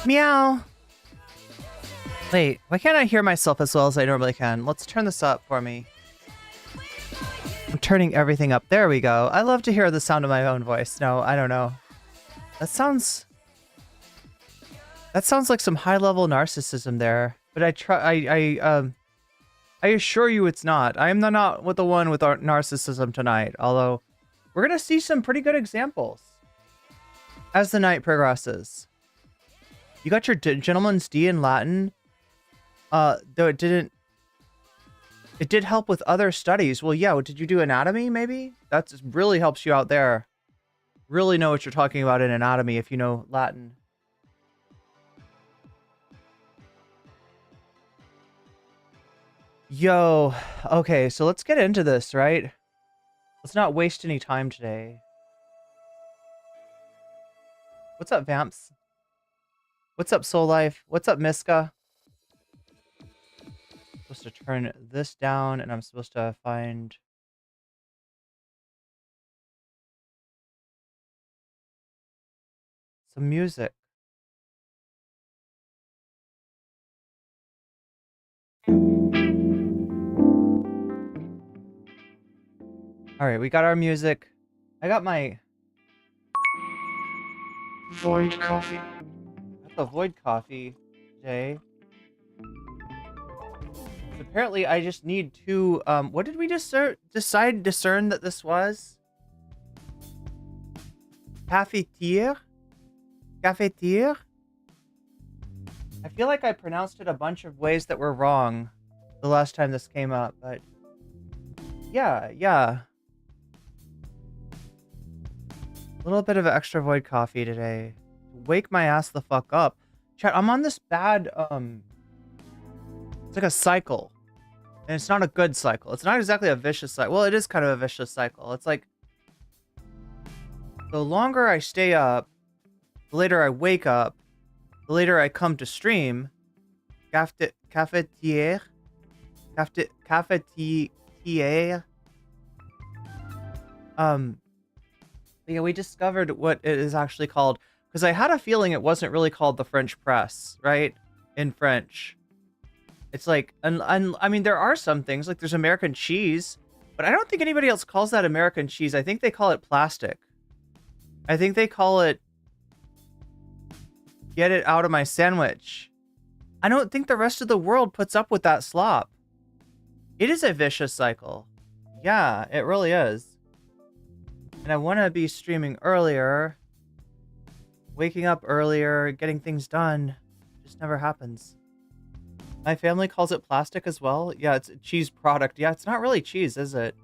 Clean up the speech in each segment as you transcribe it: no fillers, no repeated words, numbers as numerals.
Meow. Wait, why can't I hear myself as well as I normally can? Let's turn this up for me. I'm turning everything up. There we go. I love to hear the sound of my own voice. No, I don't know. That sounds like some high-level narcissism there. But I assure you it's not. I am not with the one with our narcissism tonight. Although, we're going to see some pretty good examples as the night progresses. You got your gentleman's D in Latin. Though it did help with other studies. Well, yeah, did you do anatomy, maybe? That really helps you out there. Really know what you're talking about in anatomy if you know Latin. Yo, okay, so let's get into this, right? Let's not waste any time today. What's up, Vamps? What's up, Soul Life? What's up, Miska? I'm supposed to turn this down, and I'm supposed to find... some music. Alright, we got our music. I got my... Void coffee. Got the Void coffee, Jay. Apparently, I just need to... what did we discern that this was? Cafetiere? Cafetiere? I feel like I pronounced it a bunch of ways that were wrong the last time this came up, but... Yeah. A little bit of extra Void coffee today. Wake my ass the fuck up. Chat, I'm on this bad, it's like a cycle. And it's not a good cycle. It's not exactly a vicious cycle. Well, it is kind of a vicious cycle. It's like, the longer I stay up, the later I wake up, the later I come to stream. Cafetiere? Yeah, we discovered what it is actually called, because I had a feeling it wasn't really called the French press, right? In French. It's like, I mean, there are some things, like there's American cheese, but I don't think anybody else calls that American cheese. I think they call it plastic. I think they call it, get it out of my sandwich. I don't think the rest of the world puts up with that slop. It is a vicious cycle. Yeah, it really is. And I want to be streaming earlier. Waking up earlier, getting things done. Just never happens. My family calls it plastic as well. Yeah, it's a cheese product. Yeah, it's not really cheese, is it?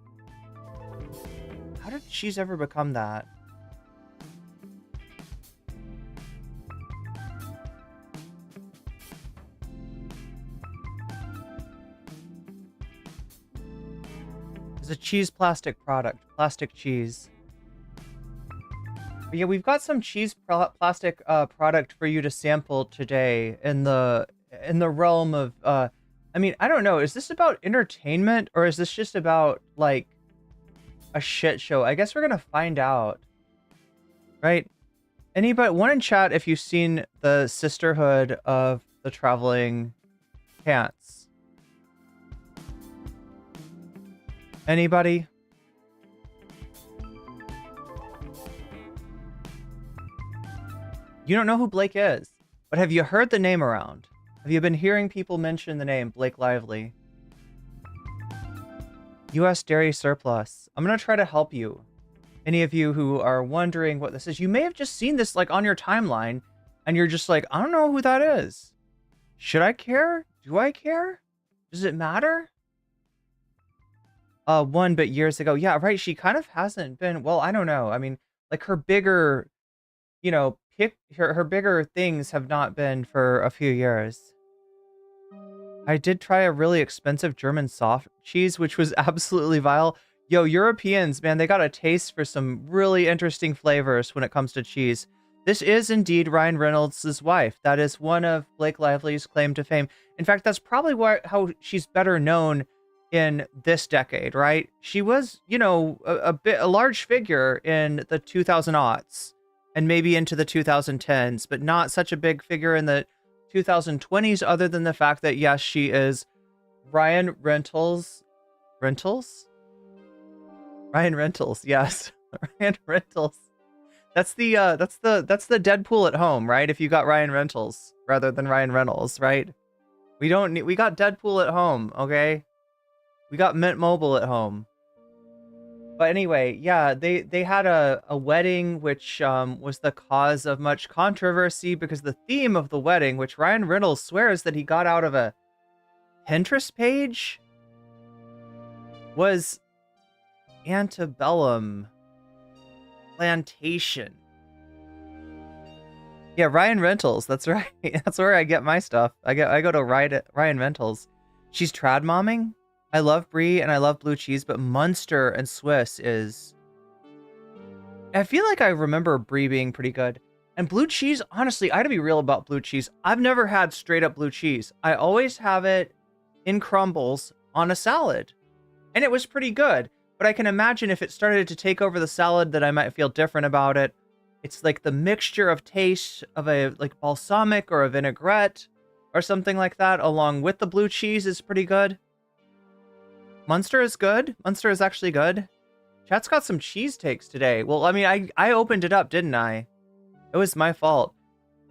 How did cheese ever become that? It's a cheese plastic product. Plastic cheese. But yeah, we've got some cheese plastic product for you to sample today in the realm of I mean, I don't know, is this about entertainment or is this just about like a shit show? I guess we're gonna find out. Right? Anybody, one in chat if you've seen the Sisterhood of the Traveling Pants. Anybody? You don't know who Blake is, but have you heard the name around? Have you been hearing people mention the name Blake Lively? U.S. dairy surplus. I'm going to try to help you. Any of you who are wondering what this is, you may have just seen this like on your timeline and you're just like, I don't know who that is. Should I care? Do I care? Does it matter? But years ago. Yeah, right. She kind of hasn't been, well, I don't know. I mean, like her bigger, you know, her bigger things have not been for a few years. I did try a really expensive German soft cheese, which was absolutely vile. Yo, Europeans, man, they got a taste for some really interesting flavors when it comes to cheese. This is indeed Ryan Reynolds' wife. That is one of Blake Lively's claim to fame. In fact, that's probably how she's better known in this decade, right? She was, you know, a large figure in the 2000s and maybe into the 2010s, but not such a big figure in the 2020s, other than the fact that, yes, she is Ryan Reynolds. Ryan Reynolds, yes. Ryan Reynolds. That's the Deadpool at home, right? If you got Ryan Reynolds rather than Ryan Reynolds, right? We got Deadpool at home, okay? We got Mint Mobile at home. But anyway, yeah, they had a wedding which was the cause of much controversy because the theme of the wedding, which Ryan Reynolds swears that he got out of a Pinterest page, was antebellum plantation. Yeah, Ryan Reynolds, that's right. That's where I get my stuff. I go to Ryan Reynolds. She's trad momming. I love brie and I love blue cheese, but Munster and Swiss is... I feel like I remember brie being pretty good. And blue cheese, honestly, I gotta be real about blue cheese. I've never had straight up blue cheese. I always have it in crumbles on a salad. And it was pretty good. But I can imagine if it started to take over the salad that I might feel different about it. It's like the mixture of taste of a like balsamic or a vinaigrette or something like that along with the blue cheese is pretty good. Munster is good. Munster is actually good. Chat's got some cheese takes today. Well, I mean, I opened it up, didn't I? It was my fault.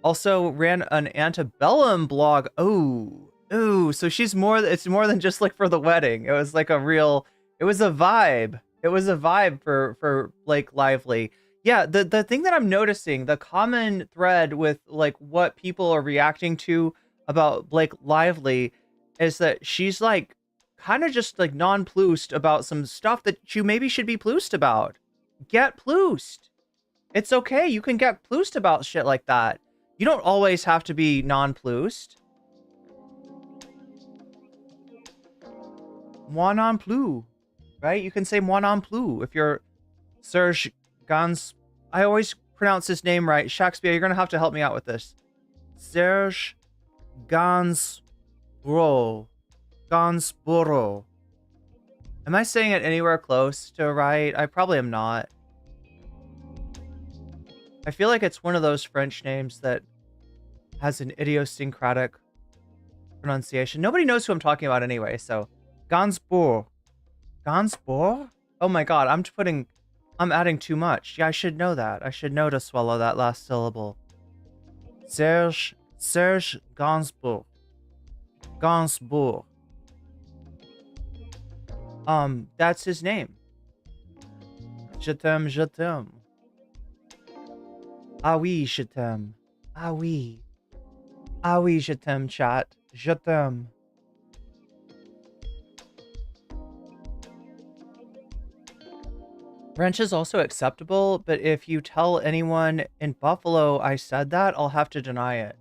Also ran an antebellum blog. Ooh, so she's it's more than just like for the wedding. It was like it was a vibe. It was a vibe for Blake Lively. Yeah, the thing that I'm noticing, the common thread with like what people are reacting to about Blake Lively is that she's like kind of just like nonplussed about some stuff that you maybe should be plussed about. Get plussed. It's okay. You can get plussed about shit like that. You don't always have to be nonplussed. Moi non plus, right? You can say moi non plus if you're Serge Gans. I always pronounce his name right. Shakespeare, you're gonna have to help me out with this. Serge Gainsbourg. Gainsbourg. Am I saying it anywhere close to right? I probably am not. I feel like it's one of those French names that has an idiosyncratic pronunciation. Nobody knows who I'm talking about anyway, so Gainsbourg. Gainsbourg? Oh my god, I'm adding too much. Yeah, I should know that. I should know to swallow that last syllable. Serge Gainsbourg. Gainsbourg. That's his name. Je t'aime, je t'aime. Ah oui, je t'aime. Ah oui. Ah oui, je t'aime, chat. Je t'aime. Ranch is also acceptable, but if you tell anyone in Buffalo I said that, I'll have to deny it.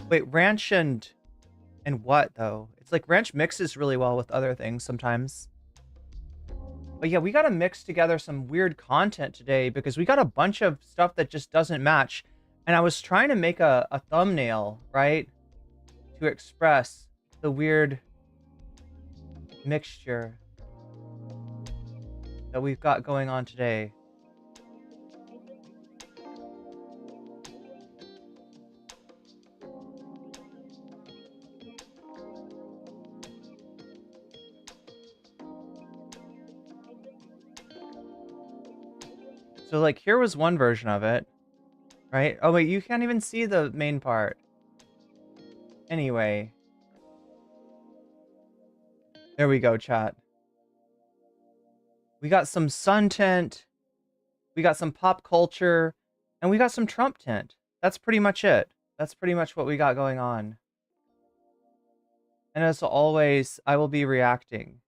Wait, ranch and what, though? It's like ranch mixes really well with other things sometimes. But yeah, we got to mix together some weird content today because we got a bunch of stuff that just doesn't match. And I was trying to make a thumbnail, right? To express the weird mixture that we've got going on today. So like here was one version of it, right? Oh wait, you can't even see the main part. Anyway. There we go, chat. We got some sun tint, we got some pop culture, and we got some Trump tint. That's pretty much it. That's pretty much what we got going on. And as always, I will be reacting.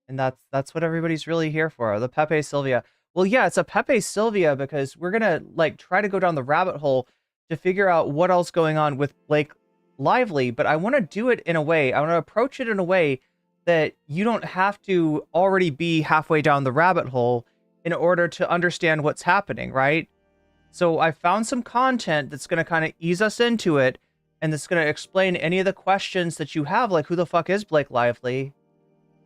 And that's what everybody's really here for. The Pepe Sylvia. Well, yeah, it's a Pepe Sylvia because we're gonna like try to go down the rabbit hole to figure out what else going on with Blake Lively, but I want to do it in a way, I want to approach it in a way that you don't have to already be halfway down the rabbit hole in order to understand what's happening, right? So I found some content that's going to kind of ease us into it, and that's going to explain any of the questions that you have, like who the fuck is Blake Lively?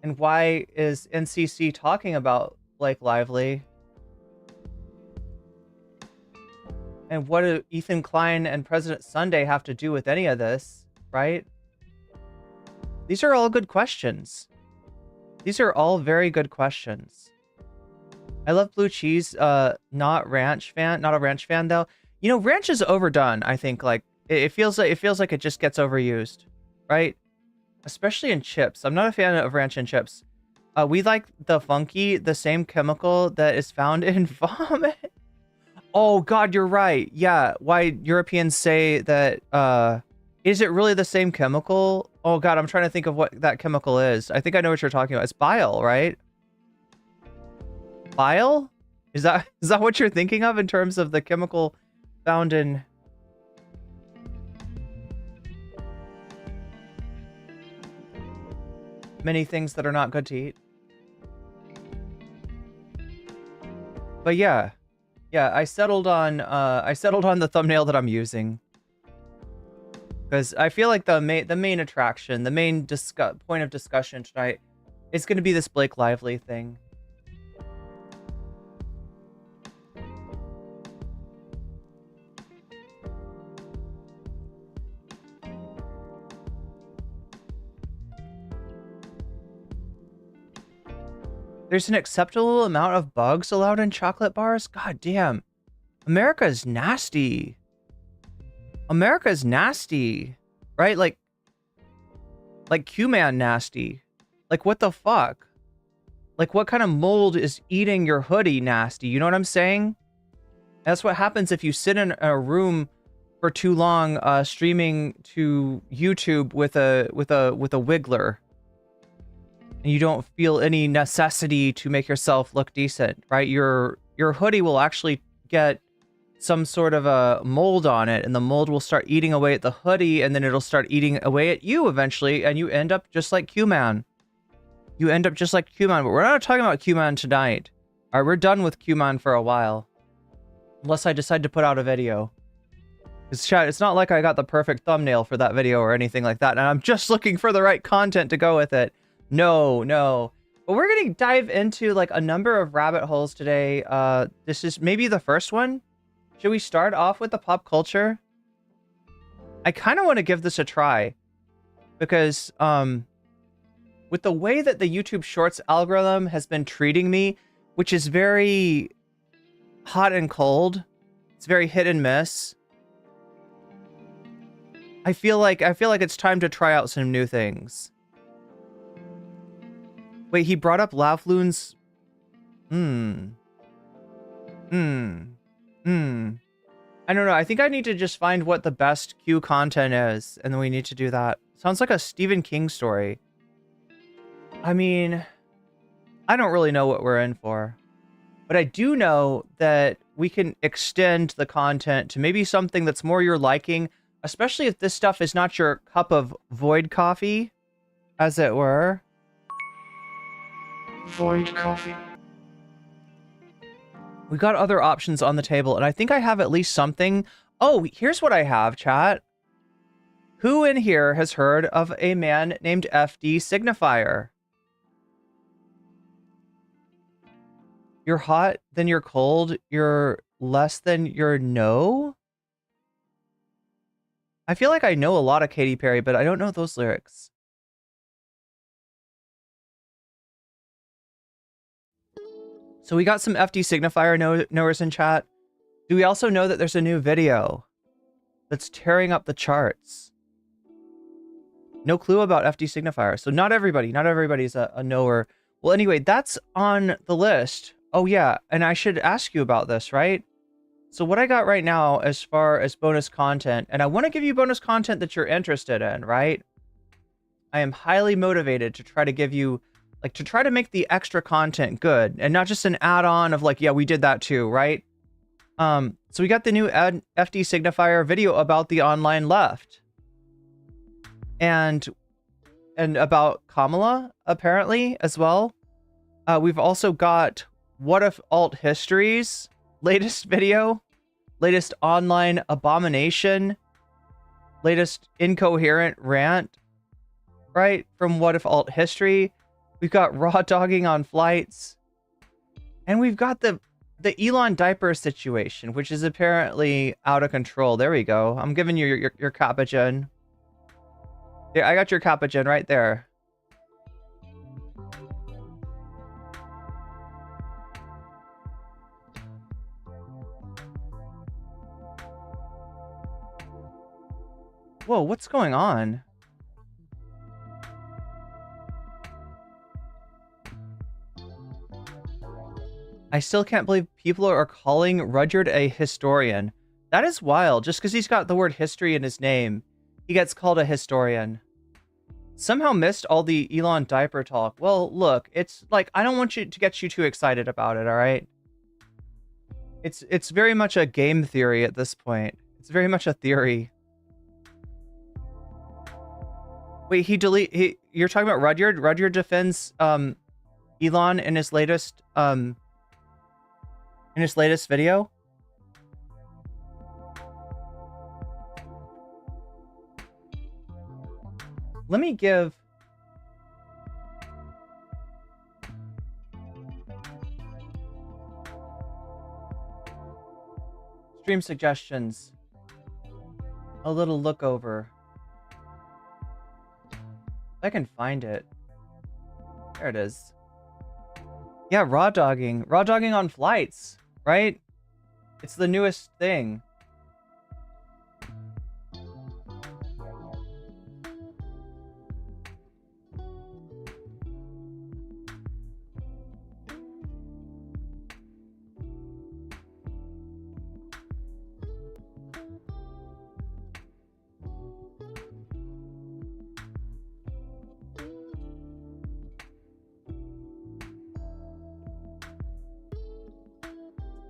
And why is NCC talking about Blake Lively? And what do Ethan Klein and President Sunday have to do with any of this, right? These are all good questions. These are all very good questions. I love blue cheese, not a ranch fan though. You know, ranch is overdone, I think. Like it feels like it just gets overused, right? Especially in chips. I'm not a fan of ranch in chips. We like the funky, the same chemical that is found in vomit. Oh God, you're right. Yeah, why Europeans say that, is it really the same chemical? Oh God, I'm trying to think of what that chemical is. I think I know what you're talking about. It's bile, right? Bile? Is that what you're thinking of in terms of the chemical found in... many things that are not good to eat? But yeah. Yeah, I settled on the thumbnail that I'm using. Because I feel like the main attraction, the main point of discussion tonight is going to be this Blake Lively thing. There's an acceptable amount of bugs allowed in chocolate bars? God damn. America's nasty. America's nasty. Right? Like Q-Man nasty. Like, what the fuck? Like, what kind of mold is eating your hoodie nasty? You know what I'm saying? That's what happens if you sit in a room for too long, streaming to YouTube with a wiggler. And you don't feel any necessity to make yourself look decent, right? Your hoodie will actually get some sort of a mold on it, and the mold will start eating away at the hoodie, and then it'll start eating away at you eventually, and you end up just like Q-Man. You end up just like Q-Man, but we're not talking about Q-Man tonight. All right, we're done with Q-Man for a while. Unless I decide to put out a video. Because chat, it's not like I got the perfect thumbnail for that video or anything like that, and I'm just looking for the right content to go with it. No. But we're going to dive into like a number of rabbit holes today. This is maybe the first one. Should we start off with the pop culture? I kind of want to give this a try. Because with the way that the YouTube Shorts algorithm has been treating me, which is very hot and cold. It's very hit and miss. I feel like it's time to try out some new things. Wait, he brought up Lavloon's... I don't know. I think I need to just find what the best Q content is, and then we need to do that. Sounds like a Stephen King story. I mean, I don't really know what we're in for. But I do know that we can extend the content to maybe something that's more your liking, especially if this stuff is not your cup of void coffee, as it were. Void coffee. We got other options on the table, and I think I have at least something. Oh, here's what I have, chat. Who in here has heard of a man named FD Signifier? You're hot, then you're cold, you're less than you're no? I feel like I know a lot of Katy Perry, but I don't know those lyrics. So we got some FD Signifier knowers in chat. Do we also know that there's a new video that's tearing up the charts? No clue about FD Signifier. So not everybody's a knower. Well, anyway, that's on the list. Oh yeah, and I should ask you about this, right? So what I got right now as far as bonus content, and I want to give you bonus content that you're interested in, right? I am highly motivated to try to give you, like, to try to make the extra content good and not just an add-on of like, yeah, we did that too, right? So we got the new FD Signifier video about the online left. And about Kamala, apparently, as well. We've also got What If Alt History's latest video, latest online abomination, latest incoherent rant, right? From What If Alt History. We've got raw dogging on flights. And we've got the Elon diaper situation, which is apparently out of control. There we go. I'm giving you your Capagen. Yeah, I got your Capagen right there. Whoa, what's going on? I still can't believe people are calling Rudyard a historian. That is wild. Just because he's got the word history in his name, he gets called a historian. Somehow missed all the Elon diaper talk. Well, look, it's like, I don't want you to get you too excited about it, all right? It's very much a game theory at this point. It's very much a theory. Wait, you're talking about Rudyard? Rudyard defends Elon in his latest video? Let me give stream suggestions a little look over. If I can find it. There it is. Yeah, raw dogging. Raw dogging on flights, right? It's the newest thing.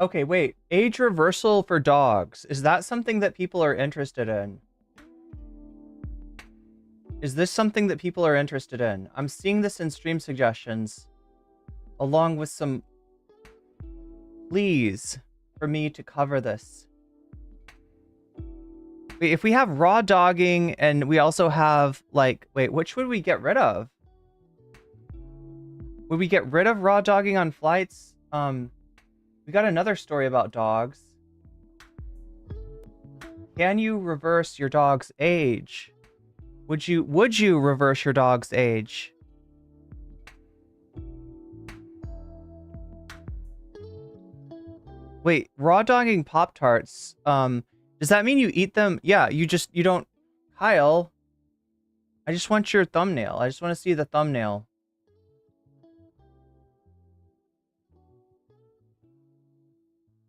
Okay, wait. Age reversal for dogs. Is that something that people are interested in? Is this something that people are interested in? I'm seeing this in stream suggestions, along with some pleas for me to cover this. Wait, if we have raw dogging and we also have, like, wait, which would we get rid of? Would we get rid of raw dogging on flights? We got another story about dogs. Can you reverse your dog's age? Would you reverse your dog's age? Wait, raw dogging Pop-Tarts. Does that mean you eat them? Yeah, you don't. Kyle, I just want your thumbnail. I just want to see the thumbnail.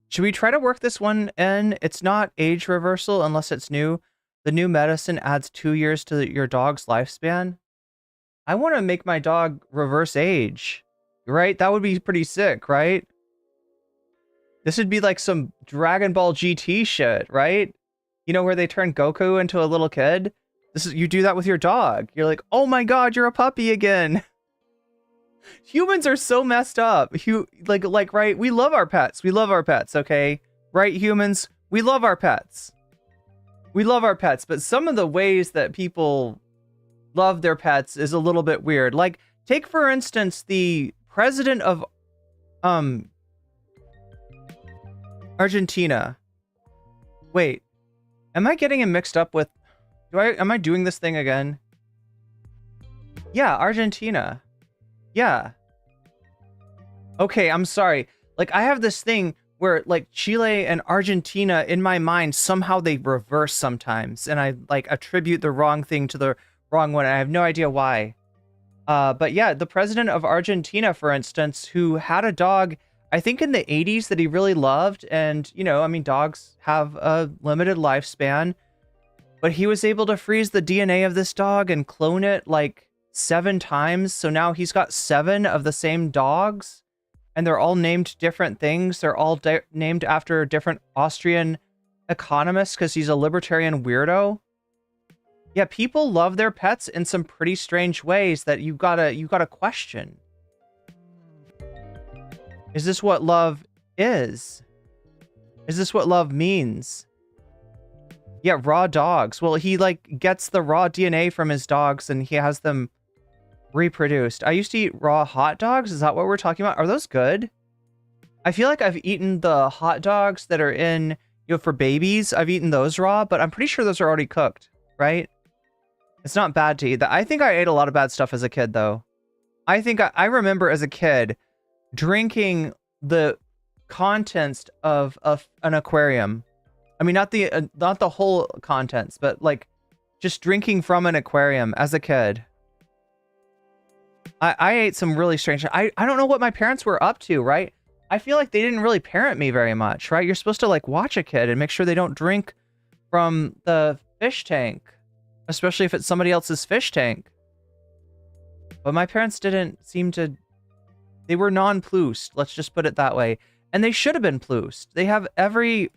Should we try to work this one in? It's not age reversal unless it's new. The new medicine adds 2 years to your dog's lifespan. I want to make my dog reverse age, right? That would be pretty sick, right? This would be like some Dragon Ball GT shit, right? You know, where they turn Goku into a little kid? You do that with your dog. You're like, oh my god, you're a puppy again. Humans are so messed up. Like, right? We love our pets. We love our pets, okay? Right, humans? We love our pets. We love our pets, but some of the ways that people love their pets is a little bit weird. Like, take, for instance, the president of Argentina. Wait, am I getting him mixed up with... Am I doing this thing again? Yeah, Argentina. Yeah. Okay, I'm sorry. Like, I have this thing where, like, Chile and Argentina, in my mind, somehow they reverse sometimes. And I, like, attribute the wrong thing to the wrong one. I have no idea why. But yeah, the president of Argentina, for instance, who had a dog, I think in the 80s that he really loved. And, you know, I mean, dogs have a limited lifespan. But he was able to freeze the DNA of this dog and clone it, like, 7 times. So now he's got 7 of the same dogs. And they're all named different things. They're all named after different Austrian economists because he's a libertarian weirdo. Yeah, people love their pets in some pretty strange ways that you gotta question. Is this what love is? Is this what love means? Yeah, raw dogs. Well, he like gets the raw DNA from his dogs and he has them reproduced. I used to eat raw hot dogs. Is that what we're talking about? Are those good? I feel like I've eaten the hot dogs that are in, you know, for babies. I've eaten those raw, but I'm pretty sure those are already cooked, right? It's not bad to eat that. I think I ate a lot of bad stuff as a kid, though. I think I remember as a kid drinking the contents of an aquarium. I mean, not the whole contents, but like just drinking from an aquarium as a kid. I ate some really strange... I don't know what my parents were up to, right? I feel like they didn't really parent me very much, right? You're supposed to like watch a kid and make sure they don't drink from the fish tank, especially if it's somebody else's fish tank. But my parents didn't seem to... They were non-plussed, let's just put it that way. And they should have been plussed. They have every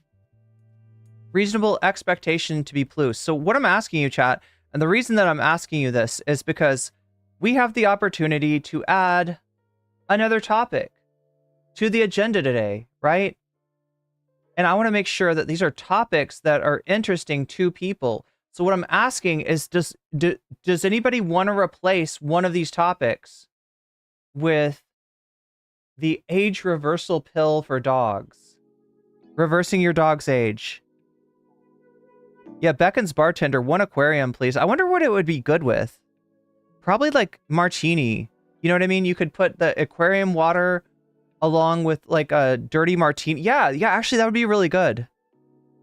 reasonable expectation to be plussed. So what I'm asking you, chat, and the reason that I'm asking you this is because we have the opportunity to add another topic to the agenda today, right? And I want to make sure that these are topics that are interesting to people. So what I'm asking is, does anybody want to replace one of these topics with the age reversal pill for dogs? Reversing your dog's age. Yeah, Beckon's bartender, 1 aquarium, please. I wonder what it would be good with. Probably like martini. You know what I mean? You could put the aquarium water along with like a dirty martini. Yeah, actually that would be really good.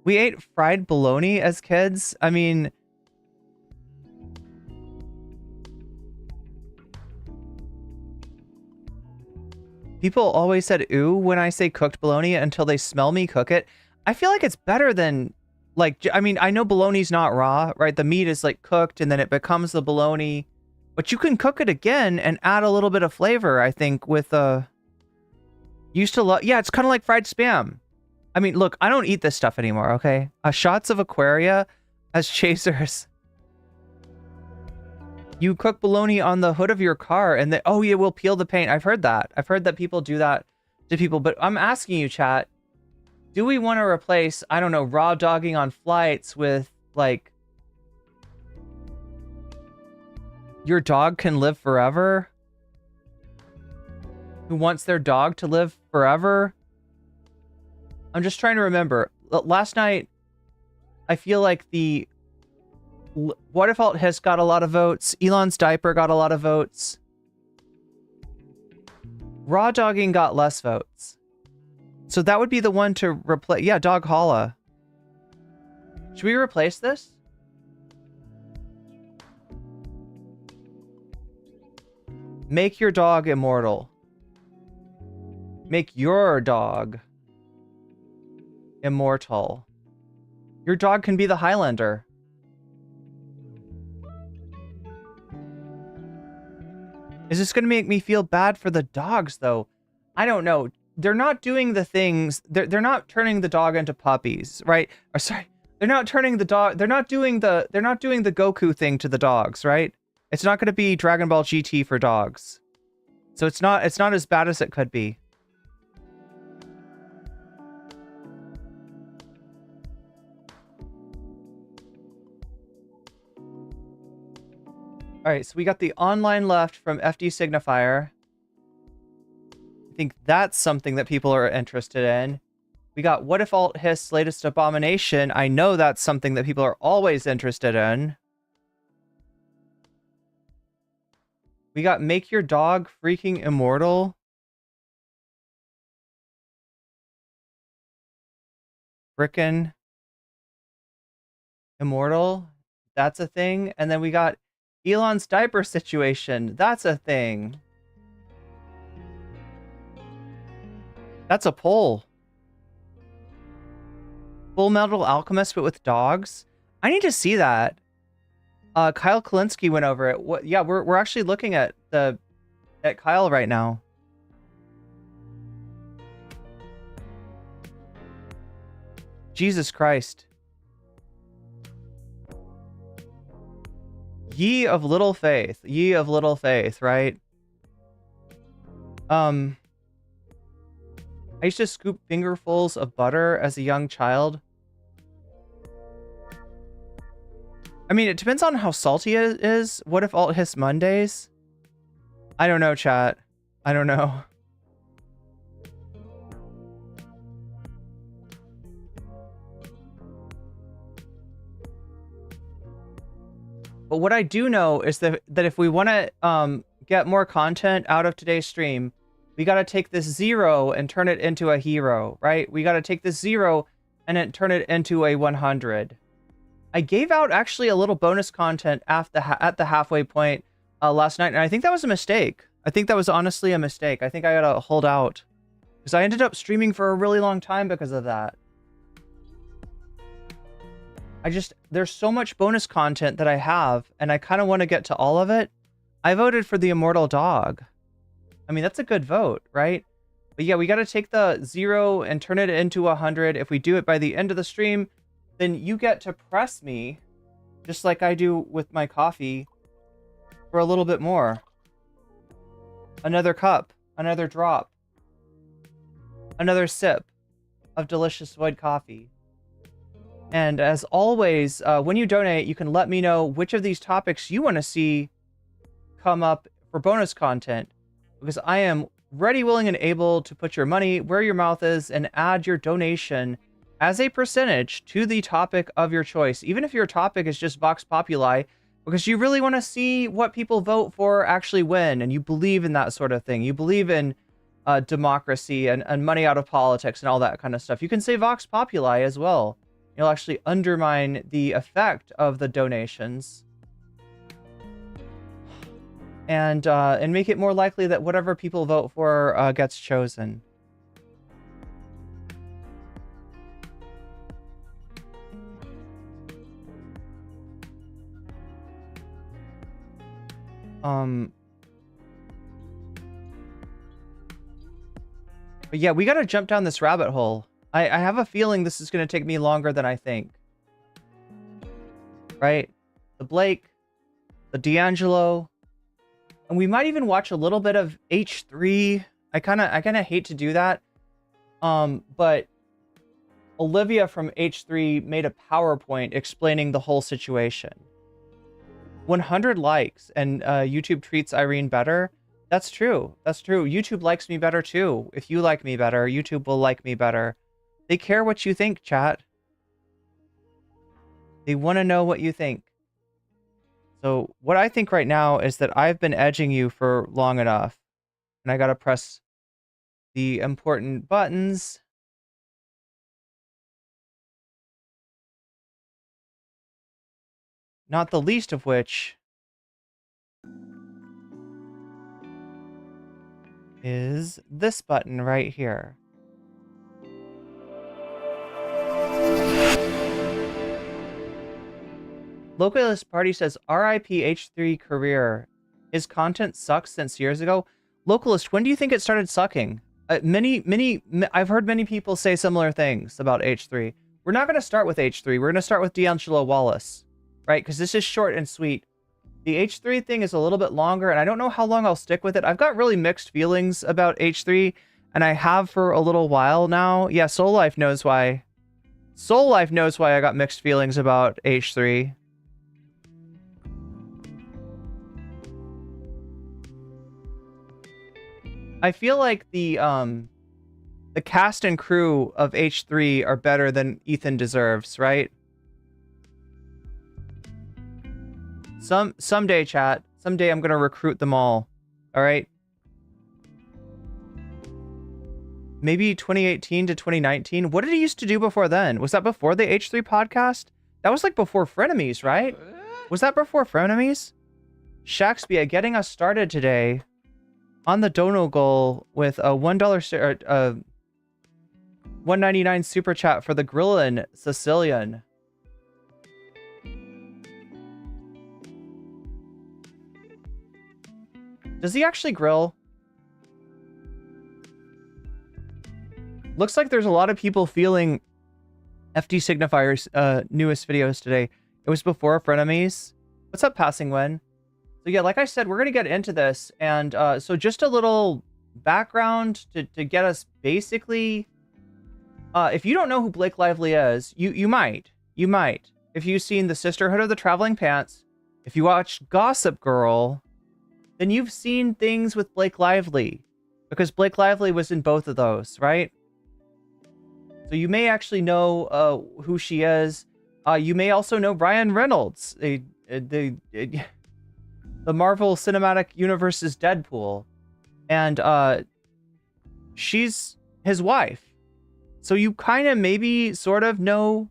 We ate fried bologna as kids. I mean, people always said ooh when I say cooked bologna until they smell me cook it. I feel like it's better than like, I mean, I know bologna's not raw, right? The meat is like cooked and then it becomes the bologna. But you can cook it again and add a little bit of flavor, I think, with used to love... Yeah, it's kind of like fried Spam. I mean, look, I don't eat this stuff anymore, okay? Shots of Aquaria as chasers. You cook bologna on the hood of your car and they... Oh, yeah, we'll peel the paint. I've heard that. I've heard that people do that to people. But I'm asking you, chat, do we want to replace, I don't know, raw dogging on flights with, like... Your dog can live forever? Who wants their dog to live forever? I'm just trying to remember. Last night, I feel like the What If Alt has got a lot of votes. Elon's diaper got a lot of votes. Raw dogging got less votes. So that would be the one to replace. Yeah, Dog Holla. Should we replace this? Make your dog immortal. Make your dog immortal. Your dog can be the Highlander. Is this going to make me feel bad for the dogs, though? I don't know. They're not doing the things... They're not turning the dog into puppies, right? Or sorry, they're not turning the dog... They're not doing the Goku thing to the dogs, right? It's not going to be Dragon Ball GT for dogs. So it's not as bad as it could be. All right, so we got the online left from FD Signifier. I think that's something that people are interested in. We got What If Alt Hiss latest abomination. I know that's something that people are always interested in. We got Make Your Dog Freaking Immortal. Frickin' Immortal. That's a thing. And then we got Elon's diaper situation. That's a thing. That's a poll. Full Metal Alchemist, but with dogs. I need to see that. Kyle Kalinske went over it. What? Yeah, we're actually looking at Kyle right now. Jesus Christ. Ye of little faith. Ye of little faith, right? I used to scoop fingerfuls of butter as a young child. I mean, it depends on how salty it is. What if Alt Hiss Mondays? I don't know, chat. I don't know. But what I do know is that if we want to get more content out of today's stream, we got to take this 0 and turn it into a hero, right? We got to take this 0 and then turn it into a 100. I gave out actually a little bonus content at the halfway point last night, and I think that was a mistake. I think that was honestly a mistake. I think I gotta hold out because I ended up streaming for a really long time because of that. There's so much bonus content that I have, and I kind of want to get to all of it. I voted for the Immortal Dog. I mean, that's a good vote, right? But yeah, we got to take the 0 and turn it into 100. If we do it by the end of the stream, then you get to press me, just like I do with my coffee, for a little bit more. Another cup, another drop, another sip of delicious void coffee. And as always, when you donate, you can let me know which of these topics you want to see come up for bonus content, because I am ready, willing, and able to put your money where your mouth is and add your donation as a percentage to the topic of your choice, even if your topic is just Vox Populi, because you really want to see what people vote for actually win, and you believe in that sort of thing. You believe in democracy and money out of politics and all that kind of stuff. You can say Vox Populi as well. You'll actually undermine the effect of the donations, and make it more likely that whatever people vote for gets chosen. But yeah, we got to jump down this rabbit hole. I have a feeling this is going to take me longer than I think. Right? The Blake, the D'Angelo, and we might even watch a little bit of H3. I kind of hate to do that. But Olivia from H3 made a PowerPoint explaining the whole situation. 100 likes and YouTube treats Irene better. That's true. That's true. YouTube likes me better too. If you like me better, YouTube will like me better. They care what you think, chat. They want to know what you think. So what I think right now is that I've been edging you for long enough, and I got to press the important buttons. Not the least of which is this button right here. Localist Party says, RIP H3 career. His content sucks since years ago. Localist, when do you think it started sucking? I've heard many people say similar things about H3. We're not going to start with H3. We're going to start with D'Angelo Wallace, right? Because this is short and sweet. The H3 thing is a little bit longer, and I don't know how long I'll stick with it. I've got really mixed feelings about H3, and I have for a little while now. Yeah, Soul Life knows why. Soul Life knows why I got mixed feelings about H3. I feel like the cast and crew of H3 are better than Ethan deserves, right? Someday, chat. Someday I'm gonna recruit them all. All right. Maybe 2018 to 2019. What did he used to do before then? Was that before the H3 podcast? That was like before Frenemies, right? Was that before Frenemies? Shakespeare getting us started today on the dono goal with a $1.99 super chat for the Grillin' Sicilian. Does he actually grill? Looks like there's a lot of people feeling FD Signifier's newest videos today. It was before Frenemies. What's up, Passing When? So yeah, like I said, we're going to get into this. And so just a little background to get us basically... if you don't know who Blake Lively is, you might. You might. If you've seen The Sisterhood of the Traveling Pants, if you watched Gossip Girl, then you've seen things with Blake Lively. Because Blake Lively was in both of those, right? So you may actually know who she is. You may also know Ryan Reynolds, the Marvel Cinematic Universe's Deadpool. And she's his wife. So you kind of maybe sort of know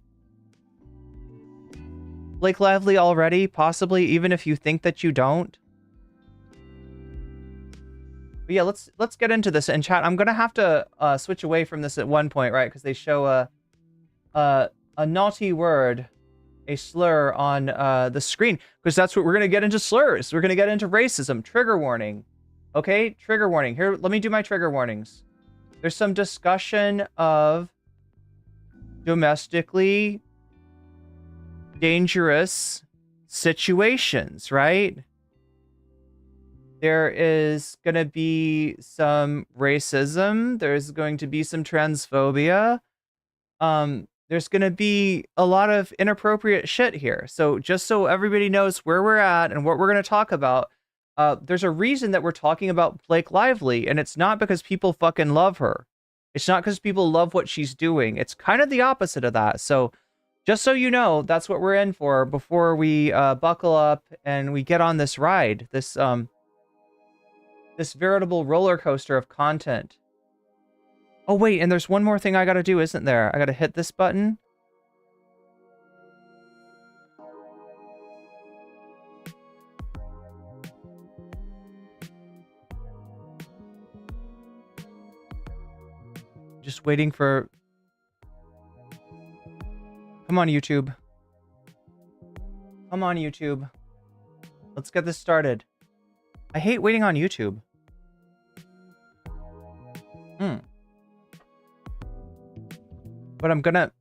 Blake Lively already, possibly, even if you think that you don't. But yeah, let's get into this. And chat, I'm gonna have to switch away from this at one point, right? Because they show a naughty word, a slur on the screen. Because that's what we're gonna get into, slurs. We're gonna get into racism. Trigger warning. Okay, trigger warning. Here, let me do my trigger warnings. There's some discussion of domestically dangerous situations, right? There is going to be some racism. There's going to be some transphobia. There's going to be a lot of inappropriate shit here. So just so everybody knows where we're at and what we're going to talk about, there's a reason that we're talking about Blake Lively, and it's not because people fucking love her. It's not because people love what she's doing. It's kind of the opposite of that. So just so you know, that's what we're in for before we buckle up and we get on this ride, this veritable roller coaster of content. Oh, wait, and there's one more thing I gotta do, isn't there? I gotta hit this button. Just waiting for... Come on, YouTube. Come on, YouTube. Let's get this started. I hate waiting on YouTube. But I'm gonna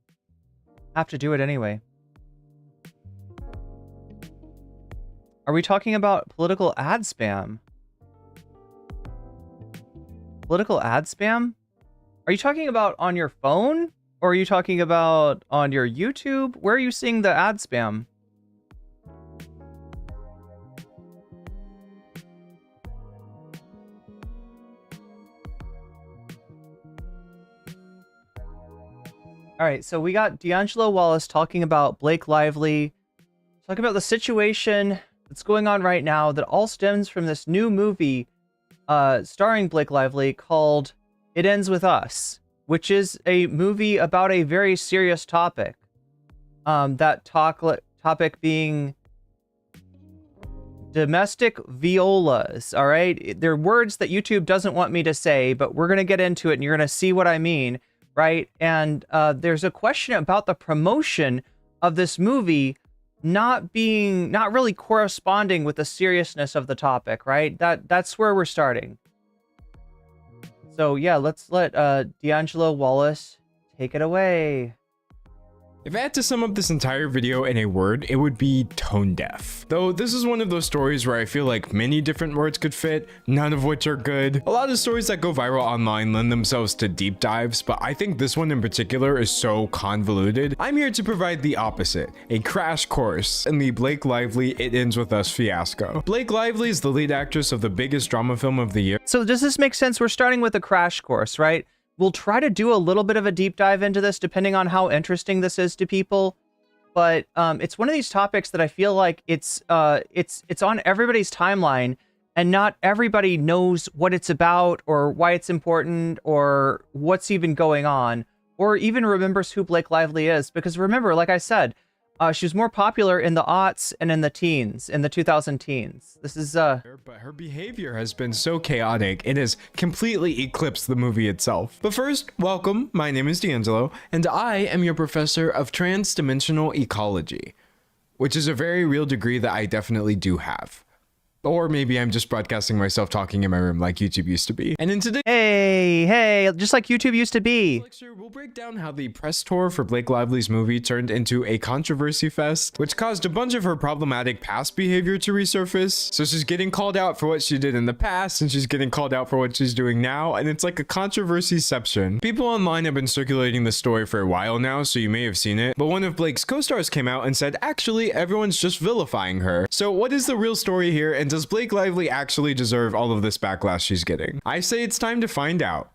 have to do it anyway. Are we talking about political ad spam? Political ad spam? Are you talking about on your phone? Or are you talking about on your YouTube? Where are you seeing the ad spam? All right, so we got D'Angelo Wallace talking about Blake Lively, talking about the situation that's going on right now that all stems from this new movie starring Blake Lively called It Ends With Us, which is a movie about a very serious topic. That topic being domestic violas, all right? They're words that YouTube doesn't want me to say, but we're going to get into it and you're going to see what I mean. Right? And there's a question about the promotion of this movie not really corresponding with the seriousness of the topic, right? That's where we're starting. So yeah, let's let D'Angelo Wallace take it away. If I had to sum up this entire video in a word, it would be tone deaf. Though this is one of those stories where I feel like many different words could fit, none of which are good. A lot of stories that go viral online lend themselves to deep dives, but I think this one in particular is so convoluted. I'm here to provide the opposite, a crash course in the Blake Lively It Ends With Us fiasco. Blake Lively is the lead actress of the biggest drama film of the year. So does this make sense? We're starting with a crash course, right? We'll try to do a little bit of a deep dive into this depending on how interesting this is to people. But it's one of these topics that I feel like it's on everybody's timeline, and not everybody knows what it's about or why it's important or what's even going on, or even remembers who Blake Lively is. Because remember, like I said, she was more popular in the aughts and in the teens, in the 2000 teens. This is But her behavior has been so chaotic, it has completely eclipsed the movie itself. But first, welcome, my name is D'Angelo, and I am your professor of trans-dimensional ecology, which is a very real degree that I definitely do have. Or maybe I'm just broadcasting myself talking in my room like YouTube used to be. And in today's hey, just like YouTube used to be. lecture, we'll break down how the press tour for Blake Lively's movie turned into a controversy fest, which caused a bunch of her problematic past behavior to resurface. So she's getting called out for what she did in the past, and she's getting called out for what she's doing now, and it's like a controversy-ception. People online have been circulating the story for a while now, so you may have seen it, but one of Blake's co-stars came out and said, actually, everyone's just vilifying her. So what is the real story here, and does Blake Lively actually deserve all of this backlash she's getting? I say it's time to find out.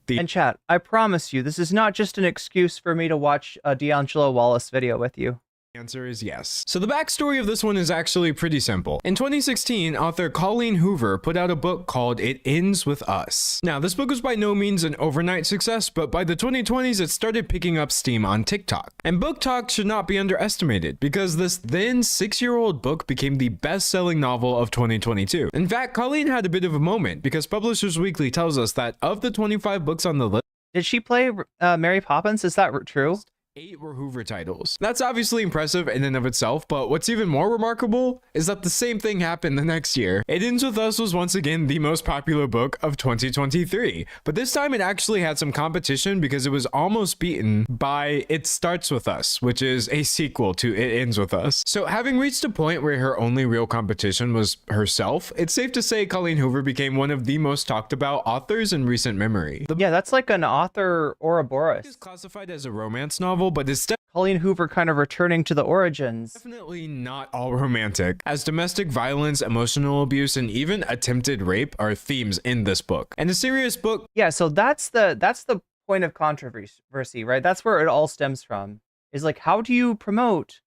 And chat, I promise you, this is not just an excuse for me to watch a D'Angelo Wallace video with you. Answer is yes. So the backstory of this one is actually pretty simple. In 2016, author Colleen Hoover put out a book called It Ends With Us. Now, this book was by no means an overnight success, but by the 2020s, it started picking up steam on TikTok. And book talk should not be underestimated, because this then 6-year-old book became the best-selling novel of 2022. In fact, Colleen had a bit of a moment, because Publishers Weekly tells us that of the 25 books on the list, did she play Mary Poppins? Is that true? 8 were Hoover titles. That's obviously impressive in and of itself, but what's even more remarkable is that the same thing happened the next year. It Ends With Us was once again the most popular book of 2023, but this time it actually had some competition because it was almost beaten by It Starts With Us, which is a sequel to It Ends With Us. So having reached a point where her only real competition was herself, it's safe to say Colleen Hoover became one of the most talked about authors in recent memory. Yeah, that's like an author Ouroboros. It's classified as a romance novel, but it's Colleen Hoover kind of returning to the origins. Definitely not all romantic, as domestic violence, emotional abuse, and even attempted rape are themes in this book. And a serious book. Yeah, so that's the point of controversy, right? That's where it all stems from. Is like, how do you promote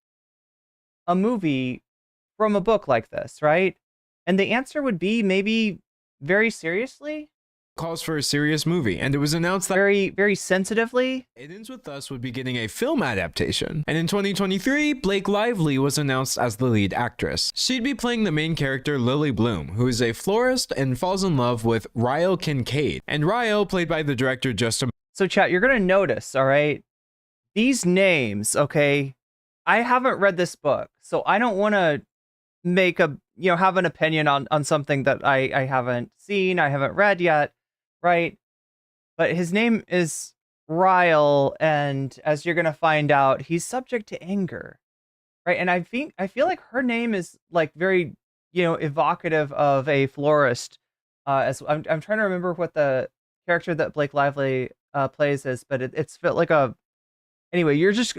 a movie from a book like this, right? And the answer would be maybe very seriously. Calls for a serious movie, and it was announced that very sensitively It Ends With Us would be getting a film adaptation. And in 2023, Blake Lively was announced as the lead actress. She'd be playing the main character Lily Bloom, who is a florist and falls in love with Ryle Kincaid. And Ryle, played by the director Justin. So chat, you're gonna notice, all right, these names, okay, I haven't read this book, so I don't want to make have an opinion on something that I haven't seen, I haven't read yet. Right, but his name is Ryle, and as you're gonna find out, he's subject to anger, right? And I feel like her name is like very, evocative of a florist. As I'm trying to remember what the character that Blake Lively plays is, but it's felt like a. Anyway, you're just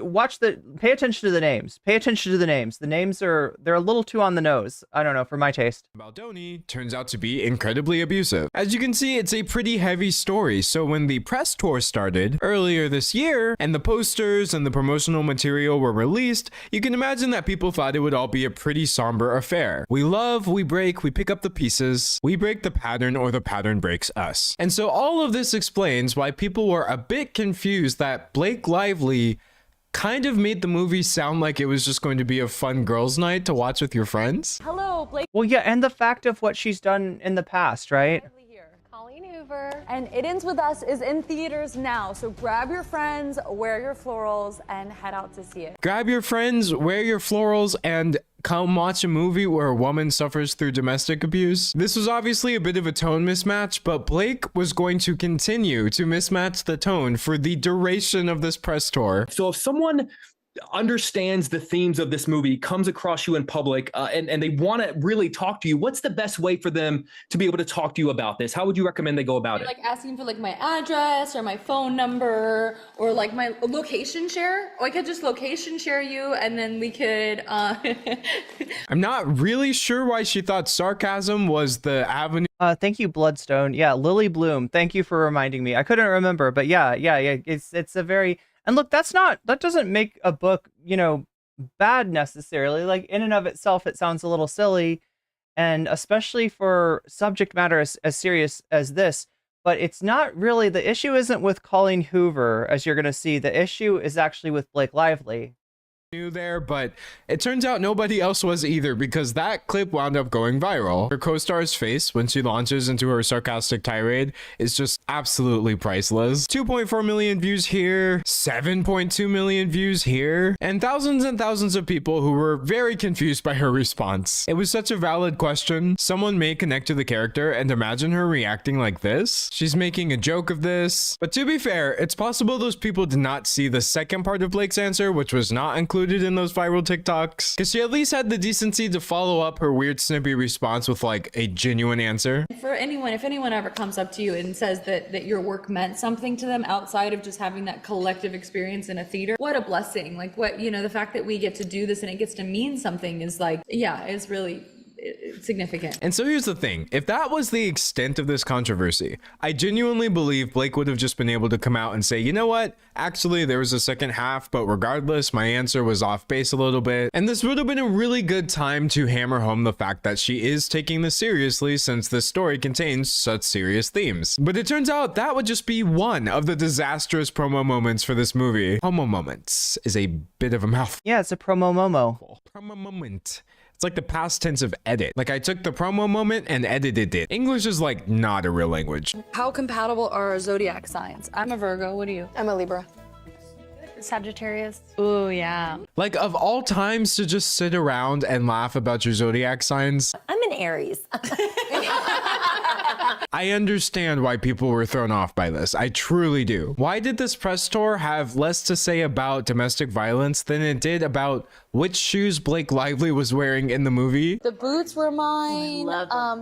pay attention to the names. Pay attention to the names. The names they're a little too on the nose. I don't know, for my taste. Baldoni turns out to be incredibly abusive. As you can see, it's a pretty heavy story. So when the press tour started earlier this year and the posters and the promotional material were released, you can imagine that people thought it would all be a pretty somber affair. We love, we break, we pick up the pieces, we break the pattern or the pattern breaks us. And so all of this explains why people were a bit confused that Blake Lively kind of made the movie sound like it was just going to be a fun girls' night to watch with your friends. Hello, Blake. Well, yeah, and the fact of what she's done in the past, right? Colleen Hoover, and It Ends With Us is in theaters now, so grab your friends, wear your florals, and head out to see it. Grab your friends, wear your florals, and come watch a movie where a woman suffers through domestic abuse. This was obviously a bit of a tone mismatch, but Blake was going to continue to mismatch the tone for the duration of this press tour. So if someone understands the themes of this movie, comes across you in public, and they want to really talk to you, what's the best way for them to be able to talk to you about this? How would you recommend they go about it? Like asking for like my address or my phone number or like my location share. Or I could just location share you and then we could I'm not really sure why she thought sarcasm was the avenue. Thank you, Bloodstone. Yeah, Lily Bloom. Thank you for reminding me. I couldn't remember, but yeah. It's a very, and look, that doesn't make a book, you know, bad necessarily. Like in and of itself, it sounds a little silly, and especially for subject matter as serious as this. But it's not really, the issue isn't with Colleen Hoover, as you're going to see. The issue is actually with Blake Lively. There, but it turns out nobody else was either, because that clip wound up going viral. Her co-star's face when she launches into her sarcastic tirade is just absolutely priceless. 2.4 million views here, 7.2 million views here, and thousands of people who were very confused by her response. It was such a valid question. Someone may connect to the character and imagine her reacting like this. She's making a joke of this. But to be fair, it's possible those people did not see the second part of Blake's answer, which was not included in those viral TikToks, because she at least had the decency to follow up her weird snippy response with like a genuine answer. for anyone, if anyone ever comes up to you and says that your work meant something to them outside of just having that collective experience in a theater, what a blessing. Like what, you know, the fact that we get to do this and it gets to mean something is like, yeah, it's really significant. And so here's the thing, if that was the extent of this controversy, I genuinely believe Blake would have just been able to come out and say, you know what, actually there was a second half, but regardless, my answer was off base a little bit. And this would have been a really good time to hammer home the fact that she is taking this seriously, since this story contains such serious themes. But it turns out that would just be one of the disastrous promo moments for this movie. Promo moments is a bit of a mouthful. Yeah, it's a promo momo. Promo moment. It's like the past tense of edit. Like I took the promo moment and edited it. English is like not a real language. How compatible are our zodiac signs? I'm a Virgo. What are you? I'm a Libra. Sagittarius. Oh, yeah. Like of all times to just sit around and laugh about your zodiac signs. I'm an Aries. I understand why people were thrown off by this. I truly do. Why did this press tour have less to say about domestic violence than it did about which shoes Blake Lively was wearing in the movie? The boots were mine.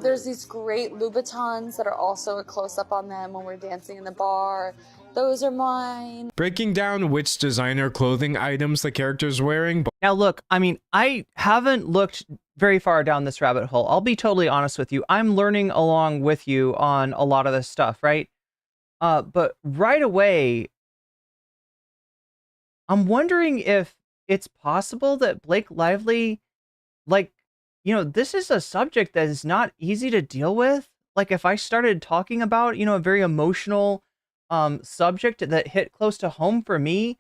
There's these great Louboutins that are also a close-up on them when we're dancing in the bar. Those are mine. Breaking down which designer clothing items the character's wearing. Now, look, I mean, I haven't looked very far down this rabbit hole. I'll be totally honest with you. I'm learning along with you on a lot of this stuff, right? But right away, I'm wondering if it's possible that Blake Lively, like, you know, this is a subject that is not easy to deal with. Like, if I started talking about, you know, a very emotional subject that hit close to home for me,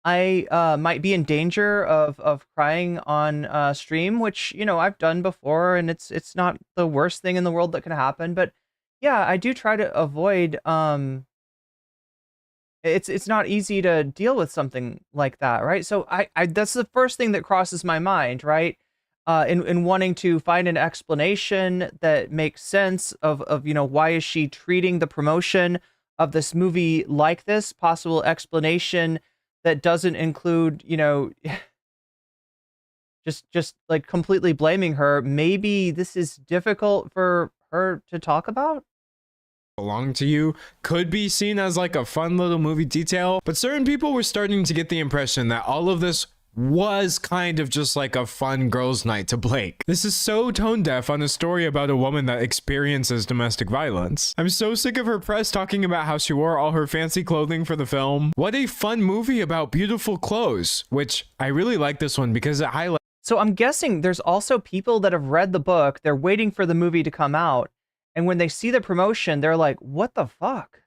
I might be in danger of crying on stream, which, you know, I've done before, and it's not the worst thing in the world that can happen. But yeah, I do try to avoid it's not easy to deal with something like that, right? So I that's the first thing that crosses my mind, right? In wanting to find an explanation that makes sense of you know, why is she treating the promotion of this movie like this, possible explanation that doesn't include, you know, just like completely blaming her. Maybe this is difficult for her to talk about. Belong to you could be seen as like a fun little movie detail, but certain people were starting to get the impression that all of this was kind of just like a fun girls' night to Blake. This is so tone deaf on a story about a woman that experiences domestic violence. I'm so sick of her press talking about how she wore all her fancy clothing for the film. What a fun movie about beautiful clothes, which I really like this one because it highlights. So I'm guessing there's also people that have read the book, they're waiting for the movie to come out, and when they see the promotion, they're like, what the fuck?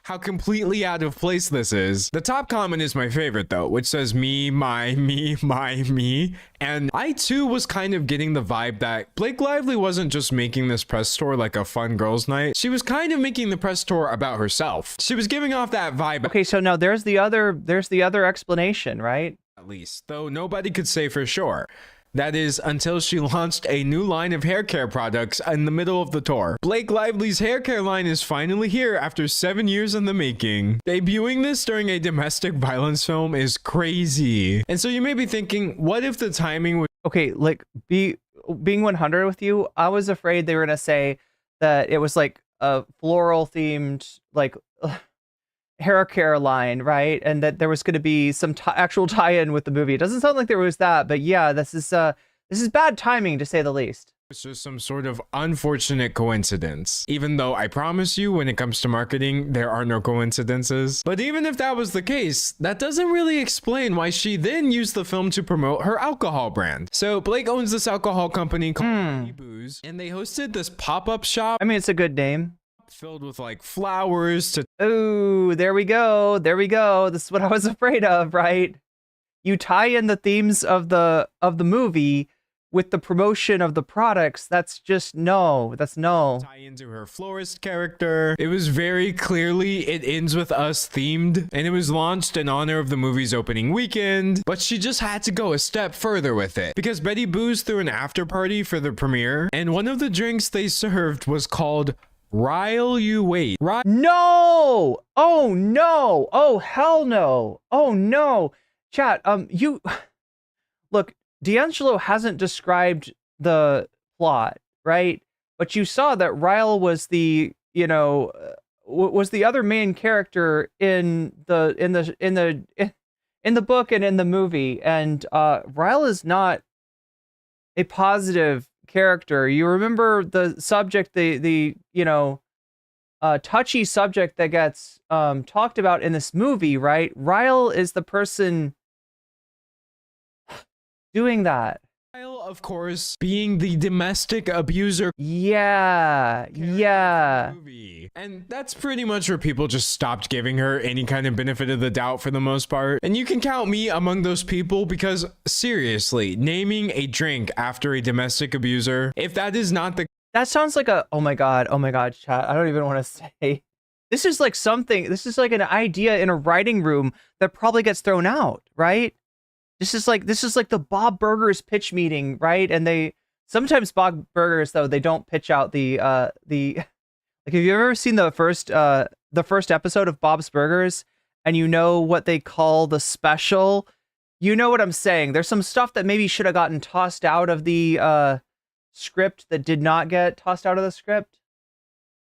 How completely out of place this is. The top comment is my favorite though, which says me, my, me. And I too was kind of getting the vibe that Blake Lively wasn't just making this press tour like a fun girls' night. She was kind of making the press tour about herself. She was giving off that vibe. Okay, so now there's the other explanation, right? At least, though nobody could say for sure. That is, until she launched a new line of hair care products in the middle of the tour. Blake Lively's hair care line is finally here after 7 years in the making. Debuting this during a domestic violence film is crazy. And so you may be thinking, what if the timing was Okay, like being 100 with you, I was afraid they were gonna say that it was like a floral themed like hair care line, right? And that there was going to be some actual tie-in with the movie. It doesn't sound like there was that, but yeah, this is bad timing to say the least. It's just some sort of unfortunate coincidence. Even though I promise you, when it comes to marketing, there are no coincidences. But even if that was the case, that doesn't really explain why she then used the film to promote her alcohol brand. So Blake owns this alcohol company called Booze, and they hosted this pop-up shop. I mean, it's a good name. Filled with like flowers to... Oh, there we go. There we go. This is what I was afraid of, right? You tie in the themes of the movie with the promotion of the products. That's just no. That's no. Tie into her florist character. It was very clearly It Ends With Us themed, and it was launched in honor of the movie's opening weekend, but she just had to go a step further with it because Betty Booze threw an after party for the premiere, and one of the drinks they served was called Rile You Wait. No! Oh no! Oh hell no! Oh no! Chat, you look, D'Angelo hasn't described the plot, right? But you saw that Ryle was the, was the other main character in the book and in the movie, and Ryle is not a positive character. You remember the subject, the touchy subject that gets talked about in this movie, right? Ryle is the person doing that. Ryle, of course, being the domestic abuser. Yeah. And that's pretty much where people just stopped giving her any kind of benefit of the doubt for the most part. And you can count me among those people because, seriously, naming a drink after a domestic abuser, if that is not the... That sounds like a, oh my god, chat. I don't even want to say. This is like an idea in a writing room that probably gets thrown out, right? This is like the Bob Burgers pitch meeting, right? And sometimes Bob Burgers, though, they don't pitch out the like, have you ever seen the first episode of Bob's Burgers and you know what they call the special? You know what I'm saying. There's some stuff that maybe should have gotten tossed out of the script that did not get tossed out of the script.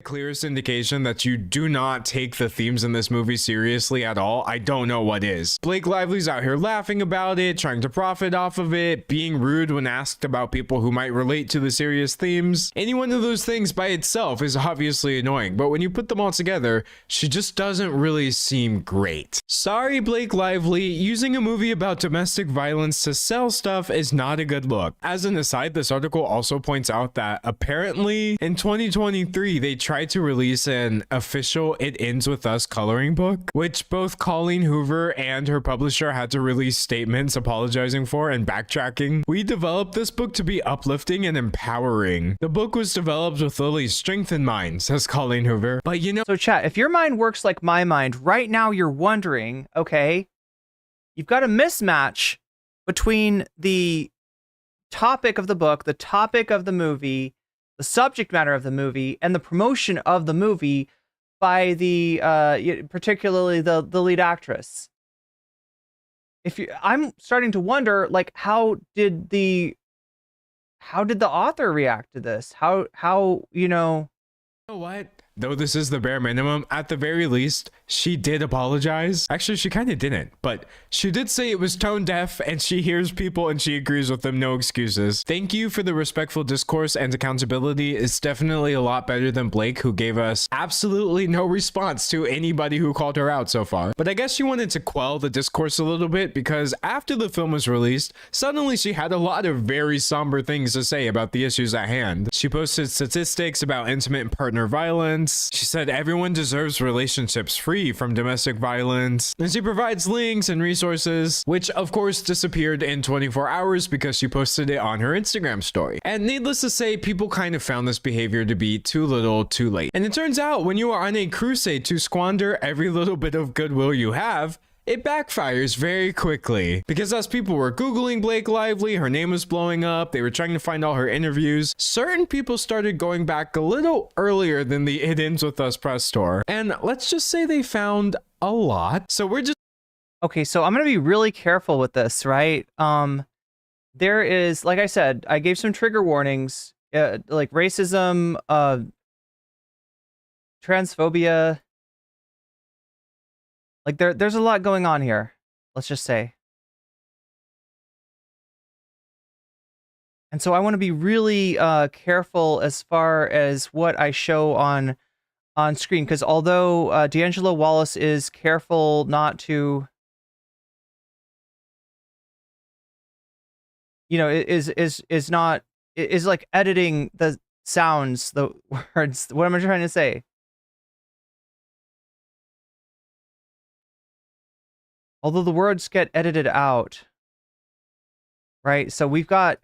Clearest indication that you do not take the themes in this movie seriously at all, I don't know what is. Blake Lively's out here laughing about it, trying to profit off of it, being rude when asked about people who might relate to the serious themes. Any one of those things by itself is obviously annoying, but when you put them all together, she just doesn't really seem great. Sorry, Blake Lively, using a movie about domestic violence to sell stuff is not a good look. As an aside, this article also points out that apparently in 2023, they tried to release an official It Ends With Us coloring book, which both Colleen Hoover and her publisher had to release statements apologizing for and backtracking. We developed this book to be uplifting and empowering. The book was developed with Lily's strength in mind, says Colleen Hoover. But So chat, if your mind works like my mind, right now you're wondering, okay, you've got a mismatch between the topic of the book, the topic of the movie, the subject matter of the movie, and the promotion of the movie by the particularly the lead actress. I'm starting to wonder, like, how did the author react to this? How you know what? Though this is the bare minimum, at the very least, she did apologize. Actually, she kind of didn't, but she did say it was tone deaf and she hears people and she agrees with them, no excuses. Thank you for the respectful discourse and accountability. It's definitely a lot better than Blake, who gave us absolutely no response to anybody who called her out so far. But I guess she wanted to quell the discourse a little bit because after the film was released, suddenly she had a lot of very somber things to say about the issues at hand. She posted statistics about intimate partner violence. She said everyone deserves relationships free from domestic violence, and she provides links and resources, which of course disappeared in 24 hours because she posted it on her Instagram story. And needless to say, people kind of found this behavior to be too little too late. And it turns out when you are on a crusade to squander every little bit of goodwill you have, it backfires very quickly. Because as people were Googling Blake Lively, her name was blowing up, they were trying to find all her interviews, certain people started going back a little earlier than the It Ends With Us press tour. And let's just say they found a lot. So we're just... Okay, so I'm going to be really careful with this, right? There is, like I said, I gave some trigger warnings, like racism, transphobia. Like there's a lot going on here, let's just say. And so I want to be really careful as far as what I show on screen, because although D'Angelo Wallace is careful not to, you know, is like editing the sounds, the words. What am I trying to say? Although the words get edited out, right? So we've got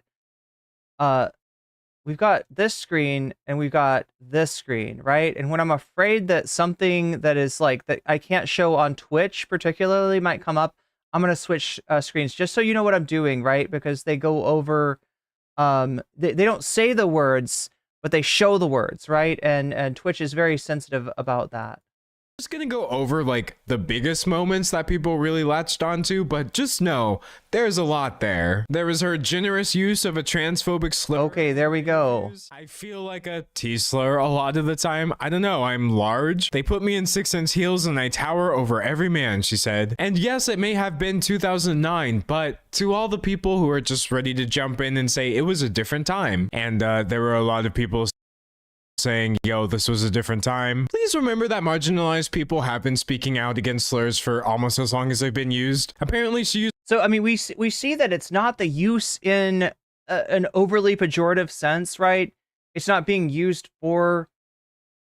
this screen and we've got this screen, right? And when I'm afraid that something that is like that I can't show on Twitch particularly might come up, I'm gonna switch screens just so you know what I'm doing, right? Because they go over, they don't say the words, but they show the words, right? And Twitch is very sensitive about that. Just gonna go over like the biggest moments that people really latched onto, but just know there's a lot there. There was her generous use of a transphobic slur. Okay, there we go. I feel like a T-slur a lot of the time. I don't know, I'm large. They put me in 6-inch heels and I tower over every man, she said. And yes, it may have been 2009, but to all the people who are just ready to jump in and say it was a different time, and there were a lot of people saying, yo, this was a different time. Please remember that marginalized people have been speaking out against slurs for almost as long as they've been used. Apparently she used... So, I mean, we see that it's not the use in an overly pejorative sense, right? It's not being used for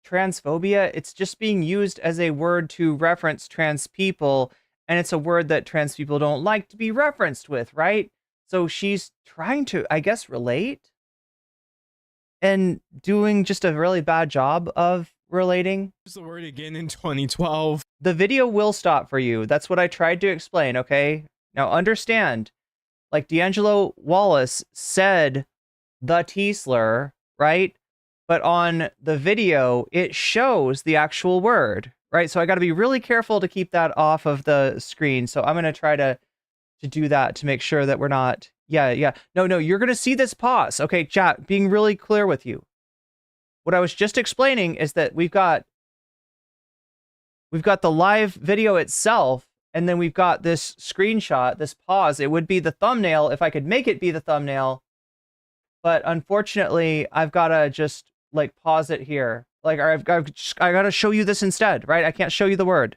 transphobia. It's just being used as a word to reference trans people. And it's a word that trans people don't like to be referenced with, right? So she's trying to, I guess, relate. And doing just a really bad job of relating. Use the word again in 2012. The video will stop for you. That's what I tried to explain, okay? Now understand, like D'Angelo Wallace said the T-slur, right? But on the video, it shows the actual word, right? So I got to be really careful to keep that off of the screen. So I'm going to try to do that to make sure that we're not... Yeah. No, you're going to see this pause. Okay, chat, being really clear with you. What I was just explaining is that we've got the live video itself, and then we've got this screenshot, this pause. It would be the thumbnail if I could make it be the thumbnail. But unfortunately, I've got to just like pause it here. Like I got to show you this instead, right? I can't show you the word.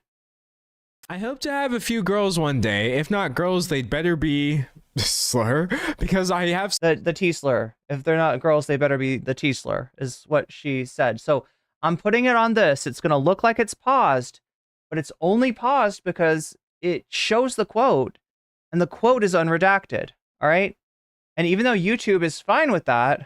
I hope to have a few girls one day. If not girls, they'd better be slur, because I have the T-slur. If they're not girls, they better be the T-slur, is what she said. So I'm putting it on this. It's going to look like it's paused, but it's only paused because it shows the quote, and the quote is unredacted. All right. And even though YouTube is fine with that,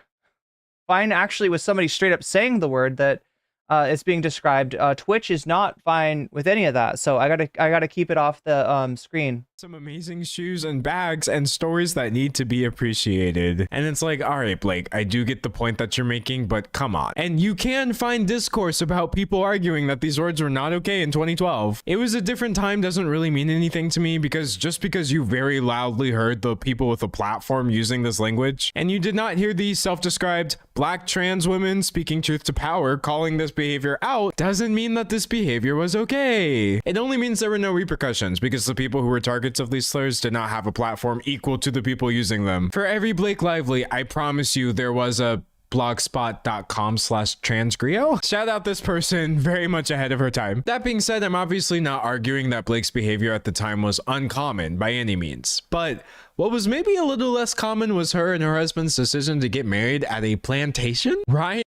fine actually with somebody straight up saying the word that it's being described, Twitch is not fine with any of that. So I gotta keep it off the screen. Some amazing shoes and bags and stories that need to be appreciated. And it's like, all right, Blake, I do get the point that you're making, but come on. And you can find discourse about people arguing that these words were not okay in 2012. It was a different time doesn't really mean anything to me, because just because you very loudly heard the people with a platform using this language, and you did not hear these self-described black trans women speaking truth to power calling this behavior out, doesn't mean that this behavior was okay. It only means there were no repercussions, because the people who were targeted of these slurs did not have a platform equal to the people using them. For every Blake Lively, I promise you there was a blogspot.com/transgrio. Shout out this person, very much ahead of her time. That being said, I'm obviously not arguing that Blake's behavior at the time was uncommon by any means, but what was maybe a little less common was her and her husband's decision to get married at a plantation, right?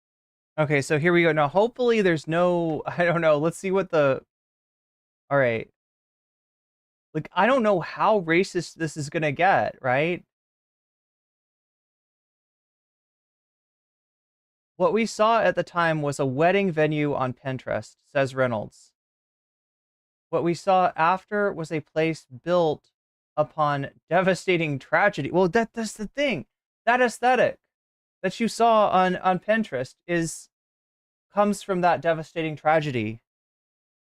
Okay, so here we go. Now, hopefully there's no, I don't know. Let's see what the, all right. Like, I don't know how racist this is going to get, right? What we saw at the time was a wedding venue on Pinterest, says Reynolds. What we saw after was a place built upon devastating tragedy. Well, that's the thing. That aesthetic that you saw on Pinterest comes from that devastating tragedy.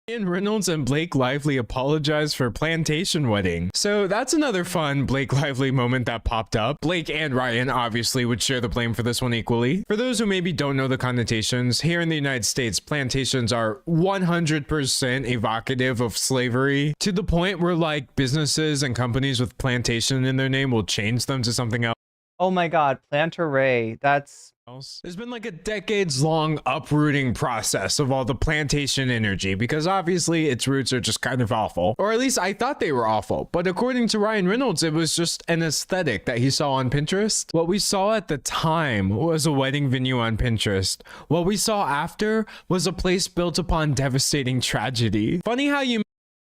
Ryan Reynolds and Blake Lively apologized for plantation wedding. So that's another fun Blake Lively moment that popped up. Blake and Ryan obviously would share the blame for this one equally. For those who maybe don't know the connotations, here in the United States, plantations are 100% evocative of slavery, to the point where like businesses and companies with plantation in their name will change them to something else. Oh my God, Planter Ray. That's There's been like a decades-long uprooting process of all the plantation energy because obviously its roots are just kind of awful. Or at least I thought they were awful. But according to Ryan Reynolds, it was just an aesthetic that he saw on Pinterest. What we saw at the time was a wedding venue on Pinterest. What we saw after was a place built upon devastating tragedy. Funny how you...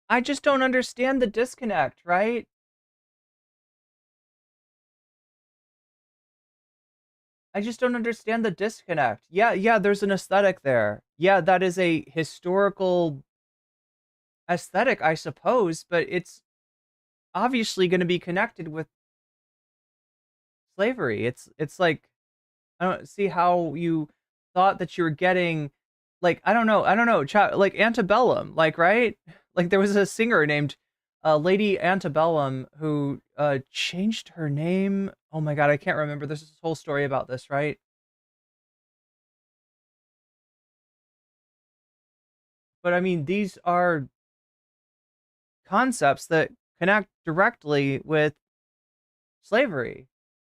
I just don't understand the disconnect, right? I just don't understand the disconnect. Yeah, there's an aesthetic there. Yeah, that is a historical aesthetic, I suppose, but it's obviously going to be connected with slavery. It's like, I don't see how you thought that you were getting, like, I don't know, like antebellum, like, right? Like there was a singer named Lady Antebellum who changed her name. Oh my God, I can't remember. There's this whole story about this, right? But I mean, these are concepts that connect directly with slavery.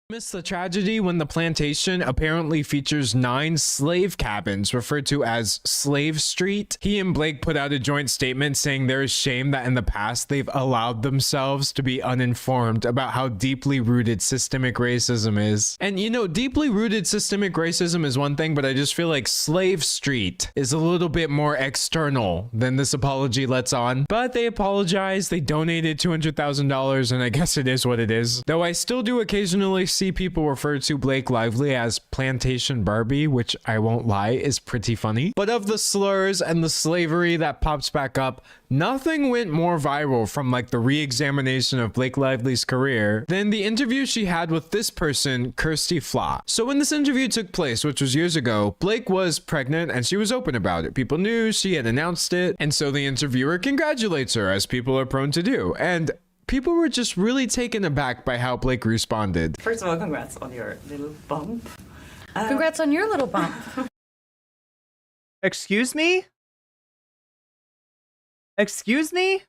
Miss the tragedy when the plantation apparently features 9 slave cabins referred to as Slave Street. He and Blake put out a joint statement saying there is shame that in the past they've allowed themselves to be uninformed about how deeply rooted systemic racism is. And you know, deeply rooted systemic racism is one thing, but I just feel like Slave Street is a little bit more external than this apology lets on. But they apologized, they donated $200,000, and I guess it is what it is. Though I still do occasionally see people refer to Blake Lively as Plantation Barbie, which I won't lie is pretty funny. But of the slurs and the slavery that pops back up, nothing went more viral from like the re-examination of Blake Lively's career than the interview she had with this person, Kirsty Flaw. So when this interview took place, which was years ago, Blake was pregnant and she was open about it. People knew, she had announced it, and so the interviewer congratulates her, as people are prone to do. And people were just really taken aback by how Blake responded. First of all, congrats on your little bump. Congrats on your little bump. Excuse me? Excuse me?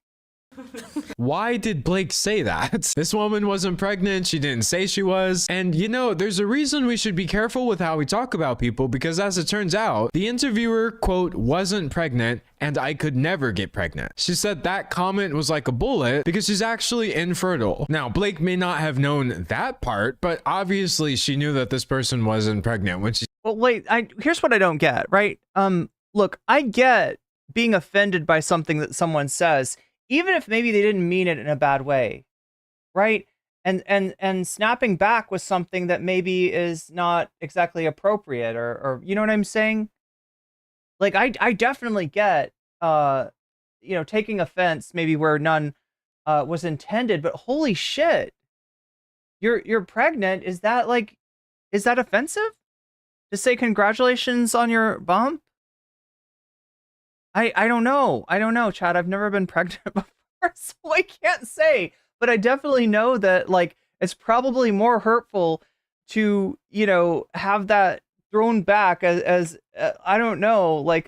Why did Blake say that? This woman wasn't pregnant, she didn't say she was. And you know, there's a reason we should be careful with how we talk about people, because as it turns out, the interviewer, quote, wasn't pregnant and I could never get pregnant. She said that comment was like a bullet because she's actually infertile. Now, Blake may not have known that part, but obviously she knew that this person wasn't pregnant when she... Well, wait, here's what I don't get, right? Look, I get being offended by something that someone says, even if maybe they didn't mean it in a bad way, right? And snapping back with something that maybe is not exactly appropriate, or you know what I'm saying? Like I definitely get you know, taking offense maybe where none was intended, but holy shit. You're pregnant, is that offensive? To say congratulations on your bump? I don't know. I don't know, Chad. I've never been pregnant before, so I can't say. But I definitely know that, like, it's probably more hurtful to, you know, have that thrown back as I don't know, like,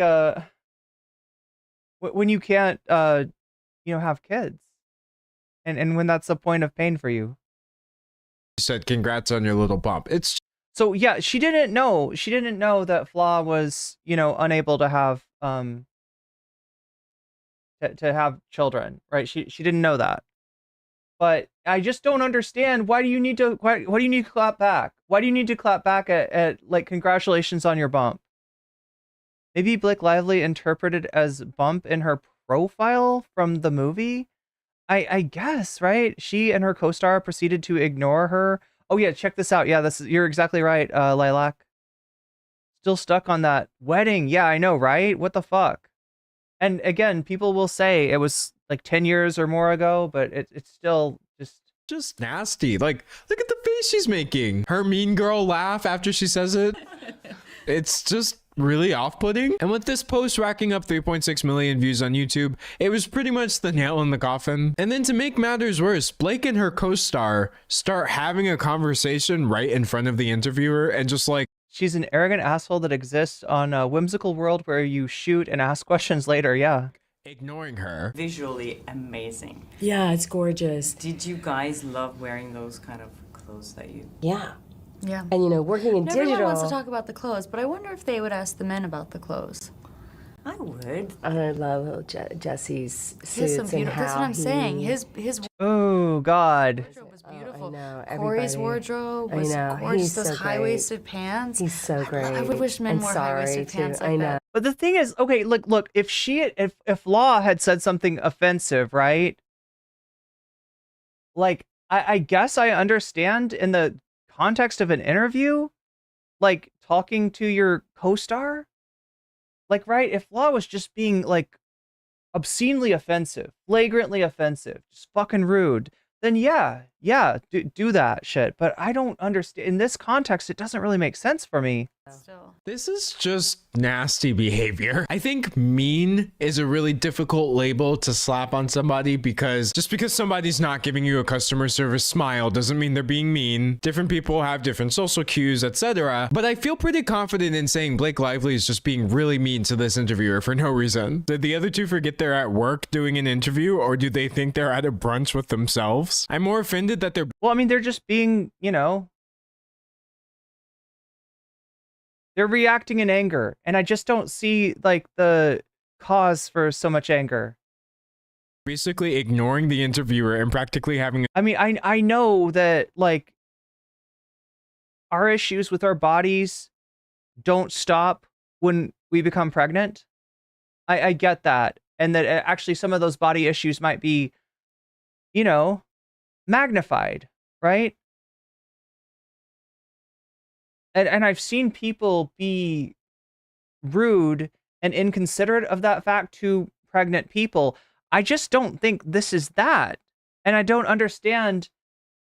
when you can't, you know, have kids. And when that's a point of pain for you. She said, congrats on your little bump. It's... So, yeah, she didn't know that Flaw was, you know, unable to have, to have children, right? She didn't know that. But I just don't understand, why do you need to clap back? Why do you need to clap back at like, congratulations on your bump? Maybe Blake Lively interpreted as bump in her profile from the movie? I guess, right? She and her co-star proceeded to ignore her. Oh yeah, check this out. Yeah, you're exactly right, Lilac. Still stuck on that wedding. Yeah, I know, right? What the fuck? And again, people will say it was like 10 years or more ago, but it's still just nasty. Like, look at the face she's making. Her mean girl laugh after she says it. It's just really off-putting. And with this post racking up 3.6 million views on YouTube, it was pretty much the nail in the coffin. And then to make matters worse, Blake and her co-star start having a conversation right in front of the interviewer and just like, she's an arrogant asshole that exists on a whimsical world where you shoot and ask questions later. Yeah. ignoring her. Visually amazing. Yeah, it's gorgeous. Did you guys love wearing those kind of clothes that you... Yeah. Yeah. And you know, working in Everyone digital. wants to talk about the clothes, but I wonder if they would ask the men about the clothes. I would. I love Jesse's He has some suits and beautiful. That's what how I'm saying. he- His Oh God. wardrobe was beautiful. I know, Corey's everybody- wardrobe I was know, gorgeous. he's Those so great. high-waisted pants. He's so great. I would wish men And wore sorry, high-waisted too. pants like I know. that. But the thing is, okay, look, if Law had said something offensive, right? Like, I guess I understand in the context of an interview, like talking to your co-star, like, right? If Law was just being like obscenely offensive, flagrantly offensive, just fucking rude, then yeah, do that shit. But I don't understand in this context. It doesn't really make sense for me. Still. This is just nasty behavior. I think mean is a really difficult label to slap on somebody because just because somebody's not giving you a customer service smile doesn't mean they're being mean. Different people have different social cues, etc. But I feel pretty confident in saying Blake Lively is just being really mean to this interviewer for no reason. Did the other two forget they're at work doing an interview, or do they think they're at a brunch with themselves? I'm more offended that they're Well, I mean, they're just being, they're reacting in anger, and I just don't see like the cause for so much anger. basically ignoring the interviewer and practically having I mean, I know that like our issues with our bodies don't stop when we become pregnant. I get that, and that actually some of those body issues might be, magnified, right? And I've seen people be rude and inconsiderate of that fact to pregnant people. I just don't think this is that. And I don't understand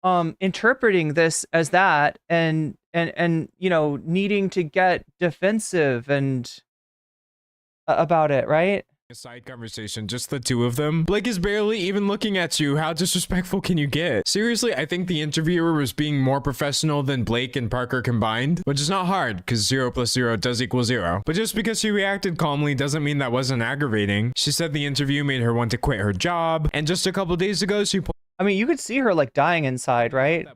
interpreting this as that and needing to get defensive and about it, right? a side conversation, just the two of them. Blake is barely even looking at you. How disrespectful can you get? Seriously, I think the interviewer was being more professional than Blake and Parker combined, which is not hard because 0 + 0 does equal 0. But just because she reacted calmly doesn't mean that wasn't aggravating. She said the interview made her want to quit her job, and just a couple days ago, she I mean, you could see her like dying inside, right?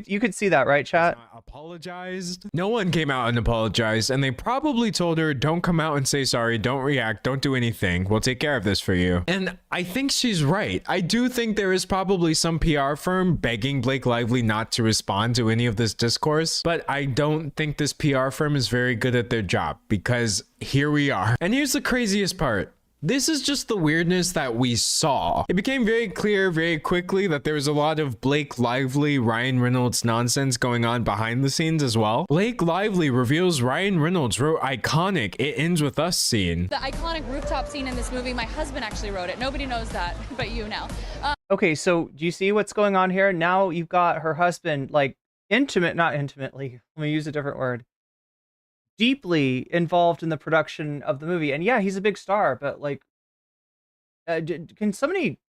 You could see that, right, chat? apologized. No one came out and apologized, and they probably told her, don't come out and say sorry, don't react, don't do anything. We'll take care of this for you. And I think she's right. I do think there is probably some PR firm begging Blake Lively not to respond to any of this discourse, but I don't think this PR firm is very good at their job because here we are. And here's the craziest part. This is just the weirdness that we saw. It became very clear very quickly that there was a lot of Blake Lively, Ryan Reynolds nonsense going on behind the scenes as well. Blake Lively reveals Ryan Reynolds wrote iconic "It Ends With Us" scene. The iconic rooftop scene in this movie, my husband actually wrote it. Nobody knows that, but you now. Okay, so do you see what's going on here? Now you've got her husband, like not intimately, let me use a different word, deeply involved in the production of the movie. And yeah, he's a big star, but like, can somebody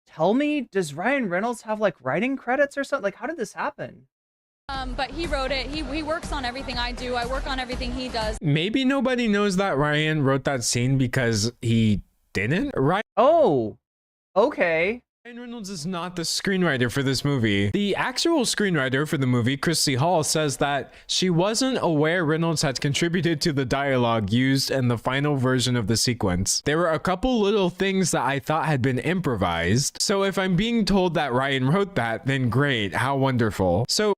tell me, does Ryan Reynolds have like writing credits or something? Like, how did this happen? But he wrote it. He works on everything I do. I work on everything he does. Maybe nobody knows that Ryan wrote that scene because he didn't, right? Oh, okay. Ryan Reynolds is not the screenwriter for this movie. The actual screenwriter for the movie, Christy Hall, says that she wasn't aware Reynolds had contributed to the dialogue used in the final version of the sequence. There were a couple little things that I thought had been improvised. So if I'm being told that Ryan wrote that, then great, how wonderful. So,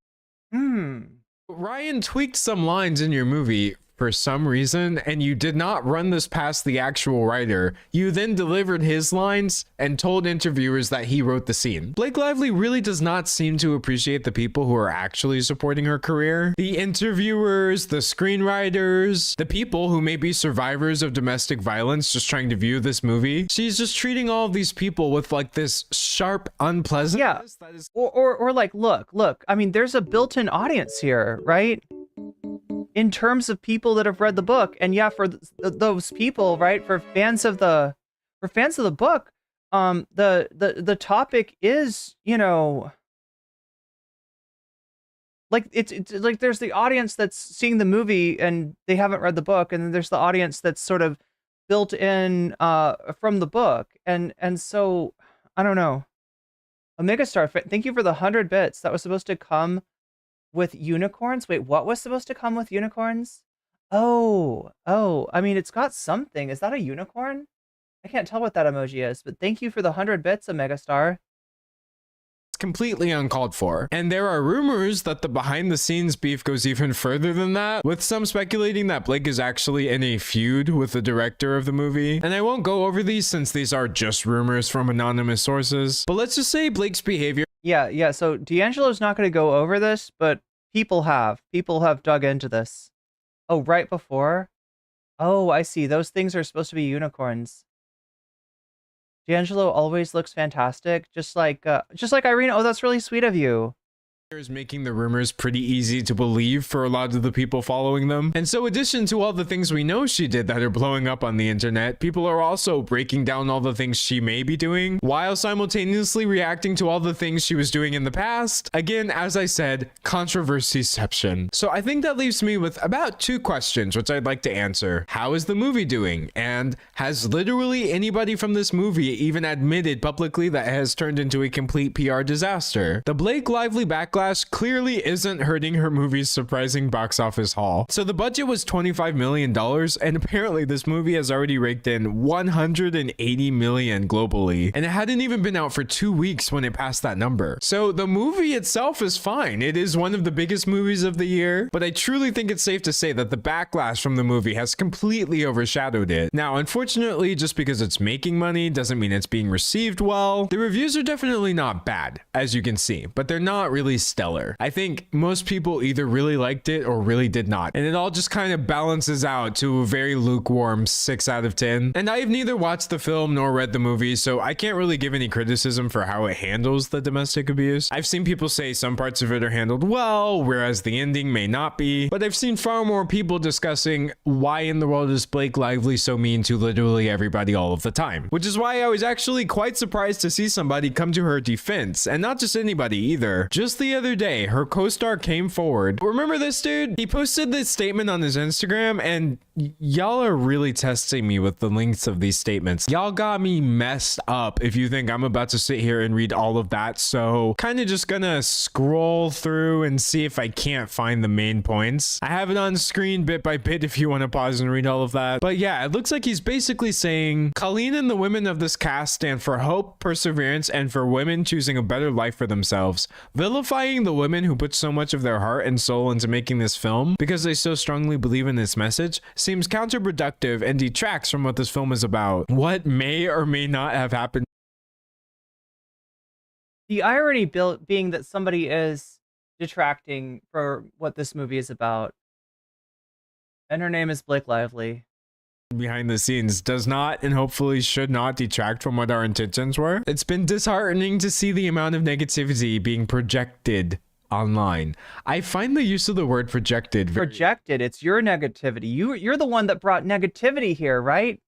Ryan tweaked some lines in your movie. for some reason, and you did not run this past the actual writer. You then delivered his lines and told interviewers that he wrote the scene. Blake Lively really does not seem to appreciate the people who are actually supporting her career. The interviewers, the screenwriters, the people who may be survivors of domestic violence just trying to view this movie. She's just treating all of these people with like this sharp unpleasantness. Yeah. Or like, look, I mean, there's a built-in audience here, right? In terms of people that have read the book. And yeah, for those people, right, for fans of the book, the topic is, you know, like it's like there's the audience that's seeing the movie and they haven't read the book, and then there's the audience that's sort of built in from the book, and so I don't know. A Megastar, thank you for the 100 bits. That was supposed to come with unicorns. Wait, what was supposed to come with unicorns? Oh, I mean, it's got something. Is that a unicorn? I can't tell what that emoji is, but thank you for the 100 bits, A Megastar. It's completely uncalled for. And there are rumors that the behind the scenes beef goes even further than that, with some speculating that Blake is actually in a feud with the director of the movie. And I won't go over these since these are just rumors from anonymous sources, but let's just say Blake's behavior. Yeah, so D'Angelo's not going to go over this, but people have dug into this. Oh, right before? Oh, I see. Those things are supposed to be unicorns. D'Angelo always looks fantastic, just like Irene. Oh, that's really sweet of you. Is making the rumors pretty easy to believe for a lot of the people following them. And so, in addition to all the things we know she did that are blowing up on the internet, people are also breaking down all the things she may be doing while simultaneously reacting to all the things she was doing in the past. Again, as I said, controversyception. So I think that leaves me with about 2 questions which I'd like to answer. How is the movie doing? And has literally anybody from this movie even admitted publicly that it has turned into a complete PR disaster? The Blake Lively backlash clearly isn't hurting her movie's surprising box office haul. So the budget was $25 million, and apparently this movie has already raked in $180 million globally, and it hadn't even been out for 2 weeks when it passed that number. So the movie itself is fine. It is one of the biggest movies of the year, but I truly think it's safe to say that the backlash from the movie has completely overshadowed it. Now, unfortunately, just because it's making money doesn't mean it's being received well. The reviews are definitely not bad, as you can see, but they're not really stellar. I think most people either really liked it or really did not, and it all just kind of balances out to a very lukewarm 6 out of 10. And I have neither watched the film nor read the movie, so I can't really give any criticism for how it handles the domestic abuse. I've seen people say some parts of it are handled well, whereas the ending may not be, but I've seen far more people discussing why in the world is Blake Lively so mean to literally everybody all of the time, which is why I was actually quite surprised to see somebody come to her defense, and not just anybody either. Just the other day, her co-star came forward. Remember this dude? He posted this statement on his Instagram, and y'all are really testing me with the lengths of these statements. Y'all got me messed up if you think I'm about to sit here and read all of that, so kind of just gonna scroll through and see if I can't find the main points. I have it on screen bit by bit if you want to pause and read all of that. But yeah, it looks like he's basically saying, Colleen and the women of this cast stand for hope, perseverance, and for women choosing a better life for themselves. Vilifying the women who put so much of their heart and soul into making this film because they so strongly believe in this message seems counterproductive and detracts from what this film is about. What may or may not have happened. The irony being that somebody is detracting for what this movie is about, and her name is Blake Lively. Behind the scenes does not and hopefully should not detract from what our intentions were. It's been disheartening to see the amount of negativity being projected online. I find the use of the word projected it's your negativity. You're the one that brought negativity here, right?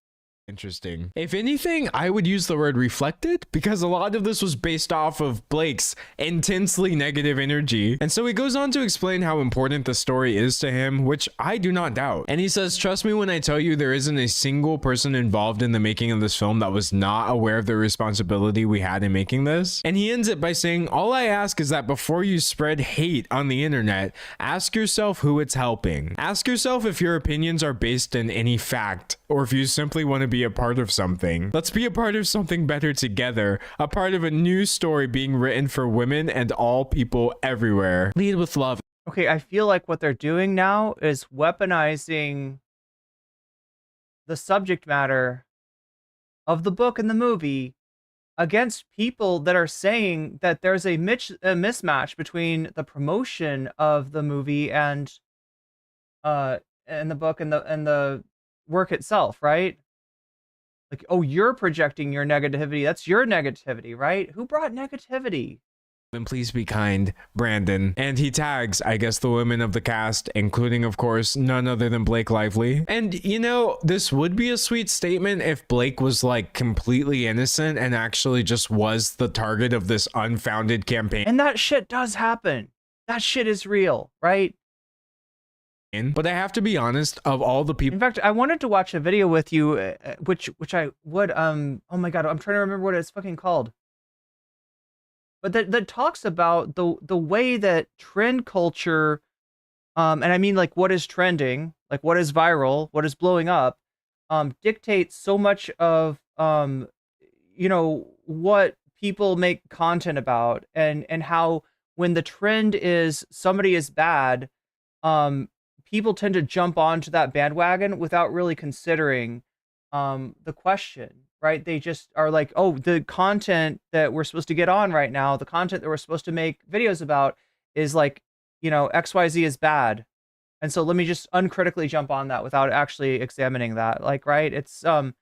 interesting. If anything, I would use the word reflected, because a lot of this was based off of Blake's intensely negative energy. And so he goes on to explain how important the story is to him, which I do not doubt. And he says, trust me when I tell you there isn't a single person involved in the making of this film that was not aware of the responsibility we had in making this. And he ends it by saying, all I ask is that before you spread hate on the internet, ask yourself who it's helping. Ask yourself if your opinions are based in any fact, or if you simply want to be a part of something. Let's be a part of something better together, a part of a new story being written for women and all people everywhere. Lead with love. Okay, I feel like what they're doing now is weaponizing the subject matter of the book and the movie against people that are saying that there's a mismatch between the promotion of the movie and the book and the work itself, right? Like, oh, you're projecting your negativity. That's your negativity, right? Who brought negativity? Then please be kind, Brandon. And he tags, I guess, the women of the cast, including, of course, none other than Blake Lively. And, you know, this would be a sweet statement if Blake was, like, completely innocent and actually just was the target of this unfounded campaign. And that shit does happen. That shit is real, right? But I have to be honest, of all the people... In fact, I wanted to watch a video with you, which I would, oh my god, I'm trying to remember what it's fucking called. But that talks about the way that trend culture, and I mean like what is trending, like what is viral, what is blowing up, dictates so much of, you know, what people make content about, and how when the trend is somebody is bad, people tend to jump onto that bandwagon without really considering the question, right? They just are like, oh, the content that we're supposed to get on right now, the content that we're supposed to make videos about is like, you know, XYZ is bad. And so let me just uncritically jump on that without actually examining that. Like, right? It's, so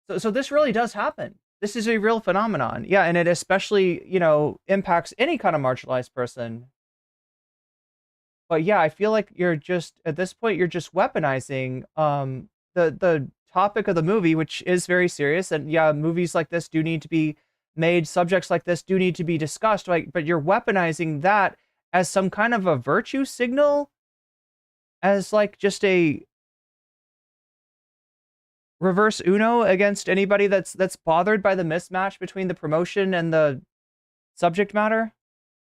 this really does happen. This is a real phenomenon. Yeah. And it especially, you know, impacts any kind of marginalized person. But yeah, I feel like you're just, at this point, you're just weaponizing the topic of the movie, which is very serious. And yeah, movies like this do need to be made, subjects like this do need to be discussed, like, but you're weaponizing that as some kind of a virtue signal, as like just a reverse Uno against anybody that's bothered by the mismatch between the promotion and the subject matter.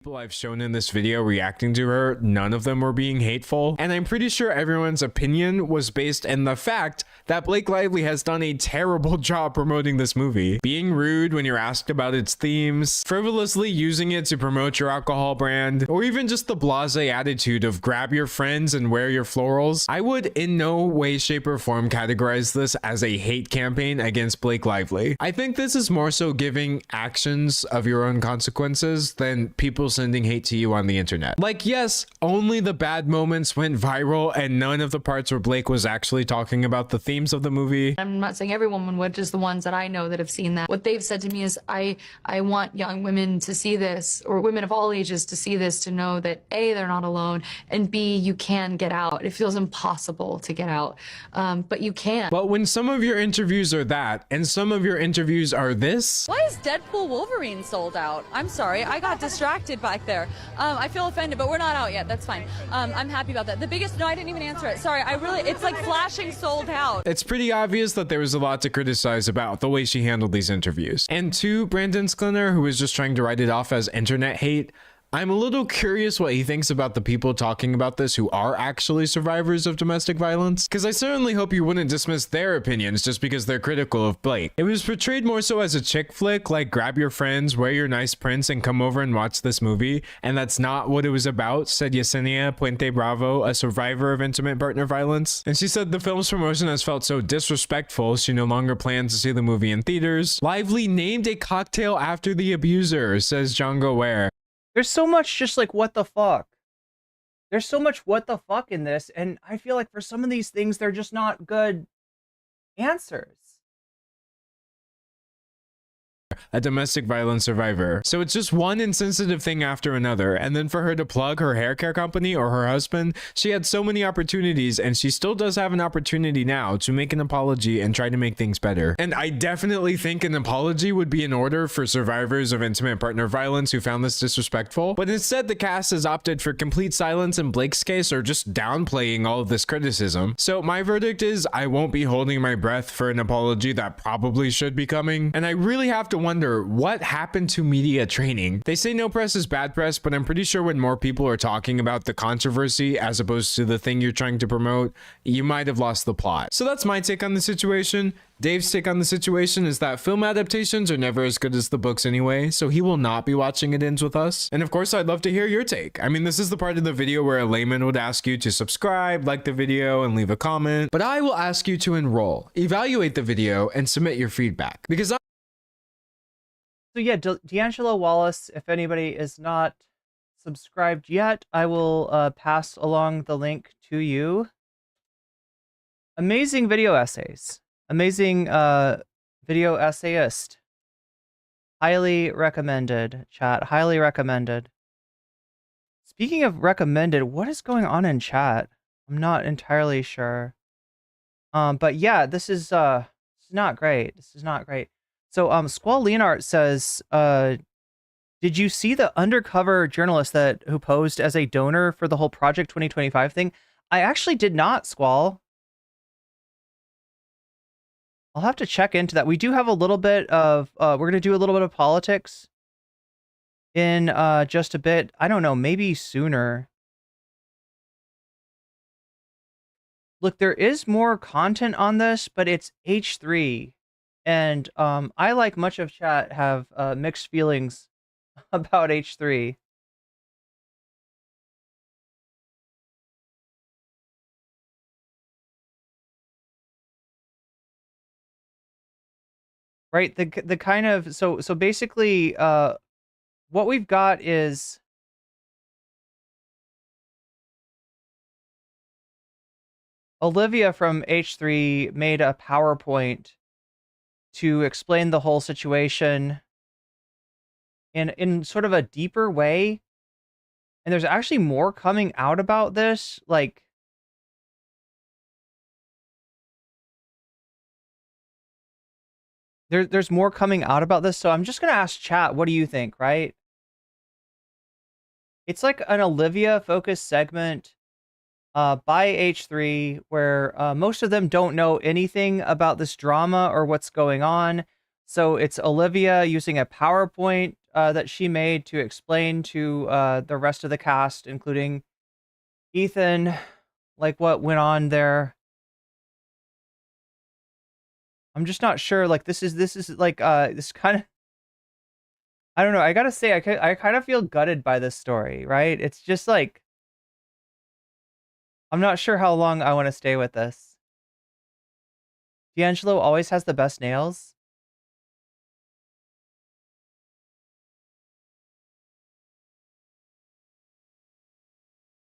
People I've shown in this video reacting to her, none of them were being hateful, and I'm pretty sure everyone's opinion was based in the fact that Blake Lively has done a terrible job promoting this movie, being rude when you're asked about its themes, frivolously using it to promote your alcohol brand, or even just the blasé attitude of grab your friends and wear your florals. I would in no way, shape, or form categorize this as a hate campaign against Blake Lively. I think this is more so giving actions of your own consequences than people sending hate to you on the internet. Like, yes, only the bad moments went viral and none of the parts where Blake was actually talking about the themes of the movie. I'm not saying every woman would, just the ones that I know that have seen that. What they've said to me is, I want young women to see this, or women of all ages to see this, to know that A, they're not alone, and B, you can get out. It feels impossible to get out, but you can. But when some of your interviews are that, and some of your interviews are this... Why is Deadpool Wolverine sold out? I'm sorry, I got distracted back there. I feel offended, but we're not out yet. That's fine. I'm happy about that. The biggest, no, I didn't even answer it. Sorry, it's like flashing sold out. It's pretty obvious that there was a lot to criticize about the way she handled these interviews. And to Brandon Sklinner, who was just trying to write it off as internet hate, I'm a little curious what he thinks about the people talking about this who are actually survivors of domestic violence, because I certainly hope you wouldn't dismiss their opinions just because they're critical of Blake. It was portrayed more so as a chick flick, like grab your friends, wear your nice prints, and come over and watch this movie, and that's not what it was about, said Yesenia Puente Bravo, a survivor of intimate partner violence. And she said the film's promotion has felt so disrespectful, she no longer plans to see the movie in theaters. Lively named a cocktail after the abuser, says Django Ware. There's so much just like, what the fuck? There's so much what the fuck in this, and I feel like for some of these things, they're just not good answers. A domestic violence survivor. So it's just one insensitive thing after another, and then for her to plug her hair care company or her husband, she had so many opportunities, and she still does have an opportunity now to make an apology and try to make things better. And I definitely think an apology would be in order for survivors of intimate partner violence who found this disrespectful, but instead the cast has opted for complete silence in Blake's case, or just downplaying all of this criticism. So my verdict is I won't be holding my breath for an apology that probably should be coming, and I really have to wonder wonder what happened to media training. They say no press is bad press, but I'm pretty sure when more people are talking about the controversy as opposed to the thing you're trying to promote, you might have lost the plot. So that's my take on the situation. Dave's take on the situation is that film adaptations are never as good as the books anyway, so he will not be watching It Ends With Us. And of course, I'd love to hear your take. I mean, this is the part of the video where a layman would ask you to subscribe, like the video, and leave a comment. But I will ask you to enroll, evaluate the video, and submit your feedback. Because So yeah, D'Angelo Wallace, if anybody is not subscribed yet, I will pass along the link to you. Amazing video essays. Amazing video essayist. Highly recommended, chat. Highly recommended. Speaking of recommended, what is going on in chat? I'm not entirely sure. But yeah, this is not great. This is not great. So Squall Leonard says, did you see the undercover journalist who posed as a donor for the whole Project 2025 thing? I actually did not, Squall. I'll have to check into that. We do have a little bit of, we're going to do a little bit of politics in just a bit. I don't know, maybe sooner. Look, there is more content on this, but it's H3. And I, like much of chat, have mixed feelings about H3. Right, the kind of so basically what we've got is Olivia from H3 made a PowerPoint to explain the whole situation in sort of a deeper way. And there's actually more coming out about this, like there's more coming out about this, so I'm just gonna ask chat, what do you think, right? It's like an Olivia-focused segment by H3, where most of them don't know anything about this drama or what's going on. So it's Olivia using a PowerPoint that she made to explain to the rest of the cast, including Ethan, like what went on there. I'm just not sure. Like this is like this kind of, I don't know. I gotta say, I kind of feel gutted by this story, right? It's just like, I'm not sure how long I want to stay with this. D'Angelo always has the best nails.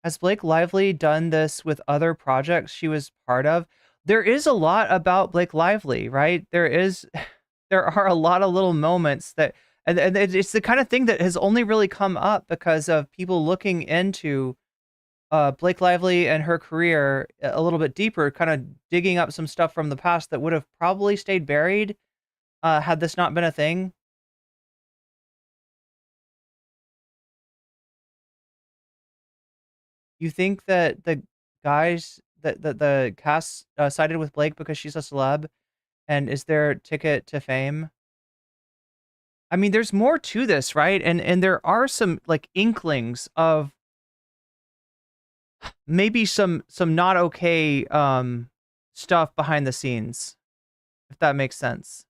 Has Blake Lively done this with other projects she was part of? There is a lot about Blake Lively, right? There are a lot of little moments that, and it's the kind of thing that has only really come up because of people looking into Blake Lively and her career a little bit deeper, kind of digging up some stuff from the past that would have probably stayed buried had this not been a thing. You think that the guys that the cast sided with Blake because she's a celeb and is their ticket to fame? I mean, there's more to this, right? And there are some like inklings of maybe some not okay stuff behind the scenes, if that makes sense.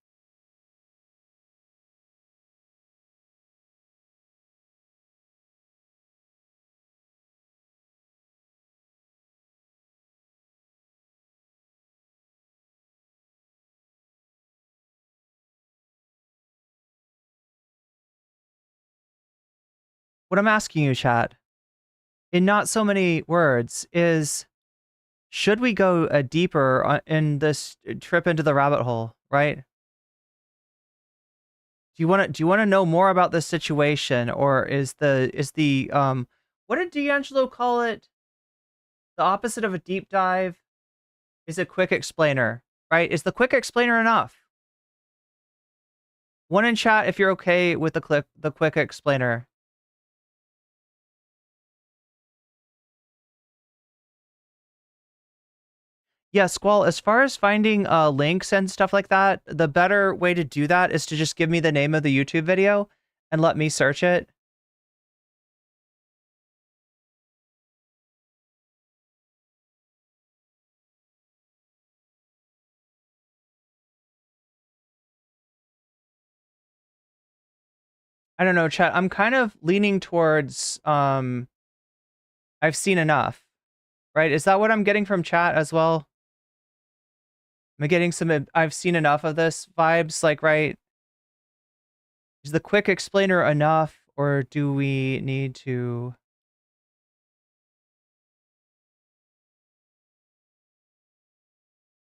What I'm asking you, chat, in not so many words, is should we go deeper in this trip into the rabbit hole, right? Do you want to know more about this situation, or is the what did D'Angelo call it? The opposite of a deep dive is a quick explainer, right? Is the quick explainer enough? One in chat if you're okay with the quick explainer. Yeah, Squall, as far as finding links and stuff like that, the better way to do that is to just give me the name of the YouTube video and let me search it. I don't know, chat. I'm kind of leaning towards I've seen enough, right? Is that what I'm getting from chat as well? Am I getting some I've seen enough of this vibes, like, right? Is the quick explainer enough, or do we need to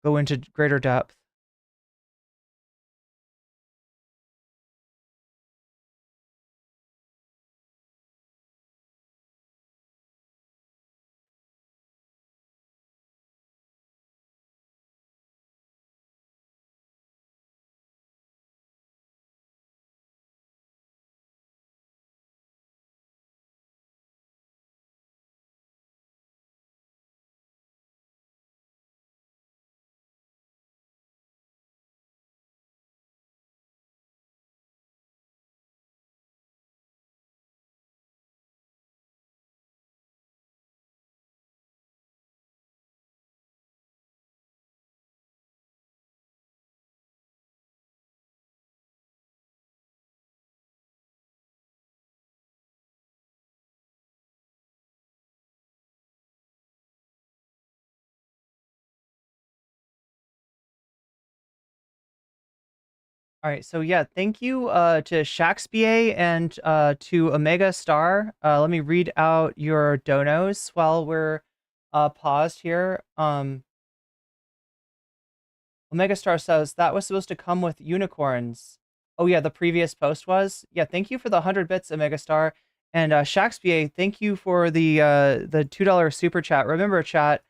go into greater depth? All right, so yeah, thank you to Shaxpia and to Omega Star. Let me read out your donos while we're paused here. Omega Star says that was supposed to come with unicorns. Oh yeah, the previous post was. Yeah, thank you for the 100 bits, Omega Star. And Shaxpia, thank you for the $2 super chat. Remember, chat,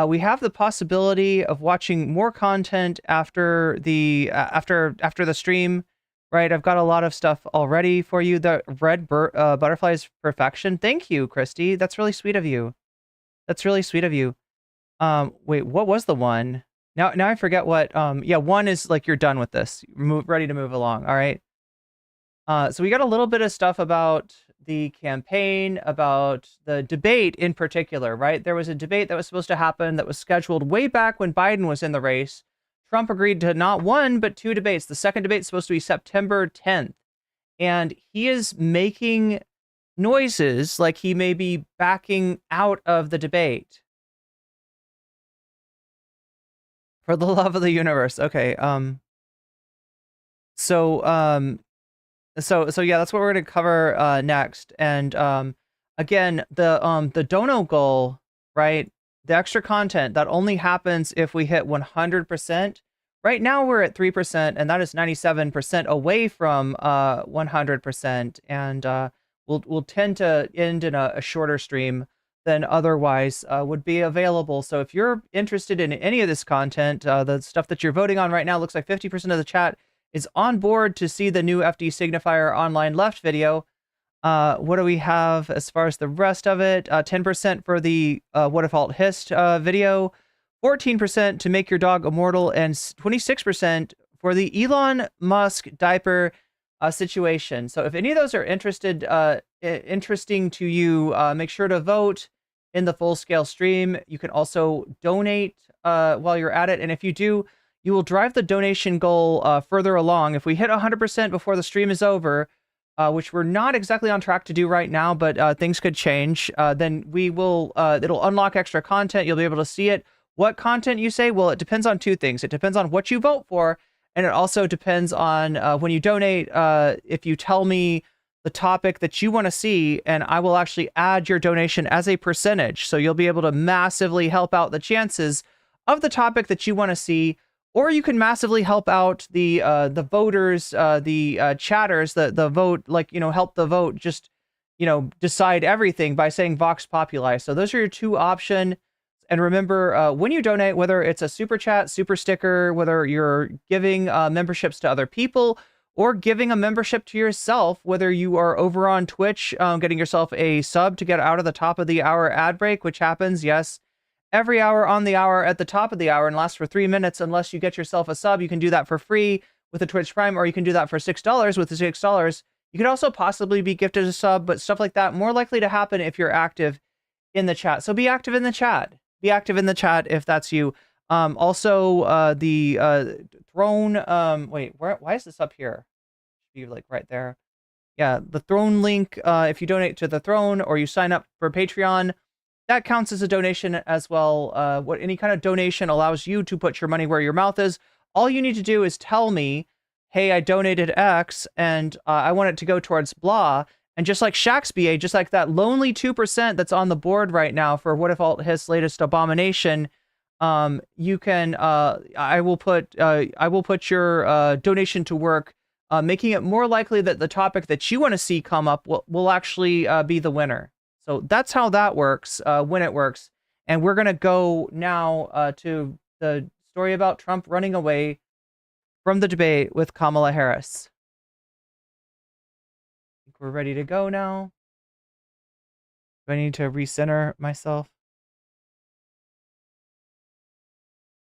we have the possibility of watching more content after the after the stream, right? I've got a lot of stuff already for you. The red butterflies perfection. Thank you, Christy. That's really sweet of you. That's really sweet of you. Wait, what was the one? Now I forget what. Yeah, one is like you're done with this, ready to move along. All right. So we got a little bit of stuff about the campaign, about the debate in particular, right? There was a debate that was supposed to happen that was scheduled way back when Biden was in the race. Trump agreed to not one, but two debates. The second debate is supposed to be September 10th. And he is making noises like he may be backing out of the debate. For the love of the universe. Okay. So yeah, that's what we're going to cover next. And again, the dono goal, right? The extra content that only happens if we hit 100%. Right now we're at 3%, and that is 97% away from 100%. And we'll tend to end in a shorter stream than otherwise would be available. So if you're interested in any of this content, the stuff that you're voting on right now, looks like 50% of the chat is on board to see the new FD Signifier online left video. What do we have as far as the rest of it? 10% for the What If Alt Hist video, 14% to make your dog immortal, and 26% for the Elon Musk diaper situation. So if any of those are interesting to you, make sure to vote in the full scale stream. You can also donate while you're at it. And if you do, you will drive the donation goal further along. If we hit 100% before the stream is over, which we're not exactly on track to do right now, but things could change, then we will, it'll unlock extra content. You'll be able to see it. What content you say? Well, it depends on two things. It depends on what you vote for, and it also depends on when you donate, if you tell me the topic that you want to see, and I will actually add your donation as a percentage. So you'll be able to massively help out the chances of the topic that you want to see, or you can massively help out the voters, the chatters, the vote, like, help the vote just, decide everything by saying Vox Populi. So those are your two options. And remember, when you donate, whether it's a super chat, super sticker, whether you're giving memberships to other people or giving a membership to yourself, whether you are over on Twitch, getting yourself a sub to get out of the top of the hour ad break, which happens, yes, every hour on the hour at the top of the hour and lasts for 3 minutes unless you get yourself a sub. You can do that for free with a Twitch Prime, or you can do that for $6 with the $6. You could also possibly be gifted a sub, but stuff like that more likely to happen if you're active in the chat. So be active in the chat. Be active in the chat if that's you. Also, the Throne. Wait, why is this up here? Should be like right there. Yeah, the Throne link. If you donate to the Throne or you sign up for Patreon, that counts as a donation as well. Any kind of donation allows you to put your money where your mouth is. All you need to do is tell me, hey, I donated X and I want it to go towards blah. And just like Shaxby, just like that lonely 2% that's on the board right now for What If Alt His latest abomination, you can, I will put your donation to work, making it more likely that the topic that you want to see come up will actually be the winner. So that's how that works, when it works. And we're going to go now to the story about Trump running away from the debate with Kamala Harris. I think we're ready to go now. Do I need to recenter myself?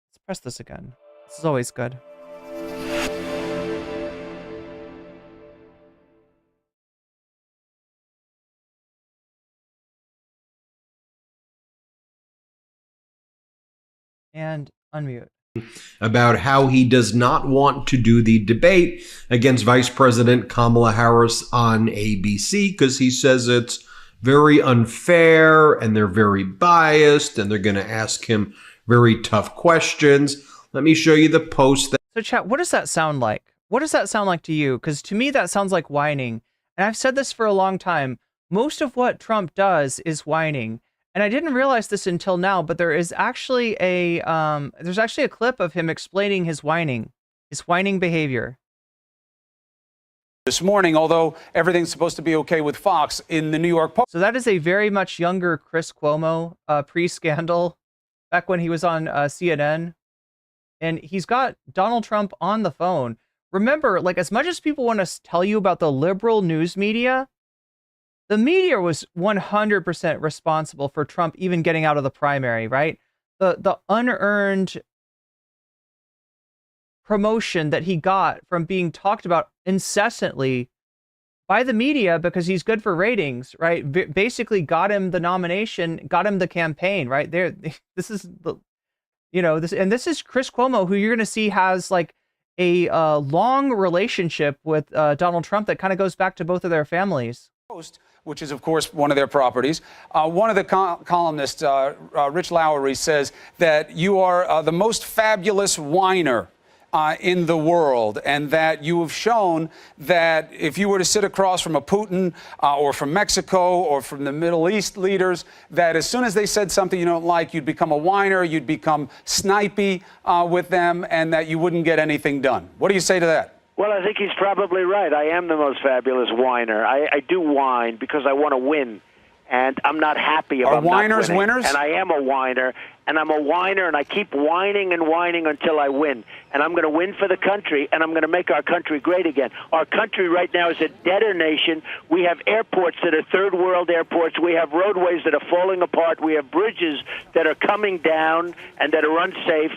Let's press this again. This is always good. And unmute. About how he does not want to do the debate against Vice President Kamala Harris on ABC because he says it's very unfair and they're very biased and they're going to ask him very tough questions. Let me show you the post. So chat, what does that sound like? What does that sound like to you? Because to me, that sounds like whining. And I've said this for a long time. Most of what Trump does is whining. And I didn't realize this until now, but there is actually a clip of him explaining his whining behavior. This morning, although everything's supposed to be okay with Fox, in the New York Post. So that is a very much younger Chris Cuomo, pre-scandal, back when he was on CNN. And he's got Donald Trump on the phone. Remember, like, as much as people want to tell you about the liberal news media, the media was 100% responsible for Trump even getting out of the primary, right? The unearned promotion that he got from being talked about incessantly by the media because he's good for ratings, right? Basically got him the nomination, got him the campaign, right? This is the, this is Chris Cuomo, who you're going to see has like a long relationship with Donald Trump that kind of goes back to both of their families. Which is, of course, one of their properties. One of the columnists, Rich Lowry, says that you are the most fabulous whiner in the world, and that you have shown that if you were to sit across from a Putin or from Mexico or from the Middle East leaders, that as soon as they said something you don't like, you'd become a whiner, you'd become snipey with them, and that you wouldn't get anything done. What do you say to that? Well, I think he's probably right. I am the most fabulous whiner. I do whine because I want to win, and I'm not happy about Are whiners not winning. winners? And I am a whiner, and I'm a whiner, and I keep whining and whining until I win. And I'm going to win for the country, and I'm going to make our country great again. Our country right now is a debtor nation. We have airports that are third world airports. We have roadways that are falling apart. We have bridges that are coming down and that are unsafe.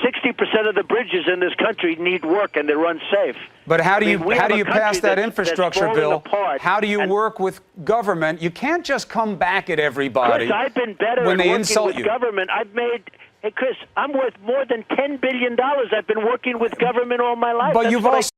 60% of the bridges in this country need work and they're unsafe. But how do you pass that infrastructure bill? Apart. How do you work with government? You can't just come back at everybody. Chris, I've been better when at they working insult with you. Government. Hey, Chris, I'm worth more than $10 billion. I've been working with government all my life. But That's you've what also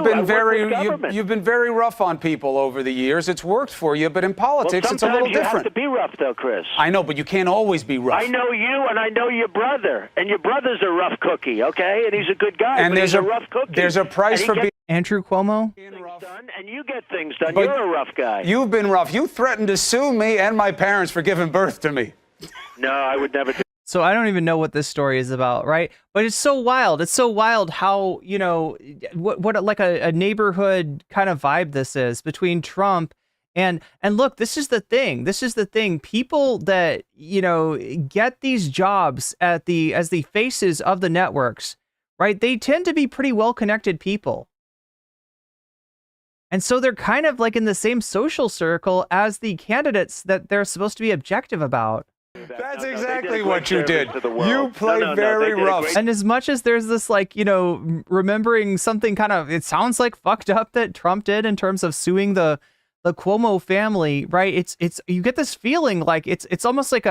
been you've been very rough on people over the years. It's worked for you, but in politics, it's a little different. You have to be rough, though, Chris. I know, but you can't always be rough. I know you, and I know your brother, and your brother's a rough cookie, okay? And he's a good guy, and but he's a rough cookie. There's a price for being Andrew Cuomo. Done, and you get things done. You're a rough guy. You've been rough. You threatened to sue me and my parents for giving birth to me. No, I would never do. So I don't even know what this story is about, right? But it's so wild. It's so wild how, what like a neighborhood kind of vibe this is between Trump and look, this is the thing. This is the thing. People that, get these jobs as the faces of the networks, right? They tend to be pretty well-connected people. And so they're kind of like in the same social circle as the candidates that they're supposed to be objective about. That's No, exactly they did a what great you did. service to the world. You play they very did a rough. great- And as much as there's this, like, you know, remembering something kind of, it sounds like fucked up that Trump did in terms of suing the Cuomo family, right? It's you get this feeling like it's almost like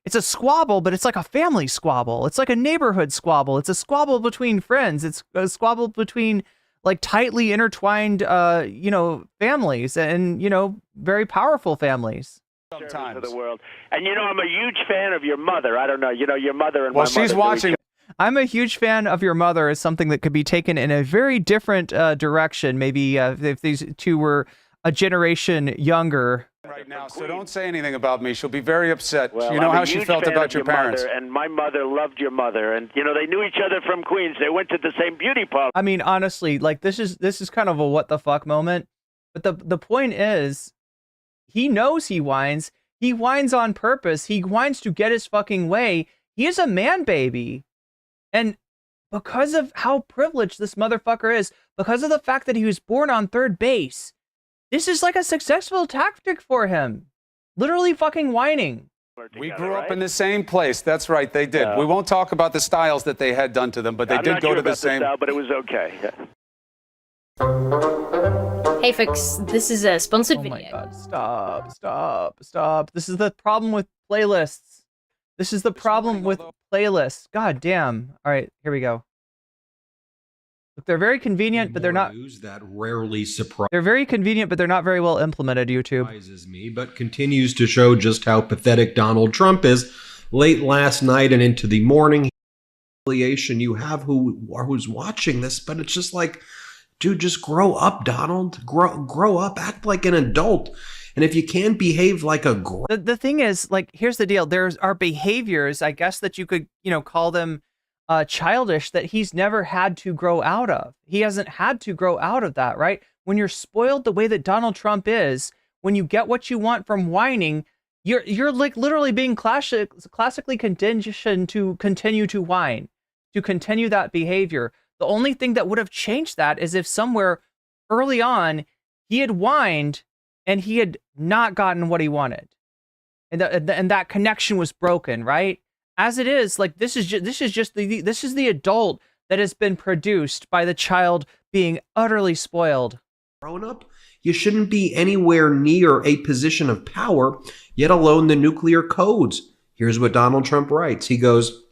it's a squabble, but it's like a family squabble. It's like a neighborhood squabble. It's a squabble between friends. It's a squabble between like tightly intertwined, you know, families and, you know, very powerful families. Sometimes. To the world. And you know, I'm a huge fan of your mother. I don't know, you know, your mother and Well, my she's mother watching. I'm a huge fan of your mother as something that could be taken in a very different direction. Maybe if these two were a generation younger. Right now, so don't say anything about me. She'll be very upset. Well, You know I'm a how she huge felt fan about of your parents. mother, and my mother loved your mother, and you know they knew each other from Queens. They went to the same beauty parlor. I mean, honestly, like this is kind of a what the fuck moment. But the point is, he knows he whines. He whines on purpose. He whines to get his fucking way. He is a man baby. And because of how privileged this motherfucker is, because of the fact that he was born on third base, this is like a successful tactic for him. Literally fucking whining. We grew up in the same place. That's right, they did. We won't talk about the styles that they had done to them, but they did go to the same. But it was okay. Hey folks, this is a sponsored Oh video. my god, stop. This is the problem with playlists. This is the problem with playlists. God damn. All right, here we go. Look, they're very convenient, but they're not. News that rarely surprises They're very convenient, but they're not very well implemented, YouTube. me, but continues to show just how pathetic Donald Trump is. Late last night and into the morning, you have who's watching this, but it's just like, dude, just grow up, Donald. Grow up, act like an adult. And if you can't behave like a the thing is, like, here's the deal. There are behaviors, I guess, that you could, you know, call them childish that he's never had to grow out of. He hasn't had to grow out of that, right? When you're spoiled the way that Donald Trump is, when you get what you want from whining, you're like literally being classically conditioned to continue to whine, to continue that behavior. The only thing that would have changed that is if somewhere early on he had whined and he had not gotten what he wanted, and that connection was broken, right? As it is, like this is the adult that has been produced by the child being utterly spoiled. grown up, you shouldn't be anywhere near a position of power, yet alone the nuclear codes. Here's what Donald Trump writes. He goes,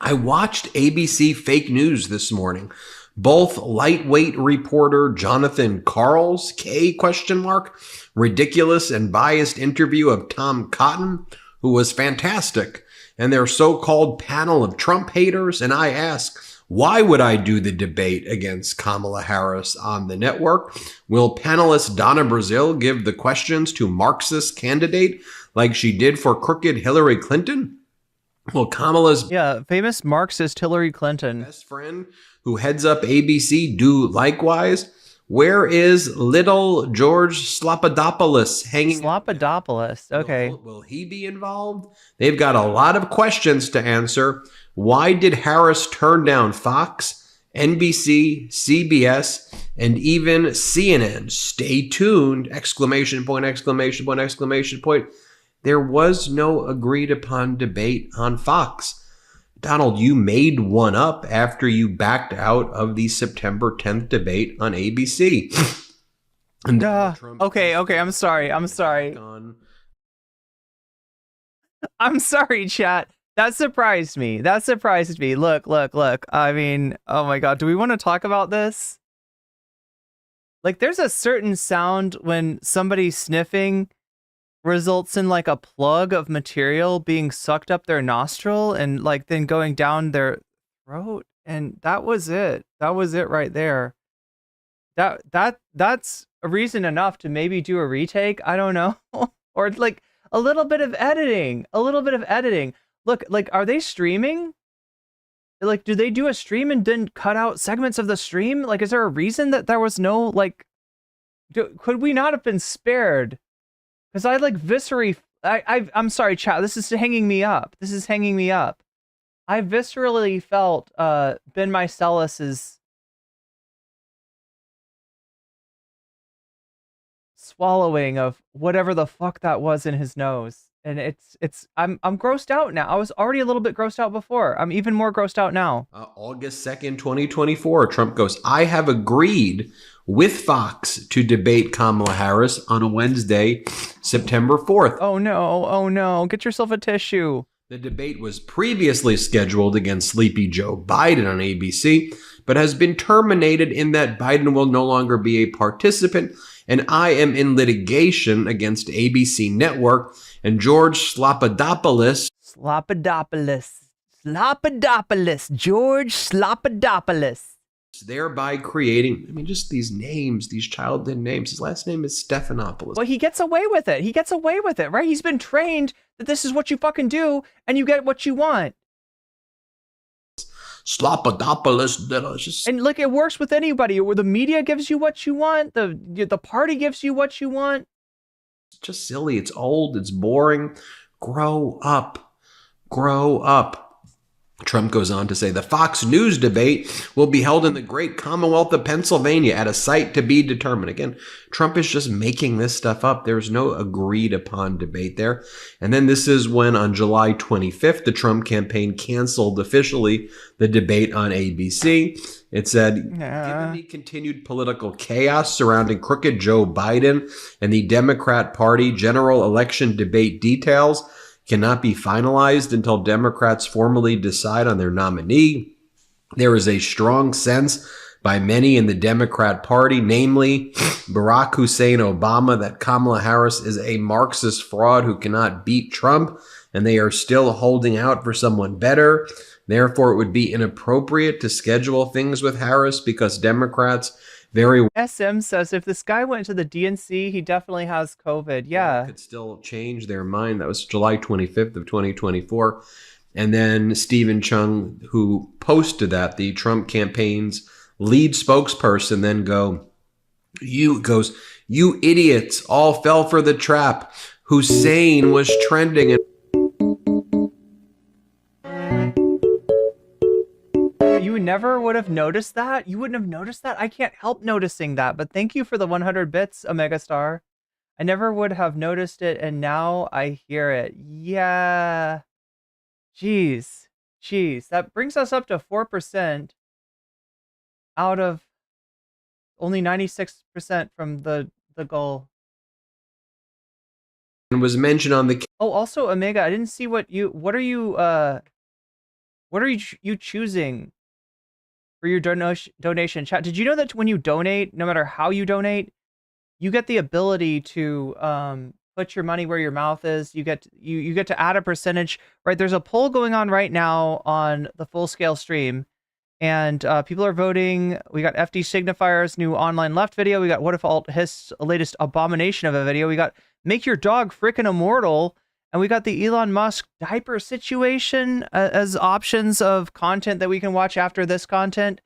I watched ABC fake news this morning. Both lightweight reporter Jonathan Karl's ridiculous and biased interview of Tom Cotton, who was fantastic, and their so-called panel of Trump haters. And I ask, why would I do the debate against Kamala Harris on the network? Will panelist Donna Brazile give the questions to Marxist candidate like she did for crooked Hillary Clinton? Well, Kamala's famous Marxist Hillary Clinton best friend who heads up ABC do likewise? Where is little George Slopadopoulos hanging? Slopadopoulos, okay. Will he be involved? They've got a lot of questions to answer. Why did Harris turn down Fox, NBC, CBS, and even CNN? Stay tuned! Exclamation point, exclamation point, exclamation point. There was no agreed upon debate on Fox. Donald, you made one up after you backed out of the September 10th debate on ABC. Okay, I'm sorry. I'm sorry, chat. That surprised me. Look. I mean, oh my God. Do we want to talk about this? Like, there's a certain sound when somebody sniffing results in like a plug of material being sucked up their nostril and like then going down their throat, and that was it right there. That's a reason enough to maybe do a retake. I don't know. Or like a little bit of editing. Look, like, are they streaming? Like, do they do a stream and then cut out segments of the stream? Like, is there a reason that there was no, like, could we not have been spared? Because I like I'm sorry, chat. This is hanging me up. I viscerally felt Ben Mycelis's swallowing of whatever the fuck that was in his nose. And I'm grossed out now. I was already a little bit grossed out before. I'm even more grossed out now. August 2nd, 2024, Trump goes, I have agreed with Fox to debate Kamala Harris on a Wednesday, September 4th. Oh no, get yourself a tissue. The debate was previously scheduled against sleepy Joe Biden on ABC, but has been terminated in that Biden will no longer be a participant, and I am in litigation against ABC Network and George Slopadopoulos. George Slopadopoulos. Thereby creating, just these names, these childhood names. His last name is Stephanopoulos. Well, he gets away with it. He gets away with it, right? He's been trained that this is what you fucking do, and you get what you want. Slopadopoulos, delicious. And look, it works with anybody. Where the media gives you what you want, the party gives you what you want. It's just silly. It's old. It's boring. Grow up. Grow up. Trump goes on to say the Fox News debate will be held in the great Commonwealth of Pennsylvania at a site to be determined. Again, Trump is just making this stuff up. There's no agreed upon debate there. And then this is when on July 25th, the Trump campaign canceled officially the debate on ABC. It said, given the continued political chaos surrounding crooked Joe Biden and the Democrat Party general election debate details cannot be finalized until Democrats formally decide on their nominee. There is a strong sense by many in the Democrat Party, namely Barack Hussein Obama, that Kamala Harris is a Marxist fraud who cannot beat Trump, and they are still holding out for someone better. Therefore, it would be inappropriate to schedule things with Harris because Democrats SM says if this guy went to the DNC, he definitely has COVID. Yeah. Could still change their mind. That was July 25th of 2024. And then Stephen Chung, who posted that, the Trump campaign's lead spokesperson, then you idiots all fell for the trap. Hussein was trending and you never would have noticed that? You wouldn't have noticed that? I can't help noticing that, but thank you for the 100 bits, Omega Star. I never would have noticed it, and now I hear it. Yeah. Jeez. That brings us up to 4% out of only 96% from the goal. And was mentioned on the... Oh, also, Omega, I didn't see what are you choosing for your donation chat? Did you know that when you donate, no matter how you donate, you get the ability to put your money where your mouth is? You get to add a percentage, right? There's a poll going on right now on the Full Scale stream, and people are voting. We got FD Signifier's new online left video. We got What If Alt His latest abomination of a video. We got Make Your Dog Frickin' Immortal. And we got the Elon Musk diaper situation as options of content that we can watch after this content.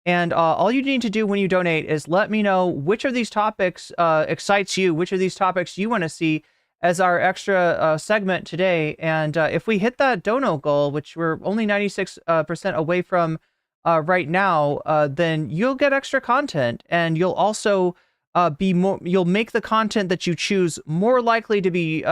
And all you need to do when you donate is let me know which of these topics excites you, which of these topics you want to see as our extra segment today. And if we hit that dono goal, which we're only 96% away from right now, then you'll get extra content, and you'll also you'll make the content that you choose more likely to be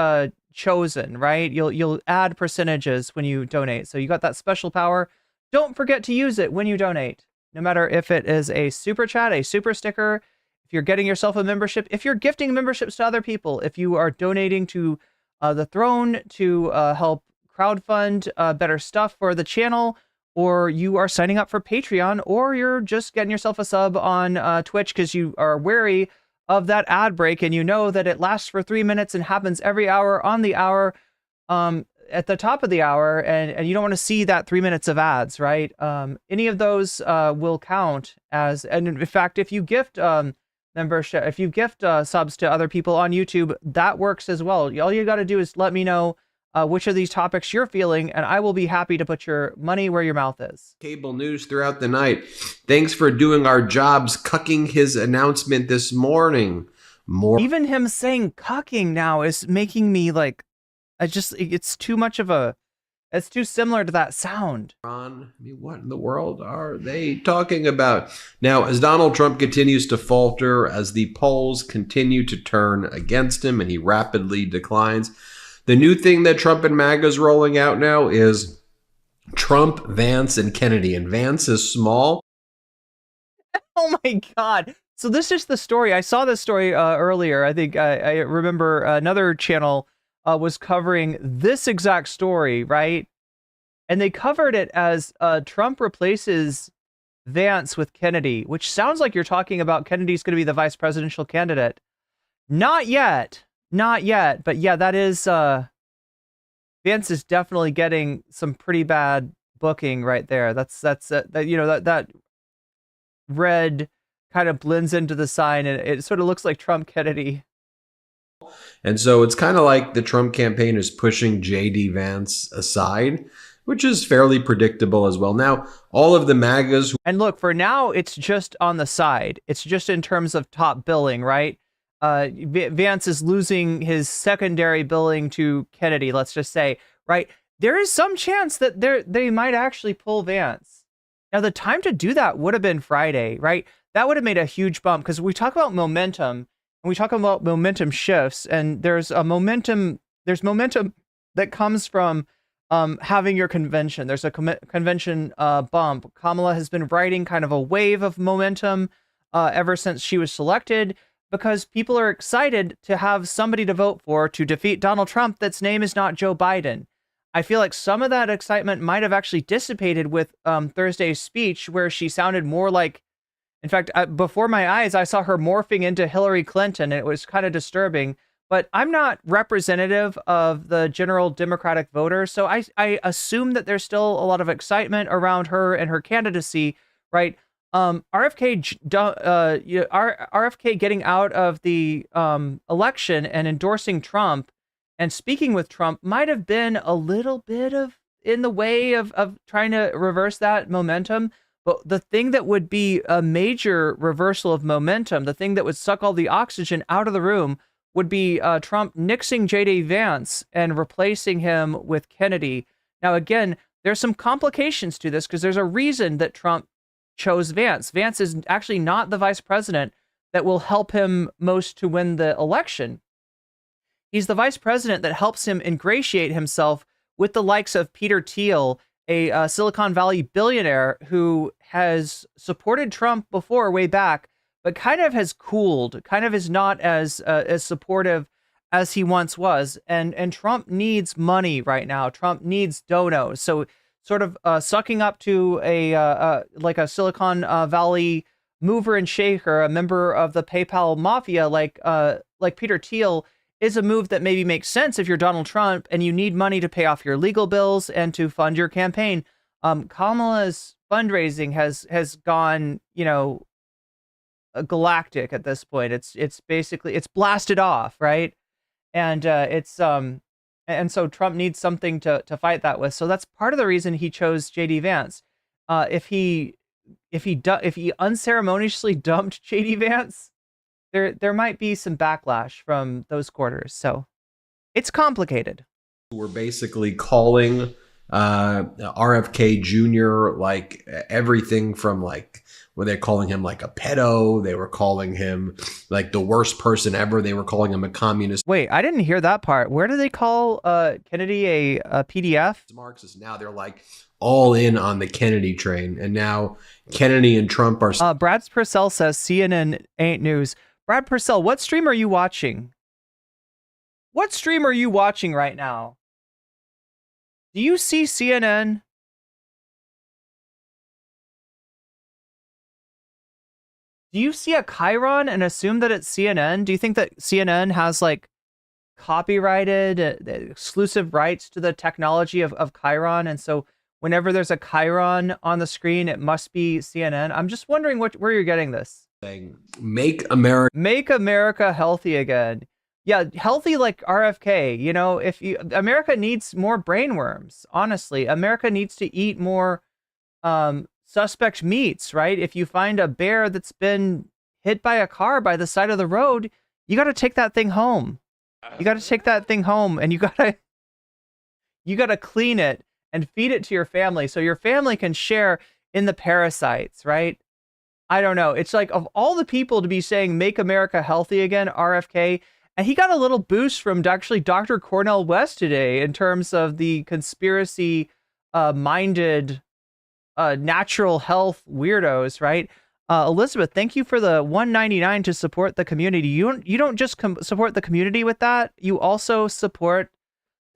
chosen, right? You'll add percentages when you donate. So you got that special power. Don't forget to use it when you donate, no matter if it is a super chat, a super sticker, if you're getting yourself a membership, if you're gifting memberships to other people, if you are donating to the throne to help crowdfund better stuff for the channel, or you are signing up for Patreon, or you're just getting yourself a sub on Twitch because you are wary of that ad break, and you know that it lasts for 3 minutes and happens every hour on the hour, at the top of the hour, and you don't want to see that 3 minutes of ads, right? Any of those will count as, and in fact, if you gift membership, if you gift subs to other people on YouTube, that works as well. All you got to do is let me know which of these topics you're feeling, and I will be happy to put your money where your mouth is. Cable news throughout the night. Thanks for doing our jobs, cucking his announcement this morning. Even him saying cucking now is making me like, it's too much of a, it's too similar to that sound. What in the world are they talking about? Now, as Donald Trump continues to falter, as the polls continue to turn against him and he rapidly declines, The new thing that Trump and MAGA is rolling out now is Trump, Vance, and Kennedy. And Vance is small. Oh my God. So this is the story. I saw this story earlier. I think I remember another channel was covering this exact story, right? And they covered it as Trump replaces Vance with Kennedy, which sounds like you're talking about Kennedy's going to be the vice presidential candidate. Not yet. Not yet. But yeah, that is Vance is definitely getting some pretty bad booking right there. That red kind of blends into the sign, and it sort of looks like Trump Kennedy. And so it's kind of like the Trump campaign is pushing JD Vance aside, which is fairly predictable as well. Now, all of the MAGAs... And look, for now, it's just on the side. It's just in terms of top billing, right? Vance is losing his secondary billing to Kennedy, let's just say, right? There is some chance that they might actually pull Vance. Now, the time to do that would have been Friday, right? That would have made a huge bump, because we talk about momentum, and we talk about momentum shifts, and there's momentum that comes from having your convention. There's a convention bump. Kamala has been riding kind of a wave of momentum ever since she was selected, because people are excited to have somebody to vote for to defeat Donald Trump that's name is not Joe Biden. I feel like some of that excitement might have actually dissipated with Thursday's speech, where she sounded more like, in fact, before my eyes, I saw her morphing into Hillary Clinton, and it was kind of disturbing. But I'm not representative of the general Democratic voter, so I assume that there's still a lot of excitement around her and her candidacy, right? RFK getting out of the election and endorsing Trump and speaking with Trump might have been a little bit of in the way of trying to reverse that momentum. But the thing that would be a major reversal of momentum, the thing that would suck all the oxygen out of the room, would be Trump nixing JD Vance and replacing him with Kennedy. Now, again, there's some complications to this, because there's a reason that Trump chose Vance. Vance is actually not the vice president that will help him most to win the election. He's the vice president that helps him ingratiate himself with the likes of Peter Thiel, a Silicon Valley billionaire who has supported Trump before, way back, but kind of has cooled, kind of is not as supportive as he once was. And Trump needs money right now. Trump needs donos. So sort of sucking up to like a Silicon Valley mover and shaker, a member of the PayPal mafia, like Peter Thiel, is a move that maybe makes sense if you're Donald Trump and you need money to pay off your legal bills and to fund your campaign. Kamala's fundraising has gone, galactic at this point. It's basically, it's blasted off, right? And and so Trump needs something to fight that with. So that's part of the reason he chose JD Vance. If he unceremoniously dumped JD Vance, there might be some backlash from those quarters. So it's complicated. We're basically calling RFK Jr. like everything from like, were they calling him like a pedo? They were calling him like the worst person ever. They were calling him a communist. Wait, I didn't hear that part. Where do they call Kennedy a PDF? Marxist. Now they're like all in on the Kennedy train. And now Kennedy and Trump are... Brad Purcell says CNN ain't news. Brad Purcell, what stream are you watching? What stream are you watching right now? Do you see CNN? Do you see a chyron and assume that it's CNN? Do you think that CNN has like copyrighted exclusive rights to the technology of chyron? And so whenever there's a chyron on the screen, it must be CNN. I'm just wondering where you're getting this. Saying, make America healthy again. Yeah, healthy like RFK. America needs more brainworms. Honestly, America needs to eat more suspect meats, right? If you find a bear that's been hit by a car by the side of the road, you got to take that thing home. You got to take that thing home, and you got to clean it and feed it to your family so your family can share in the parasites, right? I don't know. It's like, of all the people to be saying make America healthy again, RFK, And he got a little boost from actually Dr. Cornell West today in terms of the conspiracy minded natural health weirdos, right? Elizabeth, thank you for the $1.99 to support the community. You don't just support the community with that. You also support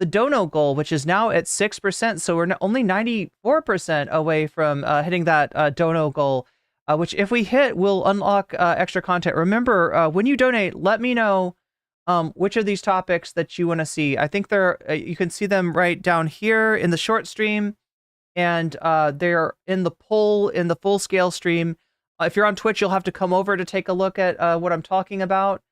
the dono goal, which is now at 6%. So we're only 94% away from hitting that dono goal, which if we hit, will unlock extra content. Remember, when you donate, let me know which of these topics that you want to see. I think you can see them right down here in the short stream, and they're in the poll in the full scale stream. If you're on Twitch, you'll have to come over to take a look at what I'm talking about.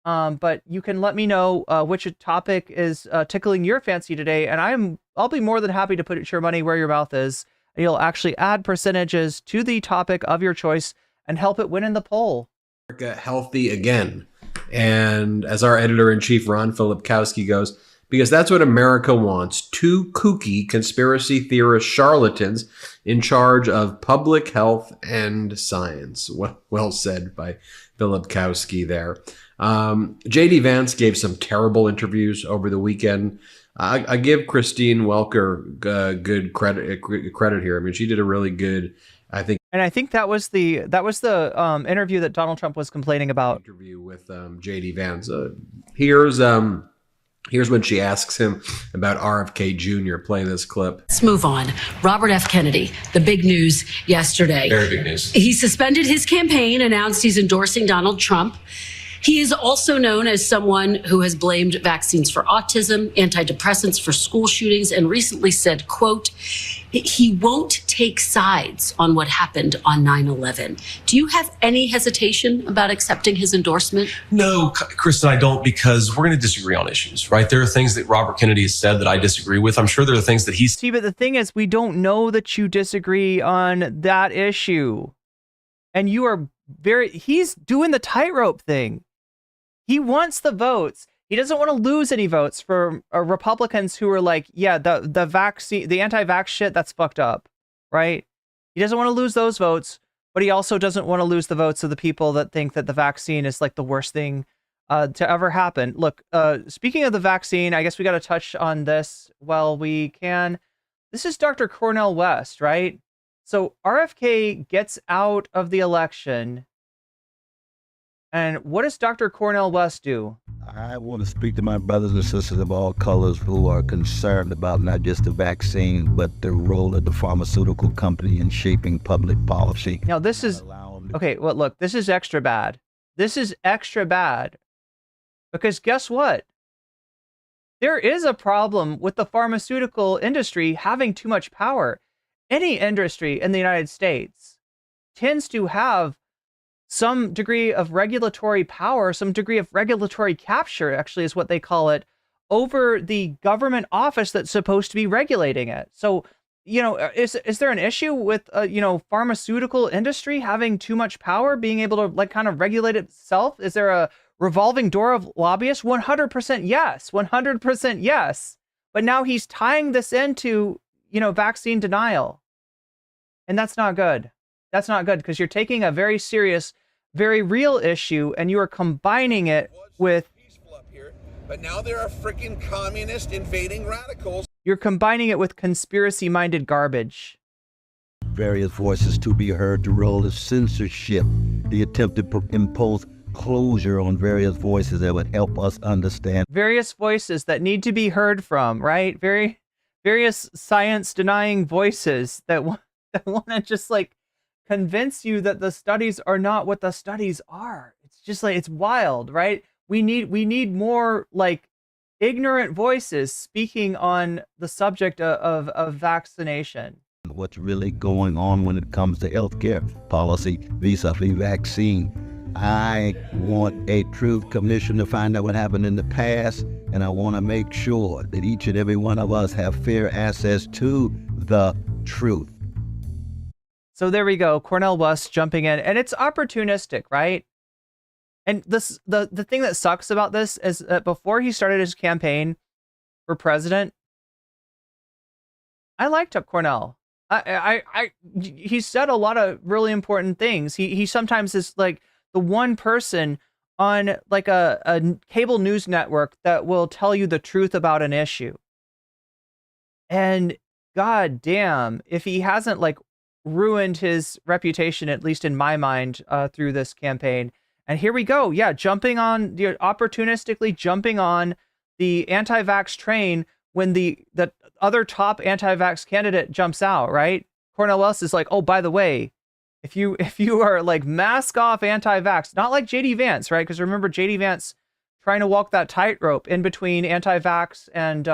But you can let me know which topic is tickling your fancy today, and I'll be more than happy to put your money where your mouth is. And you'll actually add percentages to the topic of your choice and help it win in the poll. America healthy again. And as our editor-in-chief, Ron Filipkowski, goes, because that's what America wants. Two kooky conspiracy theorist charlatans in charge of public health and science. Well said by Filipkowski there. JD Vance gave some terrible interviews over the weekend. I give Christine Welker good credit here. I mean, she did a really good, I think. And I think that was the interview that Donald Trump was complaining about. Interview with JD Vance. Here's when she asks him about RFK Jr. Play this clip. Let's move on. Robert F. Kennedy, the big news yesterday. Very big news. He suspended his campaign, announced he's endorsing Donald Trump. He is also known as someone who has blamed vaccines for autism, antidepressants for school shootings, and recently said, quote, he won't take sides on what happened on 9/11. Do you have any hesitation about accepting his endorsement? No, Kristen, I don't, because we're going to disagree on issues, right? There are things that Robert Kennedy has said that I disagree with. I'm sure there are things that he's... See, but the thing is, we don't know that you disagree on that issue. And you are he's doing the tightrope thing. He wants the votes. He doesn't want to lose any votes for Republicans who are like, yeah, the vaccine, the anti-vax shit, that's fucked up, right? He doesn't want to lose those votes, but he also doesn't want to lose the votes of the people that think that the vaccine is like the worst thing to ever happen. Look, speaking of the vaccine, I guess we got to touch on this while we can. This is Dr. Cornell West, right? So RFK gets out of the election. And what does Dr. Cornell West do? I want to speak to my brothers and sisters of all colors who are concerned about not just the vaccine, but the role of the pharmaceutical company in shaping public policy. Now, this is... Okay, well, look, this is extra bad. This is extra bad. Because guess what? There is a problem with the pharmaceutical industry having too much power. Any industry in the United States tends to have some degree of regulatory power, some degree of regulatory capture, actually is what they call it, over the government office that's supposed to be regulating it. So, you know, is there an issue with, pharmaceutical industry having too much power, being able to like kind of regulate itself? Is there a revolving door of lobbyists? 100% yes, 100% yes. But now he's tying this into, vaccine denial. And that's not good. That's not good because you're taking a very serious, very real issue and you are combining it with... But now there are freaking communist invading radicals. You're combining it with conspiracy-minded garbage. Various voices to be heard, the role of censorship, the attempt to impose closure on various voices that would help us understand. Various voices that need to be heard from, right? Various science-denying voices that want to just like convince you that the studies are not what the studies are. It's just like, it's wild, right? We need more like ignorant voices speaking on the subject of vaccination. What's really going on when it comes to healthcare policy vis-a-vis vaccine. I want a truth commission to find out what happened in the past, and I want to make sure that each and every one of us have fair access to the truth. So there we go, Cornell West jumping in, and it's opportunistic, right? And this the thing that sucks about this is that before he started his campaign for president, I liked Cornell. He said a lot of really important things. He sometimes is like the one person on like a cable news network that will tell you the truth about an issue. And god damn, if he hasn't like ruined his reputation, at least in my mind, through this campaign. And here we go. Yeah, opportunistically jumping on the anti-vax train when the other top anti-vax candidate jumps out, right? Cornell West is like, oh, by the way, if you are like mask off anti-vax, not like JD Vance, right? Because remember JD Vance trying to walk that tightrope in between anti-vax and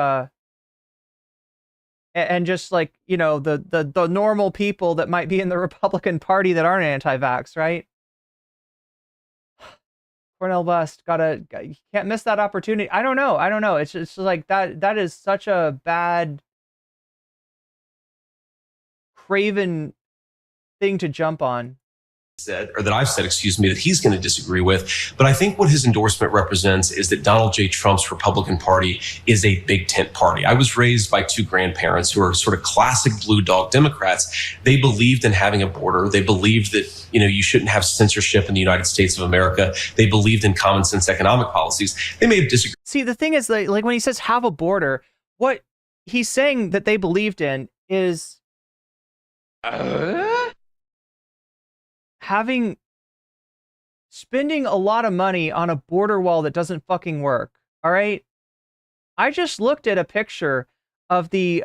just like, you know, the normal people that might be in the Republican Party that aren't anti-vax, right? Cornell West you can't miss that opportunity. I don't know. It's just like that is such a bad, craven thing to jump on. I've said, excuse me, that he's going to disagree with. But I think what his endorsement represents is that Donald J. Trump's Republican Party is a big tent party. I was raised by two grandparents who are sort of classic blue dog Democrats. They believed in having a border. They believed that, you know, you shouldn't have censorship in the United States of America. They believed in common sense economic policies. They may have disagreed. See, the thing is, like when he says have a border, what he's saying that they believed in is spending a lot of money on a border wall that doesn't fucking work. All right. I just looked at a picture of the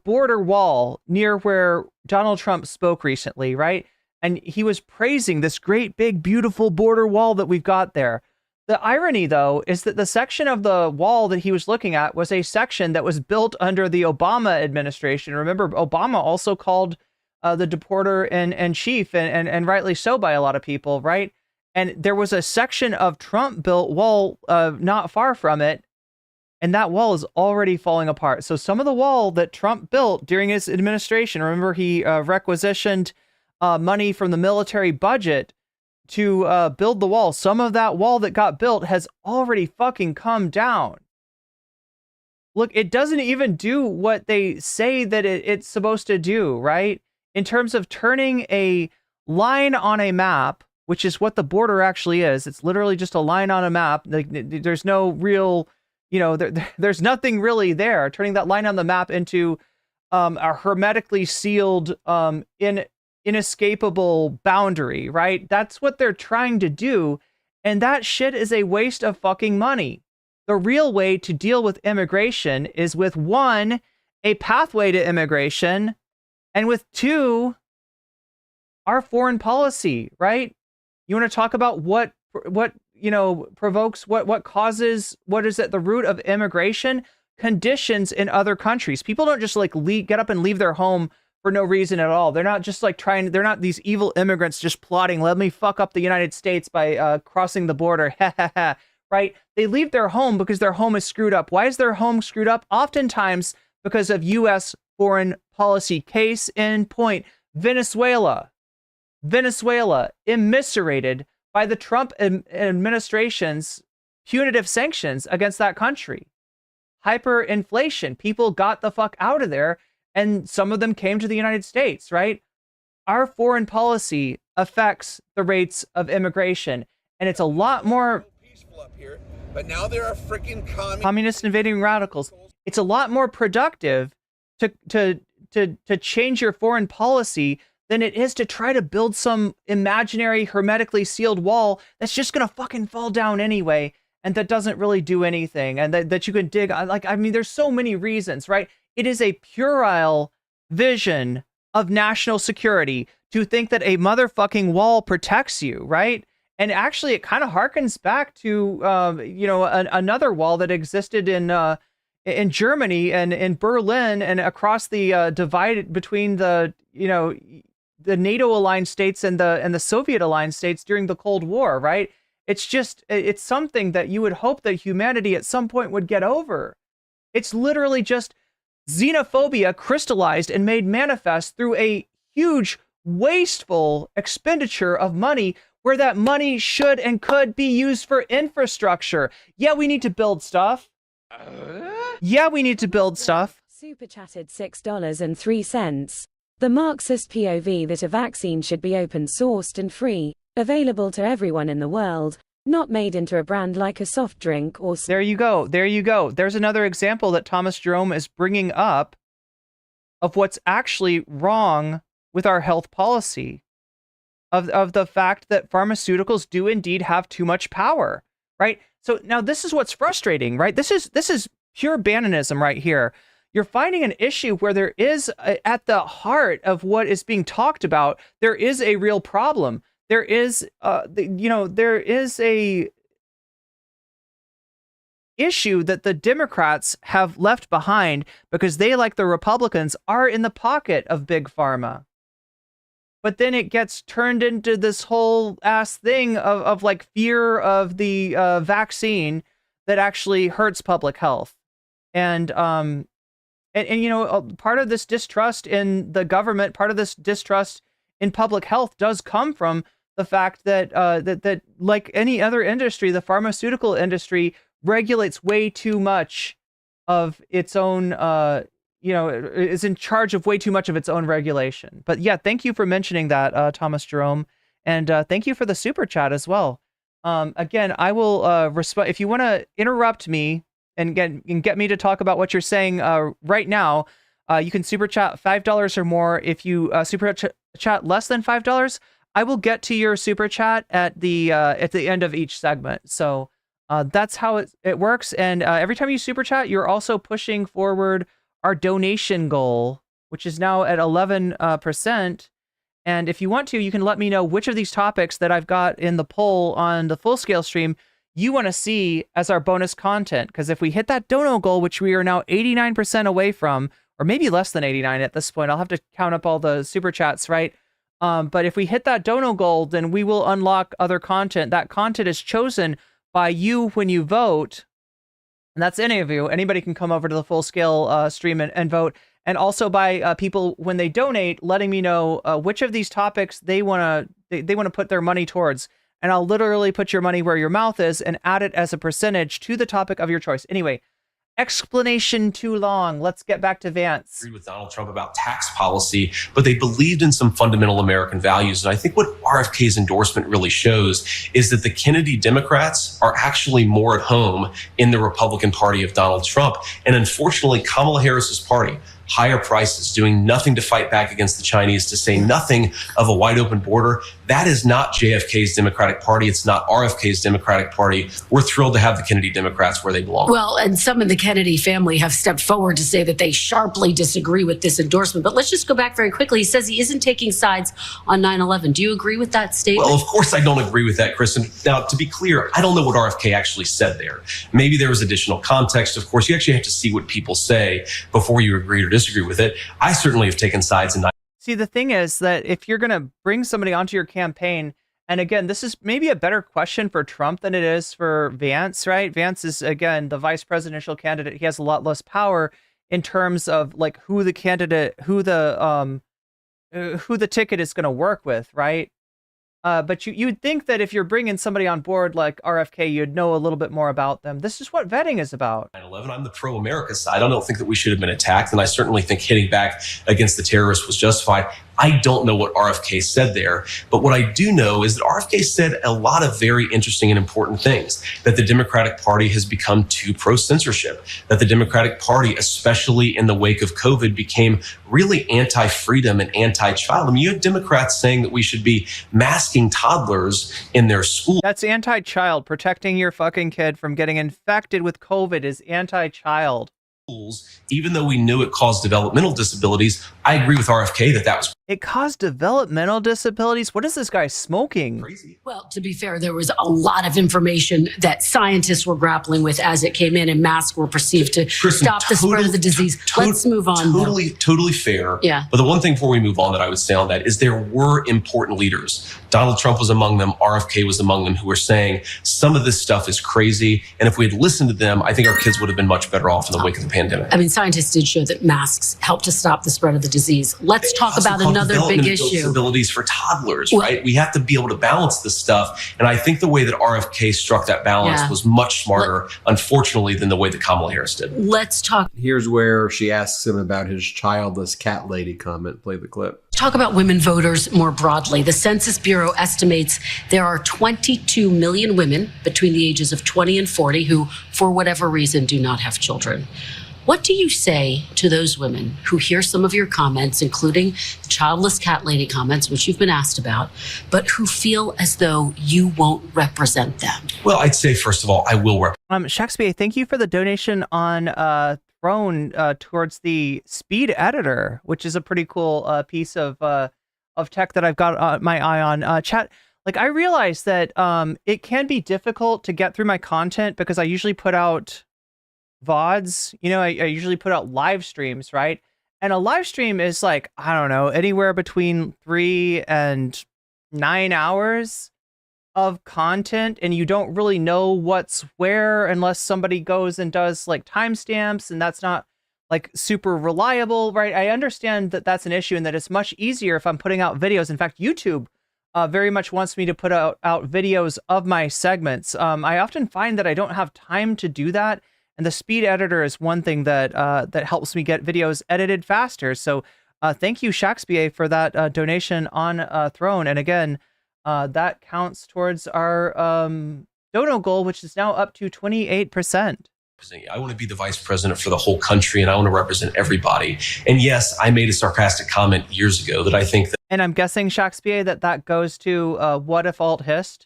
border wall near where Donald Trump spoke recently, right? And he was praising this great big beautiful border wall that we've got there. The irony, though, is that the section of the wall that he was looking at was a section that was built under the Obama administration. Remember, Obama also called the deporter in chief, and rightly so by a lot of people, right? And there was a section of Trump-built wall not far from it, and that wall is already falling apart. So some of the wall that Trump built during his administration, remember he requisitioned money from the military budget to build the wall. Some of that wall that got built has already fucking come down. Look, it doesn't even do what they say that it's supposed to do, right? In terms of turning a line on a map, which is what the border actually is. It's literally just a line on a map. Like, there's no real, you know, there's nothing really there. Turning that line on the map into a hermetically sealed, inescapable boundary, right? That's what they're trying to do. And that shit is a waste of fucking money. The real way to deal with immigration is with one, a pathway to immigration, and with two, our foreign policy, right? You want to talk about what you know provokes what causes, what is at the root of immigration? Conditions in other countries. People don't just like get up and leave their home for no reason at all. They're not just like they're not these evil immigrants just plotting, let me fuck up the United States by crossing the border. Right? They leave their home because their home is screwed up. Why is their home screwed up? Oftentimes because of U.S. foreign policy. Case in point, Venezuela immiserated by the Trump administration's punitive sanctions against that country. Hyperinflation. People got the fuck out of there, and some of them came to the United States, right? Our foreign policy affects the rates of immigration, and it's a lot more peaceful up here, but now there are freaking communist invading radicals. It's a lot more productive to change your foreign policy than it is to try to build some imaginary hermetically sealed wall that's just gonna fucking fall down anyway, and that doesn't really do anything, and that you can dig. Like, I mean, there's so many reasons, right? It is a puerile vision of national security to think that a motherfucking wall protects you, right? And actually, it kind of harkens back to, you know, another wall that existed in Germany and in Berlin and across the divide between the, you know, the NATO aligned states and the Soviet aligned states during the Cold War, right? It's just, it's something that you would hope that humanity at some point would get over. It's literally just xenophobia crystallized and made manifest through a huge, wasteful expenditure of money where that money should and could be used for infrastructure. Yeah, we need to build stuff. Yeah, we need to build stuff. Super chatted $6.03. The Marxist POV that a vaccine should be open-sourced and free, available to everyone in the world, not made into a brand like a soft drink or... There you go. There you go. There's another example that Thomas Jerome is bringing up of what's actually wrong with our health policy, of the fact that pharmaceuticals do indeed have too much power, right? So now this is what's frustrating, right? This is pure Bannonism right here. You're finding an issue where there is, at the heart of what is being talked about, there is a real problem. There is, there is a issue that the Democrats have left behind because they, like the Republicans, are in the pocket of big pharma. But then it gets turned into this whole ass thing of like fear of the vaccine that actually hurts public health. And part of this distrust in the government, part of this distrust in public health does come from the fact that that like any other industry, the pharmaceutical industry regulates way too much of its own is in charge of way too much of its own regulation. But yeah, thank you for mentioning that, Thomas Jerome. And thank you for the super chat as well. Again, I will respond. If you want to interrupt me and get me to talk about what you're saying right now, you can super chat $5 or more. If you super chat less than $5, I will get to your super chat at the end of each segment. So that's how it works. And every time you super chat, you're also pushing forward our donation goal, which is now at 11%. And if you want to, you can let me know which of these topics that I've got in the poll on the full scale stream you want to see as our bonus content. Because if we hit that dono goal, which we are now 89% away from, or maybe less than 89 at this point, I'll have to count up all the super chats, right? But if we hit that dono goal, then we will unlock other content. That content is chosen by you when you vote. And that's any of you. Anybody can come over to the full scale stream and vote. And also by people when they donate, letting me know which of these topics they want to put their money towards. And I'll literally put your money where your mouth is and add it as a percentage to the topic of your choice. Anyway, explanation too long. Let's get back to Vance. Agreed with Donald Trump about tax policy, but they believed in some fundamental American values. And I think what RFK's endorsement really shows is that the Kennedy Democrats are actually more at home in the Republican Party of Donald Trump. And unfortunately, Kamala Harris's party, higher prices, doing nothing to fight back against the Chinese, to say nothing of a wide open border. That is not JFK's Democratic Party. It's not RFK's Democratic Party. We're thrilled to have the Kennedy Democrats where they belong. Well, and some in the Kennedy family have stepped forward to say that they sharply disagree with this endorsement. But let's just go back very quickly. He says he isn't taking sides on 9/11. Do you agree with that statement? Well, of course I don't agree with that, Kristen. Now, to be clear, I don't know what RFK actually said there. Maybe there was additional context. Of course, you actually have to see what people say before you agree or disagree with it. I certainly have taken sides in 9/11. See, the thing is that if you're going to bring somebody onto your campaign, and again, this is maybe a better question for Trump than it is for Vance, right? Vance is, again, the vice presidential candidate. He has a lot less power in terms of like who the ticket is going to work with, right? But you'd think that if you're bringing somebody on board like RFK, you'd know a little bit more about them. This is what vetting is about. 9/11, I'm the pro-America side. I don't think that we should have been attacked, and I certainly think hitting back against the terrorists was justified. I don't know what RFK said there, but what I do know is that RFK said a lot of very interesting and important things, that the Democratic Party has become too pro-censorship, that the Democratic Party, especially in the wake of COVID, became really anti-freedom and anti-child. I mean, you have Democrats saying that we should be masking toddlers in their schools. That's anti-child. Protecting your fucking kid from getting infected with COVID is anti-child. Even though we knew it caused developmental disabilities, I agree with RFK that was. It caused developmental disabilities? What is this guy smoking? Crazy. Well, to be fair, there was a lot of information that scientists were grappling with as it came in, and masks were perceived to stop the spread of the disease. Let's move on. Totally fair. Yeah. But the one thing before we move on that I would say on that is there were important leaders. Donald Trump was among them. RFK was among them, who were saying some of this stuff is crazy. And if we had listened to them, I think our kids would have been much better off in the wake of the pandemic. I mean, scientists did show that masks help to stop the spread of the disease. Let's talk about another big issue. Disabilities for toddlers, right? We have to be able to balance this stuff. And I think the way that RFK struck that balance was much smarter, unfortunately, than the way that Kamala Harris did. Let's talk. Here's where she asks him about his childless cat lady comment. Play the clip. Talk about women voters more broadly. The Census Bureau estimates there are 22 million women between the ages of 20 and 40 who, for whatever reason, do not have children. What do you say to those women who hear some of your comments, including the childless cat lady comments, which you've been asked about, but who feel as though you won't represent them? Well, I'd say, first of all, I will represent. Shakespeare, thank you for the donation on Throne towards the speed editor, which is a pretty cool piece of tech that I've got my eye on. Chat, like I realize that it can be difficult to get through my content because I usually put out VODs, you know, I usually put out live streams, right? And a live stream is like, I don't know, anywhere between 3 and 9 hours of content, and you don't really know what's where unless somebody goes and does like timestamps, and that's not like super reliable, right? I understand that that's an issue and that it's much easier if I'm putting out videos. In fact, YouTube very much wants me to put out videos of my segments. I often find that I don't have time to do that. And the speed editor is one thing that that helps me get videos edited faster. So thank you, Shakespeare, for that donation on Throne. And again, that counts towards our dono goal, which is now up to 28%. I want to be the vice president for the whole country, and I want to represent everybody. And yes, I made a sarcastic comment years ago that I think that... And I'm guessing, Shakespeare, that goes to what if alt hist?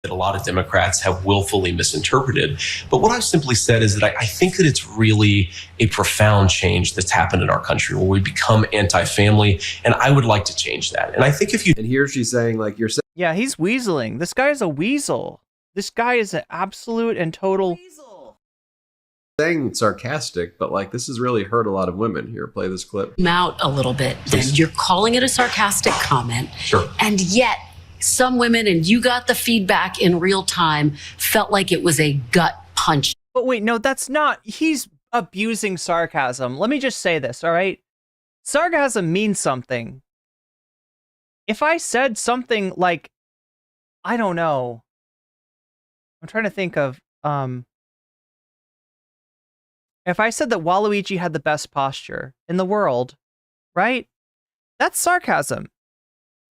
That a lot of Democrats have willfully misinterpreted. But what I've simply said is that I think that it's really a profound change that's happened in our country where we become anti-family, and I would like to change that. And I think if you... And here she's saying, like, you're saying... Yeah, he's weaseling. This guy is a weasel. This guy is an absolute and total... weasel. Saying sarcastic, but like, this has really hurt a lot of women. Here, play this clip. Out a little bit. Then you're calling it a sarcastic comment. Sure. And yet... some women, and you got the feedback in real time, felt like it was a gut punch. But wait, no, that's not. He's abusing sarcasm. Let me just say this, all right? Sarcasm means something. If I said something like, I don't know. I'm trying to think of, if I said that Waluigi had the best posture in the world, right? That's sarcasm.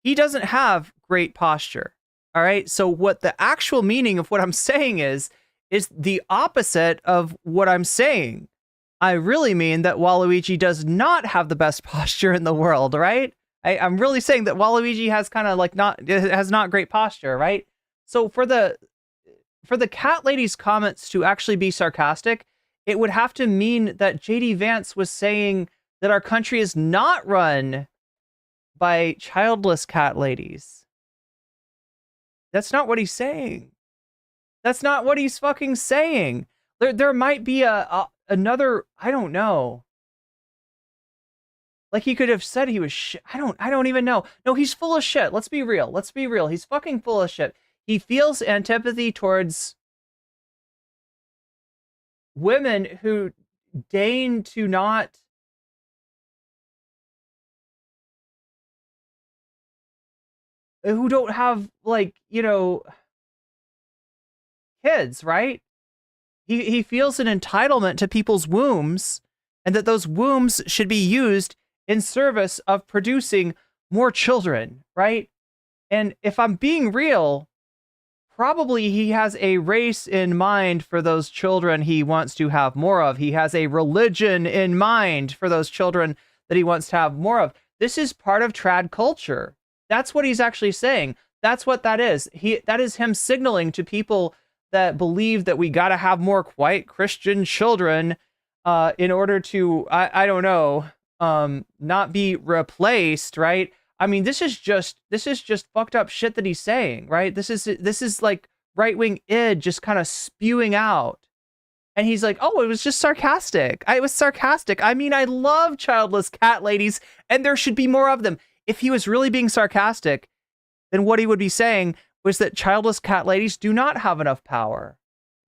He doesn't have great posture. All right. So what the actual meaning of what I'm saying is the opposite of what I'm saying. I really mean that Waluigi does not have the best posture in the world, right? I'm really saying that Waluigi has kind of like has not great posture, right? So for the cat lady's comments to actually be sarcastic, it would have to mean that JD Vance was saying that our country is not run by childless cat ladies. That's not what he's saying. That's not what he's fucking saying. There might be another, I don't know. Like he could have said he was shit. I don't even know. No, he's full of shit. Let's be real. Let's be real. He's fucking full of shit. He feels antipathy towards women who deign to not who don't have, like, you know, kids, right? He feels an entitlement to people's wombs, and that those wombs should be used in service of producing more children, right? And if I'm being real, probably he has a race in mind for those children he wants to have more of. He has a religion in mind for those children that he wants to have more of. This is part of trad culture. That's what he's actually saying. That's what that is. That is him signaling to people that believe that we got to have more white Christian children in order to, I don't know, not be replaced, right? I mean, this is just fucked up shit that he's saying, right? This is like right-wing id just kind of spewing out. And he's like, oh, it was just sarcastic. It was sarcastic. I mean, I love childless cat ladies, and there should be more of them. If he was really being sarcastic, then what he would be saying was that childless cat ladies do not have enough power,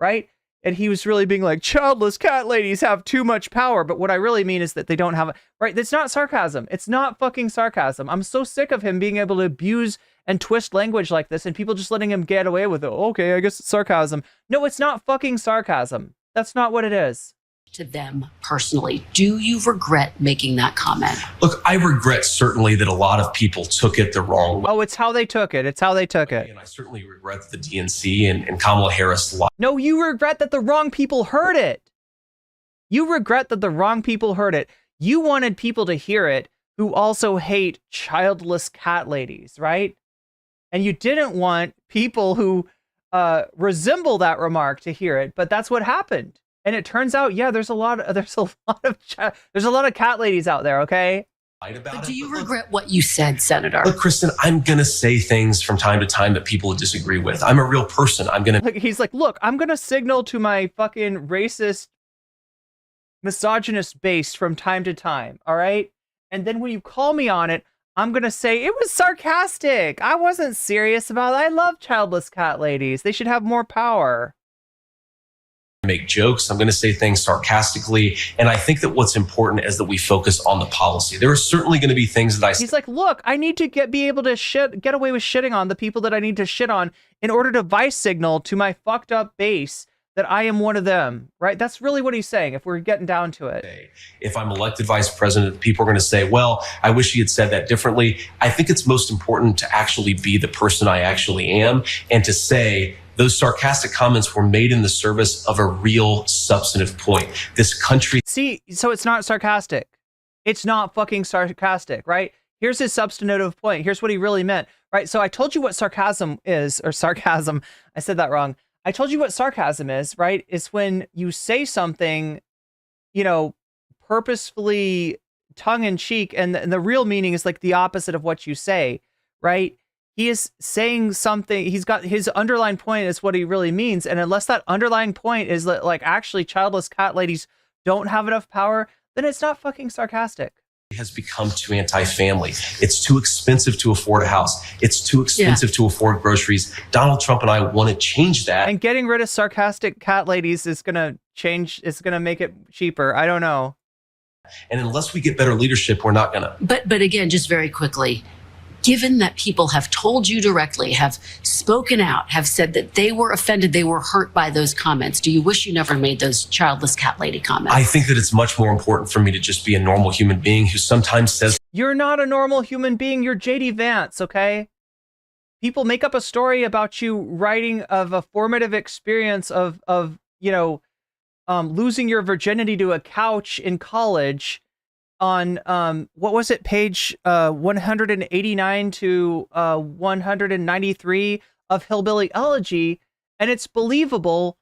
right? And he was really being like, childless cat ladies have too much power. But what I really mean is that they don't have, right? It's not sarcasm. It's not fucking sarcasm. I'm so sick of him being able to abuse and twist language like this and people just letting him get away with it. Okay, I guess it's sarcasm. No, it's not fucking sarcasm. That's not what it is. to them personally. Do you regret making that comment? Look, I regret certainly that a lot of people took it the wrong way. Oh, it's how they took it. It's how they took it. And I certainly regret that the DNC and Kamala Harris lied. No, you regret that the wrong people heard it. You regret that the wrong people heard it. You wanted people to hear it who also hate childless cat ladies, right? And you didn't want people who resemble that remark to hear it, but that's what happened. And it turns out, yeah, there's a lot of cat ladies out there, okay? But do you regret what you said, Senator? Look, Kristen, I'm going to say things from time to time that people disagree with. I'm a real person. He's like, look, I'm going to signal to my fucking racist, misogynist base from time to time, all right? And then when you call me on it, I'm going to say it was sarcastic. I wasn't serious about it. I love childless cat ladies. They should have more power. Make jokes. I'm going to say things sarcastically. And I think that what's important is that we focus on the policy. There are certainly going to be things that He's like, look, I need to be able to get away with shitting on the people that I need to shit on in order to vice signal to my fucked up base that I am one of them, right? That's really what he's saying, if we're getting down to it. If I'm elected vice president, people are going to say, well, I wish he had said that differently. I think it's most important to actually be the person I actually am and to say those sarcastic comments were made in the service of a real substantive point. This country. See, so it's not sarcastic. It's not fucking sarcastic, right? Here's his substantive point. Here's what he really meant, right? So I told you what sarcasm is, or sarcasm. I said that wrong. I told you what sarcasm is, right? It's when you say something, you know, purposefully tongue-in-cheek, and the real meaning is like the opposite of what you say, right? He is saying something, he's got his underlying point is what he really means, and unless that underlying point is that, like, actually childless cat ladies don't have enough power, then it's not fucking sarcastic. Has become too anti-family. It's too expensive to afford a house. It's too expensive to afford groceries. Donald Trump and I want to change that. And getting rid of sarcastic cat ladies is going to change. It's going to make it cheaper. I don't know. And unless we get better leadership, we're not going to. But again, just very quickly, given that people have told you directly, have spoken out, have said that they were offended, they were hurt by those comments, do you wish you never made those childless cat lady comments? I think that it's much more important for me to just be a normal human being who sometimes says, you're not a normal human being, you're JD Vance, okay? People make up a story about you writing of a formative experience of you know, losing your virginity to a couch in college on what was it, page 189 to 193 of Hillbilly Elegy, and it's believable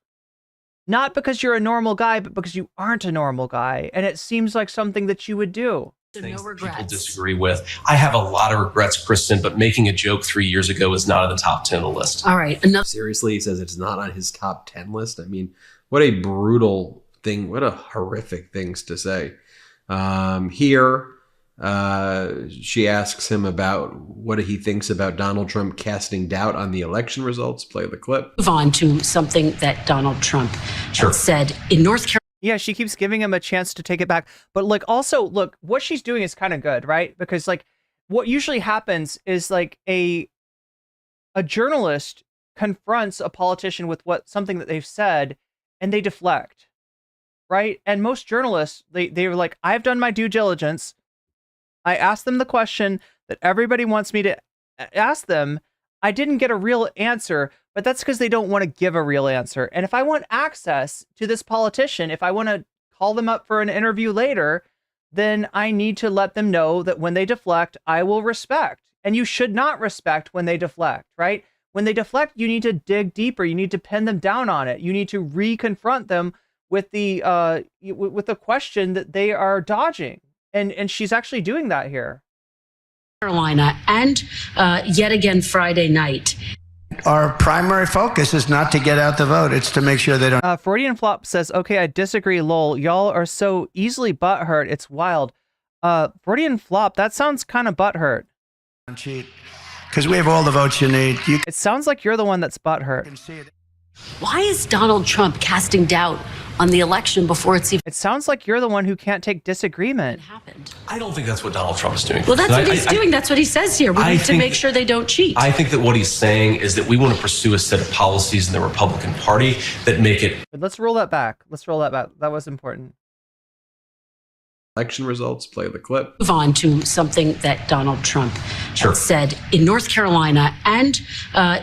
not because you're a normal guy, but because you aren't a normal guy, and it seems like something that you would do. Things that people disagree with. I have a lot of regrets, Kristen, but making a joke 3 years ago is not on the top 10 of the list. All right, enough. Seriously, he says it's not on his top 10 list. I mean, what a brutal thing, what a horrific things to say. Here, she asks him about what he thinks about Donald Trump casting doubt on the election results. Play the clip. Move on to something that Donald Trump said in North Carolina. Yeah, she keeps giving him a chance to take it back. But like, also, look, what she's doing is kind of good, right? Because like what usually happens is like a journalist confronts a politician with something that they've said and they deflect. Right? And most journalists, they're like, I've done my due diligence. I asked them the question that everybody wants me to ask them. I didn't get a real answer, but that's because they don't want to give a real answer. And if I want access to this politician, if I want to call them up for an interview later, then I need to let them know that when they deflect, I will respect. And you should not respect when they deflect, right? When they deflect, you need to dig deeper. You need to pin them down on it. You need to re-confront them with the question that they are dodging, and she's actually doing that here. Carolina, and yet again Friday night. Our primary focus is not to get out the vote; it's to make sure they don't. Freudian Flop says, "Okay, I disagree. Lol, y'all are so easily butthurt. It's wild." Freudian Flop, that sounds kind of butthurt. Cheat, because we have all the votes you need. It sounds like you're the one that's butthurt. Why is Donald Trump casting doubt on the election before it's even... It sounds like you're the one who can't take disagreement. I don't think that's what Donald Trump is doing. Well, that's what he's doing. That's what he says here. We need to make sure they don't cheat. I think that what he's saying is that we want to pursue a set of policies in the Republican Party that make it... But let's roll that back. Let's roll that back. That was important. Election results, play the clip. Move on to something that Donald Trump said in North Carolina and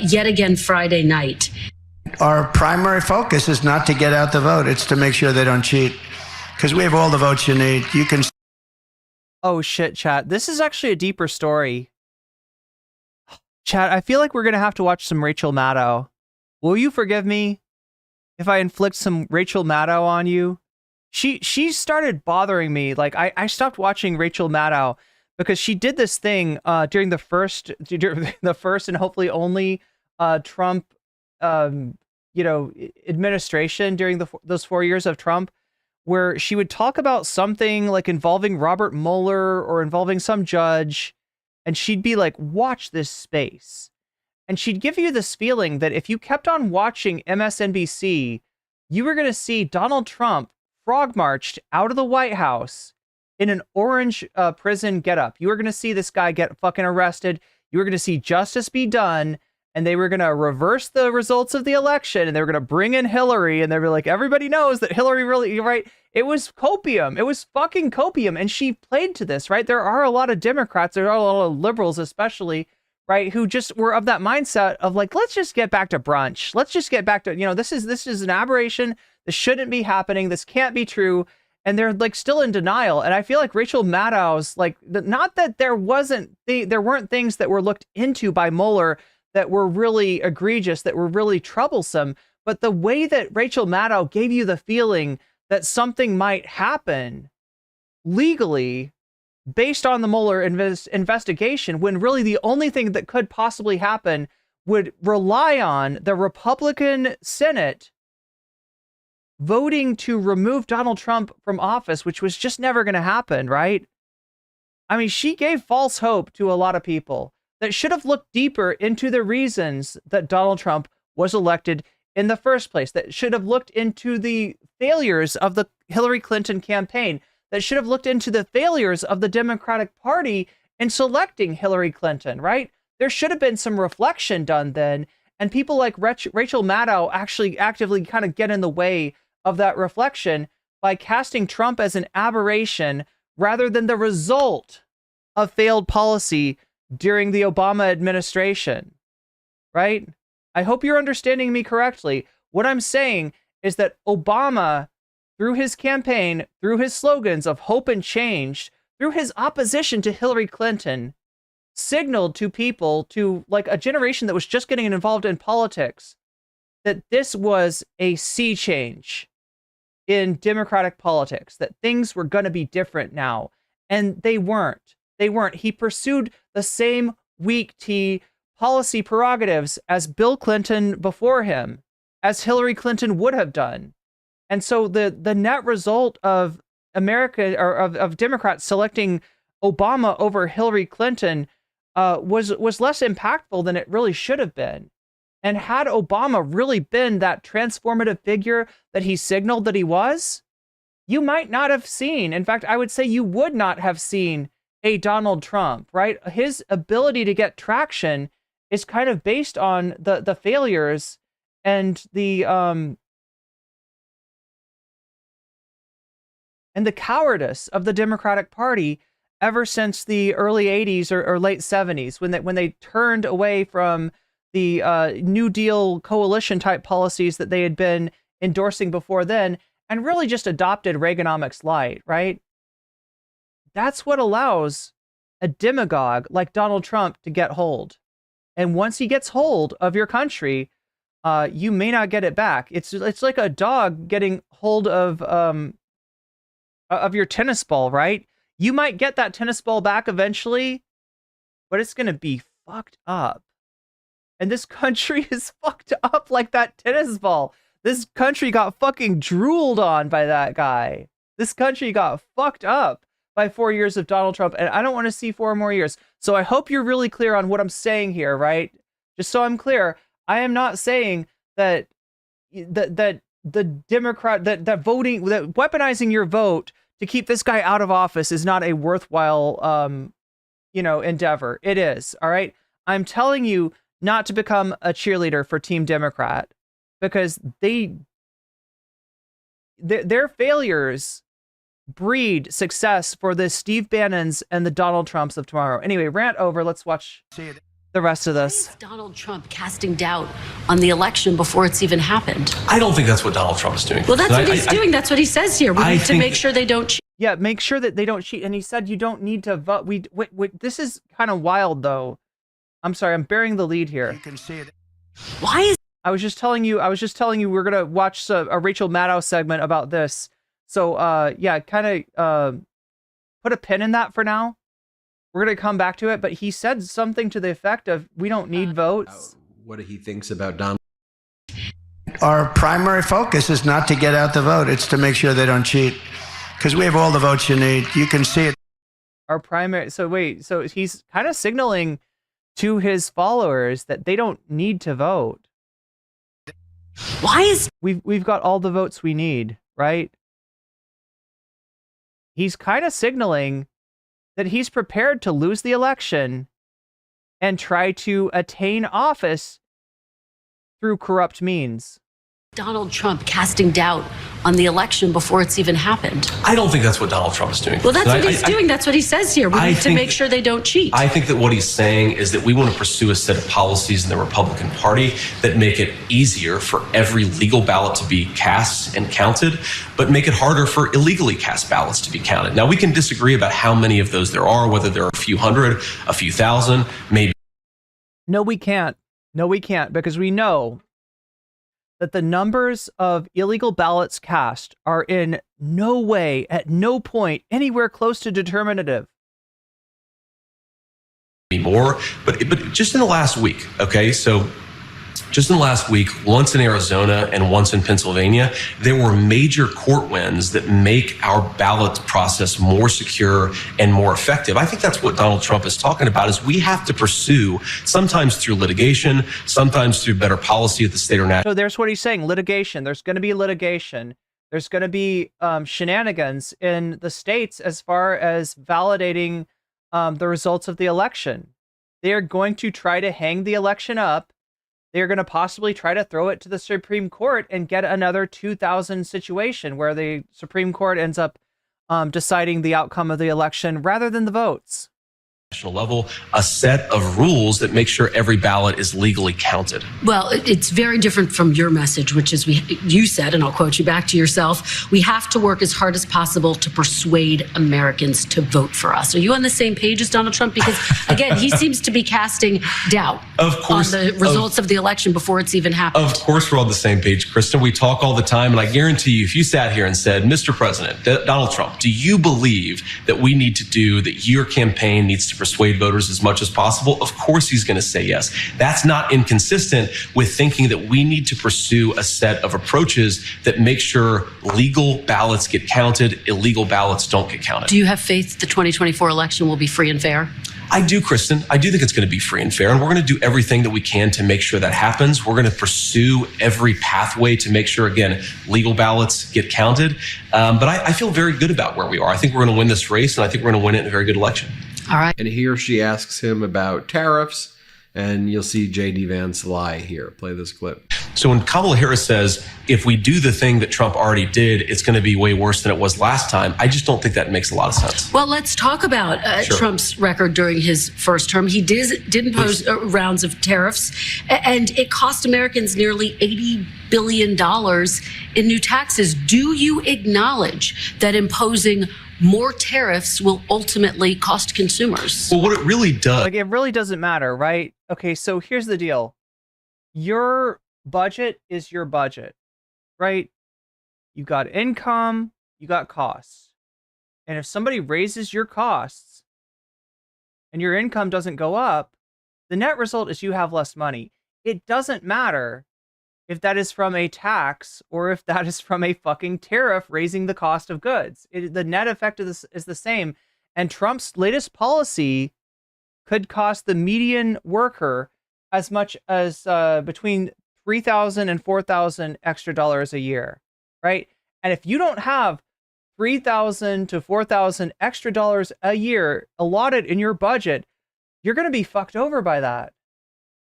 yet again Friday night. Our primary focus is not to get out the vote. It's to make sure they don't cheat. Because we have all the votes you need. You can... Oh shit, chat. This is actually a deeper story. Chat, I feel like we're going to have to watch some Rachel Maddow. Will you forgive me if I inflict some Rachel Maddow on you? She started bothering me. Like I stopped watching Rachel Maddow because she did this thing during the first and hopefully only Trump administration during those 4 years of Trump, where she would talk about something like involving Robert Mueller or involving some judge, and she'd be like, watch this space. And she'd give you this feeling that if you kept on watching MSNBC, you were going to see Donald Trump frog marched out of the White House in an orange prison getup. You were going to see this guy get fucking arrested. You were going to see justice be done, and they were going to reverse the results of the election, and they were going to bring in Hillary, and they were like, everybody knows that Hillary really, right? It was copium. It was fucking copium, and she played to this, right? There are a lot of Democrats, there are a lot of liberals especially, right, who just were of that mindset of like, let's just get back to brunch. Let's just get back to, this is an aberration. This shouldn't be happening. This can't be true. And they're like still in denial. And I feel like Rachel Maddow's like, not that there weren't things that were looked into by Mueller that were really egregious, that were really troublesome, but the way that Rachel Maddow gave you the feeling that something might happen legally based on the Mueller investigation, when really the only thing that could possibly happen would rely on the Republican Senate voting to remove Donald Trump from office, which was just never going to happen, right? I mean, she gave false hope to a lot of people that should have looked deeper into the reasons that Donald Trump was elected in the first place, that should have looked into the failures of the Hillary Clinton campaign, that should have looked into the failures of the Democratic Party in selecting Hillary Clinton, right? There should have been some reflection done then, and people like Rachel Maddow actually actively kind of get in the way of that reflection by casting Trump as an aberration rather than the result of failed policy during the Obama administration, right? I hope you're understanding me correctly. What I'm saying is that Obama, through his campaign, through his slogans of hope and change, through his opposition to Hillary Clinton, signaled to people, to like a generation that was just getting involved in politics, that this was a sea change in Democratic politics, that things were going to be different now. And they weren't. He pursued the same weak tea policy prerogatives as Bill Clinton before him, as Hillary Clinton would have done. And so the net result of America, or of Democrats selecting Obama over Hillary Clinton was less impactful than it really should have been. And had Obama really been that transformative figure that he signaled that he was, you might not have seen, in fact, I would say you would not have seen a Donald Trump, right? His ability to get traction is kind of based on the failures and the cowardice of the Democratic Party ever since the early 80s or late 70s, when they turned away from the New Deal coalition type policies that they had been endorsing before then, and really just adopted Reaganomics light, right? That's what allows a demagogue like Donald Trump to get hold. And once he gets hold of your country, you may not get it back. It's like a dog getting hold of your tennis ball, right? You might get that tennis ball back eventually, but it's going to be fucked up. And this country is fucked up like that tennis ball. This country got fucking drooled on by that guy. This country got fucked up by 4 years of Donald Trump, and I don't want to see 4 more years. So I hope you're really clear on what I'm saying here, right? Just so I'm clear, I am not saying that the Democrat, that voting, that weaponizing your vote to keep this guy out of office is not a worthwhile, endeavor. It is, all right? I'm telling you not to become a cheerleader for Team Democrat, because their failures breed success for the Steve Bannons and the Donald Trumps of tomorrow. Anyway, rant over. Let's watch the rest of this. Why is Donald Trump casting doubt on the election before it's even happened? I don't think that's what Donald Trump is doing. Well, that's what he's doing. That's what he says here. We need to make sure they don't cheat. Yeah, make sure that they don't cheat. And he said you don't need to vote. This is kind of wild, though. I'm sorry, I'm bearing the lead here. You can see it. Why is I was just telling you we're gonna watch a Rachel Maddow segment about this. So yeah, kind of put a pin in that for now. We're gonna come back to it, but he said something to the effect of we don't need votes. What he thinks about Donald. Our primary focus is not to get out the vote. It's to make sure they don't cheat. Because we have all the votes you need. You can see it. Our primary. So wait. So he's kind of signaling to his followers that they don't need to vote. Why is we've got all the votes we need, right? He's kind of signaling that he's prepared to lose the election and try to attain office through corrupt means. Donald Trump casting doubt on the election before it's even happened? I don't think that's what Donald Trump is doing. Well, that's what he's doing. That's what he says here. We need to make sure they don't cheat. I think that what he's saying is that we want to pursue a set of policies in the Republican Party that make it easier for every legal ballot to be cast and counted, but make it harder for illegally cast ballots to be counted. Now, we can disagree about how many of those there are, whether there are a few hundred, a few thousand, maybe. No, we can't. No, we can't, because we know that the numbers of illegal ballots cast are in no way, at no point, anywhere close to determinative. More, but just in the last week, okay? So just in the last week, once in Arizona and once in Pennsylvania, there were major court wins that make our ballot process more secure and more effective. I think that's what Donald Trump is talking about, is we have to pursue, sometimes through litigation, sometimes through better policy at the state or national. So there's what he's saying, litigation. There's going to be litigation. There's going to be shenanigans in the states as far as validating the results of the election. They are going to try to hang the election up. They're going to possibly try to throw it to the Supreme Court and get another 2000 situation where the Supreme Court ends up deciding the outcome of the election rather than the votes. Level, a set of rules that make sure every ballot is legally counted. Well, it's very different from your message, which is you said, and I'll quote you back to yourself, we have to work as hard as possible to persuade Americans to vote for us. Are you on the same page as Donald Trump? Because, again, he seems to be casting doubt on the results of the election before it's even happened. Of course, we're on the same page, Kristen. We talk all the time, and I guarantee you, if you sat here and said, Mr. President, Donald Trump, do you believe that we need to do, that your campaign needs to persuade voters as much as possible? Of course he's going to say yes. That's not inconsistent with thinking that we need to pursue a set of approaches that make sure legal ballots get counted, illegal ballots don't get counted. Do you have faith the 2024 election will be free and fair? I do, Kristen. I do think it's going to be free and fair, and we're going to do everything that we can to make sure that happens. We're going to pursue every pathway to make sure, again, legal ballots get counted. But I feel very good about where we are. I think we're going to win this race, and I think we're going to win it in a very good election. All right. And here she asks him about tariffs, and you'll see JD Vance lie here. Play this clip. So when Kamala Harris says, if we do the thing that Trump already did, it's going to be way worse than it was last time, I just don't think that makes a lot of sense. Well, let's talk about Trump's record during his first term. He did impose rounds of tariffs, and it cost Americans nearly $80 billion in new taxes. Do you acknowledge that imposing more tariffs will ultimately cost consumers? Well, what it really does... Like, it really doesn't matter, right? Okay, so here's the deal. Your budget is your budget, right? You got income, you got costs. And if somebody raises your costs and your income doesn't go up, the net result is you have less money. It doesn't matter if that is from a tax or if that is from a fucking tariff raising the cost of goods. The net effect of this is the same. And Trump's latest policy could cost the median worker as much as between $3,000 and $4,000 extra dollars a year, right? And if you don't have $3,000 to $4,000 extra dollars a year allotted in your budget, you're going to be fucked over by that.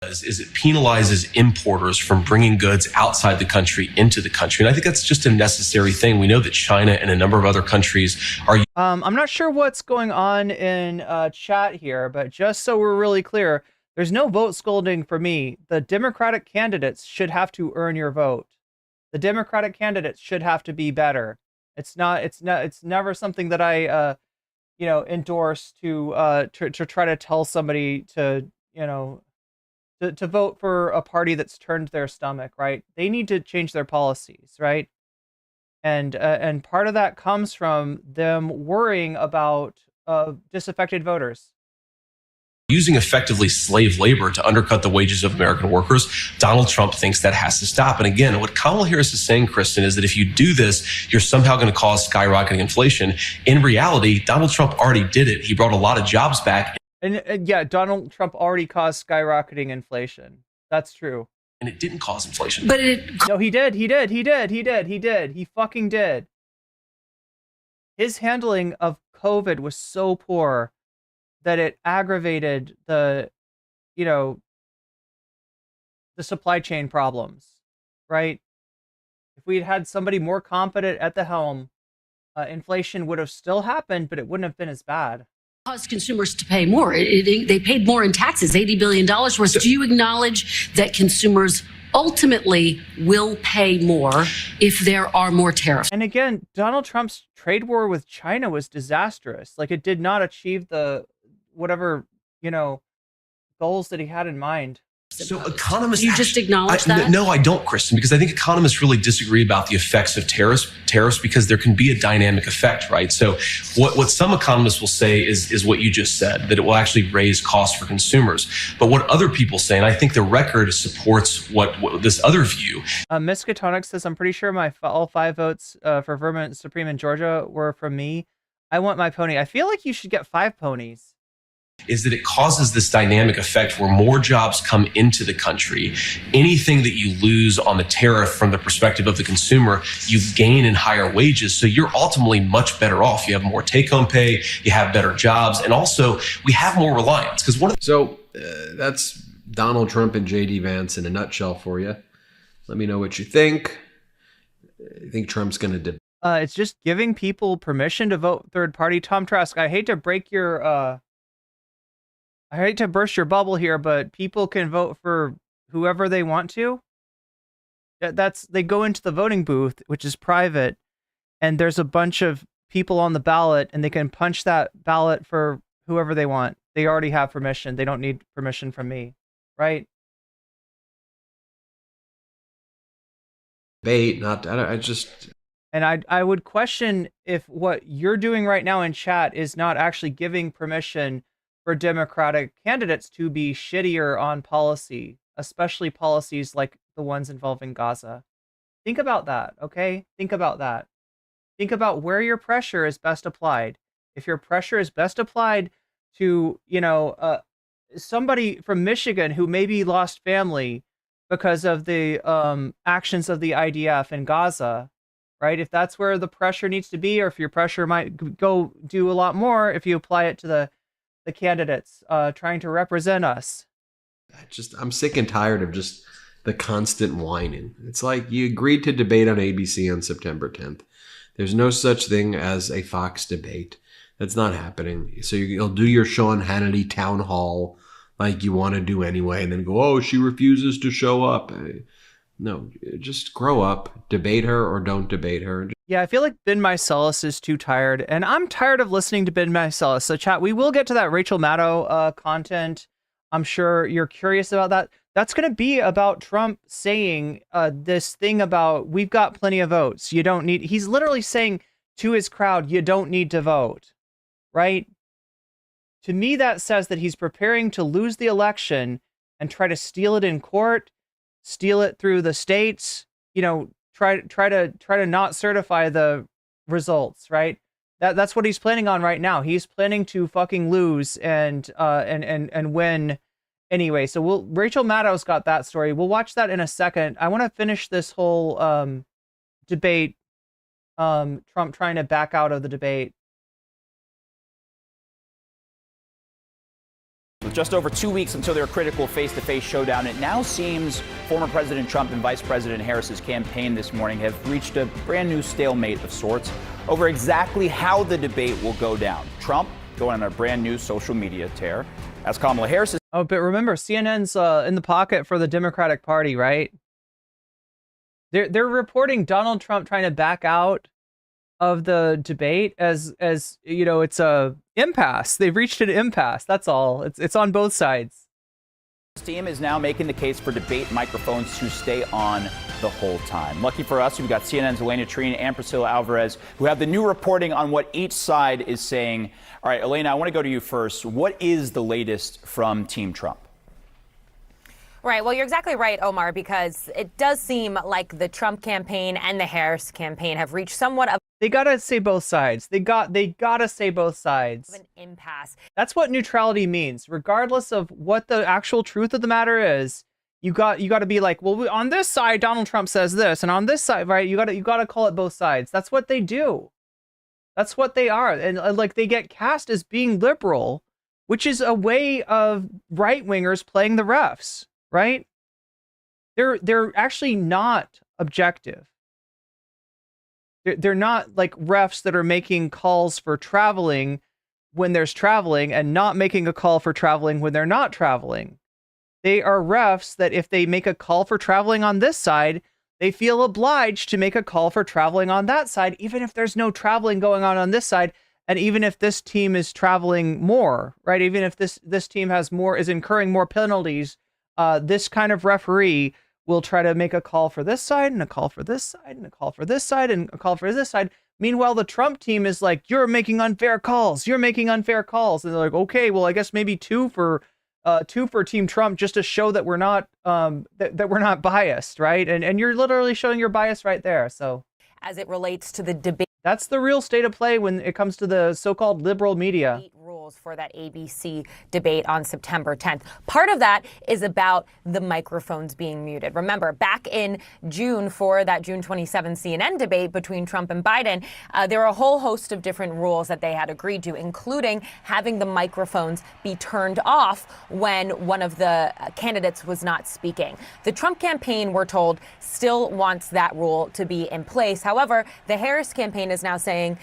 is it penalizes importers from bringing goods outside the country into the country. And I think that's just a necessary thing. We know that China and a number of other countries are... I'm not sure what's going on in chat here, but just so we're really clear, there's no vote scolding for me. The Democratic candidates should have to earn your vote. The Democratic candidates should have to be better. It's never something that I, endorse to try to tell somebody to, to vote for a party that's turned their stomach, right? They need to change their policies, right? And part of that comes from them worrying about disaffected voters. Using effectively slave labor to undercut the wages of American workers, Donald Trump thinks that has to stop. And again, what Kamala Harris is saying, Kristen, is that if you do this, you're somehow going to cause skyrocketing inflation. In reality, Donald Trump already did it. He brought a lot of jobs back. And yeah, Donald Trump already caused skyrocketing inflation. That's true. And it didn't cause inflation. But no, he did. He fucking did. His handling of COVID was so poor that it aggravated the supply chain problems, right? If we'd had somebody more competent at the helm, inflation would have still happened, but it wouldn't have been as bad. Caused consumers to pay more. They paid more in taxes, $80 billion worth. Do you acknowledge that consumers ultimately will pay more if there are more tariffs? And again, Donald Trump's trade war with China was disastrous. Like, it did not achieve the whatever, goals that he had in mind. So economists... You just acknowledge that? No, I don't, Kristen, because I think economists really disagree about the effects of tariffs because there can be a dynamic effect, right? So what some economists will say is what you just said, that it will actually raise costs for consumers. But what other people say, and I think the record supports what this other view... Miskatonic says, I'm pretty sure all 5 votes for Vermont Supreme in Georgia were from me. I want my pony. I feel like you should get 5 ponies. Is that it causes this dynamic effect where more jobs come into the country. Anything that you lose on the tariff from the perspective of the consumer, you gain in higher wages. So you're ultimately much better off. You have more take-home pay, you have better jobs, and also we have more reliance. So that's Donald Trump and JD Vance in a nutshell for you. Let me know what you think. I think Trump's going to... It's just giving people permission to vote third party. Tom Trask, I hate to break your... I hate to burst your bubble here, but people can vote for whoever they want to. They go into the voting booth, which is private, and there's a bunch of people on the ballot, and they can punch that ballot for whoever they want. They already have permission. They don't need permission from me, right? Bait, I just... And I would question if what you're doing right now in chat is not actually giving permission for Democratic candidates to be shittier on policy, especially policies like the ones involving Gaza. Think about that, okay? Think about that. Think about where your pressure is best applied. If your pressure is best applied to, somebody from Michigan who maybe lost family because of the actions of the IDF in Gaza, right? If that's where the pressure needs to be, or if your pressure might go do a lot more if you apply it to the candidates trying to represent us. I'm sick and tired of just the constant whining. It's like you agreed to debate on ABC on September 10th. There's no such thing as a Fox debate. That's not happening. So you'll do your Sean Hannity town hall like you want to do anyway, and then go, oh, she refuses to show up. No, just grow up, debate her or don't debate her. Yeah, I feel like Ben Mycelis is too tired, and I'm tired of listening to Ben Mycelis. So chat, we will get to that Rachel Maddow content. I'm sure you're curious about that. That's going to be about Trump saying this thing about, we've got plenty of votes. You don't need, he's literally saying to his crowd, you don't need to vote, right? To me, that says that he's preparing to lose the election and try to steal it in court, steal it through the states, try to not certify the results, right? That's what he's planning on right now. He's planning to fucking lose and win anyway. So Rachel Maddow's got that story. We'll watch that in a second. I want to finish this whole debate, Trump trying to back out of the debate. With just over 2 weeks until their critical face-to-face showdown, it now seems former President Trump and Vice President Harris's campaign this morning have reached a brand new stalemate of sorts over exactly how the debate will go down. Trump going on a brand new social media tear, as Kamala Harris is... Oh, but remember, CNN's in the pocket for the Democratic Party, right? They're reporting Donald Trump trying to back out of the debate as you know, it's a impasse. They've reached an impasse. That's all. It's on both sides. This team is now making the case for debate microphones to stay on the whole time. Lucky for us, we've got CNN's Elena Trine and Priscilla Alvarez, who have the new reporting on what each side is saying. All right, Elena, I want to go to you first. What is the latest from Team Trump? Right. Well, you're exactly right, Omar, because it does seem like the Trump campaign and the Harris campaign have reached somewhat of... They gotta say both sides. They gotta say both sides. An impasse. That's what neutrality means. Regardless of what the actual truth of the matter is, you got to be like, well, on this side, Donald Trump says this, and on this side, right? You gotta call it both sides. That's what they do. That's what they are, and like they get cast as being liberal, which is a way of right wingers playing the refs. Right? They're actually not objective. They're not like refs that are making calls for traveling when there's traveling and not making a call for traveling when they're not traveling. They are refs that if they make a call for traveling on this side, they feel obliged to make a call for traveling on that side, even if there's no traveling going on this side. And even if this team is traveling more, right? Even if this team has more, is incurring more penalties, this kind of referee will try to make a call for this side and a call for this side and a call for this side and a call for this side. Meanwhile, the Trump team is like, you're making unfair calls. You're making unfair calls. And they're like, okay, well, I guess maybe two for Team Trump just to show that we're not that we're not biased, right? And you're literally showing your bias right there. So as it relates to the debate. That's the real state of play when it comes to the so-called liberal media. Rules for that ABC debate on September 10th. Part of that is about the microphones being muted. Remember, back in June for that June 27 CNN debate between Trump and Biden, there were a whole host of different rules that they had agreed to, including having the microphones be turned off when one of the candidates was not speaking. The Trump campaign, we're told, still wants that rule to be in place. However, the Harris campaign is now saying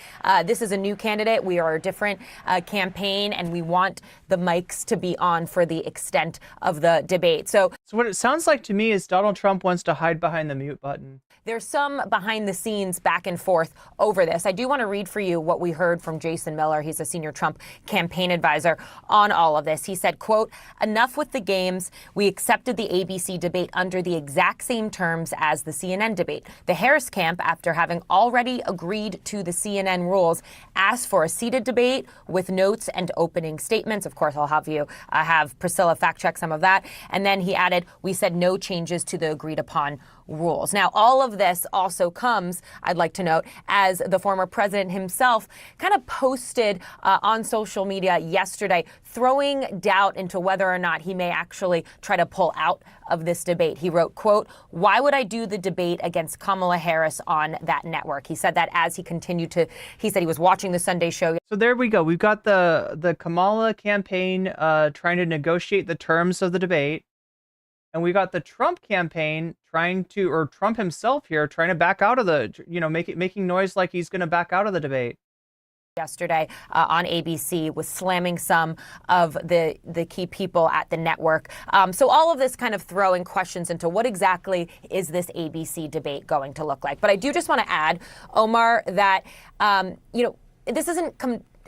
this is a new candidate. We are a different campaign, and we want the mics to be on for the extent of the debate. So what it sounds like to me is Donald Trump wants to hide behind the mute button. There's some behind the scenes back and forth over this. I do want to read for you what we heard from Jason Miller. He's a senior Trump campaign advisor on all of this. He said, quote, enough with the games. We accepted the ABC debate under the exact same terms as the CNN debate. The Harris camp, after having already agreed to the CNN rules, asked for a seated debate with notes and opening statements. Of course, I'll have you have Priscilla fact check some of that. And then he added, we said no changes to the agreed upon rules. Now, all of this also comes, I'd like to note, as the former president himself kind of posted on social media yesterday, throwing doubt into whether or not he may actually try to pull out of this debate. He wrote, quote, why would I do the debate against Kamala Harris on that network? He said that as he continued to, he said he was watching the Sunday show. So there we go. We've got the Kamala campaign trying to negotiate the terms of the debate. And we got the Trump campaign trying to, or Trump himself here, trying to back out of the, you know, making noise like he's going to back out of the debate. Yesterday on ABC was slamming some of the key people at the network. So all of this kind of throwing questions into what exactly is this ABC debate going to look like. But I do just want to add, Omar, that, you know, this isn't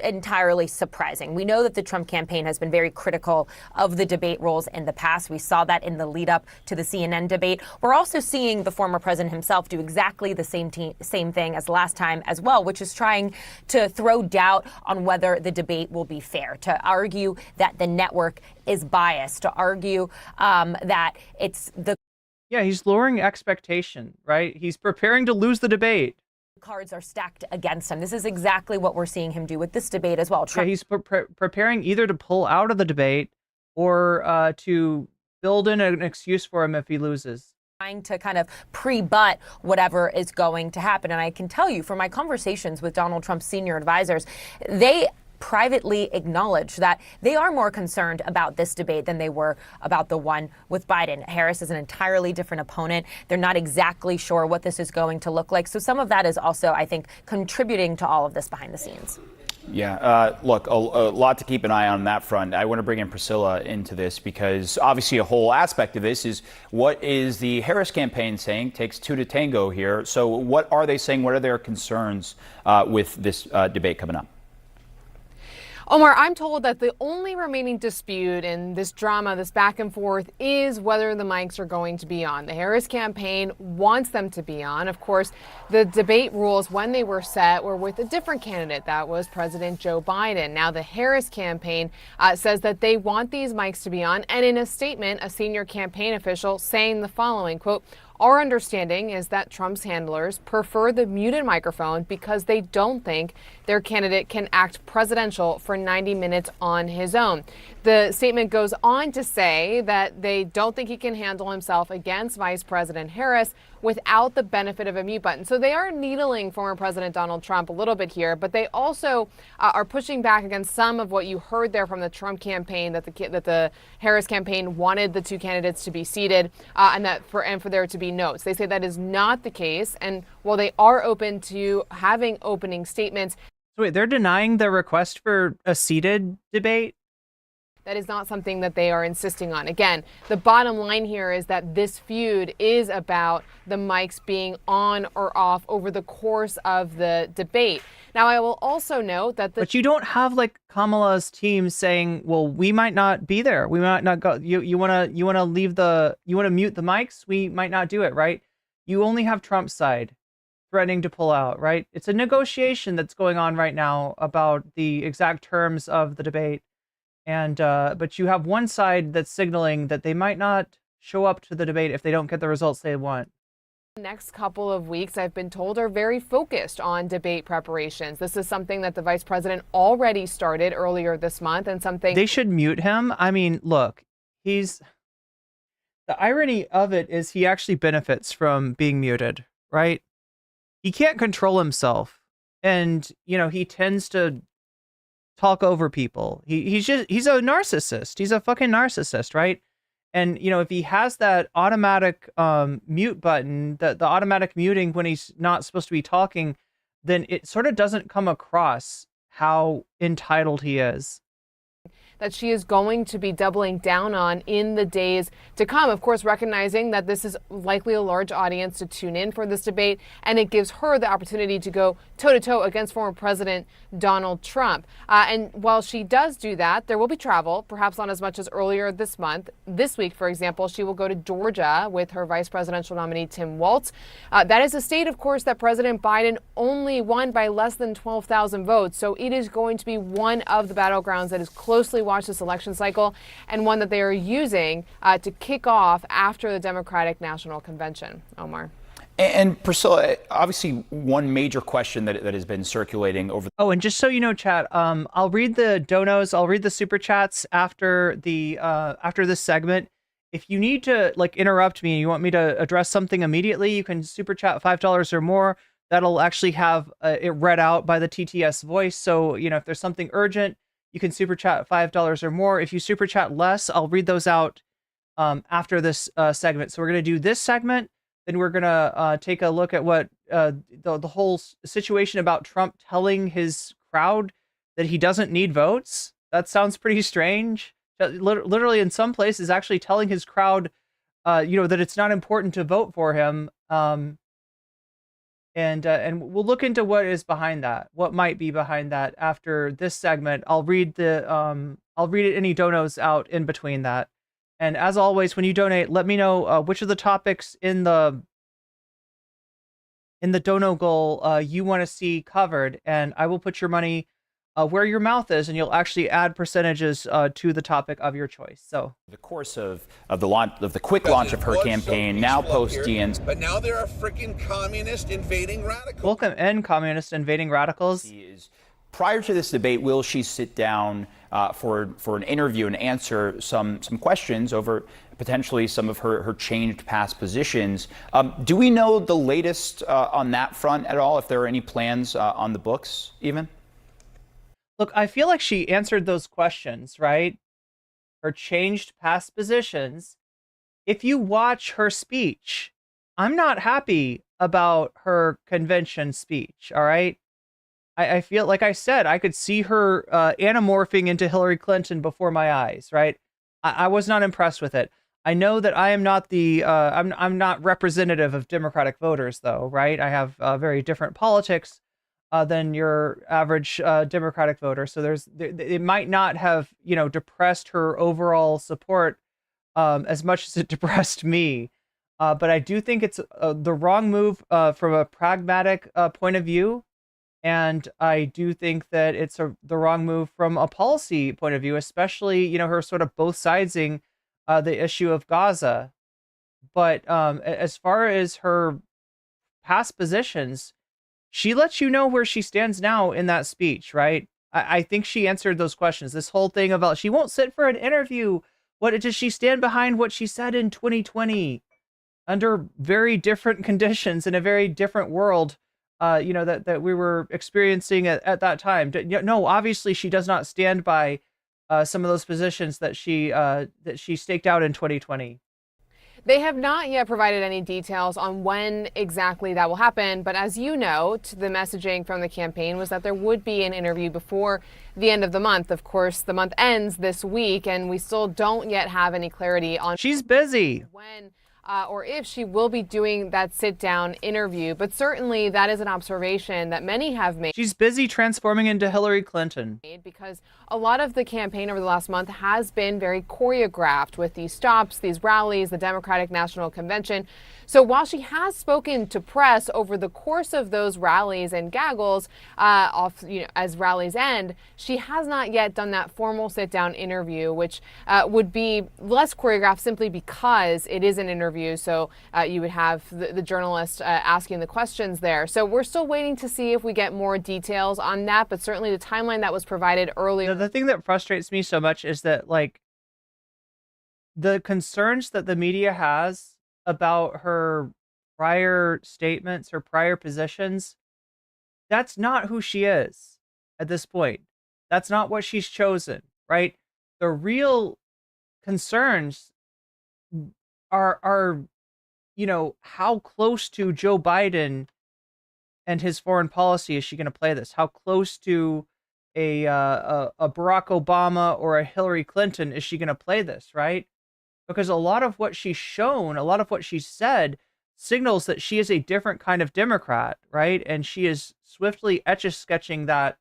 entirely surprising. We know that the Trump campaign has been very critical of the debate rules in the past. We saw that in the lead up to the CNN debate. We're also seeing the former president himself do exactly the same thing as last time as well, which is trying to throw doubt on whether the debate will be fair, to argue that the network is biased, to argue that it's the... Yeah, he's lowering expectation, right? He's preparing to lose the debate. Cards are stacked against him. This is exactly what we're seeing him do with this debate as well. Yeah, he's preparing either to pull out of the debate or to build in an excuse for him if he loses. Trying to kind of pre-butt whatever is going to happen. And I can tell you from my conversations with Donald Trump's senior advisors, they privately acknowledged that they are more concerned about this debate than they were about the one with Biden. Harris is an entirely different opponent. They're not exactly sure what this is going to look like. So some of that is also, I think, contributing to all of this behind the scenes. Yeah, look, a lot to keep an eye on that front. I want to bring in Priscilla into this because obviously a whole aspect of this is what is the Harris campaign saying? Takes two to tango here. So what are they saying? What are their concerns with this debate coming up? Omar, I'm told that the only remaining dispute in this drama, this back and forth, is whether the mics are going to be on. The Harris campaign wants them to be on. Of course, the debate rules, when they were set, were with a different candidate. That was President Joe Biden. Now, the Harris campaign says that they want these mics to be on. And in a statement, a senior campaign official saying the following, quote, "Our understanding is that Trump's handlers prefer the muted microphone because they don't think their candidate can act presidential for 90 minutes on his own." The statement goes on to say that they don't think he can handle himself against Vice President Harris without the benefit of a mute button. So they are needling former President Donald Trump a little bit here, but they also are pushing back against some of what you heard there from the Trump campaign, that the Harris campaign wanted the two candidates to be seated and for there to be notes. They say that is not the case, and while they are open to having opening statements. So wait, they're denying the request for a seated debate? That is not something that they are insisting on. Again, the bottom line here is that this feud is about the mics being on or off over the course of the debate. Now, I will also note that but you don't have like Kamala's team saying, "Well, we might not be there. We might not go. You want to mute the mics. We might not do it, right?" You only have Trump's side threatening to pull out, right? It's a negotiation that's going on right now about the exact terms of the debate. And but you have one side that's signaling that they might not show up to the debate if they don't get the results they want. The next couple of weeks, I've been told, are very focused on debate preparations. This is something that the vice president already started earlier this month, and something they should mute him. I mean, look, the irony of it is he actually benefits from being muted, right? He can't control himself, and he tends to talk over people. He's a narcissist. He's a fucking narcissist, right? And if he has that automatic mute button, the automatic muting when he's not supposed to be talking, then it sort of doesn't come across how entitled he is. That she is going to be doubling down on in the days to come. Of course, recognizing that this is likely a large audience to tune in for this debate, and it gives her the opportunity to go toe-to-toe against former President Donald Trump. And while she does do that, there will be travel, perhaps not as much as earlier this month. This week, for example, she will go to Georgia with her vice presidential nominee, Tim Walz. That is a state, of course, that President Biden only won by less than 12,000 votes. So it is going to be one of the battlegrounds that is closely watch this election cycle, and one that they are using to kick off after the Democratic National Convention. Omar. And Priscilla, obviously one major question that has been circulating over. Oh, and just so you know, chat, I'll read the donos, I'll read the super chats after this segment. If you need to interrupt me and you want me to address something immediately, you can super chat $5 or more. That'll actually have it read out by the TTS voice. So if there's something urgent, you can super chat $5 or more. If you super chat less, I'll read those out after this segment. So we're going to do this segment. Then we're going to take a look at what the whole situation about Trump telling his crowd that he doesn't need votes. That sounds pretty strange. Literally in some places actually telling his crowd, that it's not important to vote for him. And we'll look into what is behind that, what might be behind that after this segment. I'll read any donos out in between that. And as always, when you donate, let me know which of the topics in the dono goal you want to see covered, and I will put your money where your mouth is, and you'll actually add percentages to the topic of your choice. So the course of the quick launch of her campaign, now post DNC. But now there are freaking communist invading radicals. Welcome in, communist invading radicals. Prior to this debate, will she sit down for an interview and answer some questions over potentially some of her changed past positions? Do we know the latest on that front at all? If there are any plans on the books, even? Look, I feel like she answered those questions, right? Her changed past positions. If you watch her speech, I'm not happy about her convention speech, all right? I feel like I said, I could see her anamorphing into Hillary Clinton before my eyes, right? I was not impressed with it. I know that I am not the I'm not representative of Democratic voters, though, right? I have very different politics than your average Democratic voter. So it might not have, depressed her overall support as much as it depressed me. But I do think it's the wrong move from a pragmatic point of view. And I do think that it's the wrong move from a policy point of view, especially, her sort of both sidesing the issue of Gaza. But as far as her past positions, she lets you know where she stands now in that speech, right? I think she answered those questions. This whole thing about she won't sit for an interview. What does she stand behind what she said in 2020 under very different conditions in a very different world? That we were experiencing at that time. No, obviously she does not stand by some of those positions that she staked out in 2020. They have not yet provided any details on when exactly that will happen, but as you know, the messaging from the campaign was that there would be an interview before the end of the month. Of course, the month ends this week, and we still don't yet have any clarity on she's busy when or if she will be doing that sit-down interview. But certainly that is an observation that many have made. She's busy transforming into Hillary Clinton. Because a lot of the campaign over the last month has been very choreographed with these stops, these rallies, the Democratic National Convention. So while she has spoken to press over the course of those rallies and gaggles, as rallies end, she has not yet done that formal sit-down interview, which would be less choreographed simply because it is an interview. So you would have the journalist asking the questions there. So we're still waiting to see if we get more details on that, but certainly the timeline that was provided earlier. The thing that frustrates me so much is that, like, the concerns that the media has about her prior statements, her prior positions, that's not who she is at this point. That's not what she's chosen, right? The real concerns are how close to Joe Biden and his foreign policy is she going to play this? How close to a Barack Obama or a Hillary Clinton is she going to play this, right? Because a lot of what she's shown, a lot of what she's said signals that she is a different kind of Democrat, right? And she is swiftly etch-a-sketching that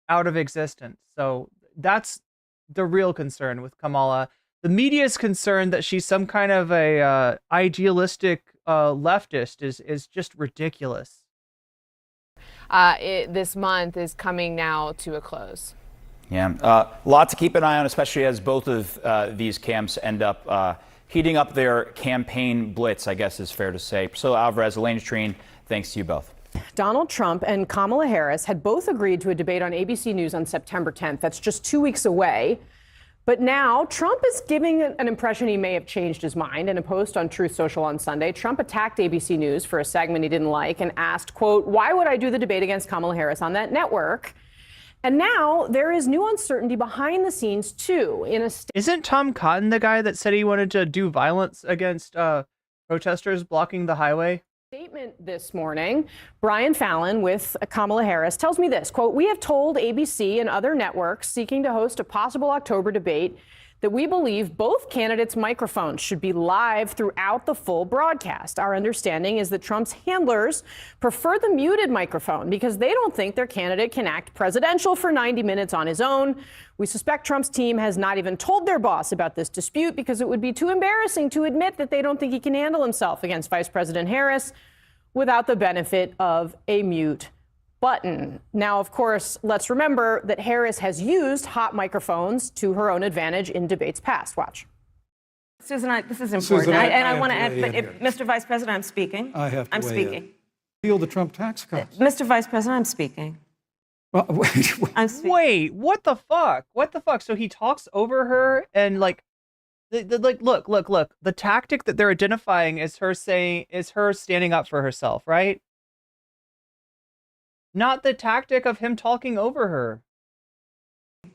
out of existence. So that's the real concern with Kamala. The media is concerned that she's some kind of a idealistic leftist is just ridiculous. This month is coming now to a close. Yeah, lot to keep an eye on, especially as both of these camps end up heating up their campaign blitz, I guess is fair to say. Priscilla Alvarez, Elaine Treen, thanks to you both. Donald Trump and Kamala Harris had both agreed to a debate on ABC News on September 10th. That's just 2 weeks away. But now Trump is giving an impression he may have changed his mind. In a post on Truth Social on Sunday, Trump attacked ABC News for a segment he didn't like and asked, quote, "Why would I do the debate against Kamala Harris on that network?" And now there is new uncertainty behind the scenes, too. Isn't Tom Cotton the guy that said he wanted to do violence against protesters blocking the highway? Statement this morning, Brian Fallon with Kamala Harris tells me this, quote, "We have told ABC and other networks seeking to host a possible October debate that we believe both candidates' microphones should be live throughout the full broadcast. Our understanding is that Trump's handlers prefer the muted microphone because they don't think their candidate can act presidential for 90 minutes on his own. We suspect Trump's team has not even told their boss about this dispute because it would be too embarrassing to admit that they don't think he can handle himself against Vice President Harris without the benefit of a mute button." Now, of course, let's remember that Harris has used hot microphones to her own advantage in debates past. Watch. Susan, this is important. Susan, I want to add, but Mr. Vice President, I'm speaking. I have to I'm weigh speaking. in. Appeal the Trump tax cuts. Mr. Vice President, I'm speaking. Well, wait, what the fuck? What the fuck? So he talks over her and look. The tactic that they're identifying is her standing up for herself, right? not the tactic of him talking over her.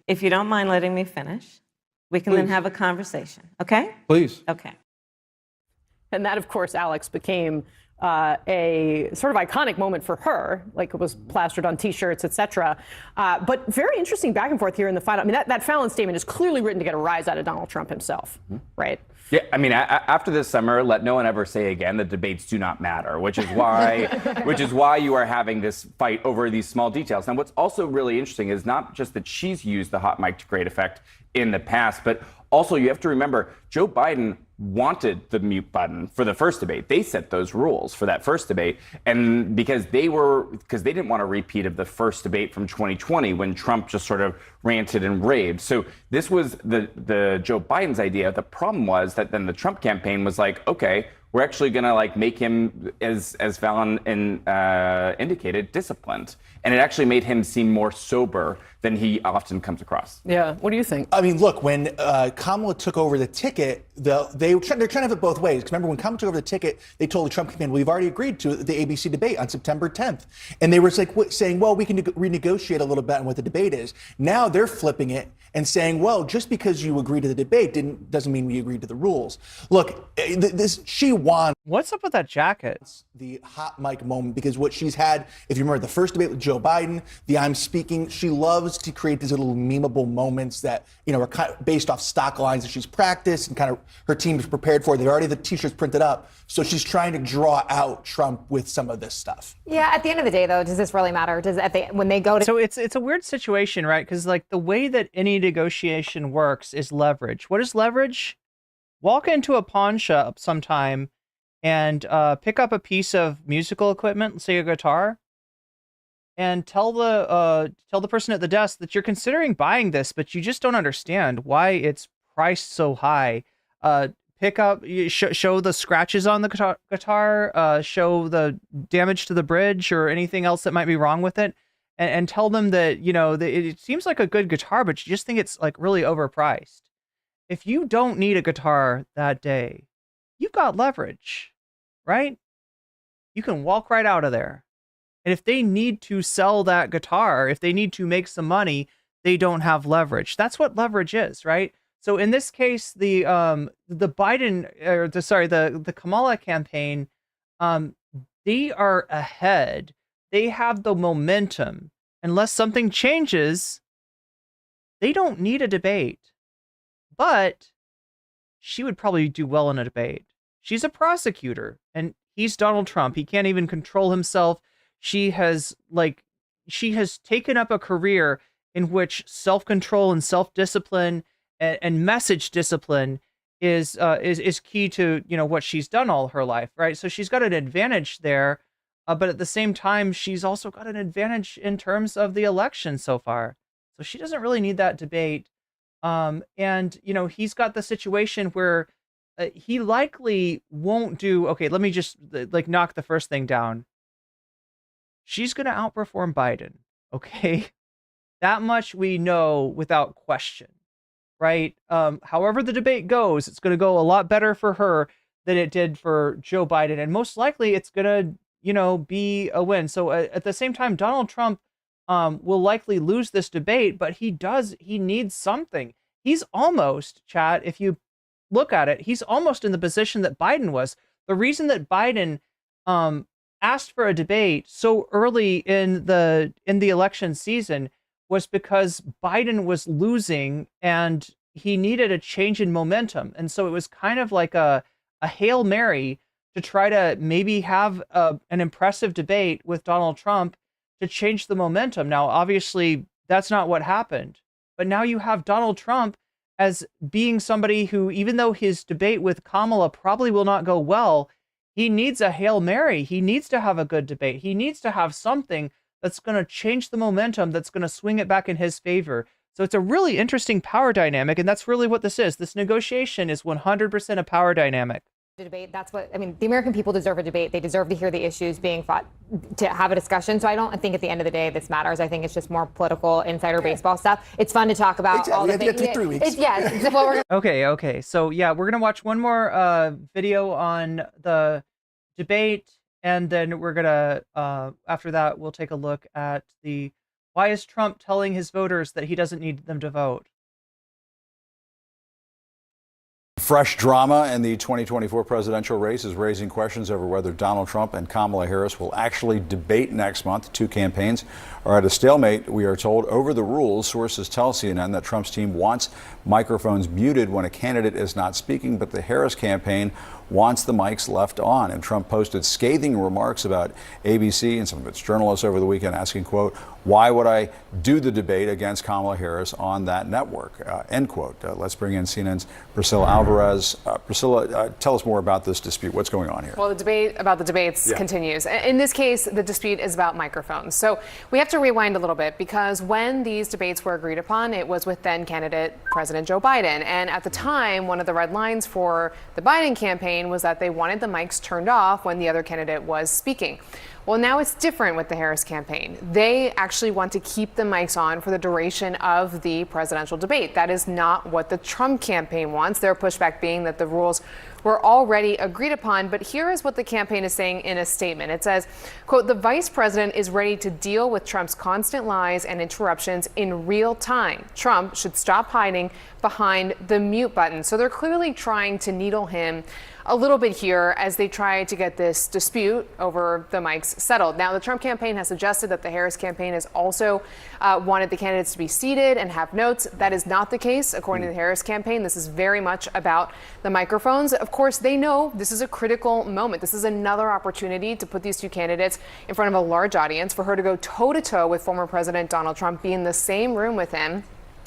If you don't mind letting me finish, we can then have a conversation, okay? Please. Okay. And that, of course, Alex, became a sort of iconic moment for her, like it was plastered on T-shirts, etc. But very interesting back and forth here in the final. I mean, that Fallon statement is clearly written to get a rise out of Donald Trump himself, right? Yeah, I mean, after this summer, let no one ever say again that debates do not matter, which is why you are having this fight over these small details. Now, what's also really interesting is not just that she's used the hot mic to great effect in the past, but also you have to remember Joe Biden wanted the mute button for the first debate. They set those rules for that first debate, and because they didn't want a repeat of the first debate from 2020 when Trump just sort of ranted and raved. So this was the Joe Biden's idea. The problem was that then the Trump campaign was like, okay, we're actually going to like make him, as Fallon indicated, disciplined. And it actually made him seem more sober than he often comes across. Yeah. What do you think? I mean, look, when Kamala took over the ticket, they're trying to have it both ways. Because remember, when Kamala took over the ticket, they told the Trump campaign, we've already agreed to the ABC debate on September 10th. And they were like saying, well, we can renegotiate a little bit on what the debate is. Now they're flipping it and saying, well, just because you agree to the debate doesn't mean we agreed to the rules. Look, she won. What's up with that jacket? The hot mic moment, because what she's had, if you remember the first debate with Joe Biden, the I'm speaking, she loves to create these little memeable moments that, you know, are kind of based off stock lines that she's practiced and kind of her team is prepared for. They already have the t-shirts printed up. So she's trying to draw out Trump with some of this stuff. Yeah, at the end of the day, though, does this really matter? When they go to... So it's a weird situation, right? Because like the way that any negotiation works is leverage. What is leverage? Walk into a pawn shop sometime and pick up a piece of musical equipment, say a guitar, and tell the person at the desk that you're considering buying this, but you just don't understand why it's priced so high. Pick up, show the scratches on the guitar, show the damage to the bridge or anything else that might be wrong with it, and tell them that, you know, it seems like a good guitar, but you just think it's like really overpriced. If you don't need a guitar that day, you've got leverage, right? You can walk right out of there. And if they need to sell that guitar, if they need to make some money, they don't have leverage. That's what leverage is, right? So in this case, the Kamala campaign, they are ahead. They have the momentum. Unless something changes, they don't need a debate. But she would probably do well in a debate. She's a prosecutor, and he's Donald Trump. He can't even control himself. She has taken up a career in which self-control and self-discipline and message discipline is key to, you know, what she's done all her life, right? So she's got an advantage there, but at the same time, she's also got an advantage in terms of the election so far. So she doesn't really need that debate. And, you know, he's got the situation where he likely won't do, okay, let me just like knock the first thing down. She's going to outperform Biden, okay? That much we know without question, right? However the debate goes, it's going to go a lot better for her than it did for Joe Biden. And most likely it's going to, you know, be a win. So at the same time, Donald Trump will likely lose this debate, but he needs something. He's almost, chat, if you look at it, he's almost in the position that Biden was. The reason that Biden asked for a debate so early in the election season was because Biden was losing and he needed a change in momentum. And so it was kind of like a Hail Mary to try to maybe have an impressive debate with Donald Trump to change the momentum. Now, obviously, that's not what happened. But now you have Donald Trump as being somebody who, even though his debate with Kamala probably will not go well, he needs a Hail Mary. He needs to have a good debate. He needs to have something that's going to change the momentum, that's going to swing it back in his favor. So it's a really interesting power dynamic, and that's really what this is. This negotiation is 100% a power dynamic. Debate. That's what I mean. The American people deserve a debate. They deserve to hear the issues being fought, to have a discussion. So I don't think at the end of the day this matters. I think it's just more political insider baseball stuff. It's fun to talk about all the things. 3 weeks. Okay. So yeah, we're gonna watch one more video on the debate, And then we're gonna after that we'll take a look at why is Trump telling his voters that he doesn't need them to vote. Fresh drama in the 2024 presidential race is raising questions over whether Donald Trump and Kamala Harris will actually debate next month. Two campaigns are at a stalemate, we are told, over the rules. Sources tell CNN that Trump's team wants microphones muted when a candidate is not speaking, but the Harris campaign wants the mics left on. And Trump posted scathing remarks about ABC and some of its journalists over the weekend, asking, quote, "Why would I do the debate against Kamala Harris on that network?" End quote. Let's bring in CNN's Priscilla Alvarez. Priscilla, tell us more about this dispute. What's going on here? Well, the debate about the debates continues. In this case, the dispute is about microphones. So we have to rewind a little bit, because when these debates were agreed upon, it was with then candidate President Joe Biden. And at the time, one of the red lines for the Biden campaign was that they wanted the mics turned off when the other candidate was speaking. Well, now it's different with the Harris campaign. They actually want to keep the mics on for the duration of the presidential debate. That is not what the Trump campaign wants. Their pushback being that the rules were already agreed upon. But here is what the campaign is saying in a statement. It says, quote, "The vice president is ready to deal with Trump's constant lies and interruptions in real time. Trump should stop hiding behind the mute button." So they're clearly trying to needle him a little bit here as they try to get this dispute over the mics settled. Now, the Trump campaign has suggested that the Harris campaign has also wanted the candidates to be seated and have notes. That is not the case, according to the Harris campaign. This is very much about the microphones. Of course, they know this is a critical moment. This is another opportunity to put these two candidates in front of a large audience, for her to go toe-to-toe with former President Donald Trump, be in the same room with him.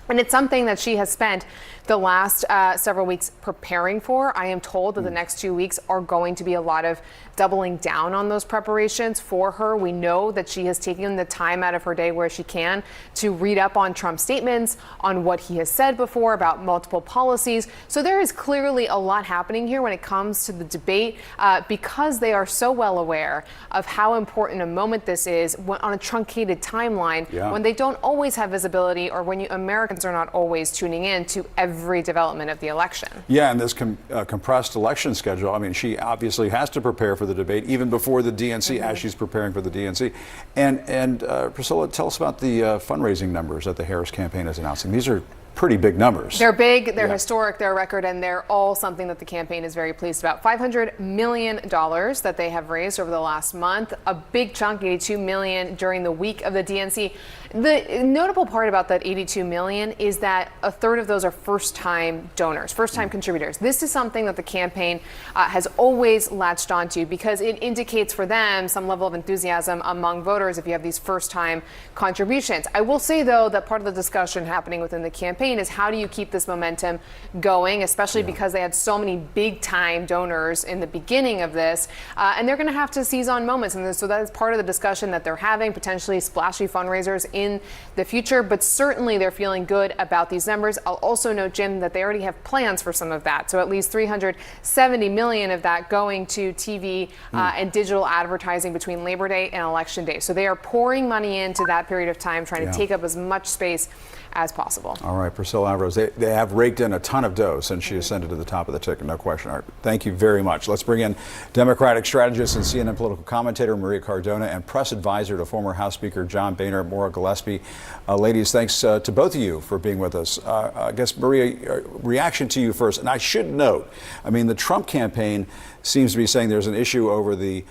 And it's something that she has spent the last several weeks preparing for. I am told that the next 2 weeks are going to be a lot of doubling down on those preparations for her. We know that she has taken the time out of her day where she can to read up on Trump's statements, on what he has said before about multiple policies. So there is clearly a lot happening here when it comes to the debate, because they are so well aware of how important a moment this is on a truncated timeline, when they don't always have visibility, or when Americans are not always tuning in to every development of the election. Yeah, and this compressed election schedule, I mean, she obviously has to prepare for the debate even before the DNC, as she's preparing for the DNC. And Priscilla, tell us about the fundraising numbers that the Harris campaign is announcing. These are pretty big numbers. They're big, they're historic, they're a record, and they're all something that the campaign is very pleased about. $500 million that they have raised over the last month, a big chunk, $82 million during the week of the DNC. The notable part about that $82 million is that a third of those are first-time donors, first-time contributors. This is something that the campaign has always latched onto, because it indicates for them some level of enthusiasm among voters if you have these first-time contributions. I will say, though, that part of the discussion happening within the campaign is how do you keep this momentum going, especially because they had so many big-time donors in the beginning of this, and they're going to have to seize on moments. And so that is part of the discussion that they're having, potentially splashy fundraisers in the future, but certainly they're feeling good about these numbers. I'll also note, Jim, that they already have plans for some of that. So at least $370 million of that going to TV and digital advertising between Labor Day and Election Day. So they are pouring money into that period of time, trying to take up as much space as possible. All right, Priscilla Alvarez, they have raked in a ton of dough since she ascended to the top of the ticket, no question. All right, thank you very much. Let's bring in Democratic strategist and CNN political commentator Maria Cardona and press advisor to former House Speaker John Boehner, Maura Gillespie. Ladies, thanks to both of you for being with us. I guess, Maria, reaction to you first. And I should note, I mean, the Trump campaign seems to be saying there's an issue over the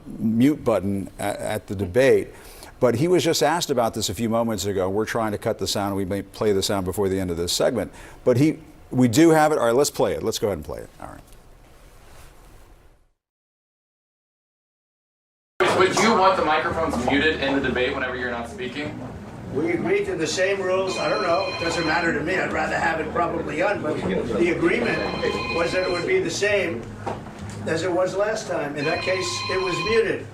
mute button at the debate. But he was just asked about this a few moments ago. We're trying to cut the sound. We may play the sound before the end of this segment. But we do have it. All right, let's play it. Let's go ahead and play it. All right. Would you want the microphones muted in the debate whenever you're not speaking? We agreed to the same rules. I don't know. It doesn't matter to me. I'd rather have it probably on. But the agreement was that it would be the same as it was last time. In that case, it was muted.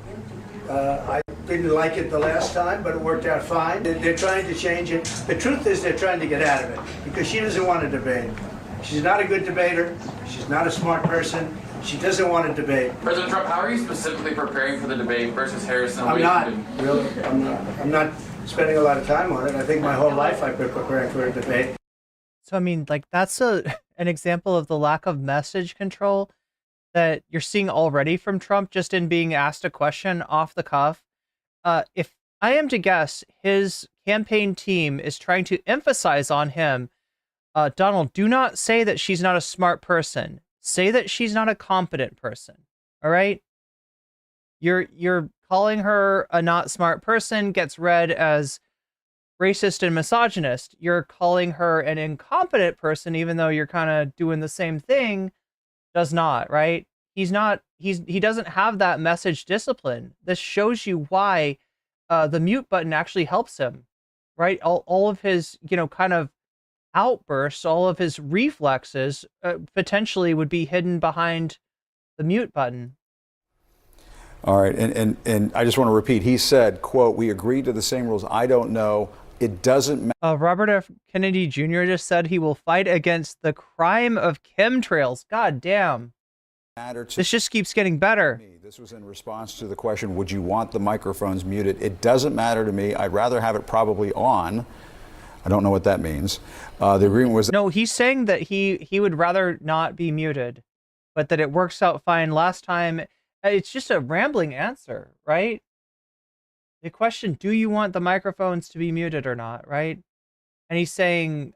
I didn't like it the last time, but it worked out fine. They're trying to change it. The truth is they're trying to get out of it because she doesn't want to debate. She's not a good debater. She's not a smart person. She doesn't want to debate. President Trump, how are you specifically preparing for the debate versus Harris? I'm not, really. I'm not spending a lot of time on it. I think my whole life I've been preparing for a debate. So, I mean, like, that's an example of the lack of message control that you're seeing already from Trump just in being asked a question off the cuff. If I am to guess, his campaign team is trying to emphasize on him, Donald, do not say that she's not a smart person. Say that she's not a competent person. All right? You're calling her a not smart person gets read as racist and misogynist. You're calling her an incompetent person, even though you're kind of doing the same thing, does not, right? He doesn't have that message discipline. This shows you why the mute button actually helps him, right? All of his, kind of outbursts, all of his reflexes potentially would be hidden behind the mute button. All right, and I just want to repeat, he said, quote, we agreed to the same rules. I don't know. It doesn't matter. Robert F. Kennedy Jr. just said he will fight against the crime of chemtrails. God damn. This just keeps getting better. This was in response to the question, would you want the microphones muted? It doesn't matter to me. I'd rather have it probably on. I don't know what that means. The agreement was... No, he's saying that he would rather not be muted, but that it works out fine last time. It's just a rambling answer, right? The question, do you want the microphones to be muted or not, right? And he's saying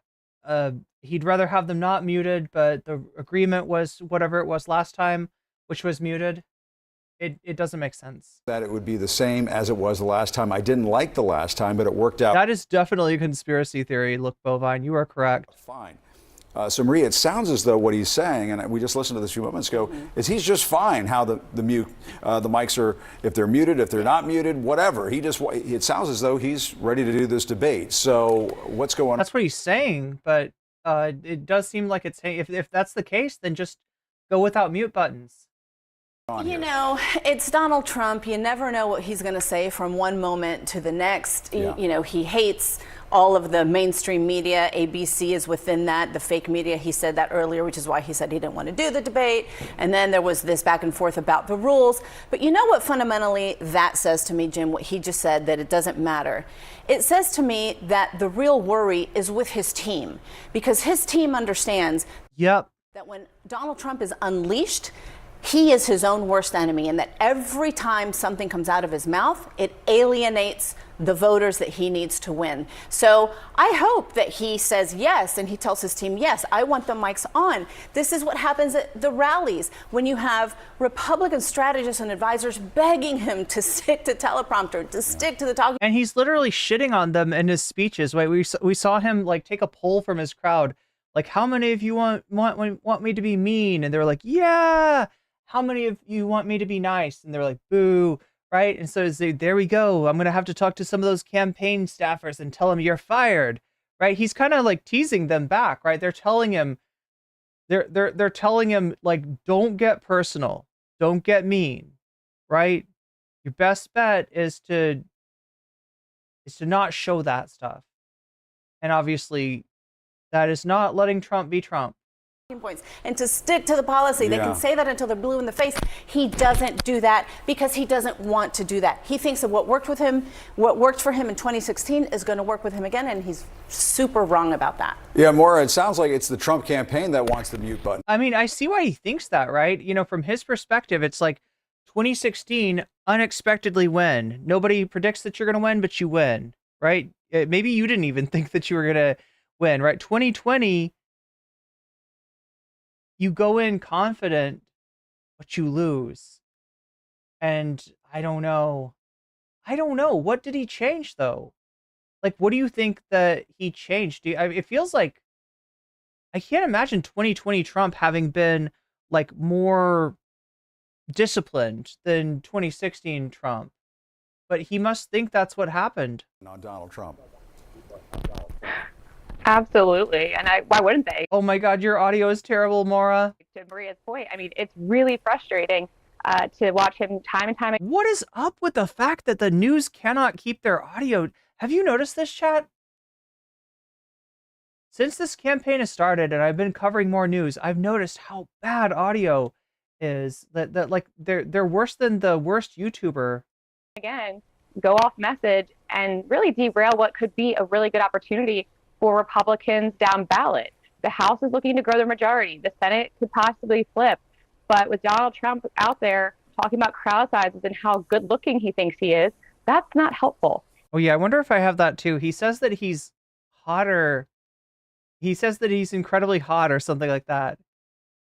he'd rather have them not muted, but the agreement was whatever it was last time, which was muted. It doesn't make sense. That it would be the same as it was the last time. I didn't like the last time, but it worked out. That is definitely a conspiracy theory. Look, Bovine, you are correct. Fine. So Maria, it sounds as though what he's saying, and we just listened to this a few moments ago, is he's just fine how the mics are, if they're muted, if they're not muted, whatever. It sounds as though he's ready to do this debate. So what's going on? That's what he's saying, but it does seem like it's, if that's the case, then just go without mute buttons. It's Donald Trump. You never know what he's going to say from one moment to the next. Yeah. He hates all of the mainstream media. ABC is within that, the fake media. He said that earlier, which is why he said he didn't want to do the debate. And then there was this back and forth about the rules. But you know what fundamentally that says to me, Jim, what he just said, that it doesn't matter? It says to me that the real worry is with his team, because his team understands that when Donald Trump is unleashed, he is his own worst enemy, and that every time something comes out of his mouth, it alienates the voters that he needs to win. So I hope that he says yes, and he tells his team, yes, I want the mics on. This is what happens at the rallies when you have Republican strategists and advisors begging him to stick to teleprompter, to stick to the talking. And he's literally shitting on them in his speeches. Right? We saw him like take a poll from his crowd, like, how many of you want me to be mean? And they were like, yeah. How many of you want me to be nice? And they're like, boo, right? And so there we go. I'm going to have to talk to some of those campaign staffers and tell them you're fired, right? He's kind of like teasing them back, right? They're telling him, they're telling him, like, don't get personal. Don't get mean, right? Your best bet is to not show that stuff. And obviously that is not letting Trump be Trump. Points and to stick to the policy. They can say that until they're blue in the face. He doesn't do that because he doesn't want to do that. He thinks that what worked for him in 2016 is going to work with him again, and he's super wrong about that. Yeah, Maura, it sounds like it's the Trump campaign that wants the mute button. I mean, I see why he thinks that, right? From his perspective, it's like 2016 unexpectedly win. Nobody predicts that you're going to win, but you win, right? Maybe you didn't even think that you were going to win, right? 2020, you go in confident, but you lose. And I don't know. What did he change, though? Like, what do you think that he changed? It feels like, I can't imagine 2020 Trump having been, like, more disciplined than 2016 Trump. But he must think that's what happened. On Donald Trump. Absolutely. And why wouldn't they? Oh my God, your audio is terrible, Maura. To Maria's point, I mean, it's really frustrating to watch him time and time again. What is up with the fact that the news cannot keep their audio? Have you noticed this, chat? Since this campaign has started and I've been covering more news, I've noticed how bad audio is. That like they're worse than the worst YouTuber. Again, go off message and really derail what could be a really good opportunity for Republicans down ballot. The House is looking to grow their majority. The Senate could possibly flip. But with Donald Trump out there talking about crowd sizes and how good looking he thinks he is, that's not helpful. Oh yeah, I wonder if I have that too. He says that he's hotter. He says that he's incredibly hot or something like that.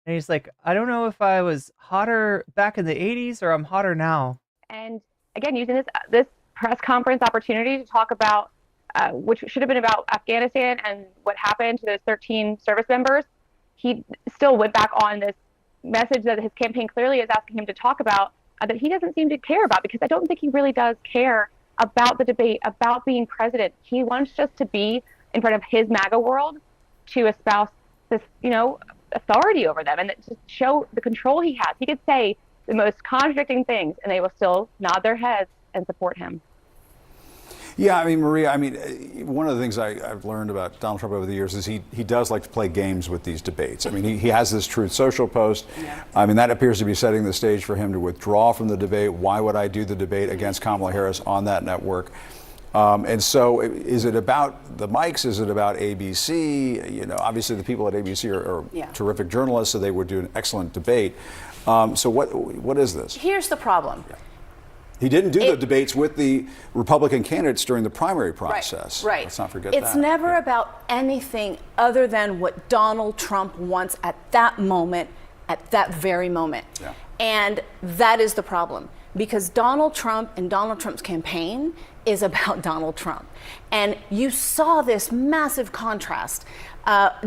And he's like, I don't know if I was hotter back in the 80s or I'm hotter now. And again, using this press conference opportunity to talk about, which should have been about Afghanistan and what happened to those 13 service members, he still went back on this message that his campaign clearly is asking him to talk about that he doesn't seem to care about, because I don't think he really does care about the debate, about being president. He wants just to be in front of his MAGA world to espouse this, authority over them and to show the control he has. He could say the most contradicting things and they will still nod their heads and support him. Yeah, I mean, Maria, one of the things I've learned about Donald Trump over the years is he does like to play games with these debates. I mean, he has this Truth Social post. Yeah. I mean, that appears to be setting the stage for him to withdraw from the debate. Why would I do the debate against Kamala Harris on that network? And so is it about the mics? Is it about ABC? Obviously the people at ABC are terrific journalists, so they would do an excellent debate. So what is this? Here's the problem. Yeah. He didn't do the debates with the Republican candidates during the primary process. Right. Let's not forget that. It's never about anything other than what Donald Trump wants at that moment, at that very moment. Yeah. And that is the problem, because Donald Trump and Donald Trump's campaign is about Donald Trump. And you saw this massive contrast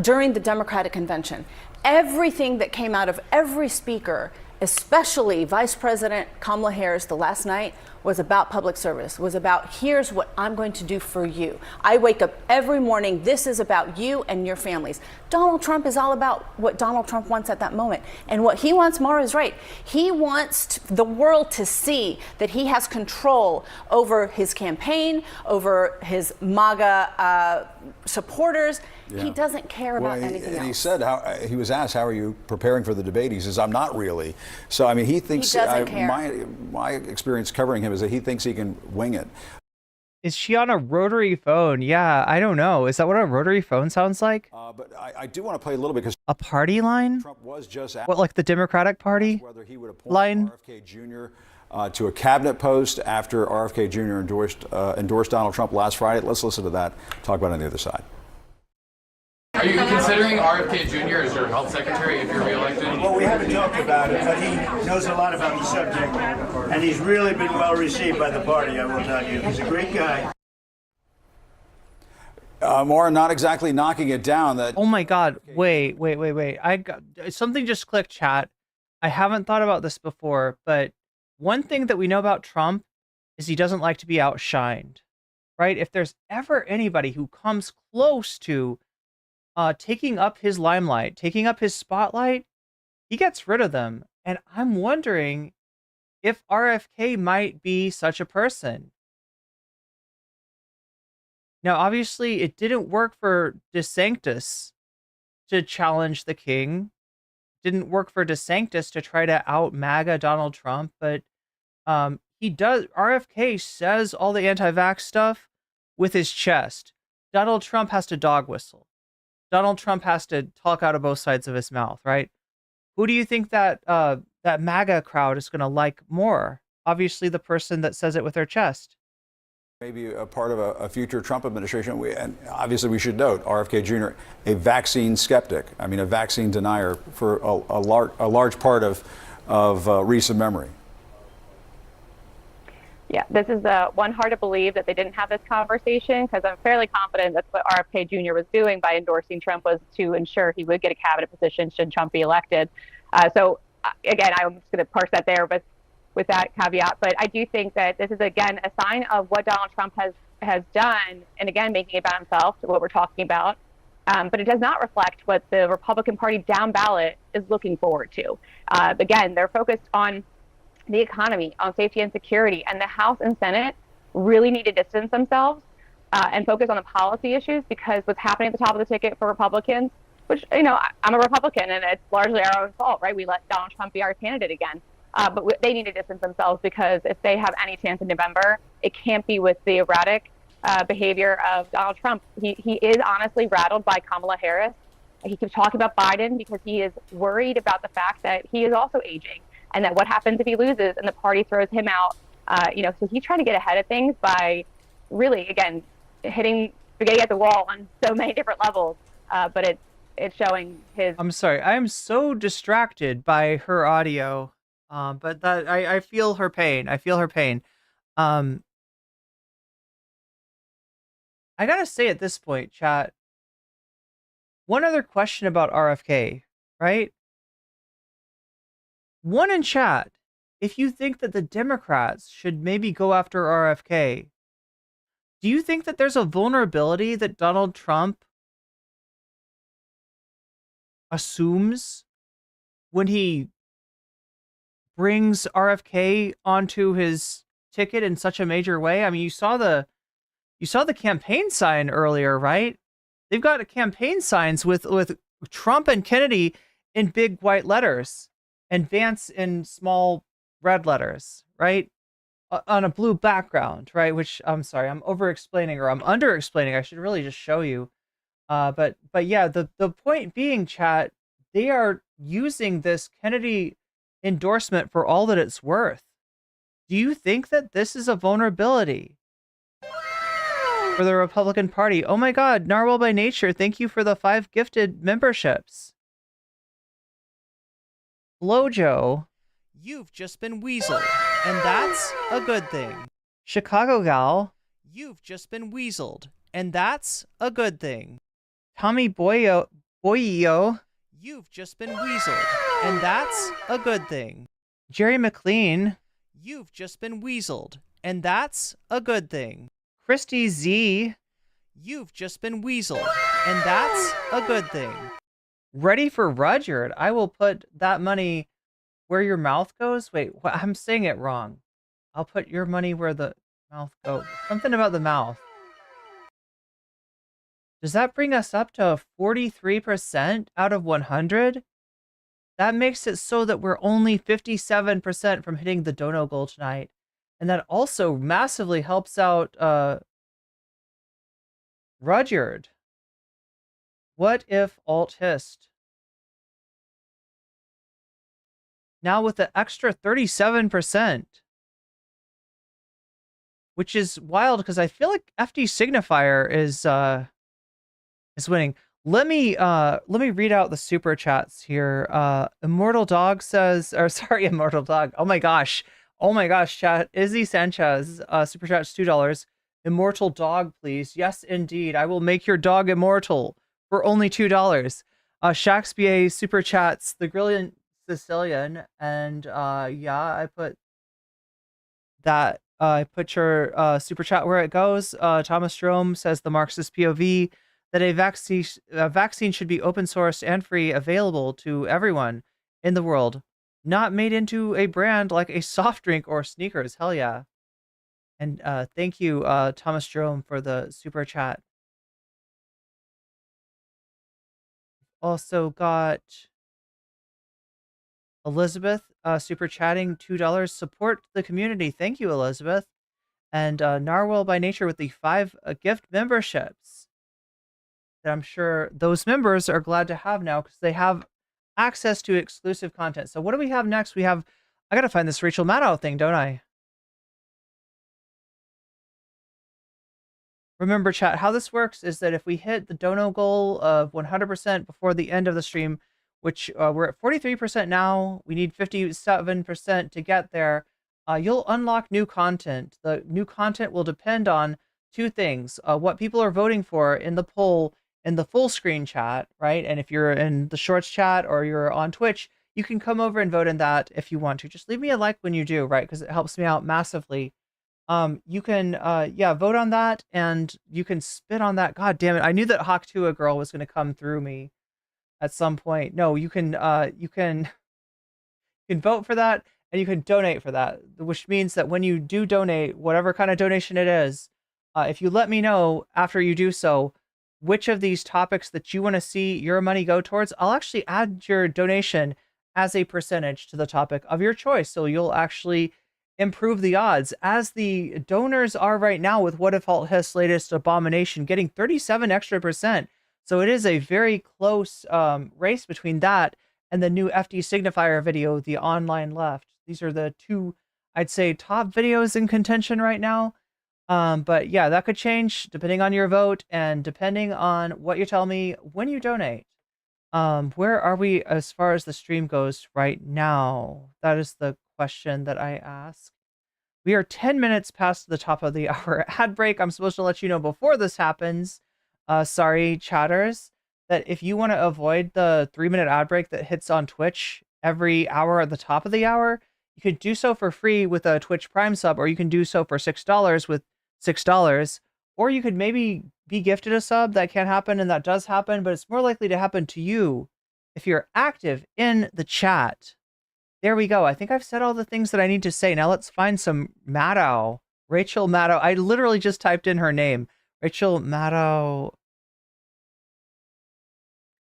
during the Democratic convention. Everything that came out of every speaker, especially Vice President Kamala Harris the last night, was about public service, was about, here's what I'm going to do for you. I wake up every morning, this is about you and your families. Donald Trump is all about what Donald Trump wants at that moment. And what he wants, Mara is right. He wants the world to see that he has control over his campaign, over his MAGA supporters. Yeah. He doesn't care about anything else. And he said, he was asked, how are you preparing for the debate? He says, I'm not really. So, I mean, he thinks, he doesn't care. My experience covering him is that he thinks he can wing it. Is she on a rotary phone? Yeah, I don't know. Is that what a rotary phone sounds like? But I do want to play a little bit, because a party line? Trump was just asked, what, like the Democratic Party whether he would appoint line? RFK Jr. To a cabinet post after RFK Jr. endorsed Donald Trump last Friday. Let's listen to that. Talk about it on the other side. Are you considering RFK Jr. as your health secretary if you're reelected? Well, we haven't talked about it, but he knows a lot about the subject, and he's really been well received by the party, I will tell you. He's a great guy. Maura, not exactly knocking it down. That. Oh my God! Wait! I got something just clicked, chat. I haven't thought about this before, but one thing that we know about Trump is he doesn't like to be outshined, right? If there's ever anybody who comes close to taking up his limelight, taking up his spotlight, he gets rid of them. And I'm wondering if RFK might be such a person. Now, obviously, it didn't work for DeSantis to challenge the king. It didn't work for DeSantis to try to out-MAGA Donald Trump, but he does. RFK says all the anti-vax stuff with his chest. Donald Trump has to dog whistle. Donald Trump has to talk out of both sides of his mouth, right? Who do you think that that MAGA crowd is going to like more? Obviously, the person that says it with their chest. Maybe a part of a future Trump administration. And obviously, we should note RFK Jr., a vaccine skeptic. I mean, a vaccine denier for a large part of recent memory. Yeah, this is one hard to believe that they didn't have this conversation, because I'm fairly confident that's what RFK Jr. was doing by endorsing Trump, was to ensure he would get a cabinet position should Trump be elected. So again, I'm just going to parse that there, but with that caveat. But I do think that this is, again, a sign of what Donald Trump has done, and again, making it about himself, what we're talking about. But it does not reflect what the Republican Party down ballot is looking forward to. Again, they're focused on the economy, on safety and security, and the House and Senate really need to distance themselves and focus on the policy issues, because what's happening at the top of the ticket for Republicans, which, I'm a Republican, and it's largely our own fault, right? We let Donald Trump be our candidate again. But they need to distance themselves, because if they have any chance in November, it can't be with the erratic behavior of Donald Trump. He is honestly rattled by Kamala Harris He keeps talking about Biden because he is worried about the fact that he is also aging, and that what happens if he loses and the party throws him out. So he's trying to get ahead of things by really, again, hitting spaghetti at the wall on so many different levels. But it's showing his. I'm sorry. I am so distracted by her audio. But that I feel her pain. I feel her pain. I gotta say at this point, chat, one other question about RFK, right? One in chat, if you think that the Democrats should maybe go after RFK, do you think that there's a vulnerability that Donald Trump assumes when he brings RFK onto his ticket in such a major way? I mean, you saw the campaign sign earlier, right? They've got campaign signs with Trump and Kennedy in big white letters and Vance in small red letters, right? On a blue background, right? Which, I'm sorry, I'm over-explaining or I'm under-explaining. I should really just show you. But yeah, the point being, chat, they are using this Kennedy endorsement for all that it's worth. Do you think that this is a vulnerability for the Republican Party? Oh my God, Narwhal by Nature, thank you for the 5 gifted memberships. Flojo, you've just been weaseled, and that's a good thing. Chicago Gal, you've just been weaseled, and that's a good thing. Tommy Boyo, you've just been weaseled, and that's a good thing. Jerry McLean, you've just been weaseled, and that's a good thing. Christy Z, you've just been weaseled, and that's a good thing. Ready for Rudyard, I will put that money where your mouth goes. Wait, I'm saying it wrong. I'll put your money where the mouth goes. Something about the mouth. Does that bring us up to 43% out of 100? That makes it so that we're only 57% from hitting the dono goal tonight. And that also massively helps out Rudyard. What if alt hist? Now with the extra 37%. Which is wild because I feel like FD Signifier is winning. Let me read out the super chats here. Immortal Dog says, or sorry, Immortal Dog. Oh my gosh, chat. Izzy Sanchez, super chats $2. Immortal Dog, please. Yes, indeed. I will make your dog immortal for only $2. Shakespeare super chats the brilliant Sicilian, and yeah, I put that. I put your super chat where it goes. Thomas Strom says the Marxist POV that a vaccine should be open source and free, available to everyone in the world, not made into a brand like a soft drink or sneakers. Hell yeah. And thank you, Thomas Jerome, for the super chat. Also got Elizabeth super chatting $2. Support the community. Thank you, Elizabeth. And Narwhal by Nature with the 5 gift memberships that I'm sure those members are glad to have now because they have access to exclusive content. So what do we have next? I got to find this Rachel Maddow thing, don't I? Remember, chat, how this works is that if we hit the dono goal of 100% before the end of the stream, which we're at 43% now, we need 57% to get there, you'll unlock new content. The new content will depend on 2 things. What people are voting for in the poll in the full screen chat, right? And if you're in the shorts chat or you're on Twitch, you can come over and vote in that if you want to. Just leave me a like when you do, right? Because it helps me out massively. You can, yeah, vote on that and you can spit on that. God damn it. I knew that Hawk Tua girl was going to come through me at some point. No, you can vote for that and you can donate for that, which means that when you do donate, whatever kind of donation it is, if you let me know after you do so, which of these topics that you want to see your money go towards, I'll actually add your donation as a percentage to the topic of your choice. So you'll actually improve the odds, as the donors are right now with What If Alt His latest abomination, getting 37 extra %. So it is a very close race between that and the new FD signifier video, the online left. These are the two, I'd say, top videos in contention right now. But yeah, that could change depending on your vote and depending on what you tell me when you donate. Where are we as far as the stream goes right now? That is the question that I ask. We are 10 minutes past the top of the hour ad break. I'm supposed to let you know before this happens, sorry, chatters, that if you want to avoid the 3-minute ad break that hits on Twitch every hour at the top of the hour, you could do so for free with a Twitch Prime sub, or you can do so for $6 with $6, or you could maybe be gifted a sub. That can happen, and that does happen, but it's more likely to happen to you if you're active in the chat. There we go. I think I've said all the things that I need to say. Now let's find some Maddow. Rachel Maddow. I literally just typed in her name. Rachel Maddow.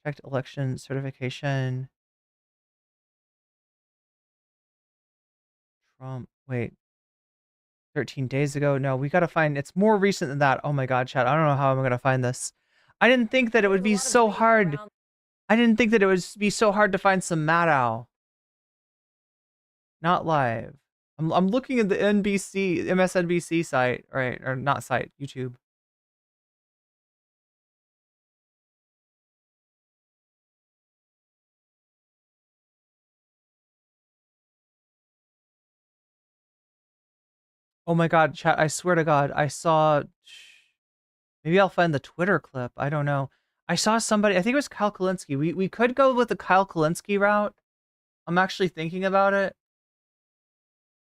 Checked election certification. Trump. Wait. 13 days ago. No, we got to find, it's more recent than that. Oh my God, chat. I don't know how I'm going to find this. I didn't think that it would be so hard. I didn't think that it would be so hard to find some Maddow. Not live. I'm looking at the MSNBC site, right? Or not site, YouTube. Oh my God, chat, I swear to God, I saw, maybe I'll find the Twitter clip. I don't know. I saw somebody, I think it was Kyle Kulinski. We could go with the Kyle Kulinski route. I'm actually thinking about it.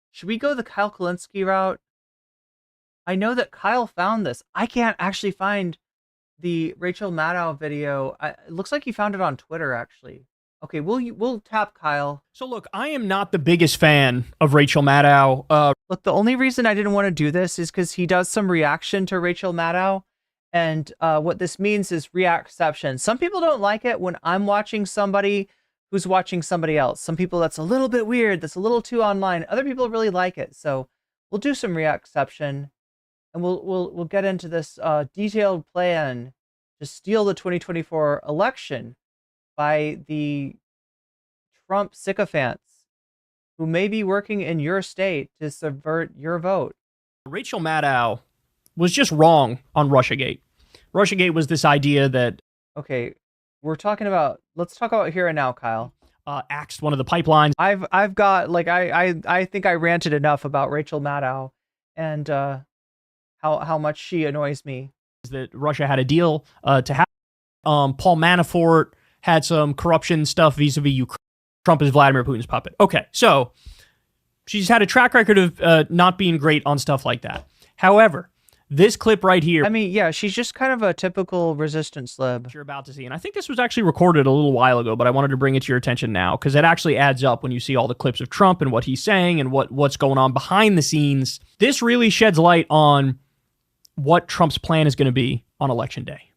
Should we go the Kyle Kulinski route? I know that Kyle found this. I can't actually find the Rachel Maddow video. It looks like he found it on Twitter, actually. Okay, we'll tap Kyle. So look, I am not the biggest fan of Rachel Maddow. Look, the only reason I didn't want to do this is because he does some reaction to Rachel Maddow. And what this means is reacception. Some people don't like it when I'm watching somebody who's watching somebody else. Some people, that's a little bit weird. That's a little too online. Other people really like it. So we'll do some reacception, and we'll get into this detailed plan to steal the 2024 election by the Trump sycophants who may be working in your state to subvert your vote. Rachel Maddow was just wrong on Russiagate. Russiagate was this idea that... Okay, let's talk about here and now, Kyle. Axed one of the pipelines. I've got, like, I think I ranted enough about Rachel Maddow and how much she annoys me. That Russia had a deal to have. Paul Manafort had some corruption stuff vis-a-vis Ukraine. Trump is Vladimir Putin's puppet. Okay, so she's had a track record of not being great on stuff like that. However, this clip right here... I mean, yeah, she's just kind of a typical resistance lib. You're about to see. And I think this was actually recorded a little while ago, but I wanted to bring it to your attention now because it actually adds up when you see all the clips of Trump and what he's saying and what's going on behind the scenes. This really sheds light on what Trump's plan is going to be on Election Day,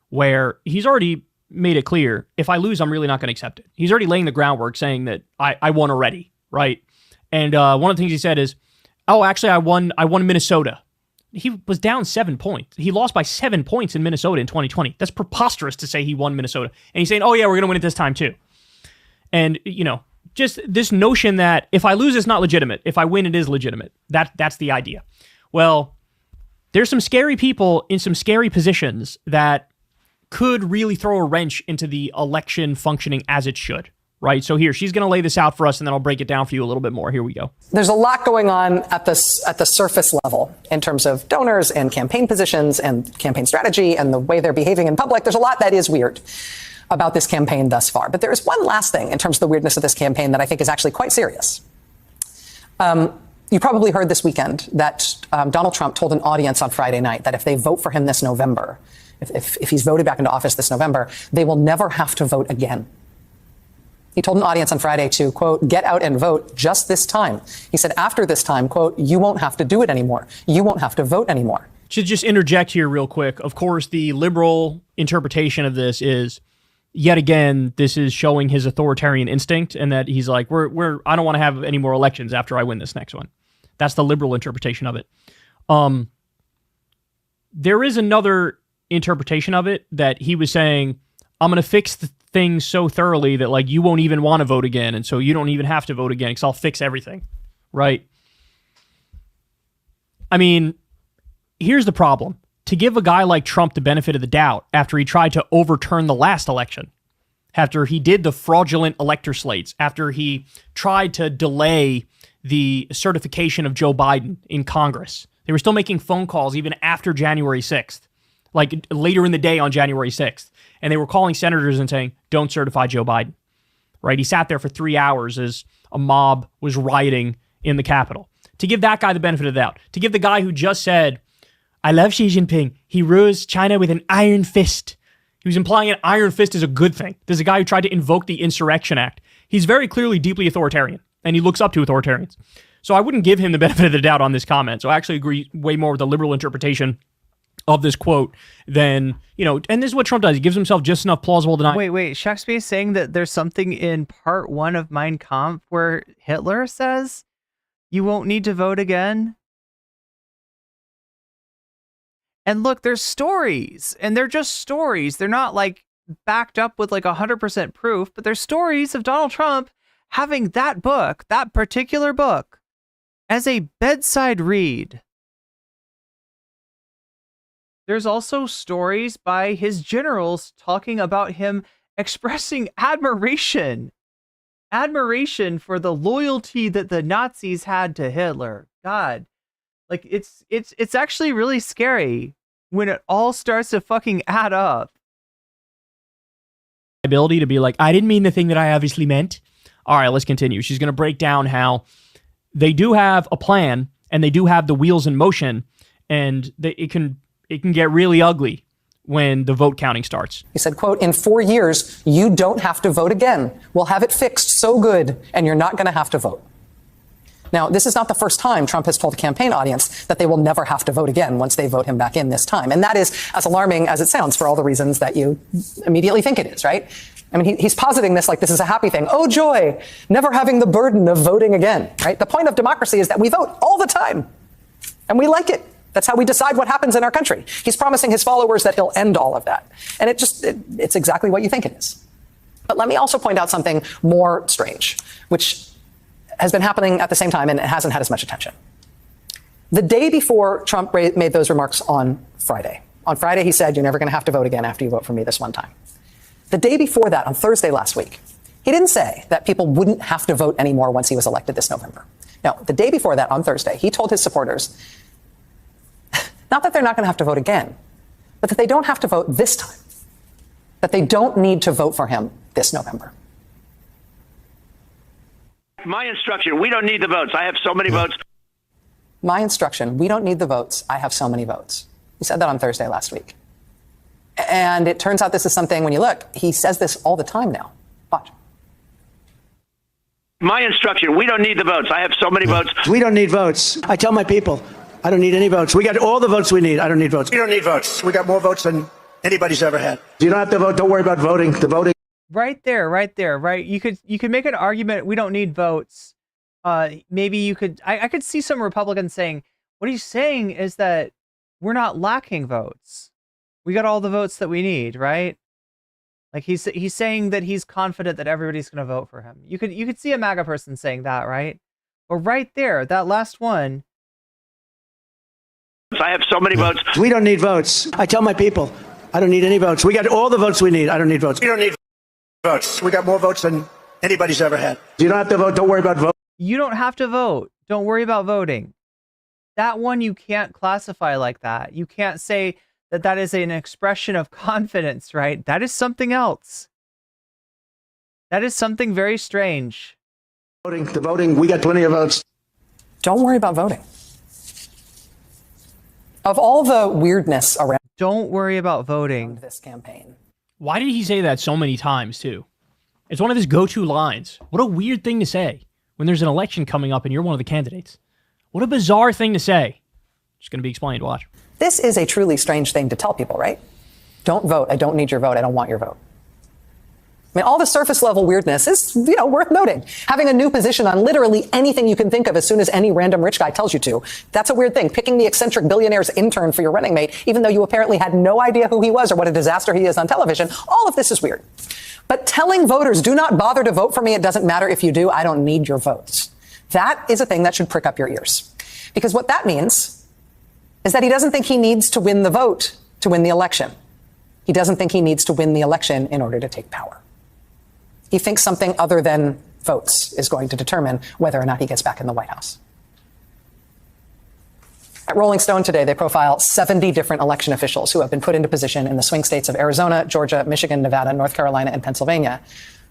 where he's already made it clear, if I lose, I'm really not going to accept it. He's already laying the groundwork saying that I won already, right? And one of the things he said is, oh, actually, I won Minnesota. He was down 7 points. He lost by 7 points in Minnesota in 2020. That's preposterous to say he won Minnesota. And he's saying, oh, yeah, we're going to win it this time, too. And, you know, just this notion that if I lose, it's not legitimate. If I win, it is legitimate. That's the idea. Well, there's some scary people in some scary positions that could really throw a wrench into the election functioning as it should, right? So here, she's going to lay this out for us, and then I'll break it down for you a little bit more. Here we go. There's a lot going on at the surface level in terms of donors and campaign positions and campaign strategy and the way they're behaving in public. There's a lot that is weird about this campaign thus far. But there is one last thing in terms of the weirdness of this campaign that I think is actually quite serious. You probably heard this weekend that Donald Trump told an audience on Friday night that if they vote for him this November, if he's voted back into office this November, they will never have to vote again. He told an audience on Friday to, quote, get out and vote just this time. He said after this time, quote, you won't have to do it anymore. You won't have to vote anymore. Should just interject here real quick. Of course, the liberal interpretation of this is, yet again, this is showing his authoritarian instinct and that he's like, I don't want to have any more elections after I win this next one. That's the liberal interpretation of it. There is another interpretation of it that he was saying, I'm going to fix the things so thoroughly that like you won't even want to vote again. And so you don't even have to vote again because I'll fix everything. Right. I mean, here's the problem. To give a guy like Trump the benefit of the doubt after he tried to overturn the last election, after he did the fraudulent elector slates, after he tried to delay the certification of Joe Biden in Congress, they were still making phone calls even after January 6th, like later in the day on January 6th. And they were calling senators and saying, don't certify Joe Biden, right? He sat there for 3 hours as a mob was rioting in the Capitol. To give that guy the benefit of the doubt, to give the guy who just said, I love Xi Jinping, he rules China with an iron fist. He was implying an iron fist is a good thing. There's a guy who tried to invoke the Insurrection Act. He's very clearly deeply authoritarian, and he looks up to authoritarians. So I wouldn't give him the benefit of the doubt on this comment. So I actually agree way more with the liberal interpretation of this quote than, and this is what Trump does. He gives himself just enough plausible denial. Wait. Shakespeare is saying that there's something in part 1 of Mein Kampf where Hitler says, you won't need to vote again. And look, there's stories, and they're just stories. They're not like backed up with like 100% proof, but there's stories of Donald Trump having that book, that particular book, as a bedside read. There's also stories by his generals talking about him expressing admiration for the loyalty that the Nazis had to Hitler. God, like it's actually really scary when it all starts to fucking add up. Ability to be like, I didn't mean the thing that I obviously meant. All right, let's continue. She's going to break down how they do have a plan and they do have the wheels in motion, and it can get really ugly when the vote counting starts. He said, quote, in 4 years, you don't have to vote again. We'll have it fixed so good, and you're not going to have to vote. Now, this is not the first time Trump has told a campaign audience that they will never have to vote again once they vote him back in this time. And that is as alarming as it sounds for all the reasons that you immediately think it is, right? I mean, he's positing this like this is a happy thing. Oh, joy, never having the burden of voting again, right? The point of democracy is that we vote all the time, and we like it. That's how we decide what happens in our country. He's promising his followers that he'll end all of that. And it's exactly what you think it is. But let me also point out something more strange, which has been happening at the same time and it hasn't had as much attention. The day before Trump made those remarks on Friday he said, you're never going to have to vote again after you vote for me this one time. The day before that, on Thursday last week, he didn't say that people wouldn't have to vote anymore once he was elected this November. No, the day before that, on Thursday, he told his supporters, not that they're not going to have to vote again, but that they don't have to vote this time, that they don't need to vote for him this November. My instruction, we don't need the votes. I have so many votes. My instruction, we don't need the votes. I have so many votes. He said that on Thursday last week. And it turns out this is something, when you look, he says this all the time now. Watch. My instruction, we don't need the votes. I have so many votes. We don't need votes. I tell my people, I don't need any votes. We got all the votes we need. I don't need votes. We don't need votes. We got more votes than anybody's ever had. You don't have to vote. Don't worry about voting. The voting. Right there. You could make an argument. We don't need votes. Maybe you could. I could see some Republicans saying, what he's saying is that we're not lacking votes. We got all the votes that we need, right? Like he's saying that he's confident that everybody's going to vote for him. You could see a MAGA person saying that, right? But right there, that last one. I have so many votes. We don't need votes. I tell my people, I don't need any votes. We got all the votes we need. I don't need votes. We don't need votes. We got more votes than anybody's ever had. You don't have to vote. Don't worry about voting. You don't have to vote. Don't worry about voting. That one you can't classify like that. You can't say that that is an expression of confidence, right? That is something else. That is something very strange. The voting, we got plenty of votes. Don't worry about voting. Of all the weirdness around, don't worry about voting this campaign. Why did he say that so many times too? It's one of his go-to lines. What a weird thing to say when there's an election coming up and you're one of the candidates. What a bizarre thing to say. Just going to be explained. Watch. This is a truly strange thing to tell people, right? Don't vote. I don't need your vote. I don't want your vote. I mean, all the surface level weirdness is, worth noting. Having a new position on literally anything you can think of as soon as any random rich guy tells you to. That's a weird thing. Picking the eccentric billionaire's intern for your running mate, even though you apparently had no idea who he was or what a disaster he is on television. All of this is weird. But telling voters, do not bother to vote for me. It doesn't matter if you do. I don't need your votes. That is a thing that should prick up your ears. Because what that means is that he doesn't think he needs to win the vote to win the election. He doesn't think he needs to win the election in order to take power. He thinks something other than votes is going to determine whether or not he gets back in the White House. At Rolling Stone today, they profile 70 different election officials who have been put into position in the swing states of Arizona, Georgia, Michigan, Nevada, North Carolina, and Pennsylvania,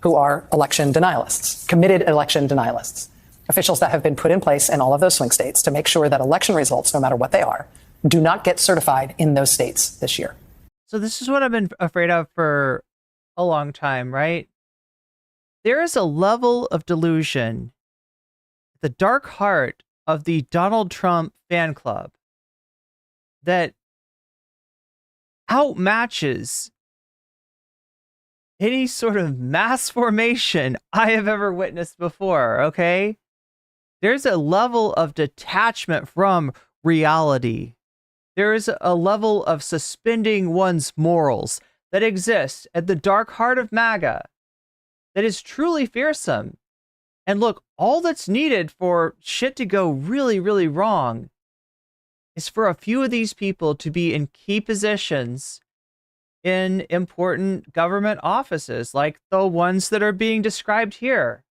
who are election denialists, committed election denialists. Officials that have been put in place in all of those swing states to make sure that election results, no matter what they are, do not get certified in those states this year. So this is what I've been afraid of for a long time, right? There is a level of delusion, the dark heart of the Donald Trump fan club, that outmatches any sort of mass formation I have ever witnessed before, okay? There's a level of detachment from reality. There is a level of suspending one's morals that exists at the dark heart of MAGA that is truly fearsome. And look, all that's needed for shit to go really, really wrong is for a few of these people to be in key positions in important government offices, like the ones that are being described here.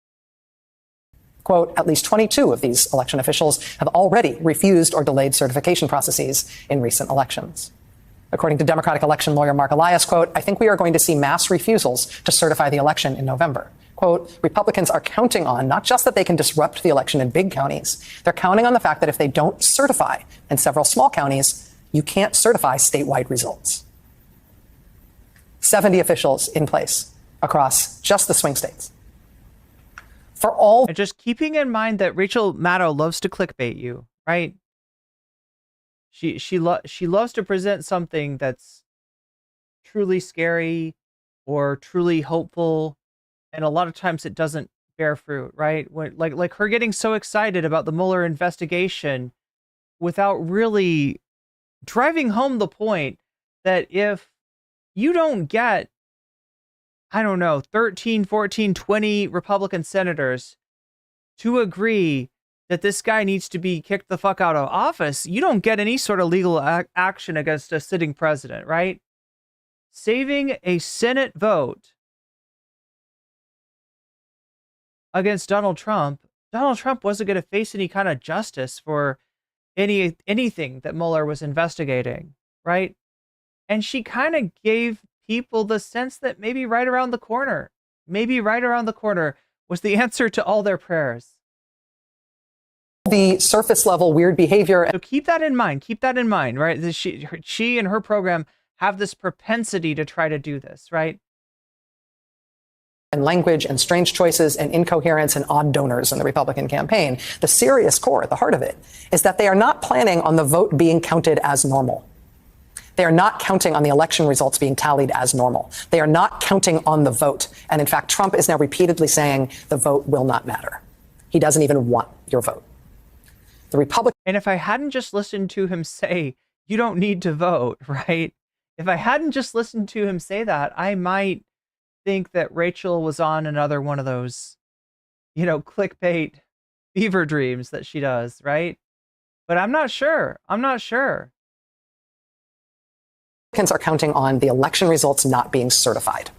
Quote, at least 22 of these election officials have already refused or delayed certification processes in recent elections. According to Democratic election lawyer Mark Elias, quote, I think we are going to see mass refusals to certify the election in November. Quote, Republicans are counting on not just that they can disrupt the election in big counties, they're counting on the fact that if they don't certify in several small counties, you can't certify statewide results. 70 officials in place across just the swing states. For all, and just keeping in mind that Rachel Maddow loves to clickbait you, right? She loves to present something that's truly scary or truly hopeful, and a lot of times it doesn't bear fruit, right? When, like her getting so excited about the Mueller investigation without really driving home the point that if you don't get, I don't know, 13, 14, 20 Republican senators to agree that this guy needs to be kicked the fuck out of office, you don't get any sort of legal action against a sitting president, right? Saving a Senate vote against Donald Trump wasn't going to face any kind of justice for anything that Mueller was investigating, right? And she kind of gave people the sense that maybe right around the corner was the answer to all their prayers. The surface level weird behavior. So keep that in mind, right? She and her program have this propensity to try to do this, right? And language and strange choices and incoherence and odd donors in the Republican campaign. The serious core at the heart of it is that they are not planning on the vote being counted as normal. They are not counting on the election results being tallied as normal. They are not counting on the vote. And in fact, Trump is now repeatedly saying the vote will not matter. He doesn't even want your vote. The Republican. And if I hadn't just listened to him say, you don't need to vote, right? If I hadn't just listened to him say that, I might think that Rachel was on another one of those, clickbait fever dreams that she does, right? But I'm not sure. Republicans are counting on the election results not being certified,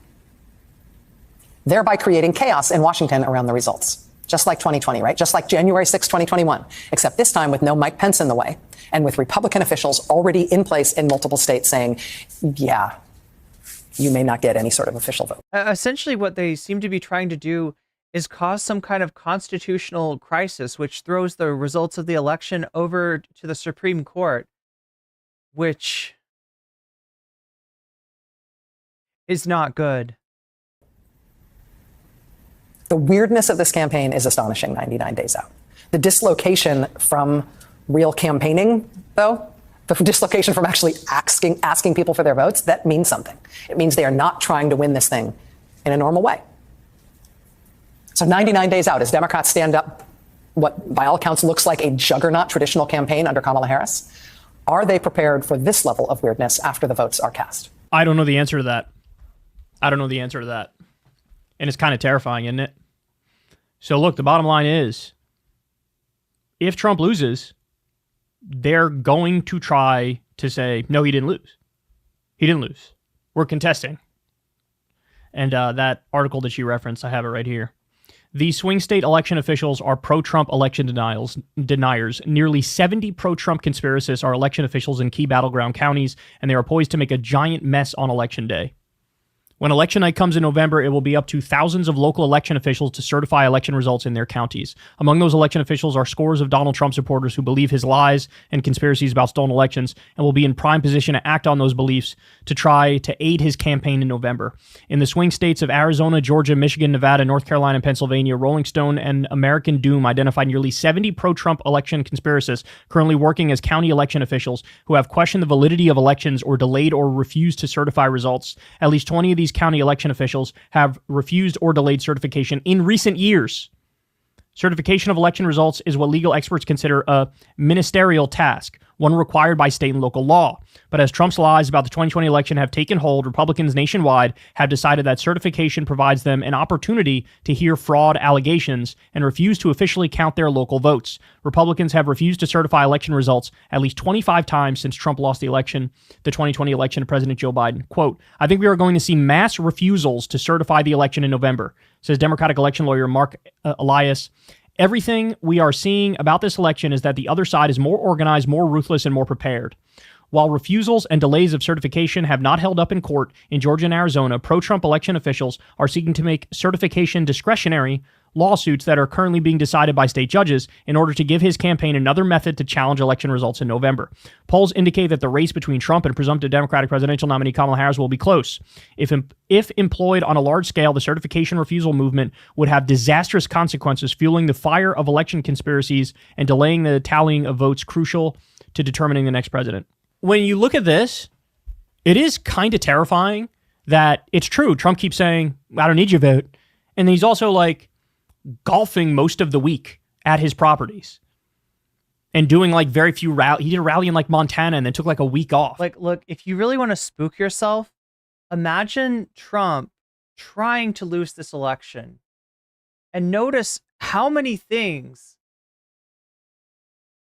thereby creating chaos in Washington around the results. Just like 2020, right? Just like January 6, 2021, except this time with no Mike Pence in the way and with Republican officials already in place in multiple states saying, yeah, you may not get any sort of official vote. Essentially, what they seem to be trying to do is cause some kind of constitutional crisis, which throws the results of the election over to the Supreme Court, which is not good. The weirdness of this campaign is astonishing 99 days out. The dislocation from real campaigning, though, the dislocation from actually asking people for their votes, that means something. It means they are not trying to win this thing in a normal way. So 99 days out, as Democrats stand up what by all accounts looks like a juggernaut traditional campaign under Kamala Harris, are they prepared for this level of weirdness after the votes are cast? I don't know the answer to that. And it's kind of terrifying, isn't it? So look, the bottom line is, if Trump loses, they're going to try to say, no, he didn't lose. He didn't lose. We're contesting. And that article that you referenced, I have it right here. The swing state election officials are pro-Trump election deniers. Nearly 70 pro-Trump conspiracists are election officials in key battleground counties, and they are poised to make a giant mess on Election Day. When election night comes in November, it will be up to thousands of local election officials to certify election results in their counties. Among those election officials are scores of Donald Trump supporters who believe his lies and conspiracies about stolen elections and will be in prime position to act on those beliefs to try to aid his campaign in November. In the swing states of Arizona, Georgia, Michigan, Nevada, North Carolina, and Pennsylvania, Rolling Stone and American Doom identified nearly 70 pro-Trump election conspiracists currently working as county election officials who have questioned the validity of elections or delayed or refused to certify results. At least 20 of these county election officials have refused or delayed certification in recent years. Certification of election results is what legal experts consider a ministerial task, one required by state and local law. But as Trump's lies about the 2020 election have taken hold, Republicans nationwide have decided that certification provides them an opportunity to hear fraud allegations and refuse to officially count their local votes. Republicans have refused to certify election results at least 25 times since Trump lost the 2020 election to President Joe Biden. Quote, I think we are going to see mass refusals to certify the election in November, says Democratic election lawyer Mark Elias. Everything we are seeing about this election is that the other side is more organized, more ruthless, and more prepared. While refusals and delays of certification have not held up in court in Georgia and Arizona, pro-Trump election officials are seeking to make certification discretionary lawsuits that are currently being decided by state judges in order to give his campaign another method to challenge election results in November. Polls indicate that the race between Trump and presumptive Democratic presidential nominee Kamala Harris will be close. If employed on a large scale, the certification refusal movement would have disastrous consequences, fueling the fire of election conspiracies and delaying the tallying of votes crucial to determining the next president. When you look at this, it is kind of terrifying that it's true. Trump keeps saying, I don't need your vote. And he's also like golfing most of the week at his properties and doing like very few rallies. He did a rally in like Montana and then took like a week off. Like, look, if you really want to spook yourself, imagine Trump trying to lose this election and notice how many things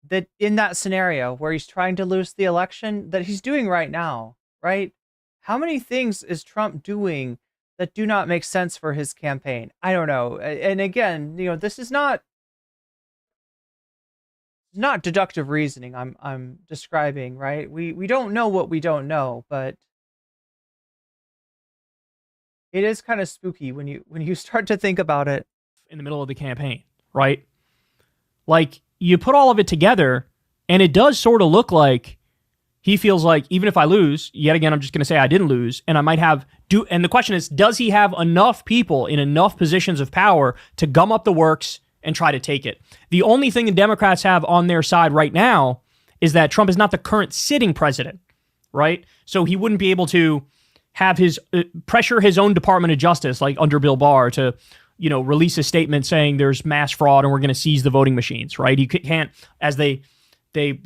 that in that scenario where he's trying to lose the election that he's doing right now, right? How many things is Trump doing that do not make sense for his campaign? I don't know. And again, this is not deductive reasoning I'm describing, right? We don't know what we don't know, but it is kind of spooky when you start to think about it in the middle of the campaign, right? Like, you put all of it together, and it does sort of look like he feels like, even if I lose, yet again, I'm just going to say I didn't lose, and I might have... And the question is, does he have enough people in enough positions of power to gum up the works and try to take it? The only thing the Democrats have on their side right now is that Trump is not the current sitting president, right? So he wouldn't be able to have his... pressure his own Department of Justice, like under Bill Barr, to... release a statement saying there's mass fraud and we're going to seize the voting machines, right? He can't, as they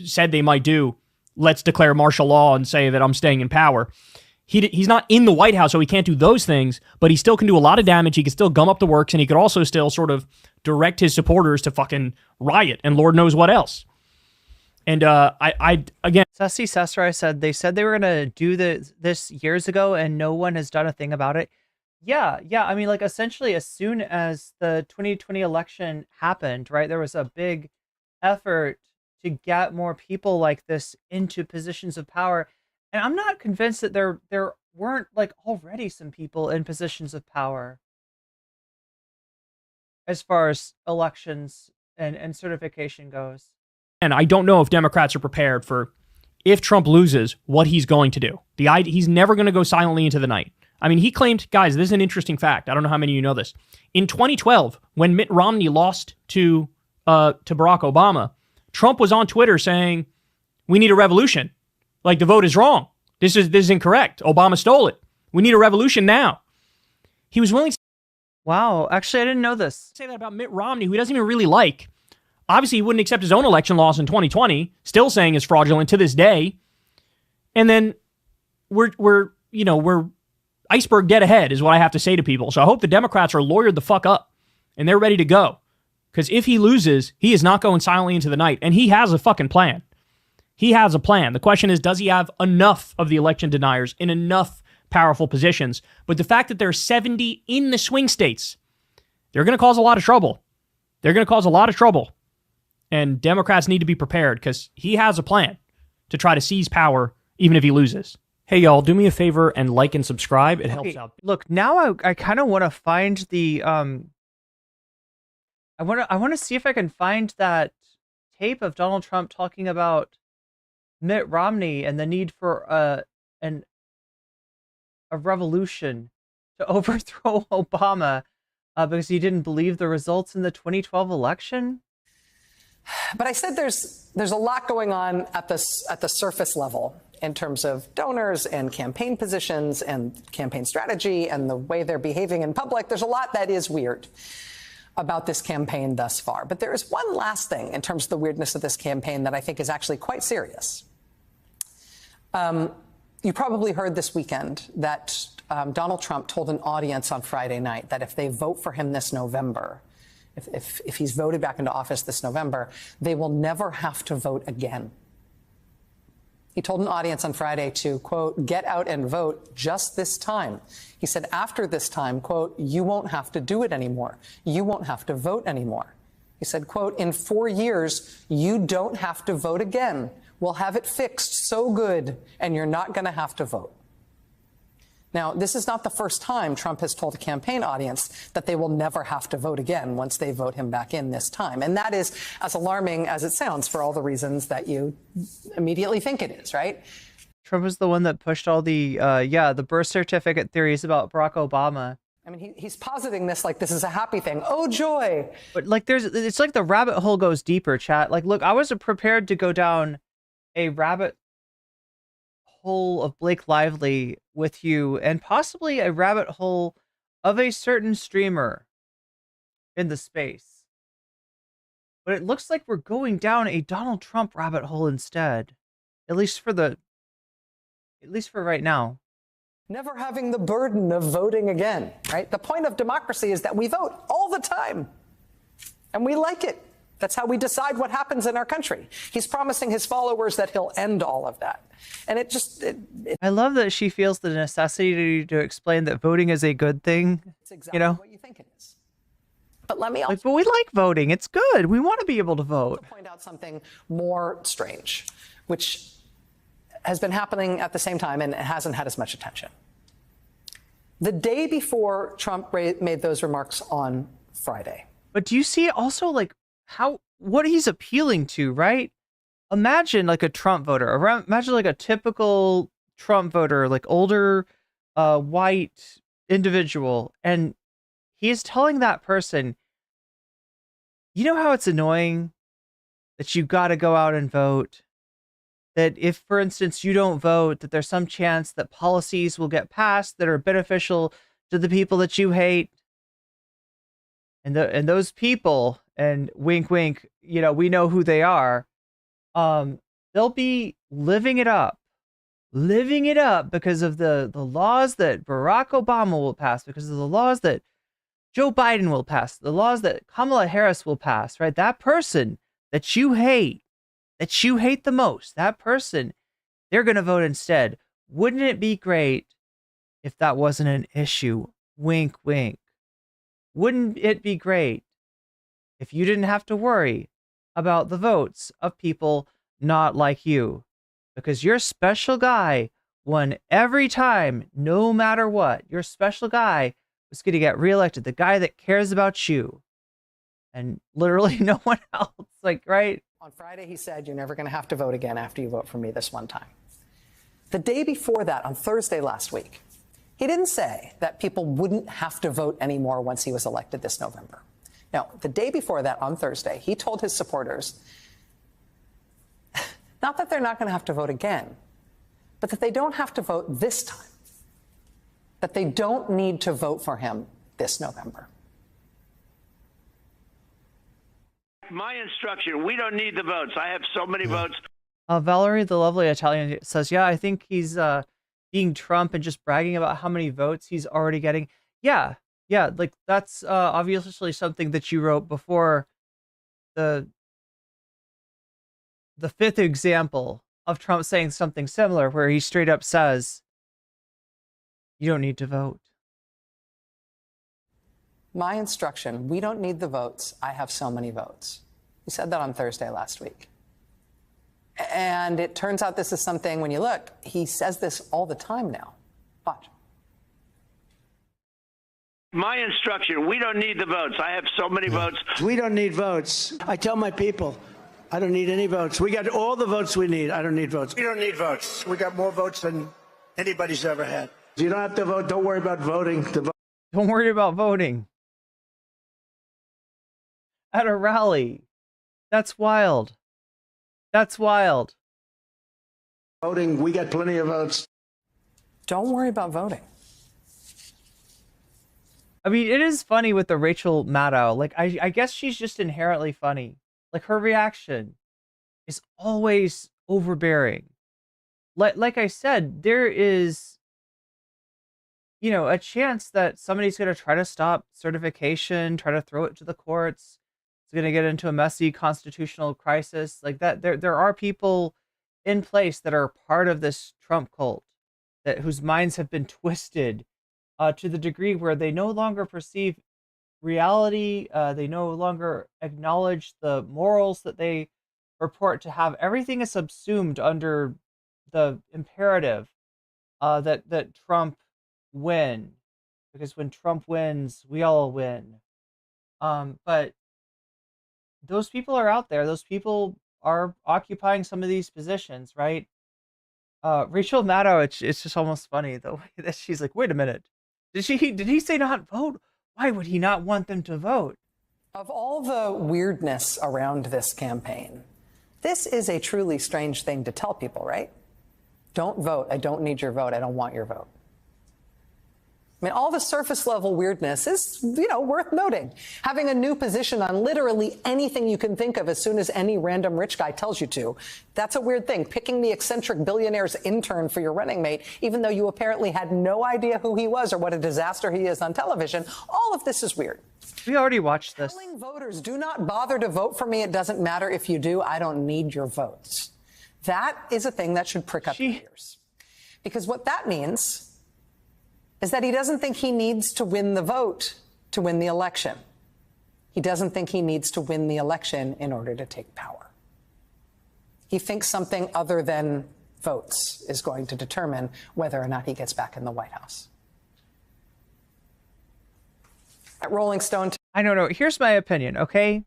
said they might do, let's declare martial law and say that I'm staying in power. He's not in the White House, so he can't do those things, but he still can do a lot of damage. He can still gum up the works, and he could also still sort of direct his supporters to fucking riot and Lord knows what else. And again, Sassy Sasrai said they were going to do this years ago and no one has done a thing about it. Yeah. I mean, like, essentially, as soon as the 2020 election happened, right, there was a big effort to get more people like this into positions of power. And I'm not convinced that there weren't, like, already some people in positions of power as far as elections and certification goes. And I don't know if Democrats are prepared for, if Trump loses, what he's going to do. He's never going to go silently into the night. I mean, he claimed, guys, this is an interesting fact. I don't know how many of you know this. In 2012, when Mitt Romney lost to Barack Obama, Trump was on Twitter saying, we need a revolution. Like, the vote is wrong. This is incorrect. Obama stole it. We need a revolution now. He was willing to Wow, actually, I didn't know this. say that about Mitt Romney, who he doesn't even really like. Obviously, he wouldn't accept his own election loss in 2020, still saying it's fraudulent to this day. And then we're iceberg dead ahead is what I have to say to people. So I hope the Democrats are lawyered the fuck up and they're ready to go. Because if he loses, he is not going silently into the night. And he has a fucking plan. He has a plan. The question is, does he have enough of the election deniers in enough powerful positions? But the fact that there are 70 in the swing states, they're going to cause a lot of trouble. They're going to cause a lot of trouble. And Democrats need to be prepared because he has a plan to try to seize power even if he loses. Hey, y'all, do me a favor and like and subscribe. It helps out. Look, now I kind of want to find the I want to see if I can find that tape of Donald Trump talking about Mitt Romney and the need for a revolution to overthrow Obama because he didn't believe the results in the 2012 election. But I said there's a lot going on at the surface level in terms of donors and campaign positions and campaign strategy and the way they're behaving in public. There's a lot that is weird about this campaign thus far. But there is one last thing in terms of the weirdness of this campaign that I think is actually quite serious. You probably heard this weekend that Donald Trump told an audience on Friday night that if they vote for him this November, if he's voted back into office this November, they will never have to vote again. He told an audience on Friday to, quote, get out and vote just this time. He said after this time, quote, you won't have to do it anymore. You won't have to vote anymore. He said, quote, in 4 years, you don't have to vote again. We'll have it fixed so good, and you're not going to have to vote. Now, this is not the first time Trump has told a campaign audience that they will never have to vote again once they vote him back in this time. And that is as alarming as it sounds for all the reasons that you immediately think it is, right? Trump was the one that pushed all the birth certificate theories about Barack Obama. I mean, he's positing this like this is a happy thing. Oh, joy. But like it's like the rabbit hole goes deeper, chat. Like, look, I was prepared to go down a rabbit hole of Blake Lively with you and possibly a rabbit hole of a certain streamer in the space. But it looks like we're going down a Donald Trump rabbit hole instead. At least for right now. Never having the burden of voting again, right? The point of democracy is that we vote all the time. And we like it. That's how we decide what happens in our country. He's promising his followers that he'll end all of that. And I love that she feels the necessity to explain that voting is a good thing. It's exactly what you think it is. But let me also but we like voting. It's good. We want to be able to vote. Point out something more strange, which has been happening at the same time and it hasn't had as much attention. The day before Trump made those remarks on Friday. But do you see also like what he's appealing to, right? Imagine like a Trump voter. Imagine like a typical Trump voter, like older, white individual. And he is telling that person, you know how it's annoying that you got to go out and vote? That if, for instance, you don't vote, that there's some chance that policies will get passed that are beneficial to the people that you hate. And those people, and wink, wink, we know who they are. They'll be living it up because of the laws that Barack Obama will pass, because of the laws that Joe Biden will pass, the laws that Kamala Harris will pass, right? That person that you hate the most, that person, they're going to vote instead. Wouldn't it be great if that wasn't an issue? Wink, wink. Wouldn't it be great if you didn't have to worry about the votes of people not like you? Because your special guy won every time, no matter what. Your special guy was going to get reelected. The guy that cares about you. And literally no one else, like, right? On Friday, he said, you're never going to have to vote again after you vote for me this one time. The day before that, on Thursday last week, he didn't say that people wouldn't have to vote anymore once he was elected this November. No, the day before that, on Thursday, he told his supporters, not that they're not going to have to vote again, but that they don't have to vote this time. that they don't need to vote for him this November. My instruction, we don't need the votes. I have so many votes. Valerie, the lovely Italian, says, yeah, I think he's being Trump and just bragging about how many votes he's already getting. Yeah, like that's obviously something that you wrote before the fifth example of Trump saying something similar, where he straight up says, you don't need to vote. My instruction, we don't need the votes. I have so many votes. He said that on Thursday last week. And it turns out this is something, when you look, he says this all the time now. Watch. My instruction, we don't need the votes. I have so many votes. We don't need votes. I tell my people, I don't need any votes. We got all the votes we need. I don't need votes. We don't need votes. We got more votes than anybody's ever had. You don't have to vote. Don't worry about voting. Don't worry about voting. At a rally. That's wild. That's wild. Voting, we got plenty of votes. Don't worry about voting. I mean, it is funny with the Rachel Maddow. Like, I guess she's just inherently funny. Like, her reaction is always overbearing. Like I said, there is, you know, a chance that somebody's going to try to stop certification, try to throw it to the courts. It's going to get into a messy constitutional crisis like that. There are people in place that are part of this Trump cult whose minds have been twisted to the degree where they no longer perceive reality. They no longer acknowledge the morals that they purport to have. Everything is subsumed under the imperative that Trump win, because when Trump wins, we all win. But those people are out there. Those people are occupying some of these positions, right? Rachel Maddow, it's just almost funny the way that she's like, wait a minute. Did he say not vote? Why would he not want them to vote? Of all the weirdness around this campaign, this is a truly strange thing to tell people, right? Don't vote. I don't need your vote. I don't want your vote. I mean, all the surface level weirdness is, worth noting. Having a new position on literally anything you can think of as soon as any random rich guy tells you to, that's a weird thing. Picking the eccentric billionaire's intern for your running mate, even though you apparently had no idea who he was or what a disaster he is on television, all of this is weird. We already watched this. Telling voters, do not bother to vote for me. It doesn't matter if you do. I don't need your votes. That is a thing that should prick up your ears. Because what that means is that he doesn't think he needs to win the vote to win the election. He doesn't think he needs to win the election in order to take power. He thinks something other than votes is going to determine whether or not he gets back in the White House. At Rolling Stone. I don't know. Here's my opinion, okay?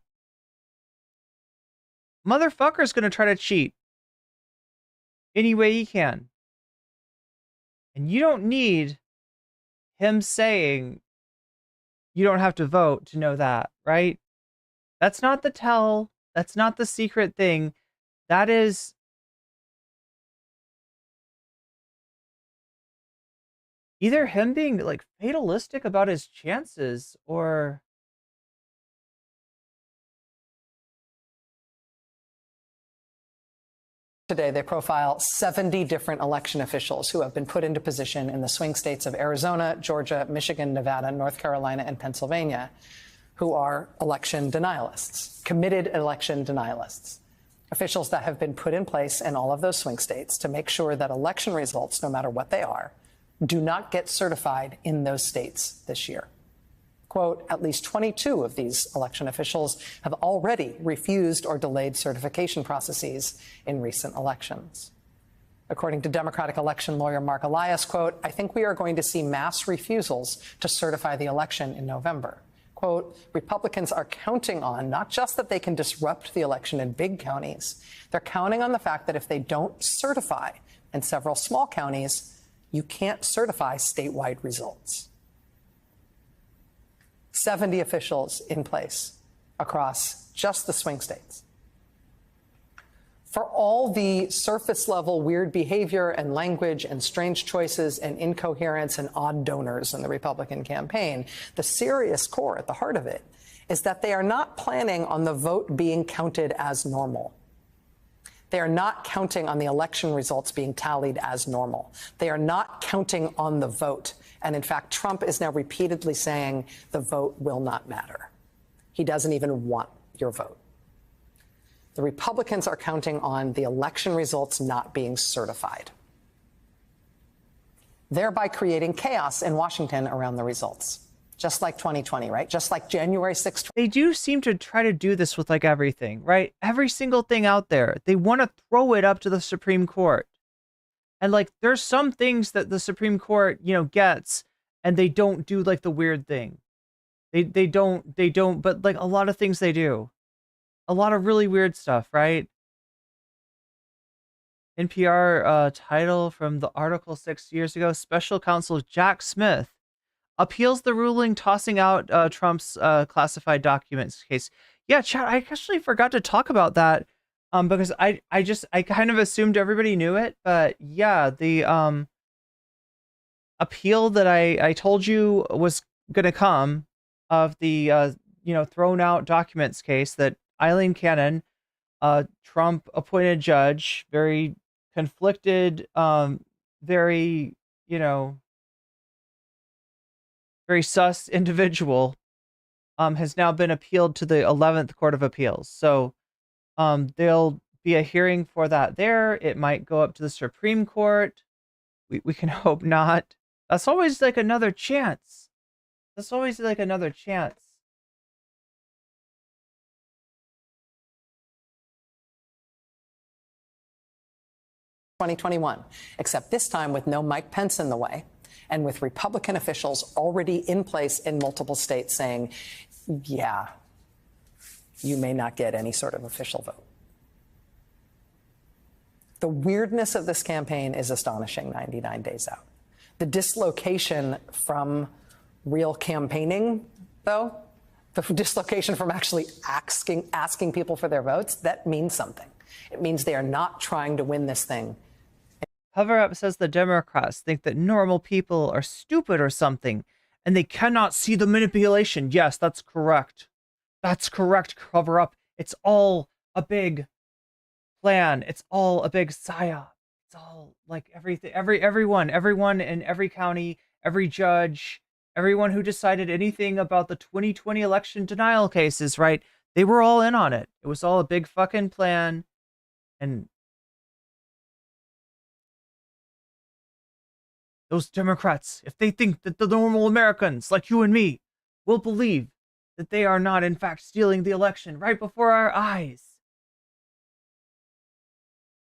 Motherfucker's gonna try to cheat any way he can. And you don't need him saying you don't have to vote to know that, right? That's not the tell. That's not the secret thing. That is either him being like fatalistic about his chances or Today, they profile 70 different election officials who have been put into position in the swing states of Arizona, Georgia, Michigan, Nevada, North Carolina, and Pennsylvania, who are election denialists, committed election denialists. Officials that have been put in place in all of those swing states to make sure that election results, no matter what they are, do not get certified in those states this year. Quote, at least 22 of these election officials have already refused or delayed certification processes in recent elections. According to Democratic election lawyer Mark Elias, quote, I think we are going to see mass refusals to certify the election in November. Quote, Republicans are counting on not just that they can disrupt the election in big counties, they're counting on the fact that if they don't certify in several small counties, you can't certify statewide results. 70 officials in place across just the swing states. For all the surface level weird behavior and language and strange choices and incoherence and odd donors in the Republican campaign, the serious core at the heart of it is that they are not planning on the vote being counted as normal. They are not counting on the election results being tallied as normal. They are not counting on the vote. And in fact, Trump is now repeatedly saying the vote will not matter. He doesn't even want your vote. The Republicans are counting on the election results not being certified, thereby creating chaos in Washington around the results. Just like 2020, right? Just like January 6th. They do seem to try to do this with like everything, right? Every single thing out there. They want to throw it up to the Supreme Court. And like there's some things that the Supreme Court, you know, gets and they don't do like the weird thing. They don't, but like a lot of things they do. A lot of really weird stuff, right? NPR title from the article 6 years ago, Special Counsel Jack Smith appeals the ruling tossing out Trump's classified documents case. Yeah, Chad, I actually forgot to talk about that because I kind of assumed everybody knew it. But yeah, the appeal that I told you was going to come of the, thrown out documents case that Eileen Cannon, Trump appointed judge, very conflicted, very, very sus individual, has now been appealed to the 11th Court of Appeals. So there'll be a hearing for that there. It might go up to the Supreme Court. We can hope not. That's always like another chance. That's always like another chance. ...2021, except this time with no Mike Pence in the way, and with Republican officials already in place in multiple states saying, yeah, you may not get any sort of official vote. The weirdness of this campaign is astonishing 99 days out. The dislocation from real campaigning, though, the dislocation from actually asking people for their votes, that means something. It means they are not trying to win this thing. Hover Up says the Democrats think that normal people are stupid or something, and they cannot see the manipulation. Yes, that's correct. That's correct, Cover Up. It's all a big plan. It's all a big psyop. It's all like everything, everyone in every county, every judge, everyone who decided anything about the 2020 election denial cases, right? They were all in on it. It was all a big fucking plan. And those Democrats, if they think that the normal Americans like you and me will believe that they are not in fact stealing the election right before our eyes,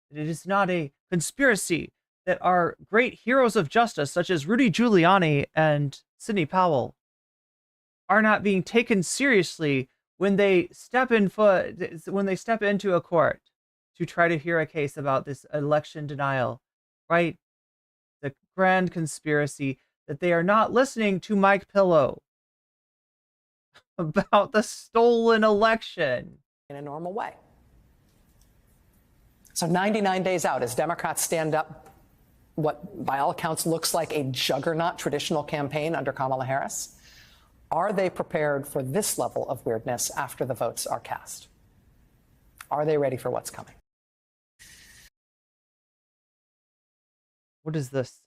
that it is not a conspiracy, that our great heroes of justice such as Rudy Giuliani and Sidney Powell are not being taken seriously when they step into a court to try to hear a case about this election denial, right? The grand conspiracy, that they are not listening to Mike Pillow about the stolen election in a normal way. So 99 days out, as Democrats stand up what by all accounts looks like a juggernaut traditional campaign under Kamala Harris, are they prepared for this level of weirdness after the votes are cast? Are they ready for what's coming? What is this?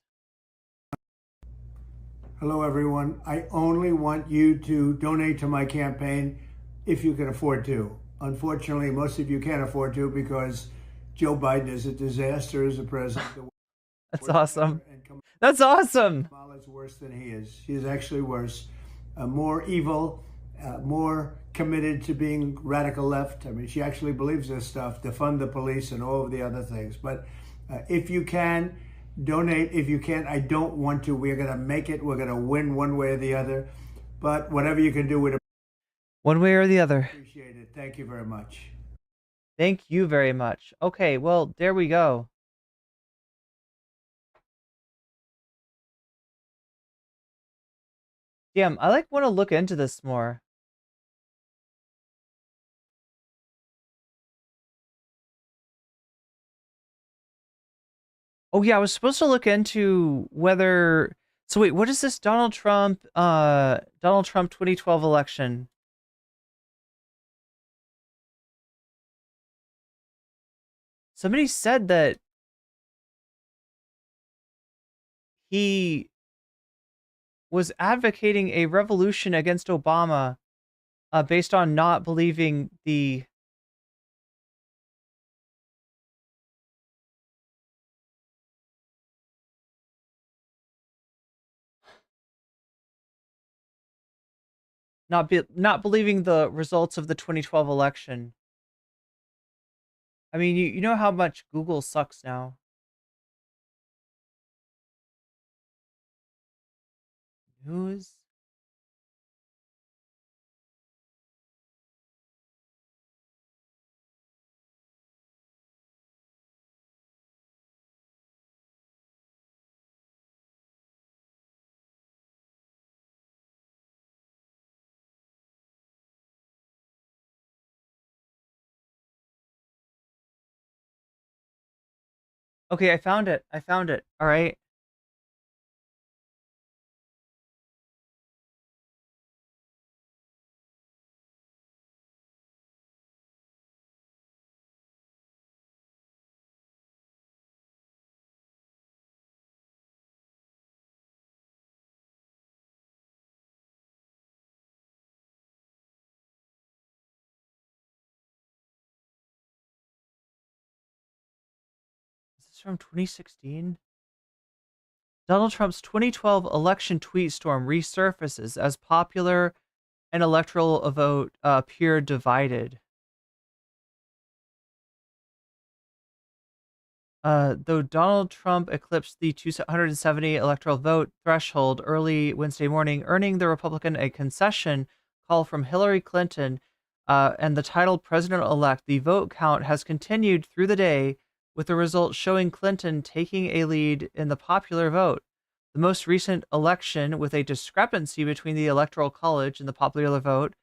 Hello, everyone. I only want you to donate to my campaign if you can afford to. Unfortunately, most of you can't afford to because Joe Biden is a disaster as a president. That's awesome. That's awesome. Kamala's worse than he is. He's actually worse. More evil, more committed to being radical left. I mean, she actually believes this stuff, defund the police and all of the other things. But if you can, donate. If you can't, I don't want to. We're going to make it. We're going to win one way or the other. But whatever you can do with it. One way or the other. Appreciate it. Thank you very much. Thank you very much. Okay, well, there we go. Damn, I want to look into this more. Oh yeah, I was supposed to look into whether. So wait, what is this Donald Trump 2012 election? Somebody said that he was advocating a revolution against Obama based on not believing the not believing the results of the 2012 election. I mean, you know how much Google sucks now. News. Okay, I found it. I found it. All right. Is this from 2016? Donald Trump's 2012 election tweet storm resurfaces as popular and electoral vote appear divided. Though Donald Trump eclipsed the 270 electoral vote threshold early Wednesday morning, earning the Republican a concession call from Hillary Clinton and the titled president-elect, the vote count has continued through the day, with the results showing Clinton taking a lead in the popular vote. The most recent election, with a discrepancy between the Electoral College and the popular vote,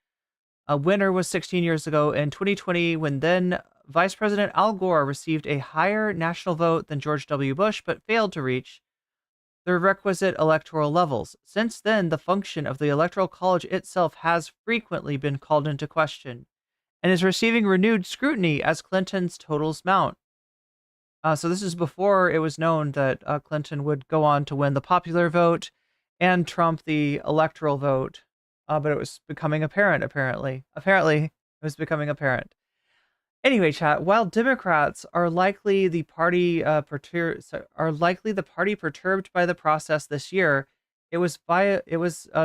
a winner was 16 years ago in 2020, when then Vice President Al Gore received a higher national vote than George W. Bush, but failed to reach the requisite electoral levels. Since then, the function of the Electoral College itself has frequently been called into question and is receiving renewed scrutiny as Clinton's totals mount. So this is before it was known that Clinton would go on to win the popular vote and Trump the electoral vote. But it was becoming apparent, apparently. Apparently, it was becoming apparent. Anyway, chat, while Democrats are likely the party perturbed by the process this year, it was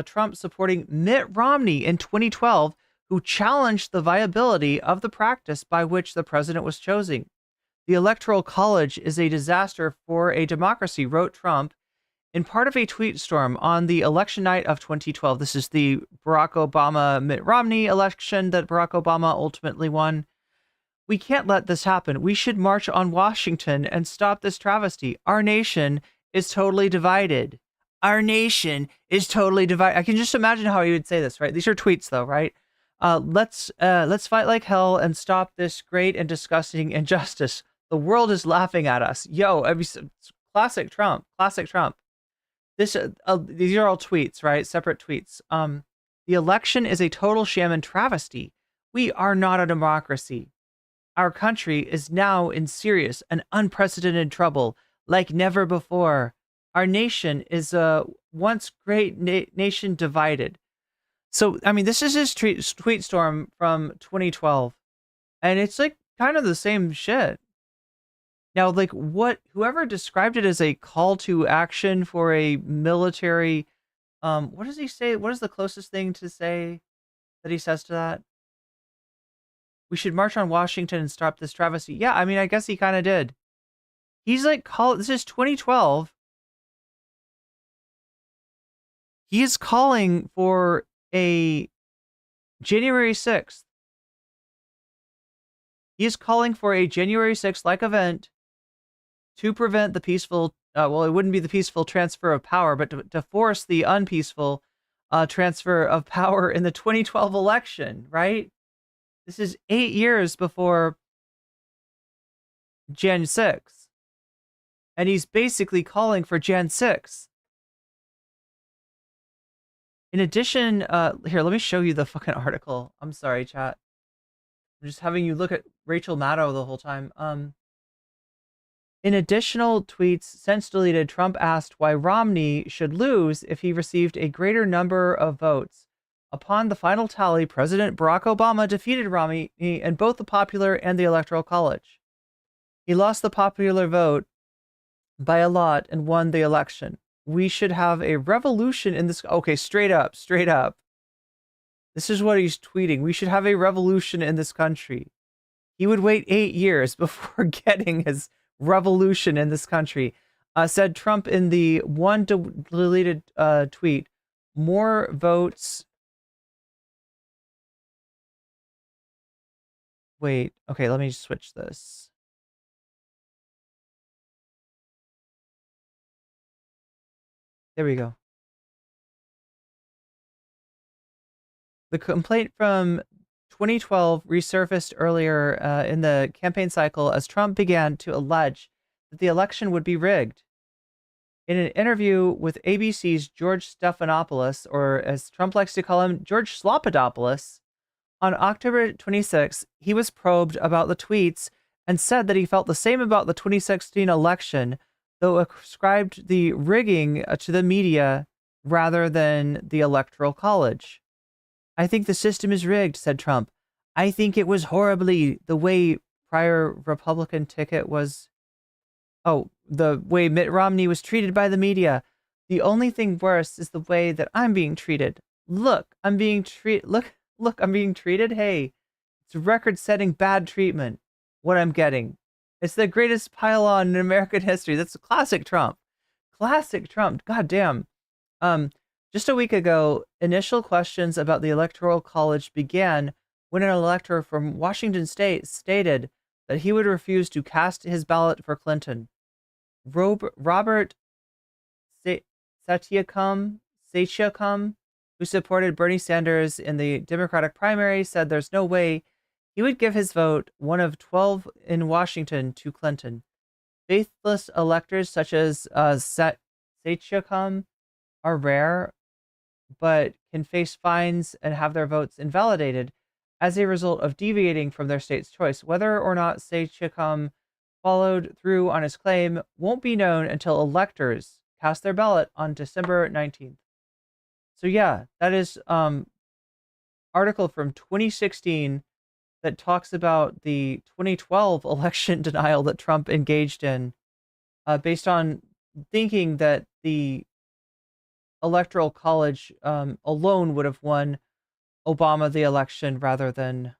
Trump supporting Mitt Romney in 2012 who challenged the viability of the practice by which the president was chosen. The Electoral College is a disaster for a democracy, wrote Trump in part of a tweet storm on the election night of 2012. This is the Barack Obama-Mitt Romney election that Barack Obama ultimately won. We can't let this happen. We should march on Washington and stop this travesty. Our nation is totally divided. Our nation is totally divided. I can just imagine how he would say this, right? These are tweets, though, right? Let's fight like hell and stop this great and disgusting injustice. The world is laughing at us. Yo, classic Trump. Classic Trump. These are all tweets, right? Separate tweets. The election is a total sham and travesty. We are not a democracy. Our country is now in serious and unprecedented trouble like never before. Our nation is a once great nation divided. So, I mean, this is his tweet storm from 2012. And it's like kind of the same shit. Now, like whoever described it as a call to action for a military, what does he say? What is the closest thing to say that he says to that? We should march on Washington and stop this travesty. Yeah, I mean, I guess he kind of did. He's like, this is 2012. He is calling for a January 6th. He is calling for a January 6th-like event to prevent the peaceful, well, it wouldn't be the peaceful transfer of power, but to force the unpeaceful transfer of power in the 2012 election, right? This is 8 years before Jan 6th. And he's basically calling for Jan 6. In addition, here, let me show you the fucking article. I'm sorry, chat. I'm just having you look at Rachel Maddow the whole time. In additional tweets since deleted, Trump asked why Romney should lose if he received a greater number of votes. Upon the final tally, President Barack Obama defeated Romney in both the popular and the electoral college. He lost the popular vote by a lot and won the election. We should have a revolution in this. Okay, straight up. This is what he's tweeting. We should have a revolution in this country. He would wait 8 years before getting his revolution in this country, said Trump in the one deleted tweet. More votes. Wait, okay, let me switch this. There we go. The complaint from 2012 resurfaced earlier in the campaign cycle as Trump began to allege that the election would be rigged. In an interview with ABC's George Stephanopoulos, or as Trump likes to call him, George Slopadopoulos, on October 26, he was probed about the tweets and said that he felt the same about the 2016 election, though ascribed the rigging to the media rather than the Electoral College. I think the system is rigged, said Trump. I think it was horribly the way prior Republican ticket was. Oh, the way Mitt Romney was treated by the media. The only thing worse is the way that I'm being treated. Look, I'm being treated. Look, I'm being treated. Hey, it's record-setting bad treatment. What I'm getting. It's the greatest pile-on in American history. That's a classic Trump. Classic Trump. God damn. Just a week ago, initial questions about the Electoral College began when an elector from Washington State stated that he would refuse to cast his ballot for Clinton. Robert Satyakam, who supported Bernie Sanders in the Democratic primary, said there's no way he would give his vote, one of 12 in Washington, to Clinton. Faithless electors such as Satyakam are rare, but can face fines and have their votes invalidated as a result of deviating from their state's choice. Whether or not Satyakam followed through on his claim won't be known until electors cast their ballot on December 19th. So yeah, that is article from 2016 that talks about the 2012 election denial that Trump engaged in, based on thinking that the Electoral College alone would have won Obama the election rather than.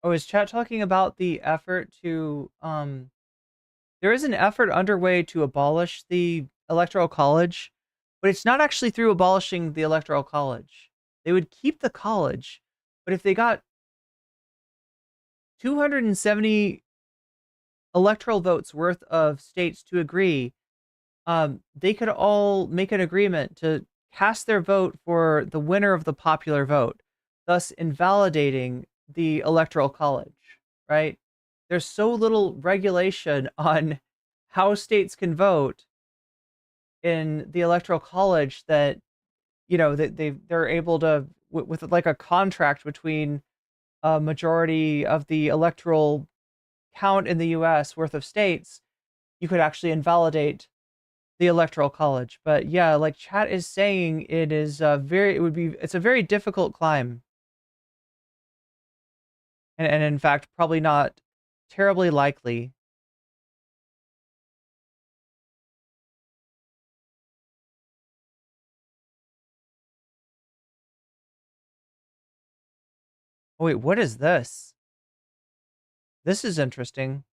Oh, is chat talking about the effort to there is an effort underway to abolish the Electoral College, but it's not actually through abolishing the Electoral College. They would keep the college, but if they got 270 electoral votes worth of states to agree, they could all make an agreement to cast their vote for the winner of the popular vote, thus invalidating the Electoral College, right? There's so little regulation on how states can vote in the Electoral College that, you know, that they're able to, with like a contract between a majority of the electoral count in the US worth of states, you could actually invalidate the Electoral College. But yeah, like chat is saying, it's a very difficult climb. And in fact, probably not terribly likely. Oh, wait, what is this? This is interesting.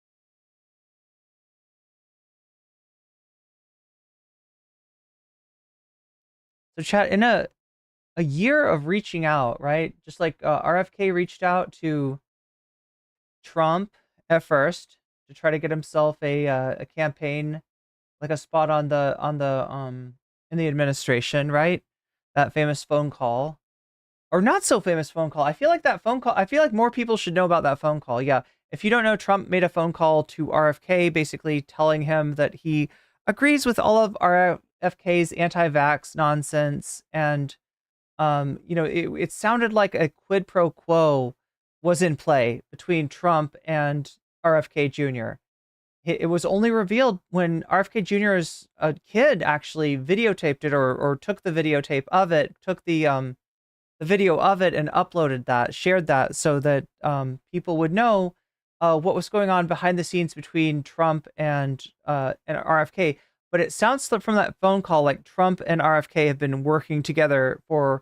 So chat, in a year of reaching out, right? Just like RFK reached out to Trump at first to try to get himself a campaign, like a spot on the in the administration, right? That famous phone call, or not so famous phone call. I feel like that phone call. I feel like more people should know about that phone call. Yeah, if you don't know, Trump made a phone call to RFK, basically telling him that he agrees with all of RFK's anti-vax nonsense, and it sounded like a quid pro quo was in play between Trump and RFK Jr. It was only revealed when RFK Jr. as a kid actually videotaped it or took the videotape of it, took the video of it and uploaded that, shared that so that people would know what was going on behind the scenes between Trump and RFK. But it sounds from that phone call like Trump and RFK have been working together for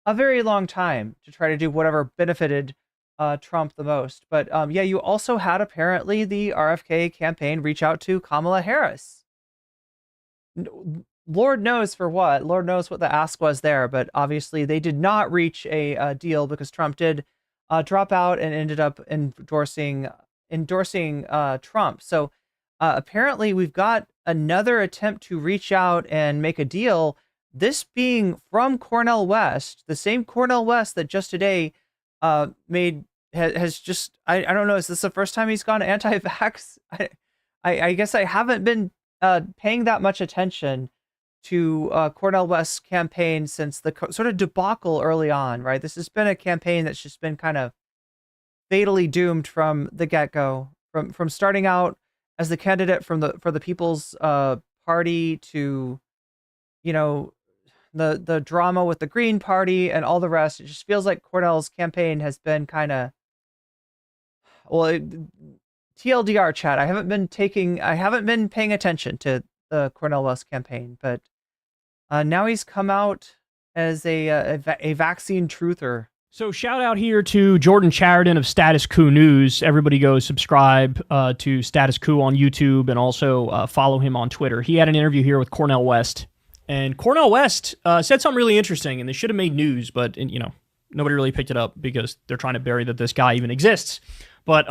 a very long time to try to do whatever benefited Trump the most. But yeah, you also had apparently the RFK campaign reach out to Kamala Harris. Lord knows for what. Lord knows what the ask was there. But obviously they did not reach a deal because Trump did drop out and ended up endorsing Trump. So apparently we've got another attempt to reach out and make a deal. This being from Cornell West, the same Cornell West that just today has just, I don't know, is this the first time he's gone anti-vax? I guess I haven't been paying that much attention to Cornell West's campaign since the sort of debacle early on, right? This has been a campaign that's just been kind of fatally doomed from the get-go, from starting out as the candidate for the People's Party to, the drama with the Green Party and all the rest. It just feels like Cornell's campaign has been kind of, TLDR chat. I haven't been paying attention to the Cornell West campaign, but now he's come out as a vaccine truther. So shout out here to Jordan Chariton of Status Coup News. Everybody go subscribe to Status Coup on YouTube and also follow him on Twitter. He had an interview here with Cornell West. And Cornell West said something really interesting, and they should have made news, but nobody really picked it up because they're trying to bury that this guy even exists. But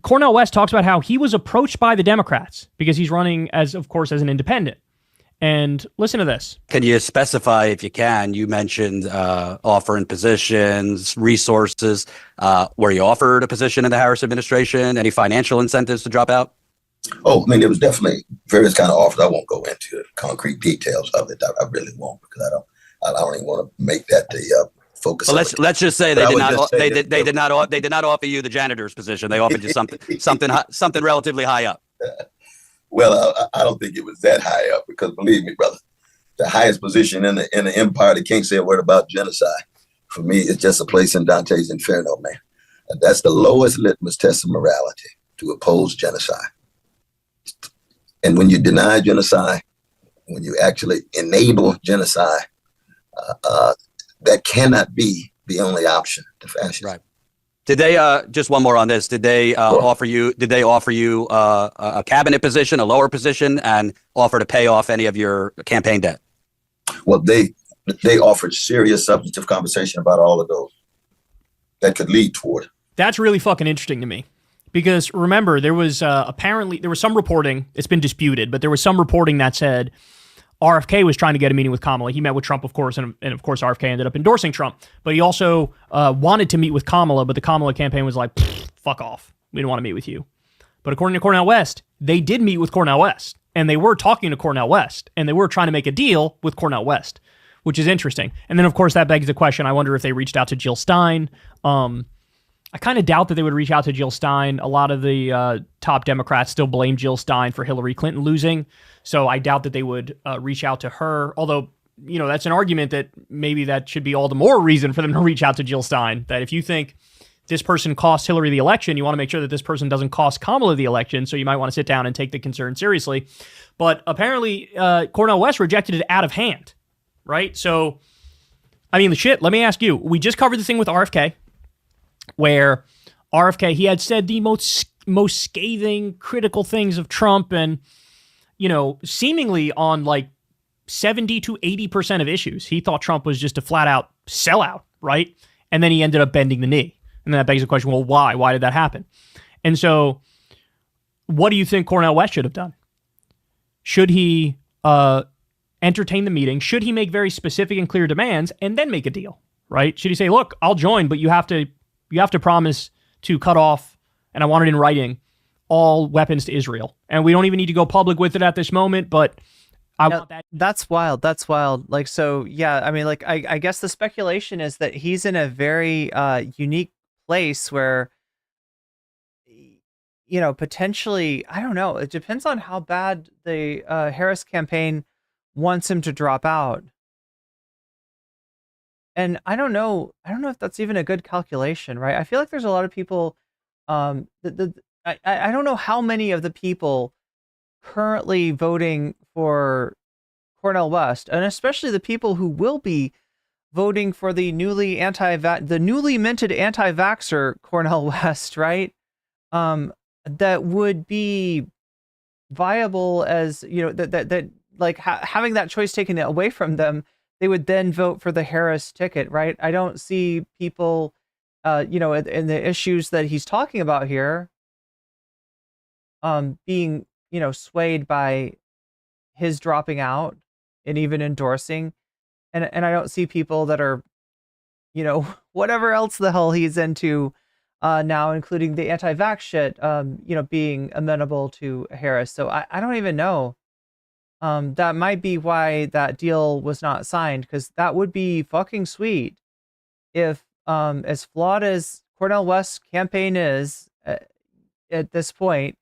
Cornell West talks about how he was approached by the Democrats because he's running as an independent. And listen to this. Can you specify, if you can, you mentioned offering positions, resources. Were you offered a position in the Harris administration? Any financial incentives to drop out? Oh, I mean, there was definitely various kind of offers. I won't go into the concrete details of it. I really won't, because I don't even want to make that the focus. Well, let's just say they did not offer you the janitor's position. They offered you something relatively high up. Well, I don't think it was that high up, because believe me, brother, the highest position in the empire, they can't say a word about genocide. For me, it's just a place in Dante's Inferno, man. And that's the lowest litmus test of morality, to oppose genocide. And when you deny genocide, when you actually enable genocide, that cannot be the only option to fascism. Right. Did they just one more on this? Did they offer you? Did they offer you a cabinet position, a lower position, and offer to pay off any of your campaign debt? Well, they offered serious substantive conversation about all of those that could lead toward it. That's really fucking interesting to me. Because remember, there was apparently some reporting, it's been disputed, but there was some reporting that said RFK was trying to get a meeting with Kamala. He met with Trump, of course, and of course RFK ended up endorsing Trump. But he also wanted to meet with Kamala, but the Kamala campaign was like, fuck off. We don't want to meet with you. But according to Cornell West, they did meet with Cornell West, and they were talking to Cornell West, and they were trying to make a deal with Cornell West, which is interesting. And then, of course, that begs the question, I wonder if they reached out to Jill Stein. I kind of doubt that they would reach out to Jill Stein. A lot of the top Democrats still blame Jill Stein for Hillary Clinton losing. So I doubt that they would reach out to her. Although, that's an argument that maybe that should be all the more reason for them to reach out to Jill Stein. That if you think this person cost Hillary the election, you want to make sure that this person doesn't cost Kamala the election. So you might want to sit down and take the concern seriously. But apparently Cornell West rejected it out of hand, right? So, I mean, let me ask you. We just covered the thing with RFK, where RFK, he had said the most scathing, critical things of Trump, and seemingly on like 70 to 80% of issues, he thought Trump was just a flat out sellout, right? And then he ended up bending the knee. And then that begs the question, well, why? Why did that happen? And so what do you think Cornell West should have done? Should he entertain the meeting? Should he make very specific and clear demands and then make a deal, right? Should he say, look, I'll join, but you have to promise to cut off, and I want it in writing, all weapons to Israel. And we don't even need to go public with it at this moment, but I want that. That's wild. That's wild. Like, so, yeah, I mean, like, I guess the speculation is that he's in a very unique place where, you know, potentially, I don't know. It depends on how bad the Harris campaign wants him to drop out. And I don't know if that's even a good calculation, right? I feel like there's a lot of people, I don't know how many of the people currently voting for Cornell West, and especially the people who will be voting for the newly minted anti-vaxxer Cornell West, right? That would be viable as, you know, that like having that choice taken away from them, they would then vote for the Harris ticket, right? I don't see people, you know, in the issues that he's talking about here, being, you know, swayed by his dropping out and even endorsing. And I don't see people that are, you know, whatever else the hell he's into now, including the anti-vax shit, you know, being amenable to Harris. So I don't even know. That might be why that deal was not signed, because that would be fucking sweet if, as flawed as Cornell West's campaign is at this point,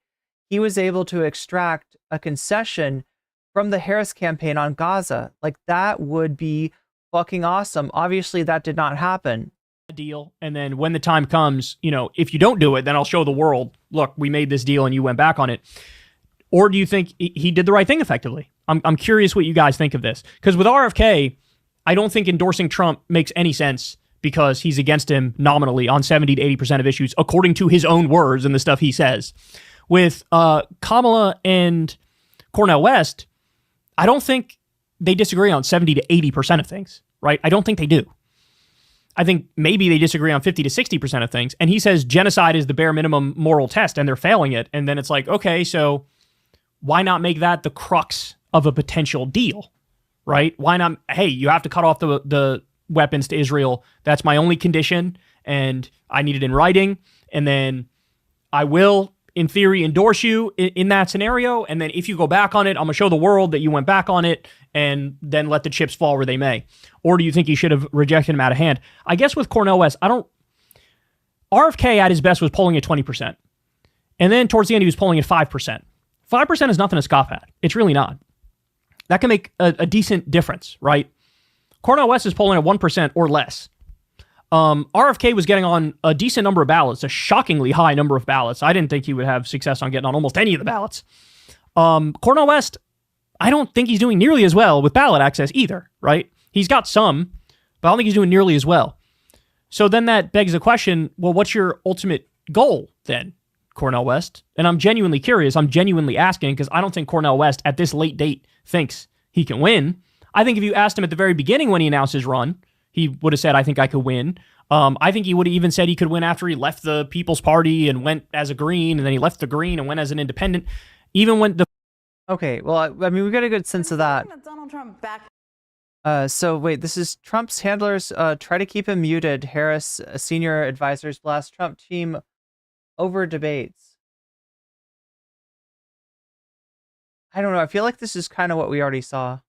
he was able to extract a concession from the Harris campaign on Gaza. Like, that would be fucking awesome. Obviously, that did not happen. Deal, and then when the time comes, you know, if you don't do it, then I'll show the world, look, we made this deal and you went back on it. Or do you think he did the right thing effectively? I'm curious what you guys think of this, because with RFK, I don't think endorsing Trump makes any sense because he's against him nominally on 70 to 80% of issues, according to his own words and the stuff he says. With Kamala and Cornell West, I don't think they disagree on 70 to 80% of things, right? I don't think they do. I think maybe they disagree on 50 to 60% of things. And he says genocide is the bare minimum moral test and they're failing it. And then it's like, okay, so why not make that the crux of a potential deal, right? Why not? Hey, you have to cut off the weapons to Israel. That's my only condition. And I need it in writing. And then I will, in theory, endorse you in that scenario. And then if you go back on it, I'm going to show the world that you went back on it, and then let the chips fall where they may. Or do you think he should have rejected him out of hand? I guess with Cornell West, RFK at his best was polling at 20%. And then towards the end, he was polling at 5%. 5% is nothing to scoff at. It's really not. That can make a decent difference, right? Cornell West is polling at 1% or less. RFK was getting on a decent number of ballots, a shockingly high number of ballots. I didn't think he would have success on getting on almost any of the ballots. Cornell West, I don't think he's doing nearly as well with ballot access either, right? He's got some, but I don't think he's doing nearly as well. So then that begs the question, well, what's your ultimate goal then, Cornell West? And I'm genuinely curious. I'm genuinely asking, because I don't think Cornell West at this late date thinks he can win. I think if you asked him at the very beginning when he announced his run, he would have said, I think I could win. I think he would have even said he could win after he left the People's Party and went as a Green, and then he left the Green and went as an independent. Even when the... Okay, well, I mean, we got a good sense of that. Donald Trump back. So wait, this is Trump's handlers try to keep him muted. Harris senior advisors blast Trump team over debates. I don't know. I feel like this is kind of what we already saw.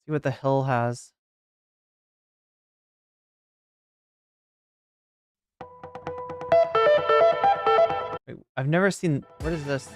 See what the Hill has. Wait, I've never seen. What is this?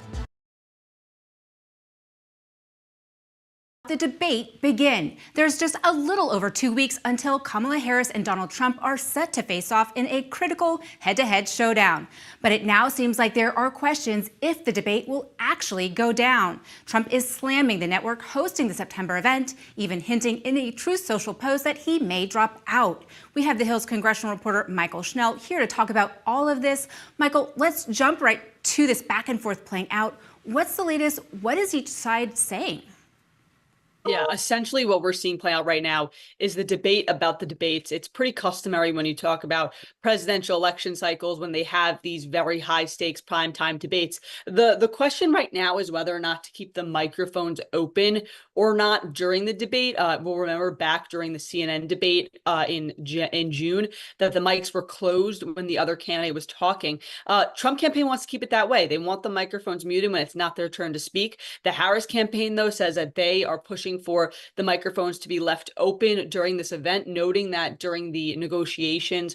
The debate begin. There's just a little over 2 weeks until Kamala Harris and Donald Trump are set to face off in a critical head-to-head showdown. But it now seems like there are questions if the debate will actually go down. Trump is slamming the network hosting the September event, even hinting in a Truth Social post that he may drop out. We have The Hill's congressional reporter Michael Schnell here to talk about all of this. Michael, let's jump right to this back and forth playing out. what's the latest? What is each side saying? Yeah, essentially what we're seeing play out right now is the debate about the debates. It's pretty customary when you talk about presidential election cycles when they have these very high stakes primetime debates. The question right now is whether or not to keep the microphones open or not during the debate. We'll remember back during the CNN debate in June that the mics were closed when the other candidate was talking. Trump campaign wants to keep it that way. They want the microphones muted when it's not their turn to speak. The Harris campaign, though, says that they are pushing for the microphones to be left open during this event, noting that during the negotiations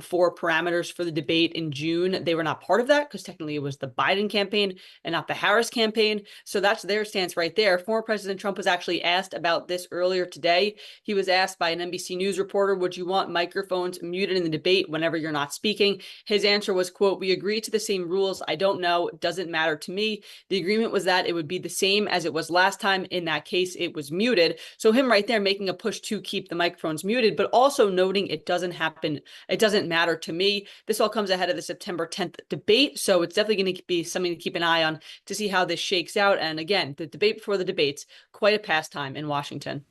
for parameters for the debate in June, they were not part of that because technically it was the Biden campaign and not the Harris campaign. So that's their stance right there. Former President Trump was actually asked about this earlier today. He was asked by an NBC News reporter, would you want microphones muted in the debate whenever you're not speaking? His answer was, quote, we agree to the same rules. I don't know. It doesn't matter to me. The agreement was that it would be the same as it was last time. In that case, it was muted. So him right there making a push to keep the microphones muted, but also noting it doesn't happen. It doesn't matter to me. This all comes ahead of the September 10th debate. So it's definitely going to be something to keep an eye on to see how this shakes out. And again, the debate before the debates, quite a pastime in Washington.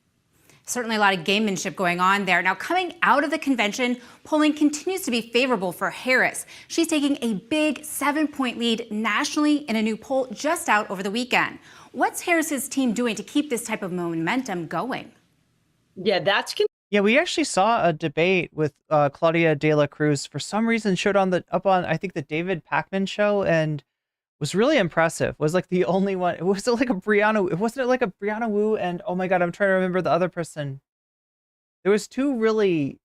Certainly a lot of gamemanship going on there. Now, coming out of the convention, polling continues to be favorable for Harris. She's taking a big 7-point lead nationally in a new poll just out over the weekend. What's Harris's team doing to keep this type of momentum going? Yeah, Yeah, we actually saw a debate with Claudia de la Cruz. For some reason, showed up on I think the David Pakman show, and was really impressive. Was like the only one. It wasn't like a Brianna. It wasn't like a Brianna Wu, and oh my god, I'm trying to remember the other person. There was two really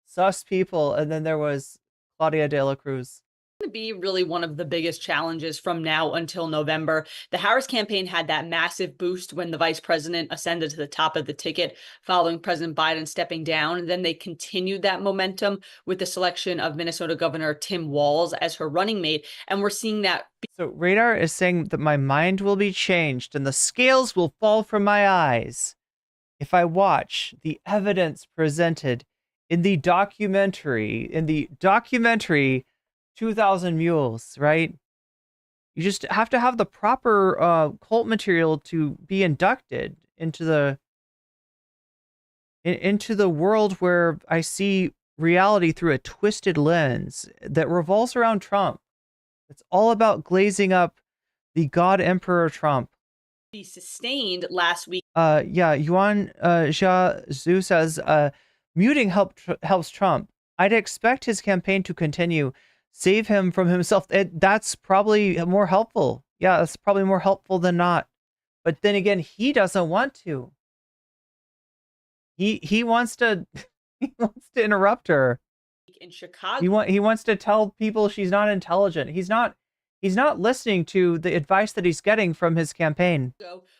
sus people, and then there was Claudia de la Cruz. To be really one of the biggest challenges from now until November. The Harris campaign had that massive boost when the vice president ascended to the top of the ticket following President Biden stepping down. And then they continued that momentum with the selection of Minnesota Governor Tim Walz as her running mate. And we're seeing that. So Radar is saying that my mind will be changed and the scales will fall from my eyes if I watch the evidence presented in the documentary, 2,000 Mules, right? You just have to have the proper cult material to be inducted into the world where I see reality through a twisted lens that revolves around Trump. It's all about glazing up the God Emperor Trump. Be sustained last week. Yeah, Yuan Jia Zhu says muting helps Trump. I'd expect his campaign to continue. Save him from himself. That's probably more helpful. Yeah, that's probably more helpful than not. But then again, he doesn't want to. He wants to interrupt her. In Chicago. He wants to tell people she's not intelligent. He's not listening to the advice that he's getting from his campaign.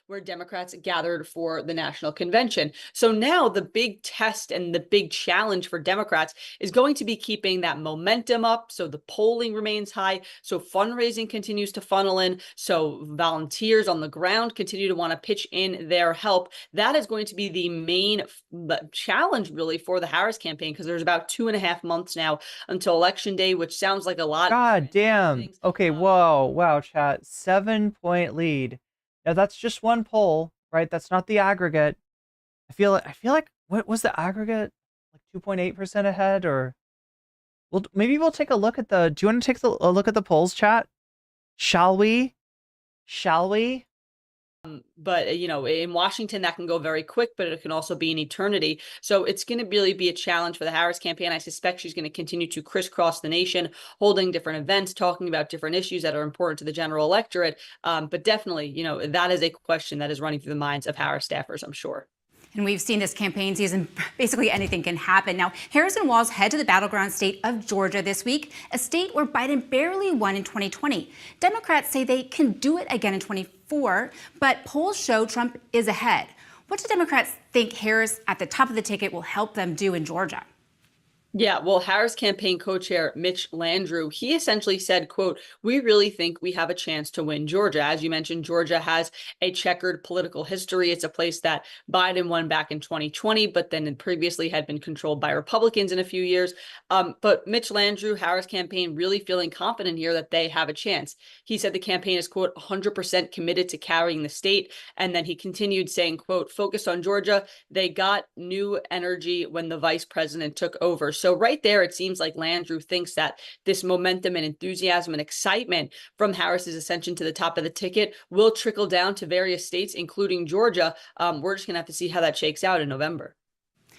Where Democrats gathered for the national convention. So now the big test and the big challenge for Democrats is going to be keeping that momentum up. So the polling remains high. So fundraising continues to funnel in. So volunteers on the ground continue to want to pitch in their help. That is going to be the main challenge really for the Harris campaign, because there's about 2.5 months now until Election Day, which sounds like a lot. God damn. Okay, whoa, wow, chat. 7-point lead. Now that's just one poll, right? That's not the aggregate. I feel like what was the aggregate? Like 2.8% ahead, or maybe we'll take a look at the. Do you want to take a look at the polls, chat? Shall we? But, in Washington, that can go very quick, but it can also be an eternity. So it's going to really be a challenge for the Harris campaign. I suspect she's going to continue to crisscross the nation, holding different events, talking about different issues that are important to the general electorate. But definitely, that is a question that is running through the minds of Harris staffers, I'm sure. And we've seen this campaign season, basically anything can happen. Now, Harris and Walz head to the battleground state of Georgia this week, a state where Biden barely won in 2020. Democrats say they can do it again in 2024, but polls show Trump is ahead. What do Democrats think Harris at the top of the ticket will help them do in Georgia? Yeah, well, Harris campaign co-chair Mitch Landrieu, he essentially said, quote, "We really think we have a chance to win Georgia." As you mentioned, Georgia has a checkered political history. It's a place that Biden won back in 2020, but then previously had been controlled by Republicans in a few years. But Mitch Landrieu, Harris campaign, really feeling confident here that they have a chance. He said the campaign is, quote, 100% committed to carrying the state. And then he continued saying, quote, "Focused on Georgia, they got new energy when the vice president took over." So right there, it seems like Landrieu thinks that this momentum and enthusiasm and excitement from Harris's ascension to the top of the ticket will trickle down to various states, including Georgia. We're just going to have to see how that shakes out in November.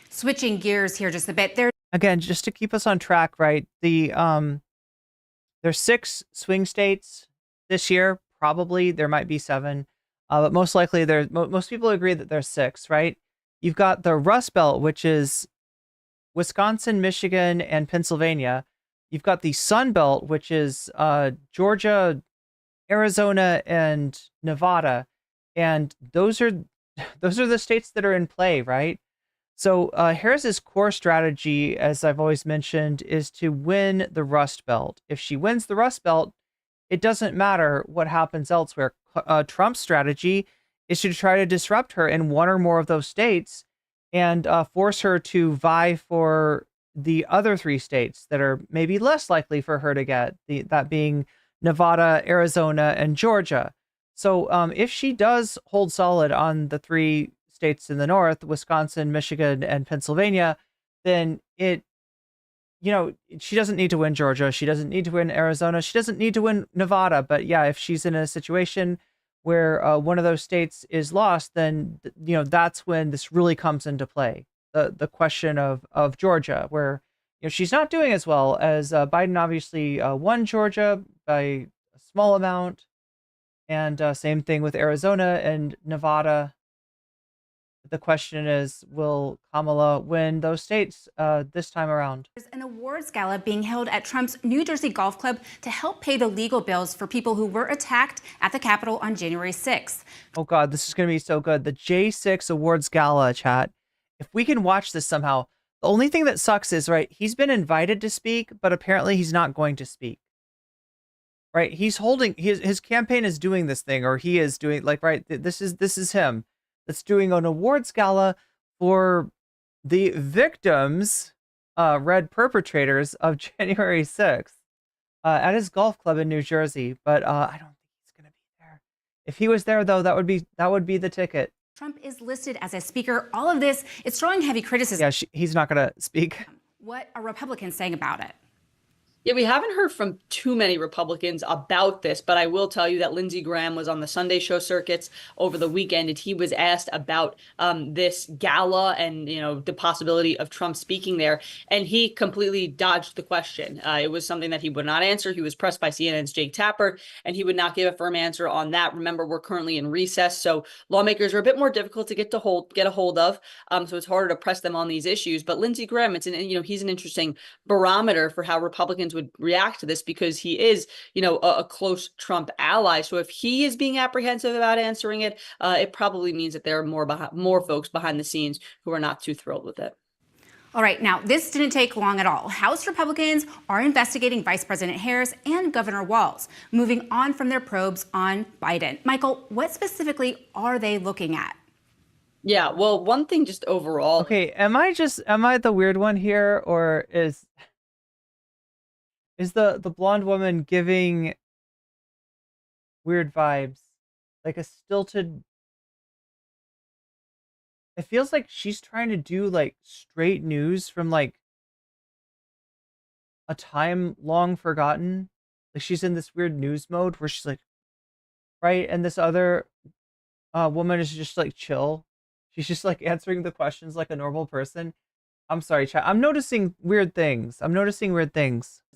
Switching gears here just a bit. Again, just to keep us on track, right? There's 6 swing states this year. Probably there might be 7, but most likely most people agree that there's 6, right? You've got the Rust Belt, which is Wisconsin, Michigan, and Pennsylvania. You've got the Sun Belt, which is Georgia, Arizona, and Nevada, and those are the states that are in play, right? So Harris's core strategy, as I've always mentioned, is to win the Rust Belt. If she wins the Rust Belt, it doesn't matter what happens elsewhere. Trump's strategy is to try to disrupt her in one or more of those states and force her to vie for the other 3 states that are maybe less likely for her to get, that being Nevada, Arizona, and Georgia. So if she does hold solid on the 3 states in the north, Wisconsin, Michigan, and Pennsylvania, then she doesn't need to win Georgia. She doesn't need to win Arizona. She doesn't need to win Nevada. But yeah, if she's in a situation where one of those states is lost, then that's when this really comes into play. The question of Georgia, where she's not doing as well as Biden. Obviously won Georgia by a small amount, and same thing with Arizona and Nevada. The question is, will Kamala win those states this time around? There's an awards gala being held at Trump's New Jersey Golf Club to help pay the legal bills for people who were attacked at the Capitol on January 6th. Oh God, this is going to be so good. The J6 Awards Gala, chat. If we can watch this somehow. The only thing that sucks is, right, he's been invited to speak, but apparently he's not going to speak. Right? He's holding, his campaign is doing this thing, or he is doing, like, right, this is him. That's doing an awards gala for the victims, red perpetrators of January 6th at his golf club in New Jersey. But I don't think he's going to be there. If he was there, though, that would be the ticket. Trump is listed as a speaker. All of this, it's drawing heavy criticism. Yeah, he's not going to speak. What are Republicans saying about it? Yeah, we haven't heard from too many Republicans about this, but I will tell you that Lindsey Graham was on the Sunday show circuits over the weekend, and he was asked about this gala and, the possibility of Trump speaking there, and he completely dodged the question. It was something that he would not answer. He was pressed by CNN's Jake Tapper, and he would not give a firm answer on that. Remember, we're currently in recess, so lawmakers are a bit more difficult to get a hold of, so it's harder to press them on these issues. But Lindsey Graham, he's an interesting barometer for how Republicans would react to this, because he is, a close Trump ally. So if he is being apprehensive about answering it, it probably means that there are more folks behind the scenes who are not too thrilled with it. All right, now this didn't take long at all. House Republicans are investigating Vice President Harris and Governor Walz, moving on from their probes on Biden. Michael, what specifically are they looking at? Yeah, well, one thing just overall. Okay, am I the weird one here, or is the blonde woman giving weird vibes? Like a stilted... It feels like she's trying to do like straight news from like a time long forgotten. Like she's in this weird news mode where she's like, right? And this other woman is just like chill. She's just like answering the questions like a normal person. I'm sorry, chat. I'm noticing weird things.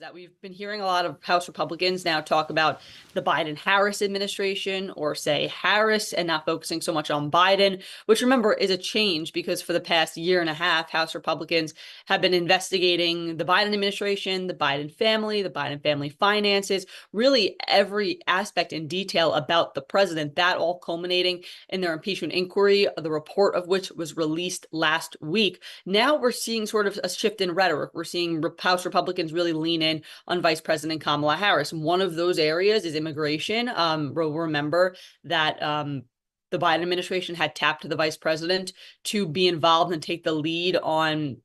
that we've been hearing a lot of House Republicans now talk about the Biden-Harris administration, or say Harris, and not focusing so much on Biden, which, remember, is a change because for the past year and a half, House Republicans have been investigating the Biden administration, the Biden family finances, really every aspect in detail about the president, that all culminating in their impeachment inquiry, the report of which was released last week. Now we're seeing sort of a shift in rhetoric. We're seeing House Republicans really lean in on Vice President Kamala Harris. One of those areas is immigration. We'll remember that the Biden administration had tapped the vice president to be involved and take the lead on,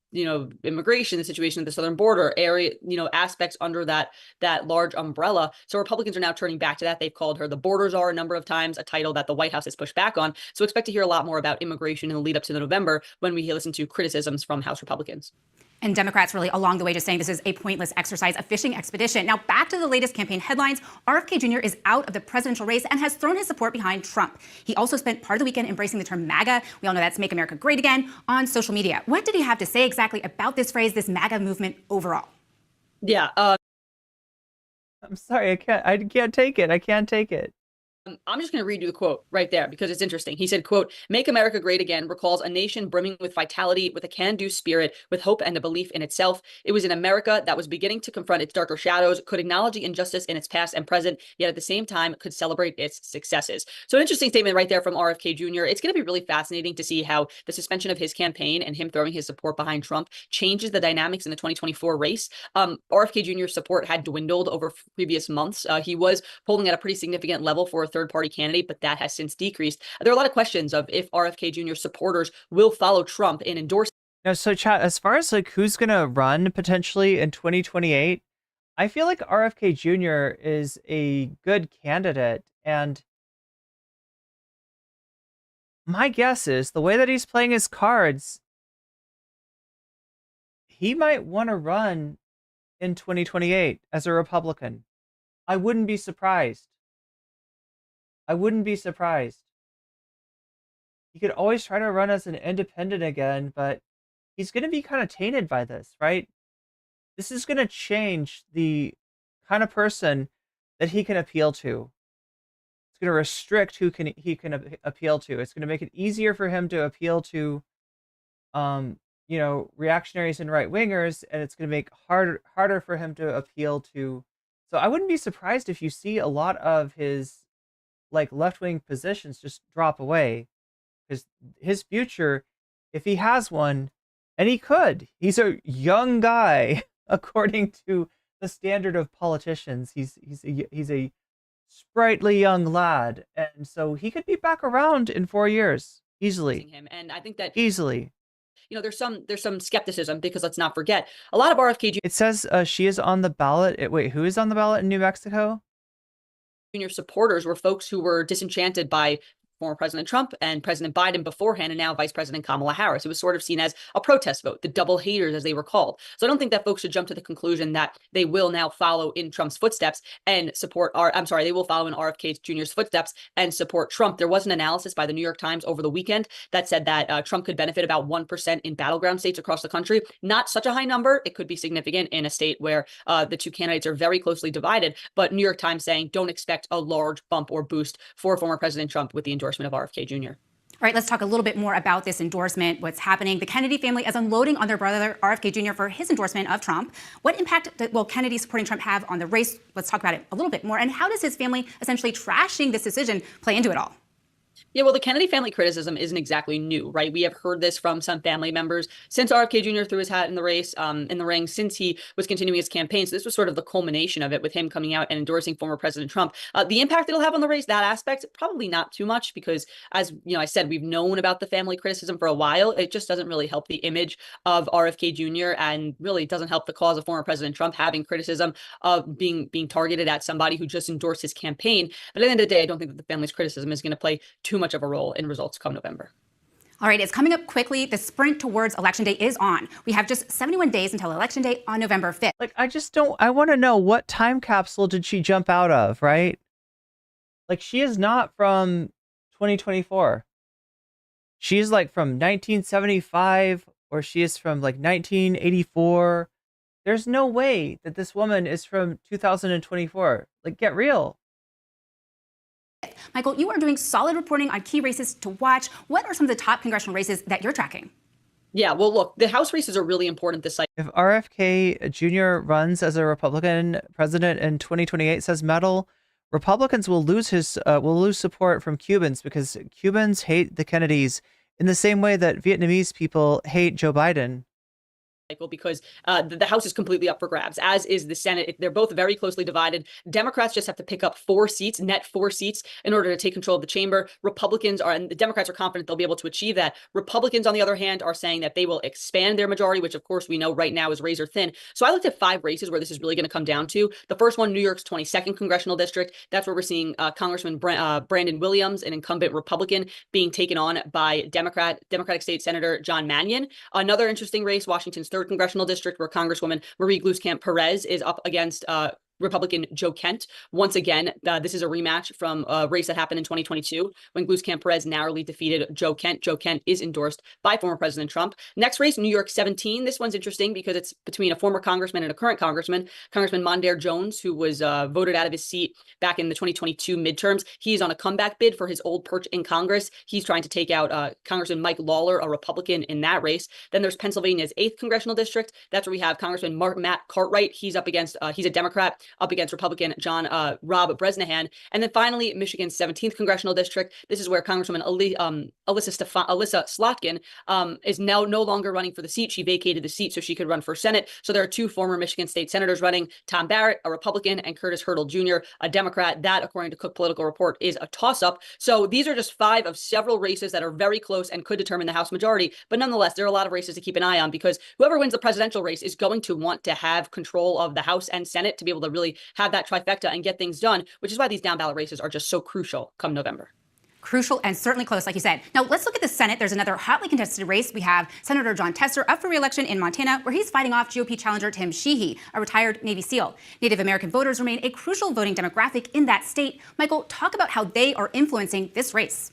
immigration, the situation at the southern border area, aspects under that large umbrella. So Republicans are now turning back to that. They've called her the border czar a number of times, a title that the White House has pushed back on. So expect to hear a lot more about immigration in the lead up to the November when we listen to criticisms from House Republicans. And Democrats really along the way just saying this is a pointless exercise, a fishing expedition. Now back to the latest campaign headlines. RFK Jr. is out of the presidential race and has thrown his support behind Trump. He also spent part of the weekend embracing the term MAGA. We all know that's Make America Great Again on social media. What did he have to say exactly about this phrase, this MAGA movement overall? Yeah. I'm sorry. I can't take it. I can't take it. I'm just going to read you the quote right there because it's interesting. He said, quote, "Make America Great Again recalls a nation brimming with vitality, with a can-do spirit, with hope and a belief in itself. It was an America that was beginning to confront its darker shadows, could acknowledge the injustice in its past and present, yet at the same time could celebrate its successes." So an interesting statement right there from RFK Jr. It's going to be really fascinating to see how the suspension of his campaign and him throwing his support behind Trump changes the dynamics in the 2024 race. RFK Jr.'s support had dwindled over previous months. He was polling at a pretty significant level for a third-party candidate, but that has since decreased. There are a lot of questions of if RFK Jr. supporters will follow Trump in endorsing. No, so chat, as far as like who's going to run potentially in 2028, I feel like RFK Jr. is a good candidate. And my guess is the way that he's playing his cards, he might want to run in 2028 as a Republican. I wouldn't be surprised. I wouldn't be surprised. He could always try to run as an independent again, but he's going to be kind of tainted by this, right? This is going to change the kind of person that he can appeal to. It's going to restrict who he can appeal to. It's going to make it easier for him to appeal to, reactionaries and right wingers, and it's going to make harder for him to appeal to. So I wouldn't be surprised if you see a lot of his like left-wing positions just drop away, because his future, if he has one, and he's a young guy according to the standard of politicians. He's a sprightly young lad, and so he could be back around in 4 years easily. Him. And I think that easily. There's some skepticism because let's not forget a lot of RFK Jr. It says she is on the ballot. Wait, who is on the ballot in New Mexico? Junior supporters were folks who were disenchanted by former President Trump and President Biden beforehand, and now Vice President Kamala Harris. It was sort of seen as a protest vote, the double haters as they were called. So I don't think that folks should jump to the conclusion that they will now follow in Trump's footsteps and support they will follow in RFK Jr.'s footsteps and support Trump. There was an analysis by the New York Times over the weekend that said that Trump could benefit about 1% in battleground states across the country. Not such a high number. It could be significant in a state where the two candidates are very closely divided, but New York Times saying don't expect a large bump or boost for former President Trump with the endorsement of RFK Jr. All right, let's talk a little bit more about this endorsement, what's happening. The Kennedy family is unloading on their brother, RFK Jr., for his endorsement of Trump. What impact will Kennedy supporting Trump have on the race? Let's talk about it a little bit more. And how does his family essentially trashing this decision play into it all? Yeah, well, the Kennedy family criticism isn't exactly new, right? We have heard this from some family members since RFK Jr. threw his hat in the race, in the ring, since he was continuing his campaign. So this was sort of the culmination of it with him coming out and endorsing former President Trump. The impact it'll have on the race, that aspect, probably not too much because, as I said, we've known about the family criticism for a while. It just doesn't really help the image of RFK Jr. and really doesn't help the cause of former President Trump having criticism of being targeted at somebody who just endorsed his campaign. But at the end of the day, I don't think that the family's criticism is going to play too much of a role in results come November. All right, it's coming up quickly. The sprint towards Election Day is on. We have just 71 days until Election Day on November 5th. Like, I want to know, what time capsule did she jump out of, right? Like, she is not from 2024. She is like from 1975, or she is from like 1984. There's no way that this woman is from 2024. Like, get real. Michael, you are doing solid reporting on key races to watch. What are some of the top congressional races that you're tracking? Yeah, well, look, the House races are really important this cycle. If RFK Jr. runs as a Republican president in 2028, says Medal, Republicans will lose support from Cubans because Cubans hate the Kennedys in the same way that Vietnamese people hate Joe Biden. Because the House is completely up for grabs, as is the Senate. They're both very closely divided. Democrats just have to pick up 4 seats, net 4 seats, in order to take control of the chamber. Republicans are, and the Democrats are confident they'll be able to achieve that. Republicans, on the other hand, are saying that they will expand their majority, which of course we know right now is razor thin. So I looked at 5 races where this is really going to come down to. The first one, New York's 22nd congressional district. That's where we're seeing Congressman Brandon Williams, an incumbent Republican, being taken on by Democratic State Senator John Mannion. Another interesting race, Washington's 3rd congressional district, where Congresswoman Marie Gluskamp Perez is up against Republican Joe Kent. Once again, this is a rematch from a race that happened in 2022 when Gluskamp Perez narrowly defeated Joe Kent. Joe Kent is endorsed by former President Trump. Next race, New York 17. This one's interesting because it's between a former congressman and a current congressman, Congressman Mondaire Jones, who was voted out of his seat back in the 2022 midterms. He's on a comeback bid for his old perch in Congress. He's trying to take out Congressman Mike Lawler, a Republican, in that race. Then there's Pennsylvania's 8th congressional district. That's where we have Congressman Matt Cartwright. He's up against, he's a Democrat, up against Republican Rob Bresnahan. And then finally, Michigan's 17th congressional district. This is where Congresswoman Alyssa Slotkin is now no longer running for the seat. She vacated the seat so she could run for Senate. So there are 2 former Michigan state senators running, Tom Barrett, a Republican, and Curtis Hurdle Jr., a Democrat. That, according to Cook Political Report, is a toss-up. So these are just 5 of several races that are very close and could determine the House majority. But nonetheless, there are a lot of races to keep an eye on because whoever wins the presidential race is going to want to have control of the House and Senate to be able to really have that trifecta and get things done, which is why these down ballot races are just so crucial come November. Crucial and certainly close, like you said. Now let's look at the Senate. There's another hotly contested race. We have Senator Jon Tester up for re-election in Montana, where he's fighting off GOP challenger Tim Sheehy, a retired Navy SEAL. Native American voters remain a crucial voting demographic in that state. Michael, talk about how they are influencing this race.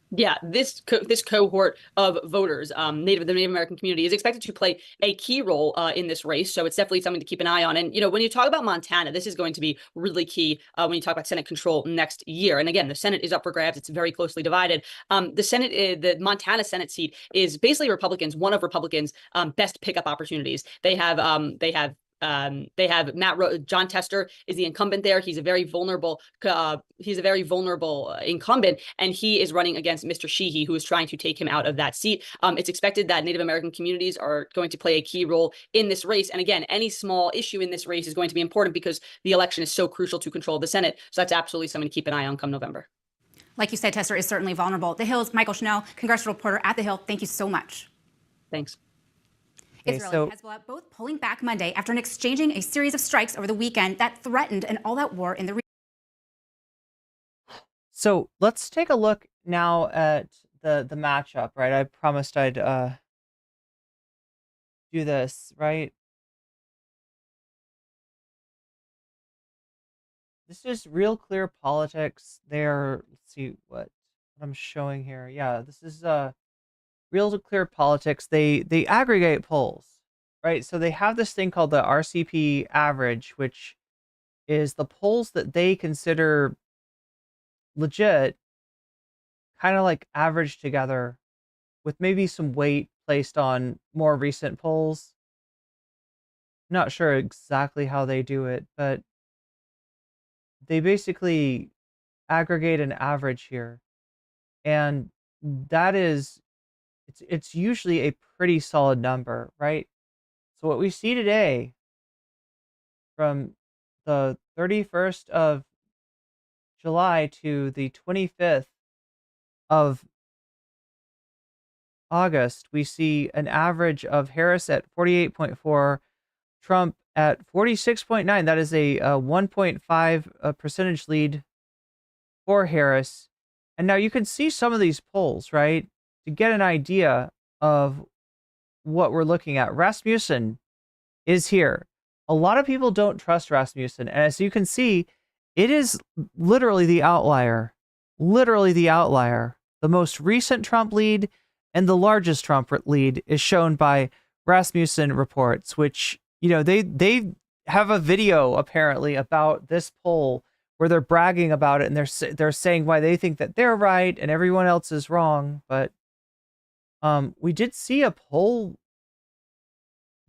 Yeah, this cohort of voters, the Native American community, is expected to play a key role in this race. So it's definitely something to keep an eye on. And, you know, when you talk about Montana, this is going to be really key when you talk about Senate control next year. And again, the Senate is up for grabs. It's very closely divided. The Montana Senate seat is basically one of Republicans' best pickup opportunities. They have Jon Tester is the incumbent there. He's a very vulnerable incumbent, and he is running against Mr. Sheehy, who is trying to take him out of that seat. It's expected that Native American communities are going to play a key role in this race. And again, any small issue in this race is going to be important because the election is so crucial to control the Senate. So that's absolutely something to keep an eye on come November. Like you said, Tester is certainly vulnerable. The Hill's Michael Schnell, congressional reporter at The Hill. Thank you so much. Thanks. Israel and Hezbollah both pulling back Monday after exchanging a series of strikes over the weekend that threatened an all-out war in the region. So let's take a look now at the matchup, right? I promised I'd do this, right? This is Real Clear Politics. Let's see what I'm showing here. Yeah, this is Real Clear Politics. They aggregate polls, right? So they have this thing called the RCP average, which is the polls that they consider legit, kind of like averaged together with maybe some weight placed on more recent polls. Not sure exactly how they do it, but they basically aggregate an average here. And that is, it's usually a pretty solid number, right? So what we see today from the 31st of July to the 25th of August, we see an average of Harris at 48.4, Trump at 46.9. That is a 1.5 percentage lead for Harris. And now you can see some of these polls, right? To get an idea of what we're looking at. Rasmussen is here. A lot of people don't trust Rasmussen. And as you can see, it is literally the outlier. Literally the outlier. The most recent Trump lead and the largest Trump lead is shown by Rasmussen reports, which You know, they have a video apparently about this poll where they're bragging about it, and they're saying why they think that they're right and everyone else is wrong. But we did see a poll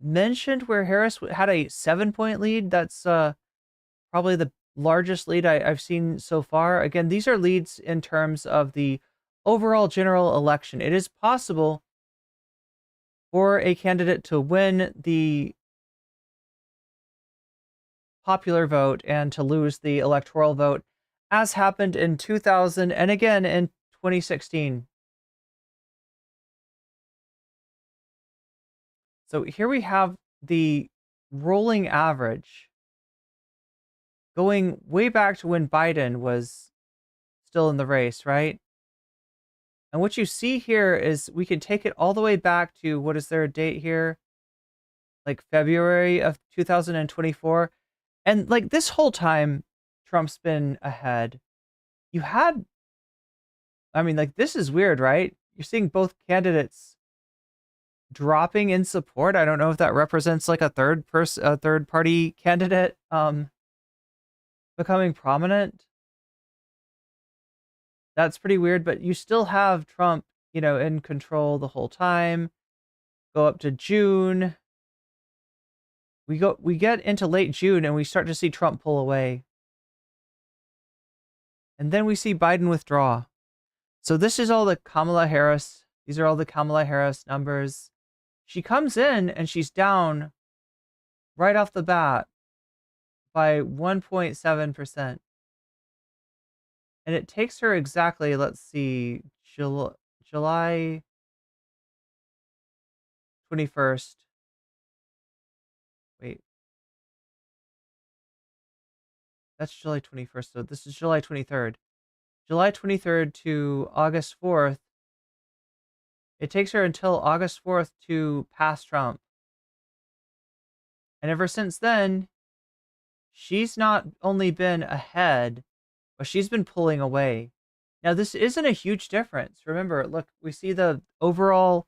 mentioned where Harris had a 7-point lead. That's probably the largest lead I've seen so far. Again, these are leads in terms of the overall general election. It is possible for a candidate to win the popular vote and to lose the electoral vote, as happened in 2000 and again in 2016. So here we have the rolling average going way back to when Biden was still in the race, right? And what you see here is we can take it all the way back to, what is there a date here? Like February of 2024. And like this whole time, Trump's been ahead. You had, I mean, like, this is weird, right? You're seeing both candidates dropping in support. I don't know if that represents like a third party candidate becoming prominent. That's pretty weird, but you still have Trump, you know, in control the whole time. Go up to June. We get into late June and we start to see Trump pull away. And then we see Biden withdraw. So this is all the Kamala Harris. These are all the Kamala Harris numbers. She comes in and she's down right off the bat by 1.7%. And it takes her exactly, let's see, July 21st. Wait. That's July 21st, so this is July 23rd. July 23rd to August 4th. It takes her until August 4th to pass Trump. And ever since then, she's not only been ahead, but she's been pulling away. Now, this isn't a huge difference. Remember, look, we see the overall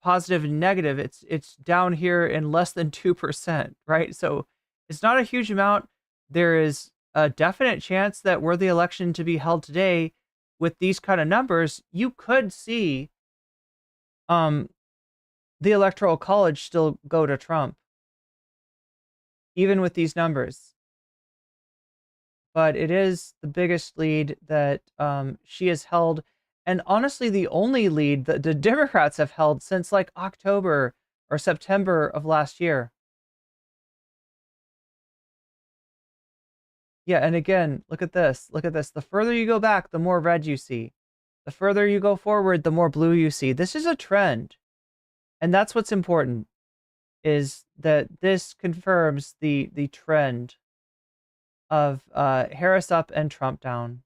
positive and negative. It's down here in less than 2%, right? So it's not a huge amount. There is a definite chance that were the election to be held today with these kind of numbers, you could see the Electoral College still go to Trump, even with these numbers. But it is the biggest lead that she has held, and honestly, the only lead that the Democrats have held since like October or September of last year. Yeah, and again, look at this. Look at this. The further you go back, the more red you see. The further you go forward, the more blue you see. This is a trend. And that's what's important, is that this confirms the trend of Harris up and Trump down.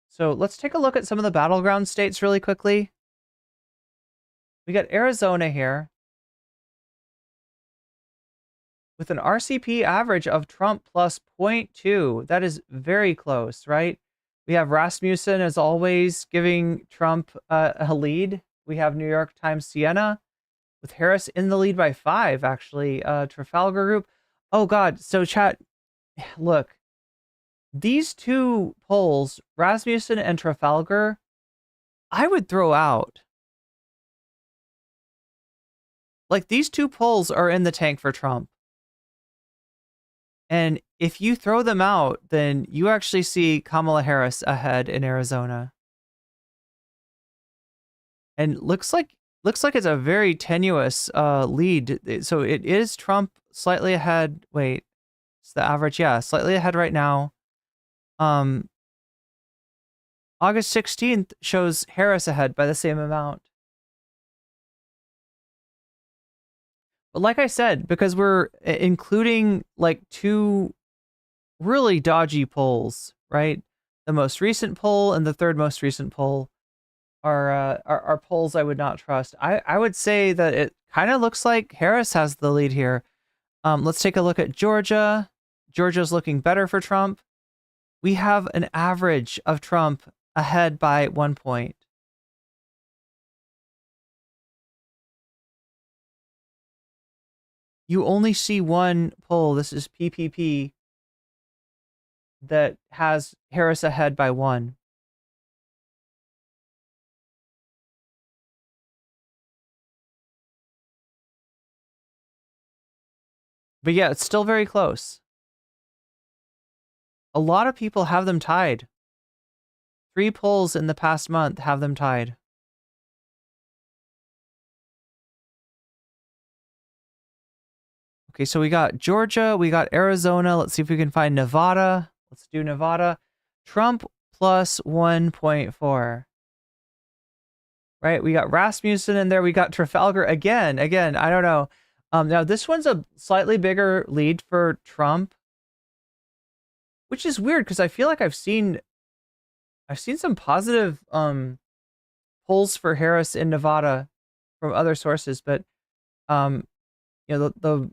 So let's take a look at some of the battleground states really quickly. We got Arizona here with an RCP average of Trump plus 0.2. That is very close, right? We have Rasmussen, as always, giving Trump a lead. We have New York Times Siena with Harris in the lead by 5, actually. Trafalgar Group. Oh, God. So, chat, look. These two polls, Rasmussen and Trafalgar, I would throw out. Like, these two polls are in the tank for Trump. And if you throw them out, then you actually see Kamala Harris ahead in Arizona. And looks like it's a very tenuous lead. So it is Trump slightly ahead. Wait, it's the average. Yeah, slightly ahead right now. August 16th shows Harris ahead by the same amount. But like I said, because we're including like two really dodgy polls, right? The most recent poll and the third most recent poll are polls I would not trust. I would say that it kind of looks like Harris has the lead here. Let's take a look at Georgia. Georgia's looking better for Trump. We have an average of Trump ahead by 1 point. You only see one poll, this is PPP, that has Harris ahead by 1. But yeah, it's still very close. A lot of people have them tied. 3 polls in the past month have them tied. Okay, so we got Georgia, we got Arizona. Let's see if we can find Nevada. Let's do Nevada. Trump plus 1.4. Right, we got Rasmussen in there. We got Trafalgar again. I don't know. Now this one's a slightly bigger lead for Trump, which is weird because I feel like I've seen some positive polls for Harris in Nevada from other sources, but you know, the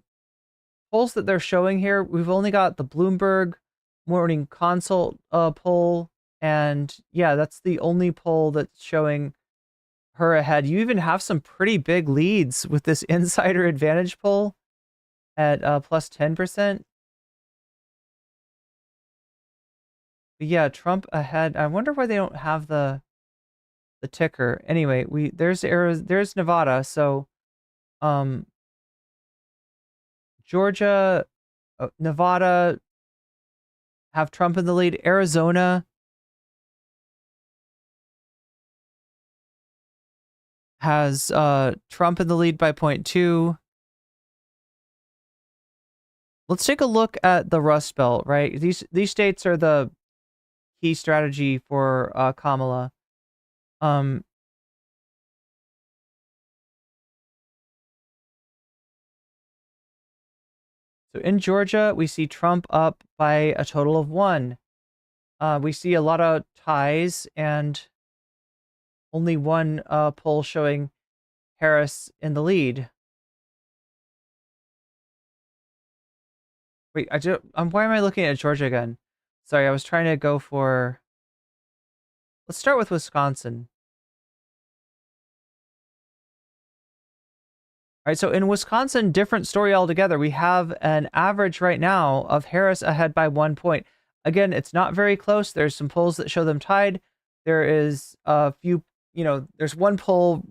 polls that they're showing here, we've only got the Bloomberg Morning Consult poll, and yeah, that's the only poll that's showing her ahead. You even have some pretty big leads with this Insider Advantage poll at plus 10%. But yeah, Trump ahead. I wonder why they don't have the ticker. Anyway, there's Nevada, so Georgia, Nevada have Trump in the lead. Arizona has Trump in the lead by 0.2. Let's take a look at the Rust Belt, right? These states are the key strategy for Kamala. So in Georgia, we see Trump up by a total of 1. We see a lot of ties and only one poll showing Harris in the lead. Wait, why am I looking at Georgia again? Sorry, I was trying to go for... Let's start with Wisconsin. All right, so in Wisconsin, different story altogether. We have an average right now of Harris ahead by 1 point. Again, it's not very close. There's some polls that show them tied. There is a few, there's one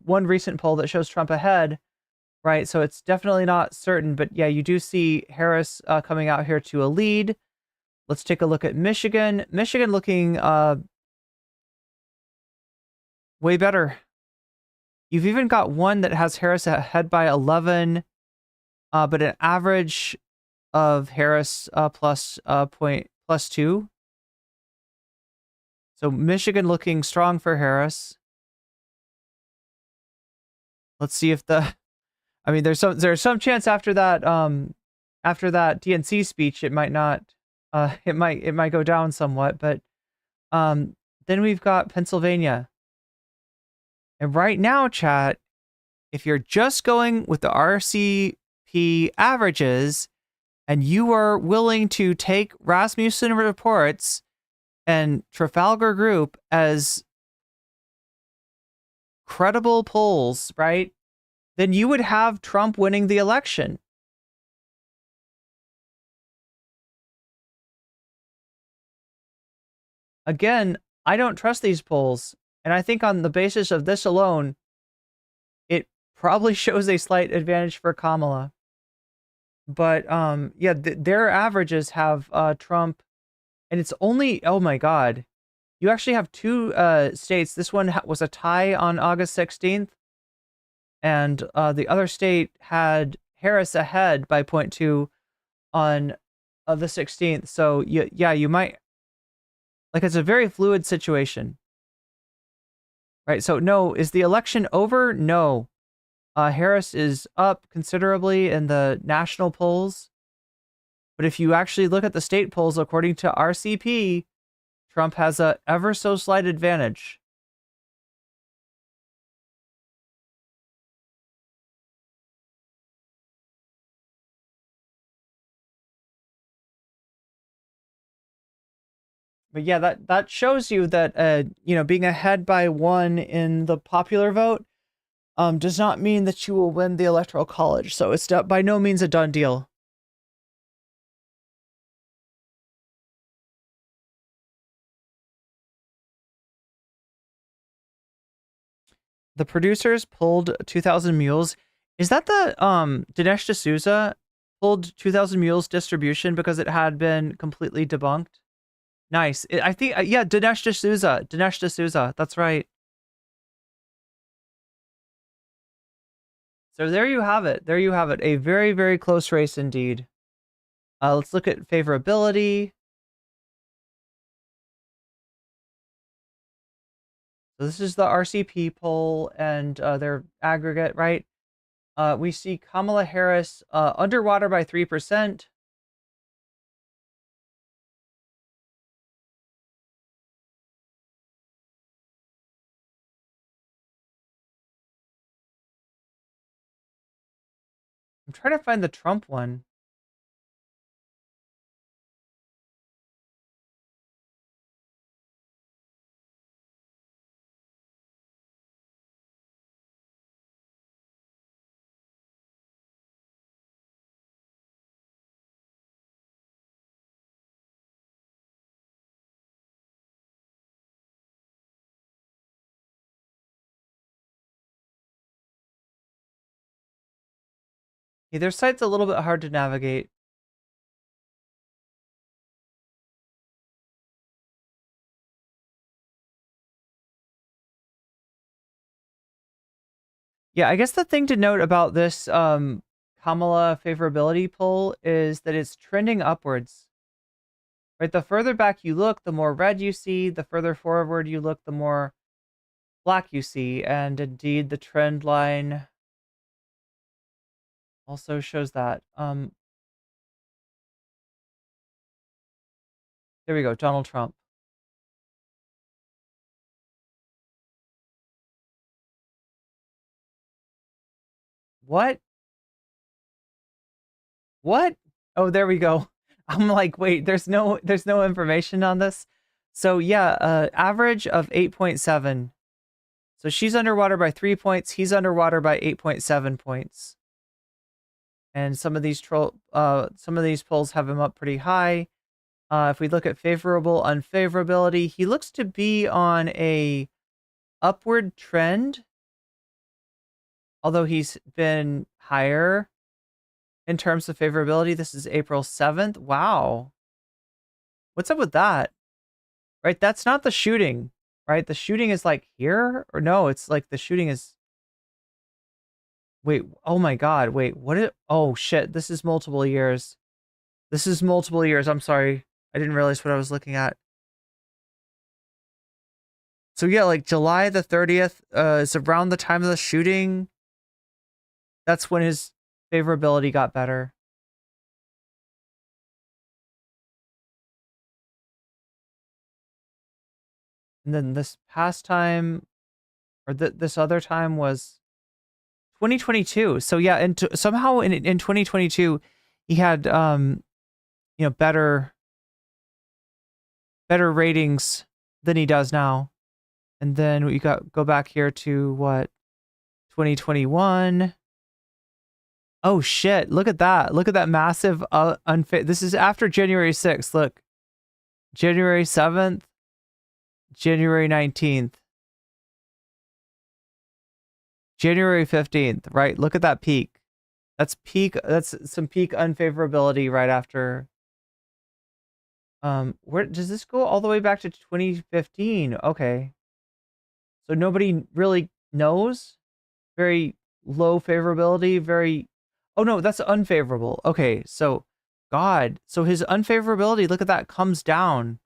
recent poll that shows Trump ahead, right? So it's definitely not certain, but yeah, you do see Harris coming out here to a lead. Let's take a look at Michigan. Michigan looking way better. You've even got one that has Harris ahead by 11, but an average of Harris plus 2. So Michigan looking strong for Harris. Let's see if there's some chance after that DNC speech it might not it might go down somewhat, but then we've got Pennsylvania. And right now, chat, if you're just going with the RCP averages and you are willing to take Rasmussen reports and Trafalgar Group as credible polls, right, then you would have Trump winning the election. Again, I don't trust these polls. And I think on the basis of this alone, it probably shows a slight advantage for Kamala. But yeah, their averages have Trump, and it's only, oh my God, you actually have 2 states. This one was a tie on August 16th, and the other state had Harris ahead by 0.2 on the 16th. So yeah, you might, like, it's a very fluid situation. Right, so no, is the election over? No. Harris is up considerably in the national polls. But if you actually look at the state polls, according to RCP, Trump has a ever so slight advantage. But yeah, that shows you that being ahead by 1 in the popular vote does not mean that you will win the electoral college. So it's by no means a done deal. The producers pulled 2,000 Mules. Is that the Dinesh D'Souza pulled 2,000 Mules distribution because it had been completely debunked? Nice. I think yeah, Dinesh D'Souza. That's right. So there you have it. There you have it. A very, very close race indeed. Let's look at favorability. So this is the RCP poll and their aggregate, right? We see Kamala Harris underwater by 3%. I'm trying to find the Trump one. Yeah, their site's a little bit hard to navigate. Yeah, I guess the thing to note about this Kamala favorability poll is that it's trending upwards. Right, the further back you look, the more red you see. The further forward you look, the more black you see. And indeed, the trend line also shows that. There we go, Donald Trump. What? What? Oh, there we go. I'm like, wait, there's no information on this. So yeah, average of 8.7. So she's underwater by 3 points. He's underwater by 8.7 points. And some of these polls have him up pretty high. If we look at favorable unfavorability, he looks to be on a upward trend, although he's been higher in terms of favorability. This is April 7th. Wow. What's up with that? Right, that's not the shooting, right? The shooting is like here? Or no, it's like the shooting is... Wait, oh my god, wait, oh shit, this is multiple years. This is multiple years, I'm sorry. I didn't realize what I was looking at. So yeah, like July the 30th is around the time of the shooting. That's when his favorability got better. And then this past time, or this other time was 2022. So yeah, and somehow in 2022, he had better ratings than he does now. And then we go back here to what, 2021. Oh shit! Look at that! Look at that massive This is after January 6th. Look, January 7th, January 19th, January 15th. Right? Look at that peak. That's peak. That's some peak unfavorability right after. Where does this go? All the way back to 2015. Okay. So nobody really knows. Very low favorability. Very. Oh no, that's unfavorable. Okay, so God, so his unfavorability, look at that, comes down.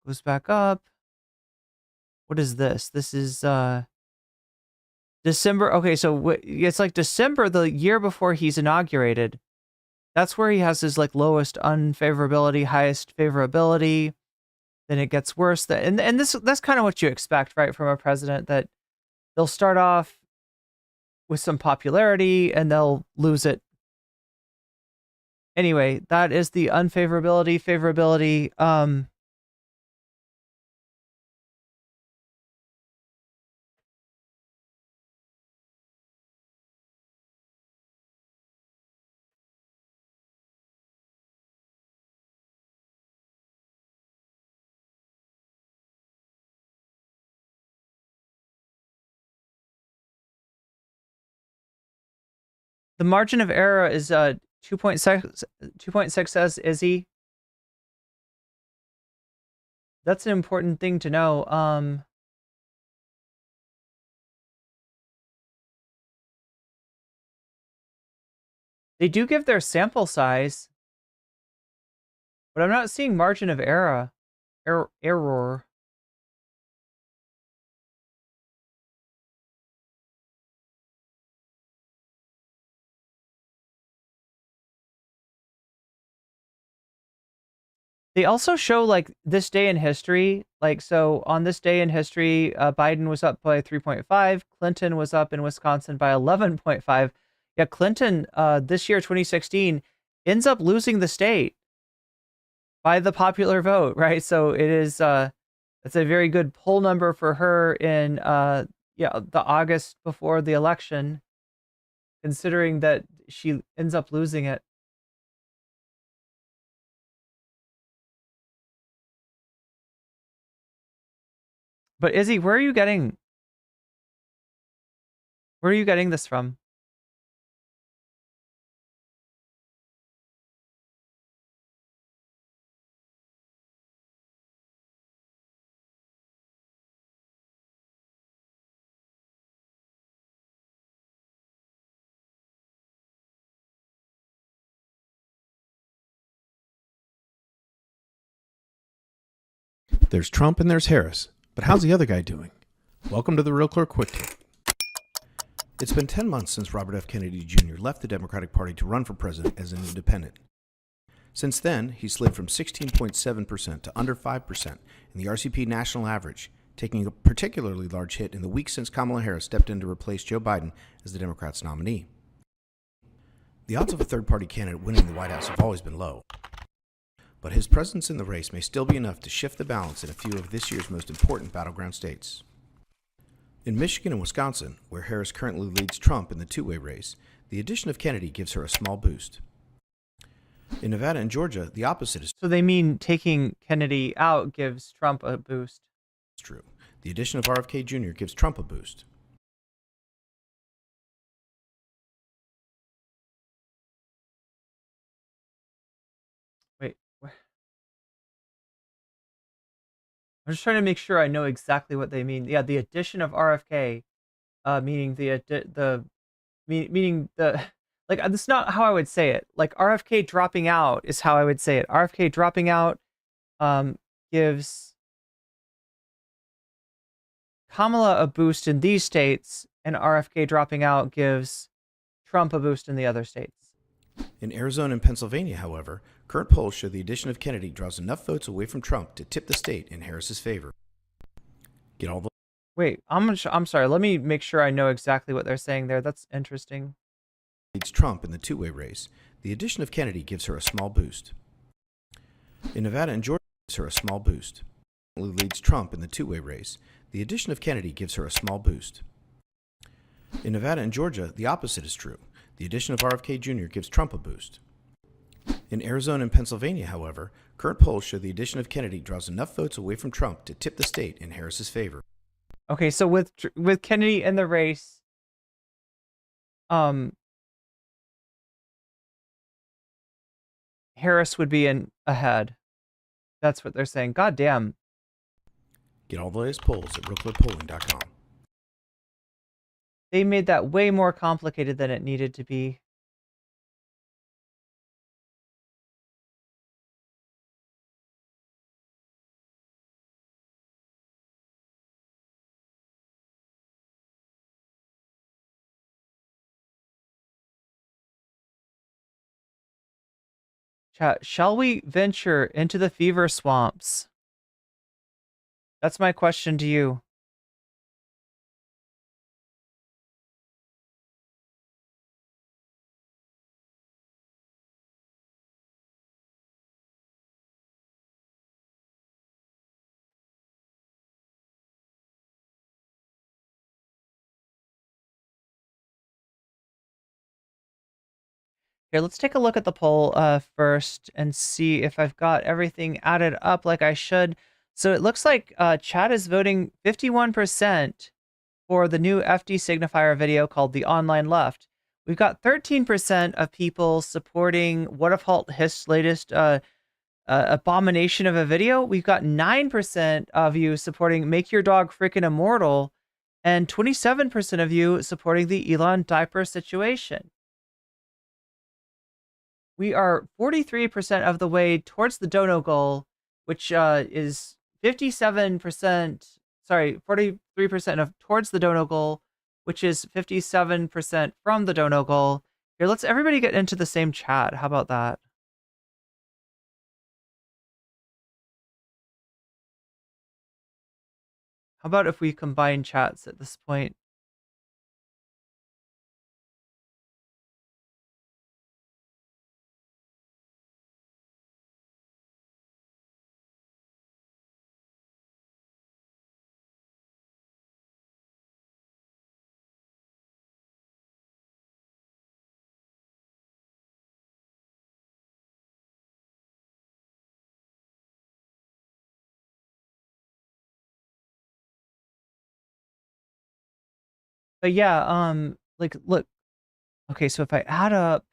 Goes back up. What is this? This is December. Okay, so it's like December, the year before he's inaugurated. That's where he has his like lowest unfavorability, highest favorability. Then it gets worse. And that's kind of what you expect, right, from a president, that they'll start off with some popularity and they'll lose it Anyway, that is the unfavorability, favorability. The margin of error is 2.6 says Izzy. That's an important thing to know. They do give their sample size, but I'm not seeing margin of error. Error. They also show like this day in history. Like, so on this day in history, Biden was up by 3.5. Clinton was up in Wisconsin by 11.5. Yeah, Clinton this year, 2016, ends up losing the state by the popular vote, right? So it is it's a very good poll number for her in the August before the election, considering that she ends up losing it. But Izzy, where are you getting this from? There's Trump and there's Harris. But how's the other guy doing? Welcome to the Real Clear Quick Take. It's been 10 months since Robert F. Kennedy Jr. left the Democratic Party to run for president as an independent. Since then, he slid from 16.7% to under 5% in the RCP national average, taking a particularly large hit in the week since Kamala Harris stepped in to replace Joe Biden as the Democrats' nominee. The odds of a third-party candidate winning the White House have always been low, but his presence in the race may still be enough to shift the balance in a few of this year's most important battleground states. In Michigan and Wisconsin, where Harris currently leads Trump in the two-way race, the addition of Kennedy gives her a small boost. In Nevada and Georgia, the opposite is So they mean taking Kennedy out gives Trump a boost. true. The addition of RFK Jr. gives Trump a boost. Wait. I'm just trying to make sure I know exactly what they mean. Yeah, the addition of RFK, meaning meaning the like that's not how I would say it. Like RFK dropping out is how I would say it. RFK dropping out gives Kamala a boost in these states, and RFK dropping out gives Trump a boost in the other states. In Arizona and Pennsylvania, however, current polls show the addition of Kennedy draws enough votes away from Trump to tip the state in Harris's favor. Get all the Wait, I'm sorry. Let me make sure I know exactly what they're saying there. That's interesting. leads Trump in the two-way race. The addition of Kennedy gives her a small boost. In Nevada and Georgia, gives her a small boost. Leads Trump in the two-way race. The addition of Kennedy gives her a small boost. In Nevada and Georgia, the opposite is true. The addition of RFK Jr. gives Trump a boost. In Arizona and Pennsylvania, however, current polls show the addition of Kennedy draws enough votes away from Trump to tip the state in Harris's favor. Okay, so with Kennedy in the race, Harris would be ahead. That's what they're saying. God damn. Get all the latest polls at realclearpolling.com. They made that way more complicated than it needed to be. Chat, shall we venture into the fever swamps? That's my question to you. Here, let's take a look at the poll first and see if I've got everything added up like I should. So it looks like chat is voting 51% for the new FD signifier video called The Online Left. We've got 13% of people supporting What If Halt Hist's latest abomination of a video. We've got 9% of you supporting Make Your Dog Freaking Immortal, and 27% of you supporting the Elon diaper situation. We are 43% of the way towards the dono goal, which is 57%, sorry, 43% of towards the dono goal, which is 57% from the dono goal. Here, let's everybody get into the same chat. How about that? How about if we combine chats at this point? But yeah, like, look, okay, so if I add up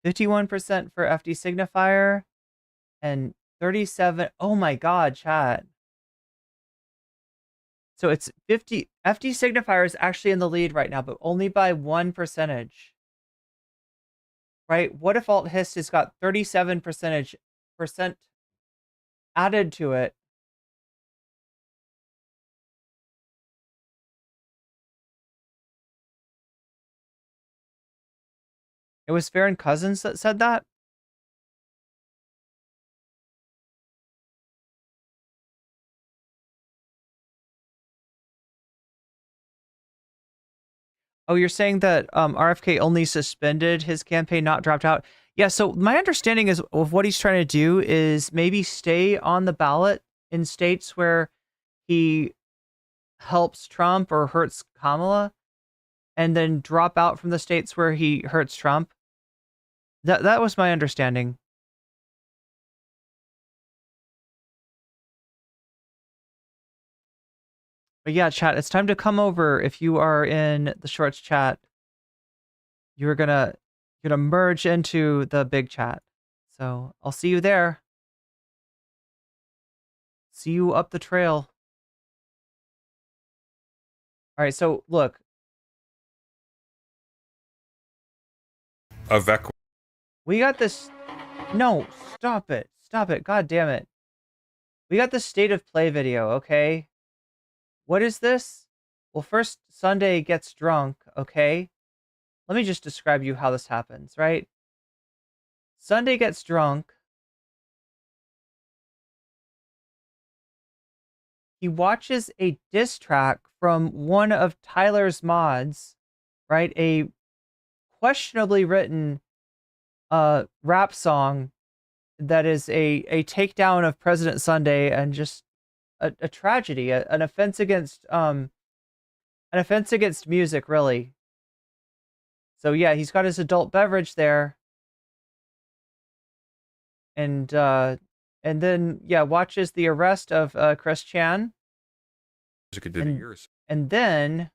51% for FD signifier and 37, oh my God, chat. So it's 50, FD signifier is actually in the lead right now, but only by 1%. Right? What if Alt Hist has got 37% added to it? It was Farron Cousins that said that? Oh, you're saying that RFK only suspended his campaign, not dropped out? Yeah, so my understanding is of what he's trying to do is maybe stay on the ballot in states where he helps Trump or hurts Kamala, and then drop out from the states where he hurts Trump. That was my understanding. But yeah, chat, it's time to come over. If you are in the shorts chat, you're gonna merge into the big chat. So I'll see you there. See you up the trail. All right, so look. We got this. No, stop it. Stop it. God damn it. We got the state of play video, okay? What is this? Well, first, Sunday gets drunk, okay? Let me just describe you how this happens, right? Sunday gets drunk. He watches a diss track from one of Tyler's mods, right? A questionably written rap song that is a takedown of President Sunday and just a tragedy, an offense against music, really. So yeah, he's got his adult beverage there, and then yeah, watches the arrest of Chris Chan, and then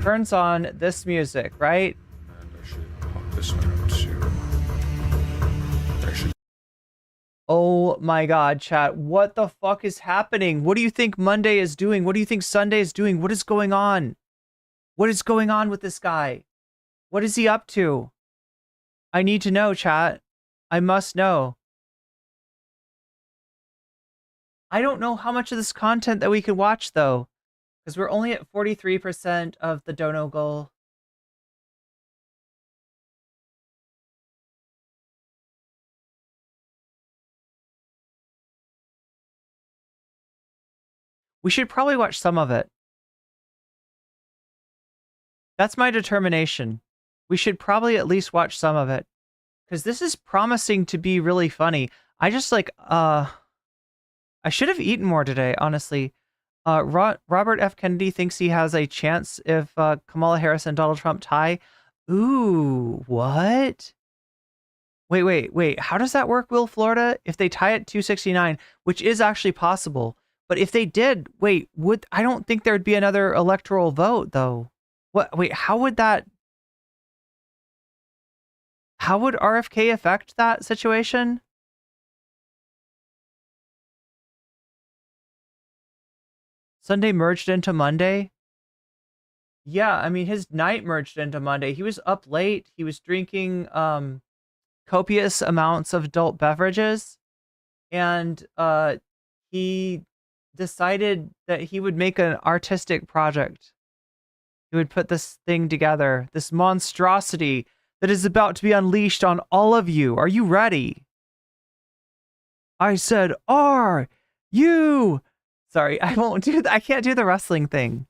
turns on this music, right? Oh my God, chat. What the fuck is happening? What do you think Monday is doing? What do you think Sunday is doing? What is going on? What is going on with this guy? What is he up to? I need to know, chat. I must know. I don't know how much of this content that we can watch, though, because we're only at 43% of the dono goal. We should probably watch some of it. That's my determination. We should probably at least watch some of it, because this is promising to be really funny. I just like, I should have eaten more today, honestly. Robert F. Kennedy thinks he has a chance if Kamala Harris and Donald Trump tie. Ooh, what? Wait. How does that work, Will Florida? If they tie at 269, which is actually possible. But if they did, I don't think there'd be another electoral vote, though. How would RFK affect that situation? Sunday merged into Monday? Yeah, I mean, his night merged into Monday. He was up late. He was drinking copious amounts of adult beverages. And he decided that he would make an artistic project. He would put this thing together, this monstrosity that is about to be unleashed on all of you. Are you ready? I said, are you? Sorry, I won't do that. I can't do the wrestling thing.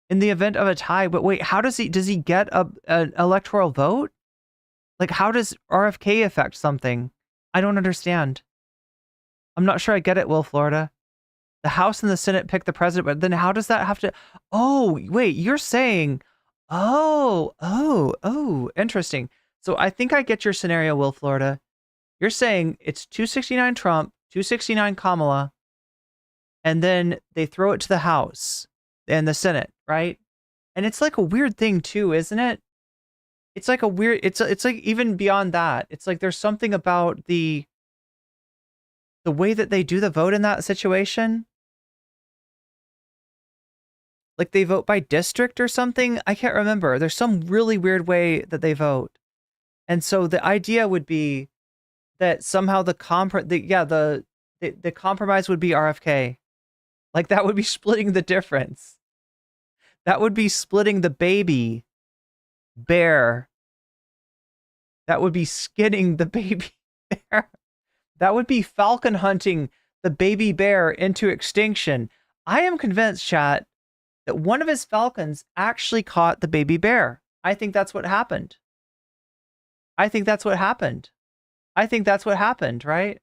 In the event of a tie, but wait, how does he get an electoral vote? Like, how does RFK affect something? I don't understand. I'm not sure I get it, Will Florida. The House and the Senate pick the president, but then how does that have to... Oh, wait, you're saying... Oh, interesting. So I think I get your scenario, Will Florida. You're saying it's 269 Trump, 269 Kamala, and then they throw it to the House and the Senate, right? And it's like a weird thing too, isn't it? It's like a weird, it's like even beyond that. It's like there's something about the way that they do the vote in that situation. Like they vote by district or something. I can't remember. There's some really weird way that they vote. And so the idea would be that somehow the compromise would be RFK. Like that would be splitting the difference. That would be splitting the baby bear. That would be skinning the baby bear. That would be falcon hunting the baby bear into extinction. I am convinced, chat, that one of his falcons actually caught the baby bear. I think that's what happened. I think that's what happened, right?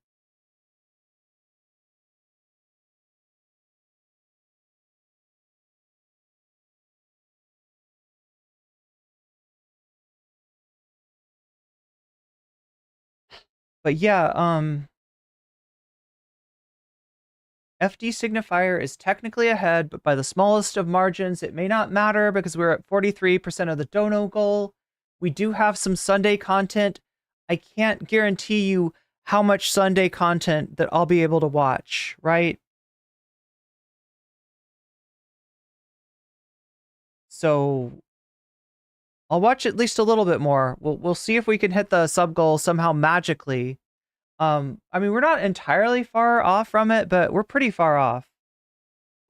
But yeah, FD signifier is technically ahead, but by the smallest of margins. It may not matter because we're at 43% of the dono goal. We do have some Sunday content. I can't guarantee you how much Sunday content that I'll be able to watch, right? So I'll watch at least a little bit more. We'll see if we can hit the sub goal somehow magically. I mean, we're not entirely far off from it, but we're pretty far off.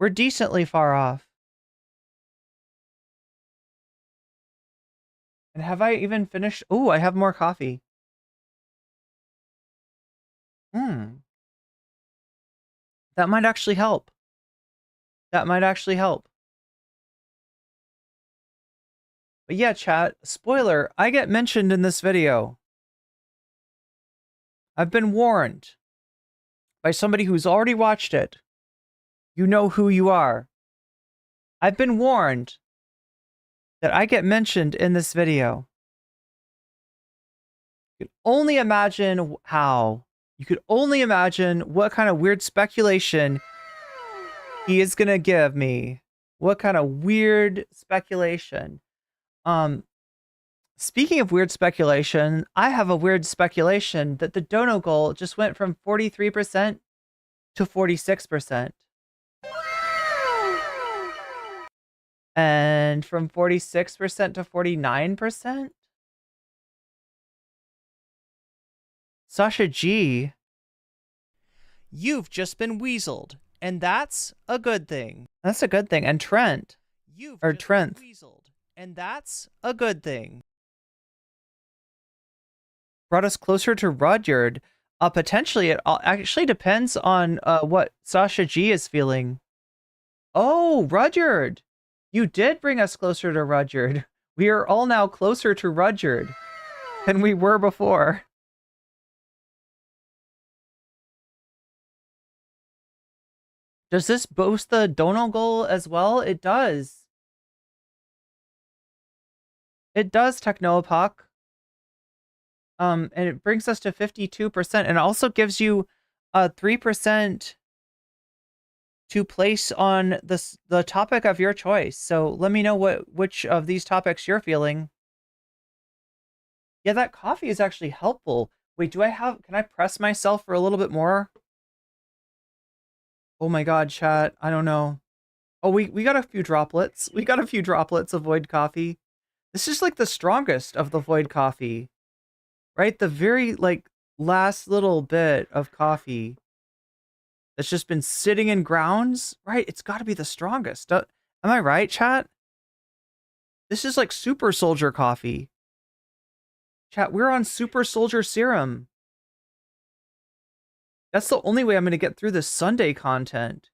We're decently far off. And have I even finished? Oh, I have more coffee. That might actually help. That might actually help. But yeah, chat, spoiler, I get mentioned in this video. I've been warned by somebody who's already watched it. You know who you are. I've been warned that I get mentioned in this video. You can only imagine how. You could only imagine what kind of weird speculation he is going to give me. What kind of weird speculation. Speaking of weird speculation, I have a weird speculation that the dono goal just went from 43% to 46%. And from 46% to 49%? Sasha G, you've just been weaseled, and that's a good thing. That's a good thing. And Trent, Trent, weaseled, and that's a good thing. Brought us closer to Rudyard. Potentially, it actually depends on what Sasha G is feeling. Oh, Rudyard! You did bring us closer to Rudyard. We are all now closer to Rudyard than we were before. Does this boast the donal goal as well? It does. It does, Technoepoch. And it brings us to 52%, and it also gives you 3% to place on the topic of your choice. So let me know which of these topics you're feeling. Yeah, that coffee is actually helpful. Wait, can I press myself for a little bit more? Oh my god, chat. I don't know. Oh, we got a few droplets. We got a few droplets of void coffee. This is like the strongest of the void coffee. Right? The very like last little bit of coffee that's just been sitting in grounds, right? It's got to be the strongest. Am I right, chat? This is like super soldier coffee. Chat, we're on super soldier serum. That's the only way I'm going to get through this Sunday content.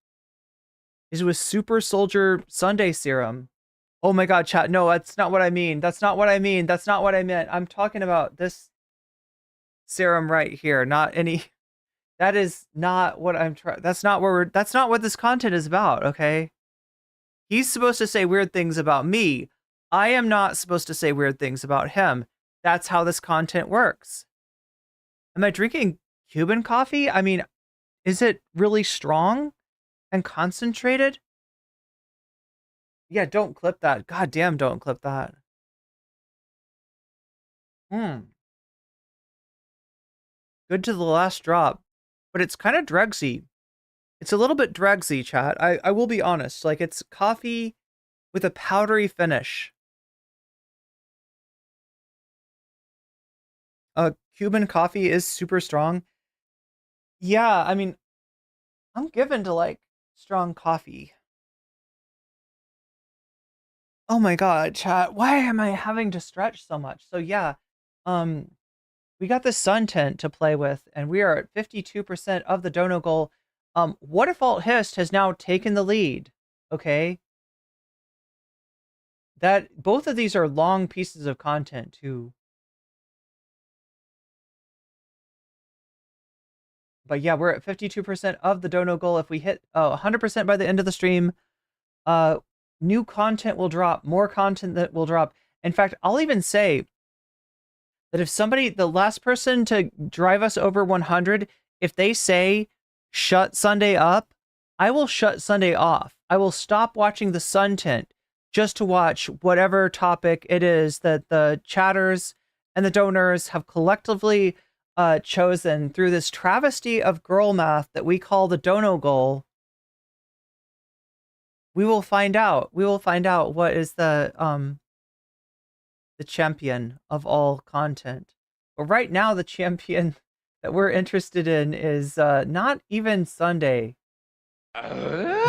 Is with super soldier Sunday serum. Oh my god, chat. No, that's not what I mean. That's not what I mean. That's not what I meant. I'm talking about this serum right here, not any. That is not what I'm trying. That's not what this content is about, okay? He's supposed to say weird things about me. I am not supposed to say weird things about him. That's how this content works. Am I drinking Cuban coffee? I mean, is it really strong and concentrated? Yeah, don't clip that. God damn, don't clip that. Good to the last drop. But it's kind of dregsy. It's a little bit dregsy, chat. I will be honest. Like, it's coffee with a powdery finish. Cuban coffee is super strong. Yeah, I mean, I'm given to, like, strong coffee. Oh my god, chat. Why am I having to stretch so much? So yeah, we got the sun tent to play with, and we are at 52% of the dono goal. What if alt hist has now taken the lead? Okay. That both of these are long pieces of content too. But yeah, we're at 52% of the dono goal. If we hit 100% by the end of the stream, new content will drop, more content that will drop. In fact, I'll even say that if the last person to drive us over 100, if they say, shut Sunday up, I will shut Sunday off. I will stop watching the sun tent just to watch whatever topic it is that the chatters and the donors have collectively chosen through this travesty of girl math that we call the dono goal. We will find out. We will find out what is the champion of all content. But right now, the champion that we're interested in is not even Sunday.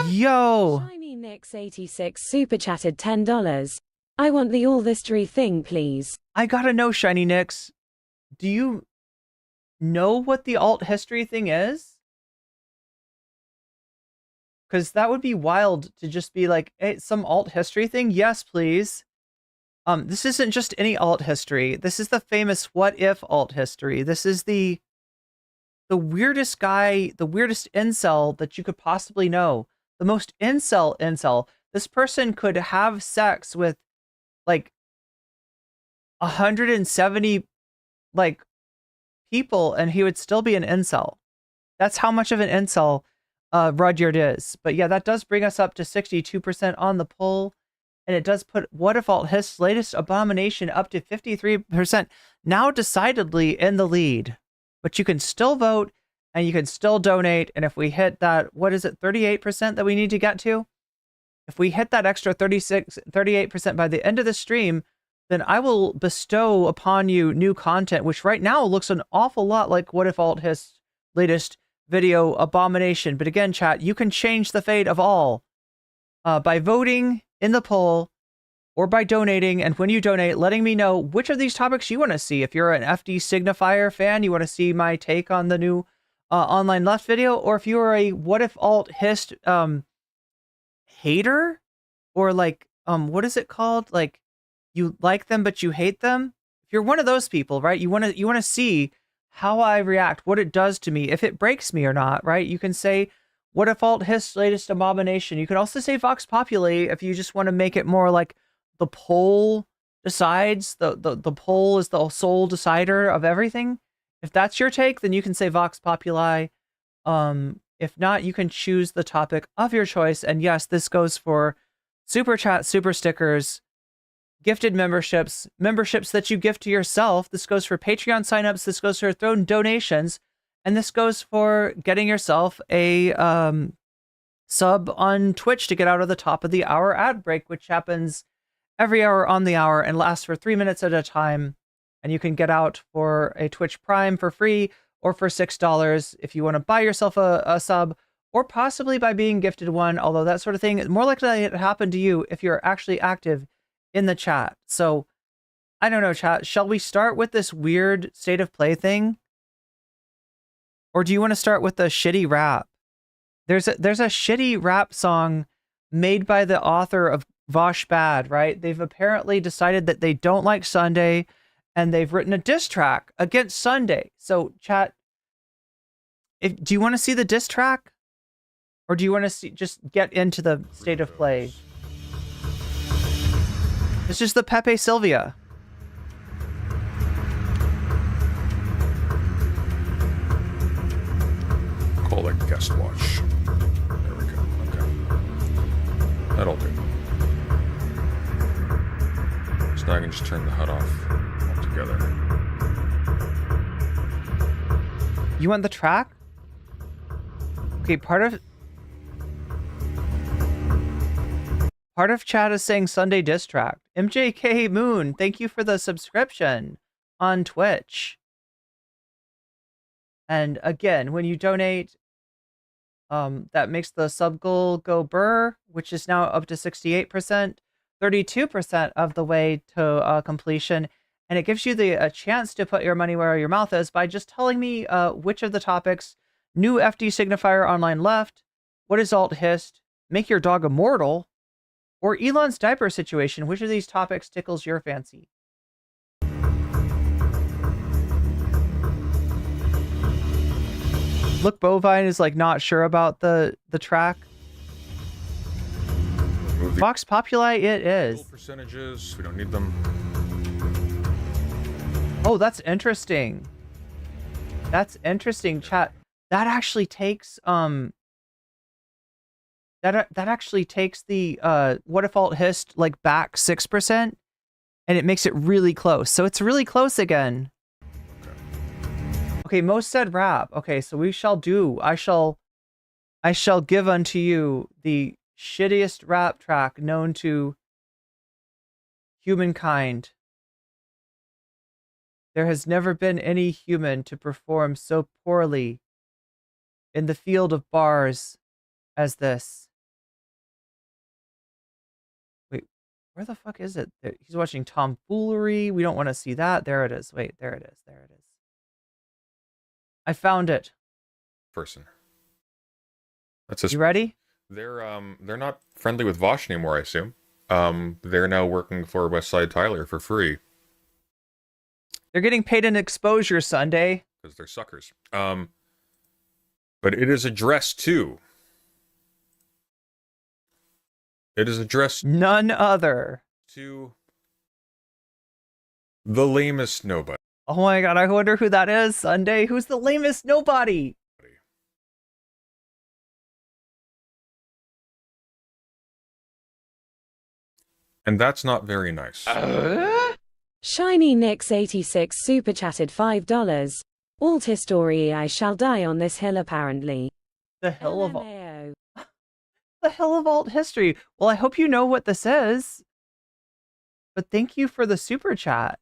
Yo! Shiny Nix 86 super chatted $10. I want the all history thing, please. I gotta know, Shiny Nix. Do you know what the alt history thing is? Because that would be wild to just be like, hey, some alt history thing? Yes, please. This isn't just any alt history. This is the famous what if alt history. This is the weirdest guy, the weirdest incel that you could possibly know. The most incel. This person could have sex with like 170 like people and he would still be an incel. That's how much of an incel Rudyard is. But yeah, that does bring us up to 62% on the poll. And it does put What If Alt Hist's latest abomination up to 53%. Now decidedly in the lead. But you can still vote and you can still donate. And if we hit that, what is it, 38% that we need to get to? If we hit that extra 38% by the end of the stream, then I will bestow upon you new content, which right now looks an awful lot like What If Alt Hist's latest video abomination. But again, chat, you can change the fate of all by voting in the poll or by donating. And when you donate, letting me know which of these topics you want to see. If you're an FD Signifier fan, you want to see my take on the new online left video, or if you are a What If Alt Hist hater, or like what is it called? Like you like them but you hate them. If you're one of those people, right? You want to see how I react, what it does to me, if it breaks me or not, right? You can say What if alt his latest abomination? You could also say Vox Populi if you just want to make it more like the poll decides. The poll is the sole decider of everything. If that's your take, then you can say Vox Populi. If not, you can choose the topic of your choice. And yes, this goes for super chat, super stickers, gifted memberships, memberships that you gift to yourself. This goes for Patreon signups. This goes for Throne donations. And this goes for getting yourself a sub on Twitch to get out of the top of the hour ad break, which happens every hour on the hour and lasts for 3 minutes at a time. And you can get out for a Twitch Prime for free or for $6 if you want to buy yourself a sub, or possibly by being gifted one, although that sort of thing is more likely to happen to you if you're actually active in the chat. So, I don't know, chat. Shall we start with this weird state of play thing? Or do you want to start with the shitty rap? There's a shitty rap song made by the author of Vosh Bad, right? They've apparently decided that they don't like Sunday, and they've written a diss track against Sunday. So, chat, do you want to see the diss track? Or do you want to just get into the state of play? It's just the Pepe Sylvia. Call it guest watch. There we go. Okay. That'll do. So now I can just turn the HUD off altogether. You want the track? Okay, part of chat is saying Sunday diss track. MJK Moon, thank you for the subscription on Twitch. And again, when you donate, that makes the sub goal go burr, which is now up to 68%, 32% of the way to completion. And it gives you a chance to put your money where your mouth is by just telling me which of the topics: new FD signifier online left, what is alt hist, make your dog immortal, or Elon's diaper situation. Which of these topics tickles your fancy? Look, Bovine is like not sure about the track. Vox Populi it is. Percentages, we don't need them. Oh, that's interesting. That's interesting, chat. That actually takes that actually takes the what if alt hist like back 6%, and it makes it really close. So it's really close again. Okay, most said rap. Okay, so we shall do. I shall give unto you the shittiest rap track known to humankind. There has never been any human to perform so poorly in the field of bars as this. Wait, where the fuck is it? He's watching tomfoolery. We don't want to see that. There it is. Wait, there it is. There it is. I found it. Person. That's just, you ready? They're not friendly with Vosh anymore, I assume. They're now working for Westside Tyler for free. They're getting paid an exposure Sunday. Because they're suckers. But it is addressed to. It is addressed none other to the lamest nobody. Oh my god, I wonder who that is, Sunday. Who's the lamest nobody? And that's not very nice. Shiny Nix 86 super chatted $5. Alt history, I shall die on this hill apparently. The hill of the hill of alt history. Well, I hope you know what this is. But thank you for the super chat.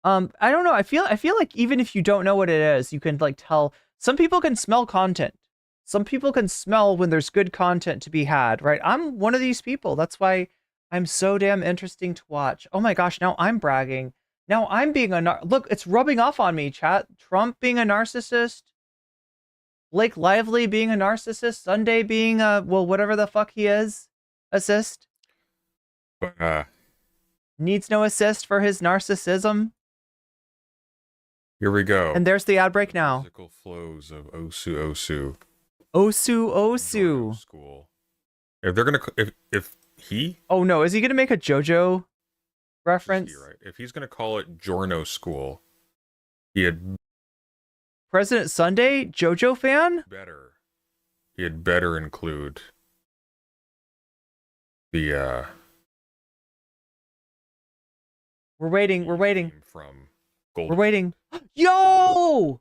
I don't know. I feel like even if you don't know what it is, you can like tell. Some people can smell content. Some people can smell when there's good content to be had, right? I'm one of these people. That's why I'm so damn interesting to watch. Oh my gosh, now I'm bragging. Now I'm being look, it's rubbing off on me, chat. Trump being a narcissist. Blake Lively being a narcissist. Sunday being a, well, whatever the fuck he is. Assist. Needs no assist for his narcissism. Here we go. And there's the ad break now. Musical flows of Osu Osu. Osu Osu. School. If they're gonna, if he. Oh no, is he gonna make a JoJo reference? Right. If he's gonna call it Giorno School, he had President Sunday, JoJo fan? better. He had better include the. We're waiting. We're waiting. From Gold. We're waiting. Yo!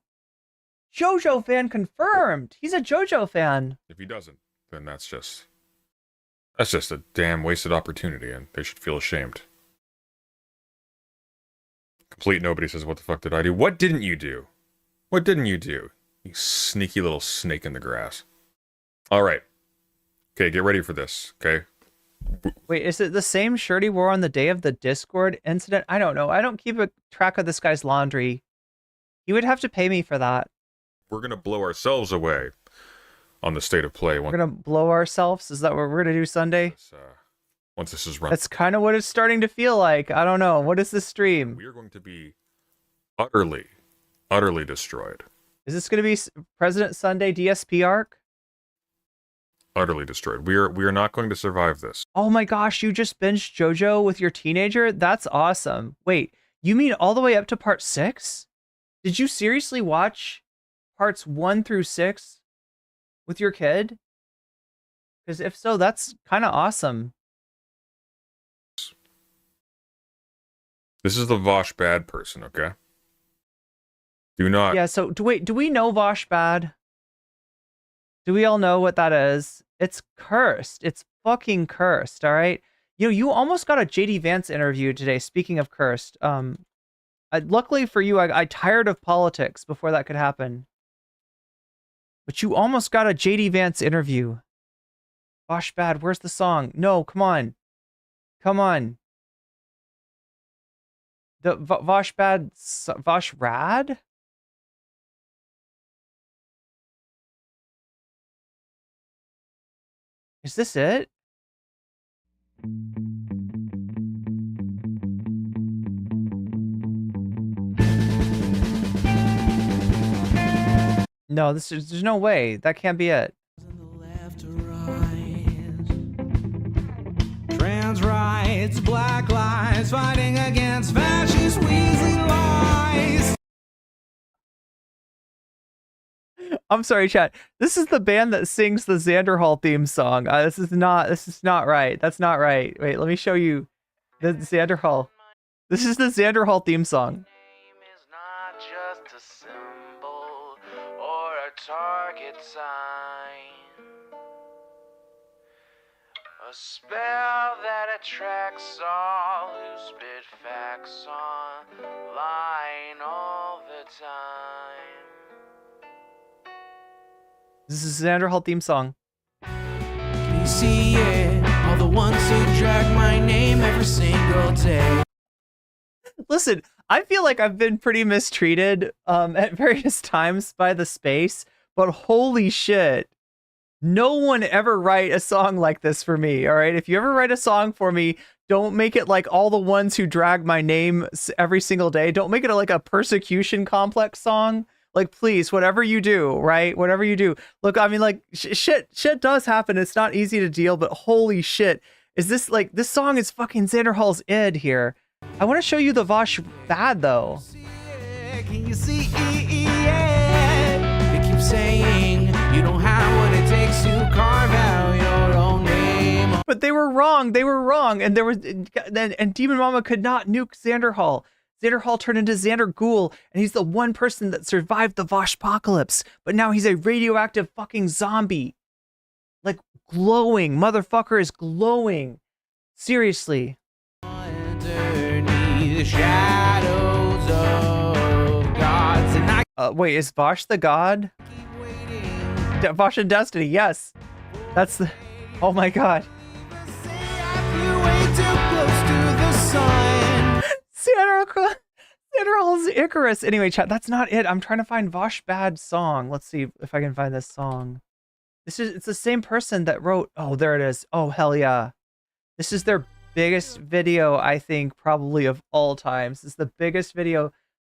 JoJo fan confirmed. He's a JoJo fan. If he doesn't, then that's just a damn wasted opportunity, and they should feel ashamed. Complete nobody says, "What the fuck did I do?" What didn't you do? What didn't you do? You sneaky little snake in the grass. All right. Okay, get ready for this. Okay. Wait, is it the same shirt he wore on the day of the Discord incident? I don't know. I don't keep a track of this guy's laundry. He would have to pay me for that. We're gonna blow ourselves away on the state of play. We're gonna blow ourselves? Is that what we're gonna do Sunday? Once this is run. That's kind of what it's starting to feel like. I don't know. What is this stream? We are going to be utterly destroyed. Is this gonna be President Sunday DSP arc? Utterly destroyed. We are not going to survive this. Oh my gosh, you just binged JoJo with your teenager? That's awesome. Wait, you mean all the way up to part 6? Did you seriously watch parts 1 through 6 with your kid? Because if so, that's kind of awesome. This is the Vosh bad person, okay? Do not. Yeah, so do we know Vosh bad? Do we all know what that is? It's cursed. It's fucking cursed, all right? You know, you almost got a JD Vance interview today, speaking of cursed. Luckily for you, I tired of politics before that could happen. But you almost got a JD Vance interview. Vosh bad, where's the song? No, come on. Come on. The Vosh bad, Vosh rad? Is this it? No, there's no way. That can't be it. Trans rights, black lives, fighting against fascist Weasley lies. I'm sorry, chat. This is the band that sings the Xander Hall theme song. This is not right. That's not right. Wait, let me show you the Xander Hall. This is the Xander Hall theme song. Just a symbol or a target sign, a spell that attracts all who spit facts online all the time. This is Xander Hall theme song. Can you see it? All the ones who drag my name every single day. Listen, I feel like I've been pretty mistreated at various times by the space, but holy shit, no one ever write a song like this for me, all right? If you ever write a song for me, don't make it like all the ones who drag my name every single day. Don't make it like a persecution complex song. Like, please, whatever you do, right? Whatever you do. Look, I mean, like, shit does happen. It's not easy to deal, but holy shit. Is this, like, this song is fucking Xander Hall's id here. I want to show you the Vosh bad, though. Can you see it? They keep saying you don't have what it takes to carve out your own name. But they were wrong. They were wrong. And there was, and Demon Mama could not nuke Xander Hall. Xander Hall turned into Xander Ghoul, and he's the one person that survived the Vosh-pocalypse. But now he's a radioactive fucking zombie. Like, glowing. Motherfucker is glowing. Seriously. Underneath the shadows of gods and wait, is Vosh the god? Vosh and Destiny, yes. That's the... Oh my god. Xander Hall's Icarus. Anyway, chat, that's not it. I'm trying to find Vosh bad song. Let's see if I can find this song. It's the same person that wrote... Oh, there it is. Oh, hell yeah. This is their biggest video, I think, probably of all times. This is the biggest video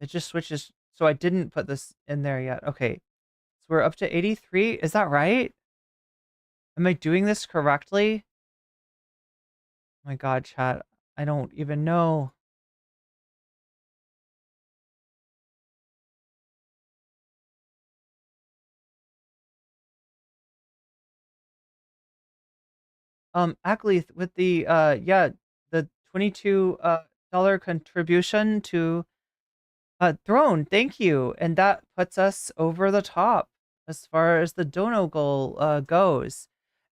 It just switches. So I didn't put this in there yet. Okay. So we're up to 83. Is that right? Am I doing this correctly? Oh my God, chat. I don't even know. Ackleith, with the the $22 contribution to Throne, thank you. And that puts us over the top as far as the dono goal goes.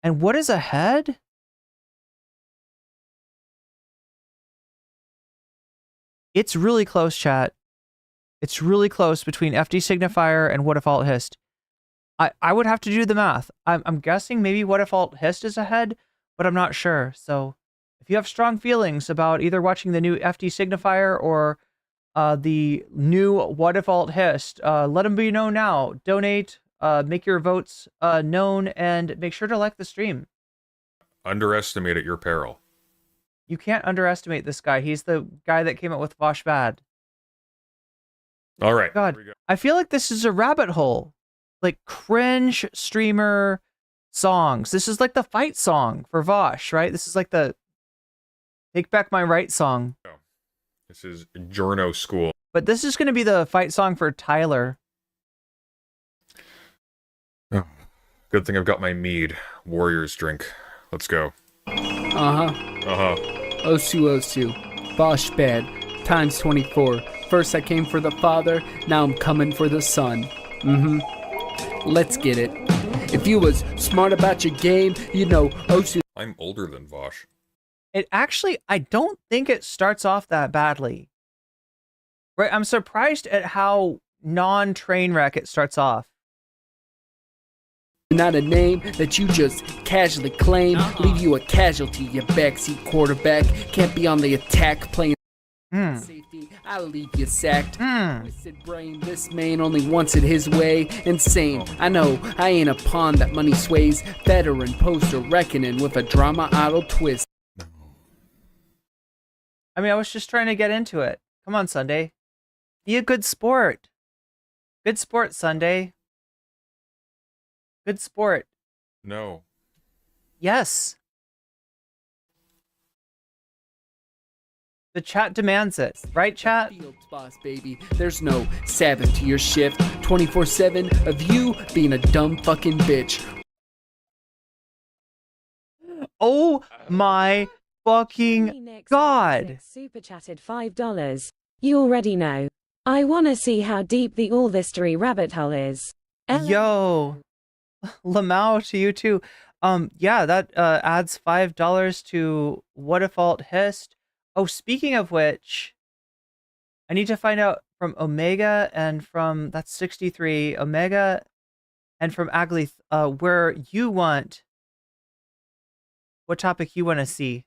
And what is ahead? It's really close, chat. It's really close between FD Signifier and What If Alt Hist. I would have to do the math. I'm guessing maybe What If Alt Hist is ahead, but I'm not sure. So if you have strong feelings about either watching the new FD Signifier or the new What If Alt Hist, let them be known now. Donate, make your votes known, and make sure to like the stream. Underestimate at your peril. You can't underestimate this guy. He's the guy that came up with Vosh Bad. All right. God, I feel like this is a rabbit hole. Like cringe streamer songs. This is like the fight song for Vosh, right? This is like the Take Back My Right song. This is Journo School. But this is going to be the fight song for Tyler. Oh, good thing I've got my mead. Warriors drink. Let's go. Osu. Bosh bad. Times 24. First I came for the father, now I'm coming for the son. Let's get it. If you was smart about your game, you know Osu. I'm older than Vosh. It actually, I don't think it starts off that badly. Right? I'm surprised at how non-train wreck it starts off. Not a name that you just casually claim. Leave you a casualty, you backseat quarterback. Can't be on the attack playing safety. I'll leave you sacked. Twisted brain, this man only wants it his way. Insane. I know, I ain't a pawn that money sways. Veteran poster reckoning with a drama idle twist. I mean, I was just trying to get into it. Come on, Sunday. Be a good sport. Good sport, Sunday. Good sport. No. Yes. The chat demands it. Right, chat? Fields boss, baby. There's no Sabbath to your shift. 24/7 of you being a dumb fucking bitch. Oh my fucking God. Super chatted $5. You already know. I wanna see how deep the all-history rabbit hole is. Yo. Lamau to you too. Yeah, that adds $5 to What If Alt Hist. Oh, speaking of which, I need to find out from Omega and from, that's 63, Omega and from Aglith, where you want, what topic you want to see.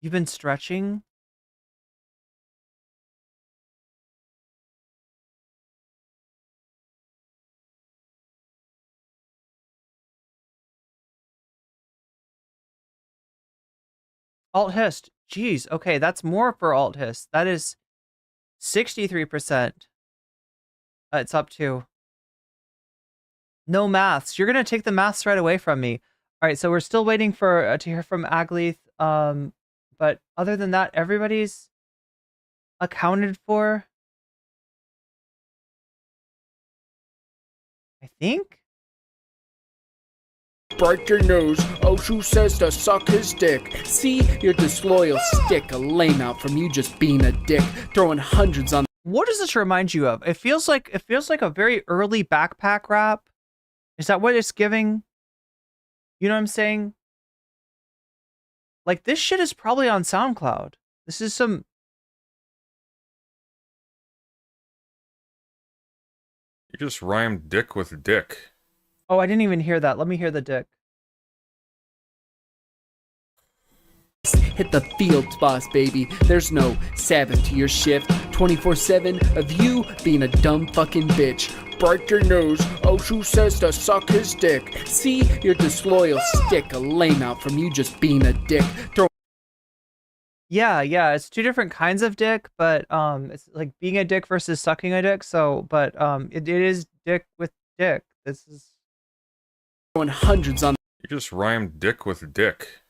You've been stretching? Alt Hist. Jeez. Okay, that's more for Alt Hist. That is 63%. It's up to. No maths. You're gonna take the maths right away from me. All right, so we're still waiting for to hear from Aglith. But other than that, everybody's accounted for. I think. Break your nose. Oshu says to suck his dick. See, you're disloyal stick. A lame out from you just being a dick. Throwing hundreds on. What does this remind you of? It feels like a very early backpack rap. Is that what it's giving? You know what I'm saying? Like, this shit is probably on SoundCloud. This is some... You just rhymed dick with dick. Oh, I didn't even hear that. Let me hear the dick. Hit the fields, boss, baby. There's no Sabbath to your shift. 24/7 of you being a dumb fucking bitch. Break your nose. Oshu says to suck his dick. See, you're disloyal stick. A lame out from you just being a dick. Yeah, yeah, it's two different kinds of dick, but it's like being a dick versus sucking a dick. So, but it is dick with dick. This is Throwing hundreds on You just rhymed dick with dick.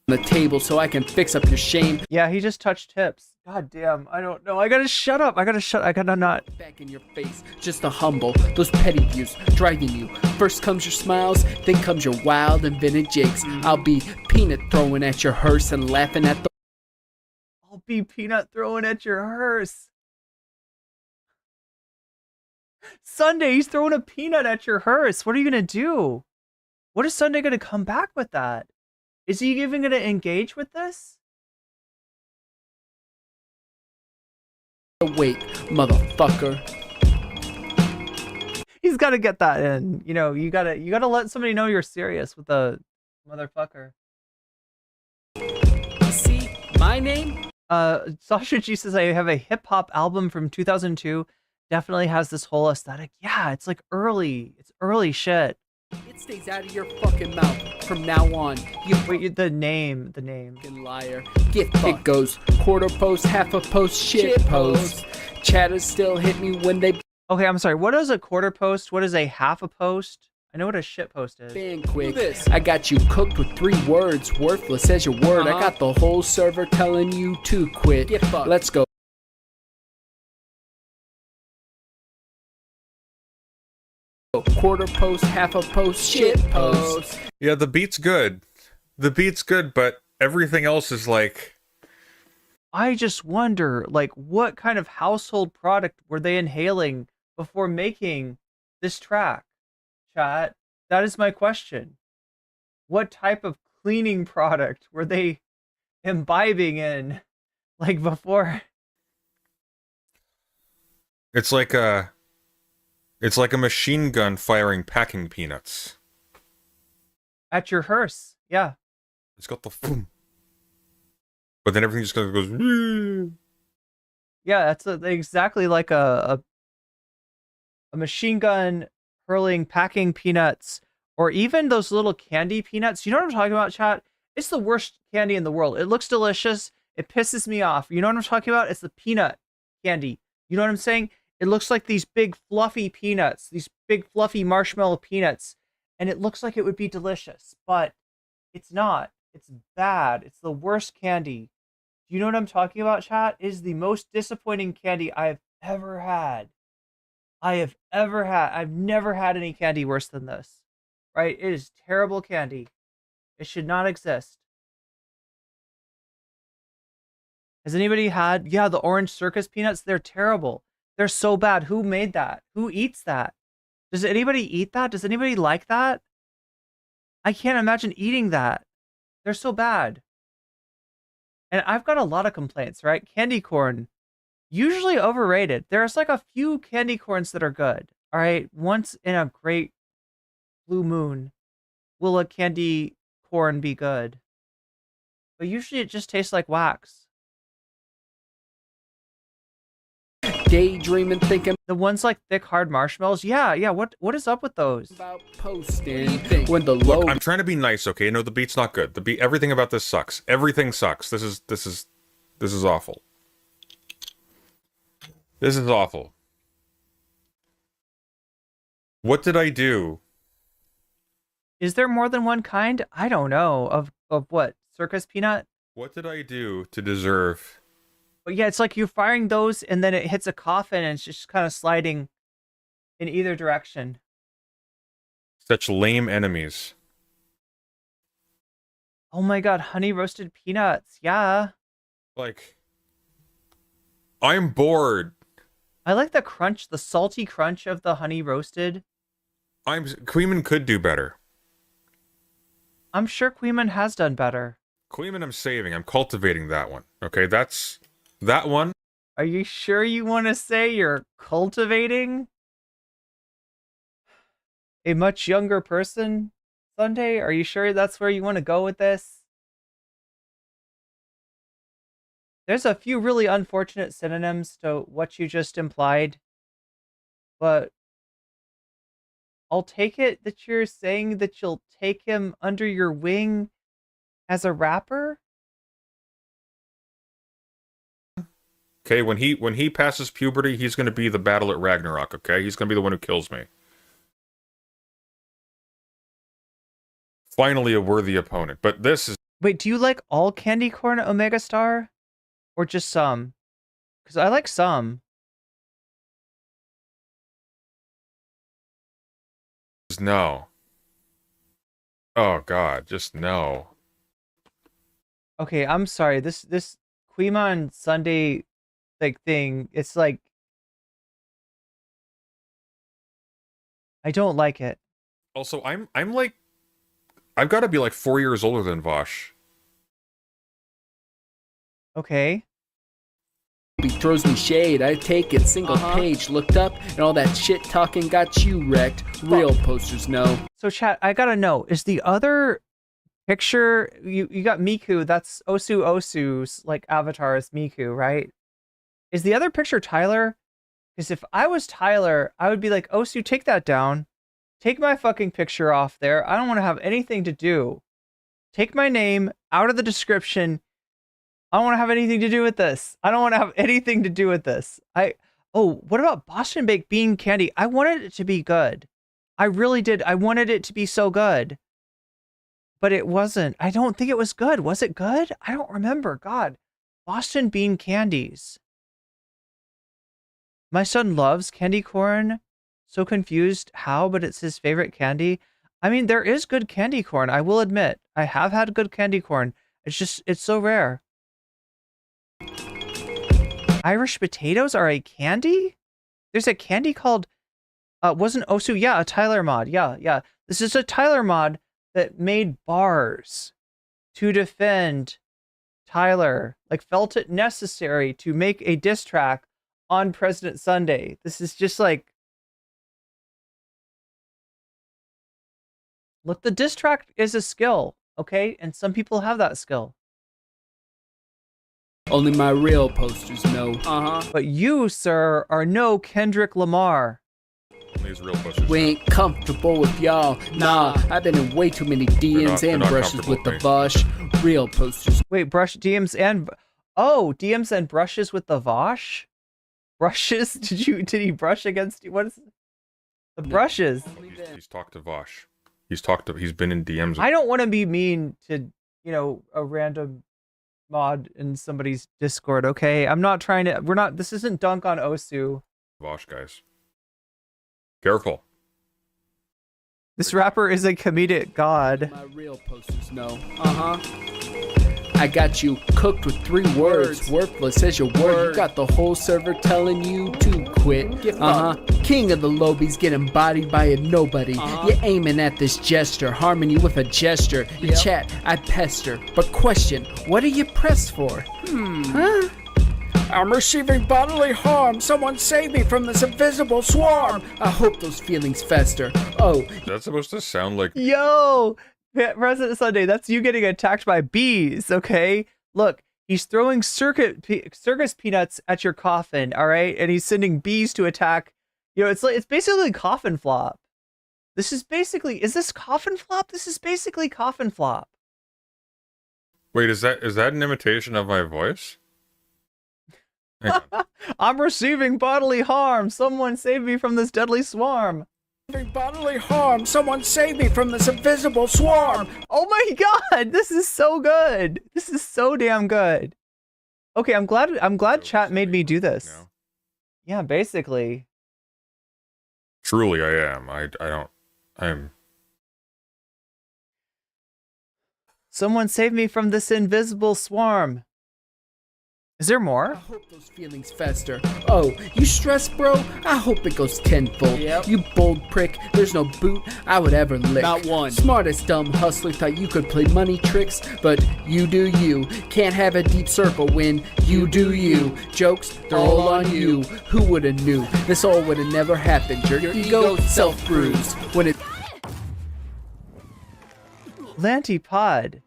the table so I can fix up your shame. Yeah, he just touched hips. God damn, I don't know. I gotta shut up. I gotta not. Back in your face, just to humble those petty views dragging you. First comes your smiles, then comes your wild and vintage jakes. I'll be peanut throwing at your hearse and laughing at the. I'll be peanut throwing at your hearse. Sunday, he's throwing a peanut at your hearse. What are you gonna do? What is Sunday gonna come back with that? Is he even gonna engage with this? Wait, motherfucker. He's got to get that in. You know, you gotta let somebody know you're serious with the motherfucker. See my name? Sasha G says I have a hip hop album from 2002. Definitely has this whole aesthetic. Yeah, it's like early. It's early shit. It stays out of your fucking mouth from now on. You Wait, the name. fucking liar. Get fucked. It goes quarter post, half a post, shit post. Chatters still hit me when they Okay, I'm sorry. What is a quarter post? What is a half a post? I know what a shit post is. ban quick. I got you cooked with 3 words, worthless as your word. I got the whole server telling you to quit. Get fucked. Let's go. Quarter post, half a post, shit post. Yeah, the beat's good. The beat's good, but everything else is like... I just wonder, like, what kind of household product were they inhaling before making this track? Chat, that is my question. What type of cleaning product were they imbibing in, like, before? It's like a machine gun firing packing peanuts. At your hearse, yeah. It's got the boom. But then everything just kind of goes. Woo. Yeah, that's exactly like a machine gun hurling packing peanuts, or even those little candy peanuts. You know what I'm talking about, chat? It's the worst candy in the world. It looks delicious. It pisses me off. You know what I'm talking about? It's the peanut candy. You know what I'm saying? It looks like these big fluffy peanuts, these big fluffy marshmallow peanuts, and it looks like it would be delicious, but it's not. It's bad. It's the worst candy. Do you know what I'm talking about, chat? It is the most disappointing candy I have ever had. I've never had any candy worse than this. Right? It is terrible candy. It should not exist. Has anybody had, yeah, the orange circus peanuts? They're terrible. They're so bad. Who made that? Who eats that? Does anybody eat that? Does anybody like that? I can't imagine eating that. They're so bad. And I've got a lot of complaints, right? Candy corn, usually overrated. There's like a few candy corns that are good. All right. Once in a great blue moon, will a candy corn be good? But usually it just tastes like wax. Daydreaming, thinking the ones like thick, hard marshmallows. Yeah. What is up with those? About posting when the low. Look, I'm trying to be nice, okay? No, the beat's not good. The beat, everything about this sucks. Everything sucks. This is awful. This is awful. What did I do? Is there more than one kind? I don't know. Of what? Circus peanut? What did I do to deserve? But yeah, it's like you're firing those and then it hits a coffin and it's just kind of sliding in either direction. Such lame enemies. Oh my god, honey roasted peanuts. Yeah. Like, I'm bored. I like the crunch, the salty crunch of the honey roasted. Queeman could do better. I'm sure Queeman has done better. Queeman I'm saving. I'm cultivating that one. Okay, that's that one. Are you sure you want to say you're cultivating a much younger person, Sunday? Are you sure that's where you want to go with this? There's a few really unfortunate synonyms to what you just implied, but I'll take it that you're saying that you'll take him under your wing as a rapper? Okay, when he passes puberty, he's going to be the battle at Ragnarok. Okay, he's going to be the one who kills me. Finally, a worthy opponent. But this is. Wait, do you like all candy corn Omega Star, or just some? Because I like some. No. Oh God, just no. Okay, I'm sorry. This Queemon Sunday like thing, it's like I don't like it. Also, I'm like, I've got to be like 4 years older than Vosh. Okay. He throws me shade, I take it, single page, looked up, and all that shit talking got you wrecked. Real posters, no. So chat, I gotta know, is the other picture, you got Miku, that's Osu's like avatar is Miku, right? Is the other picture Tyler? Because if I was Tyler, I would be like, Osu, take that down. Take my fucking picture off there. I don't want to have anything to do. Take my name out of the description. I don't want to have anything to do with this. I don't want to have anything to do with this. Oh, what about Boston Baked Bean Candy? I wanted it to be good. I really did. I wanted it to be so good. But it wasn't. I don't think it was good. Was it good? I don't remember. God. Boston Bean Candies. My son loves candy corn. So confused how, but it's his favorite candy. I mean, there is good candy corn. I will admit. I have had good candy corn. It's so rare. Irish potatoes are a candy? There's a candy called, wasn't Osu? Yeah, a Tyler mod. Yeah. This is a Tyler mod that made bars to defend Tyler. Like, felt it necessary to make a diss track on President Sunday. This is just like, look, the diss track is a skill, okay? And some people have that skill. Only my real posters know. But you, sir, are no Kendrick Lamar. These real posters. We ain't comfortable with y'all. Nah, I've been in way too many DMs and brushes with the Vosh. Real posters. Wait, brush DMs and DMs and brushes with the Vosh? Brushes? Did he brush against you? What is the brushes? He's talked to Vosh. He's been in DMs. I don't want to be mean to, a random mod in somebody's Discord, okay? I'm not trying to, this isn't dunk on Osu. Vosh, guys. Careful. This rapper is a comedic god. My real posters know. I got you cooked with 3 words. Worthless as your word. You got the whole server telling you to quit. King of the lobies getting bodied by a nobody. You're aiming at this jester, harming you with a gesture. In chat, I pester. But question, what are you pressed for? I'm receiving bodily harm. Someone save me from this invisible swarm. I hope those feelings fester. Oh. That's supposed to sound like... Yo! President Sunday, that's you getting attacked by bees, okay? Look, he's throwing circus peanuts at your coffin, all right? And he's sending bees to attack. It's basically coffin flop. Is this coffin flop? This is basically coffin flop. Wait, is that an imitation of my voice? I'm receiving bodily harm. Someone save me from this deadly swarm. Bodily harm. Someone save me from this invisible swarm. Oh my god, this is so good. This is so damn good. Okay, I'm glad chat made me do this. Yeah, basically. Truly I am. I am. Someone save me from this invisible swarm. Is there more? I hope those feelings fester. Oh, you stressed, bro? I hope it goes tenfold. You bold prick, there's no boot I would ever lick. Not one. Smartest dumb hustler thought you could play money tricks, but you do you. Can't have a deep circle when you do you. Jokes, they're all on you. Who woulda knew? This all woulda never happened. Your ego self-bruised. When it... Lanty Pod,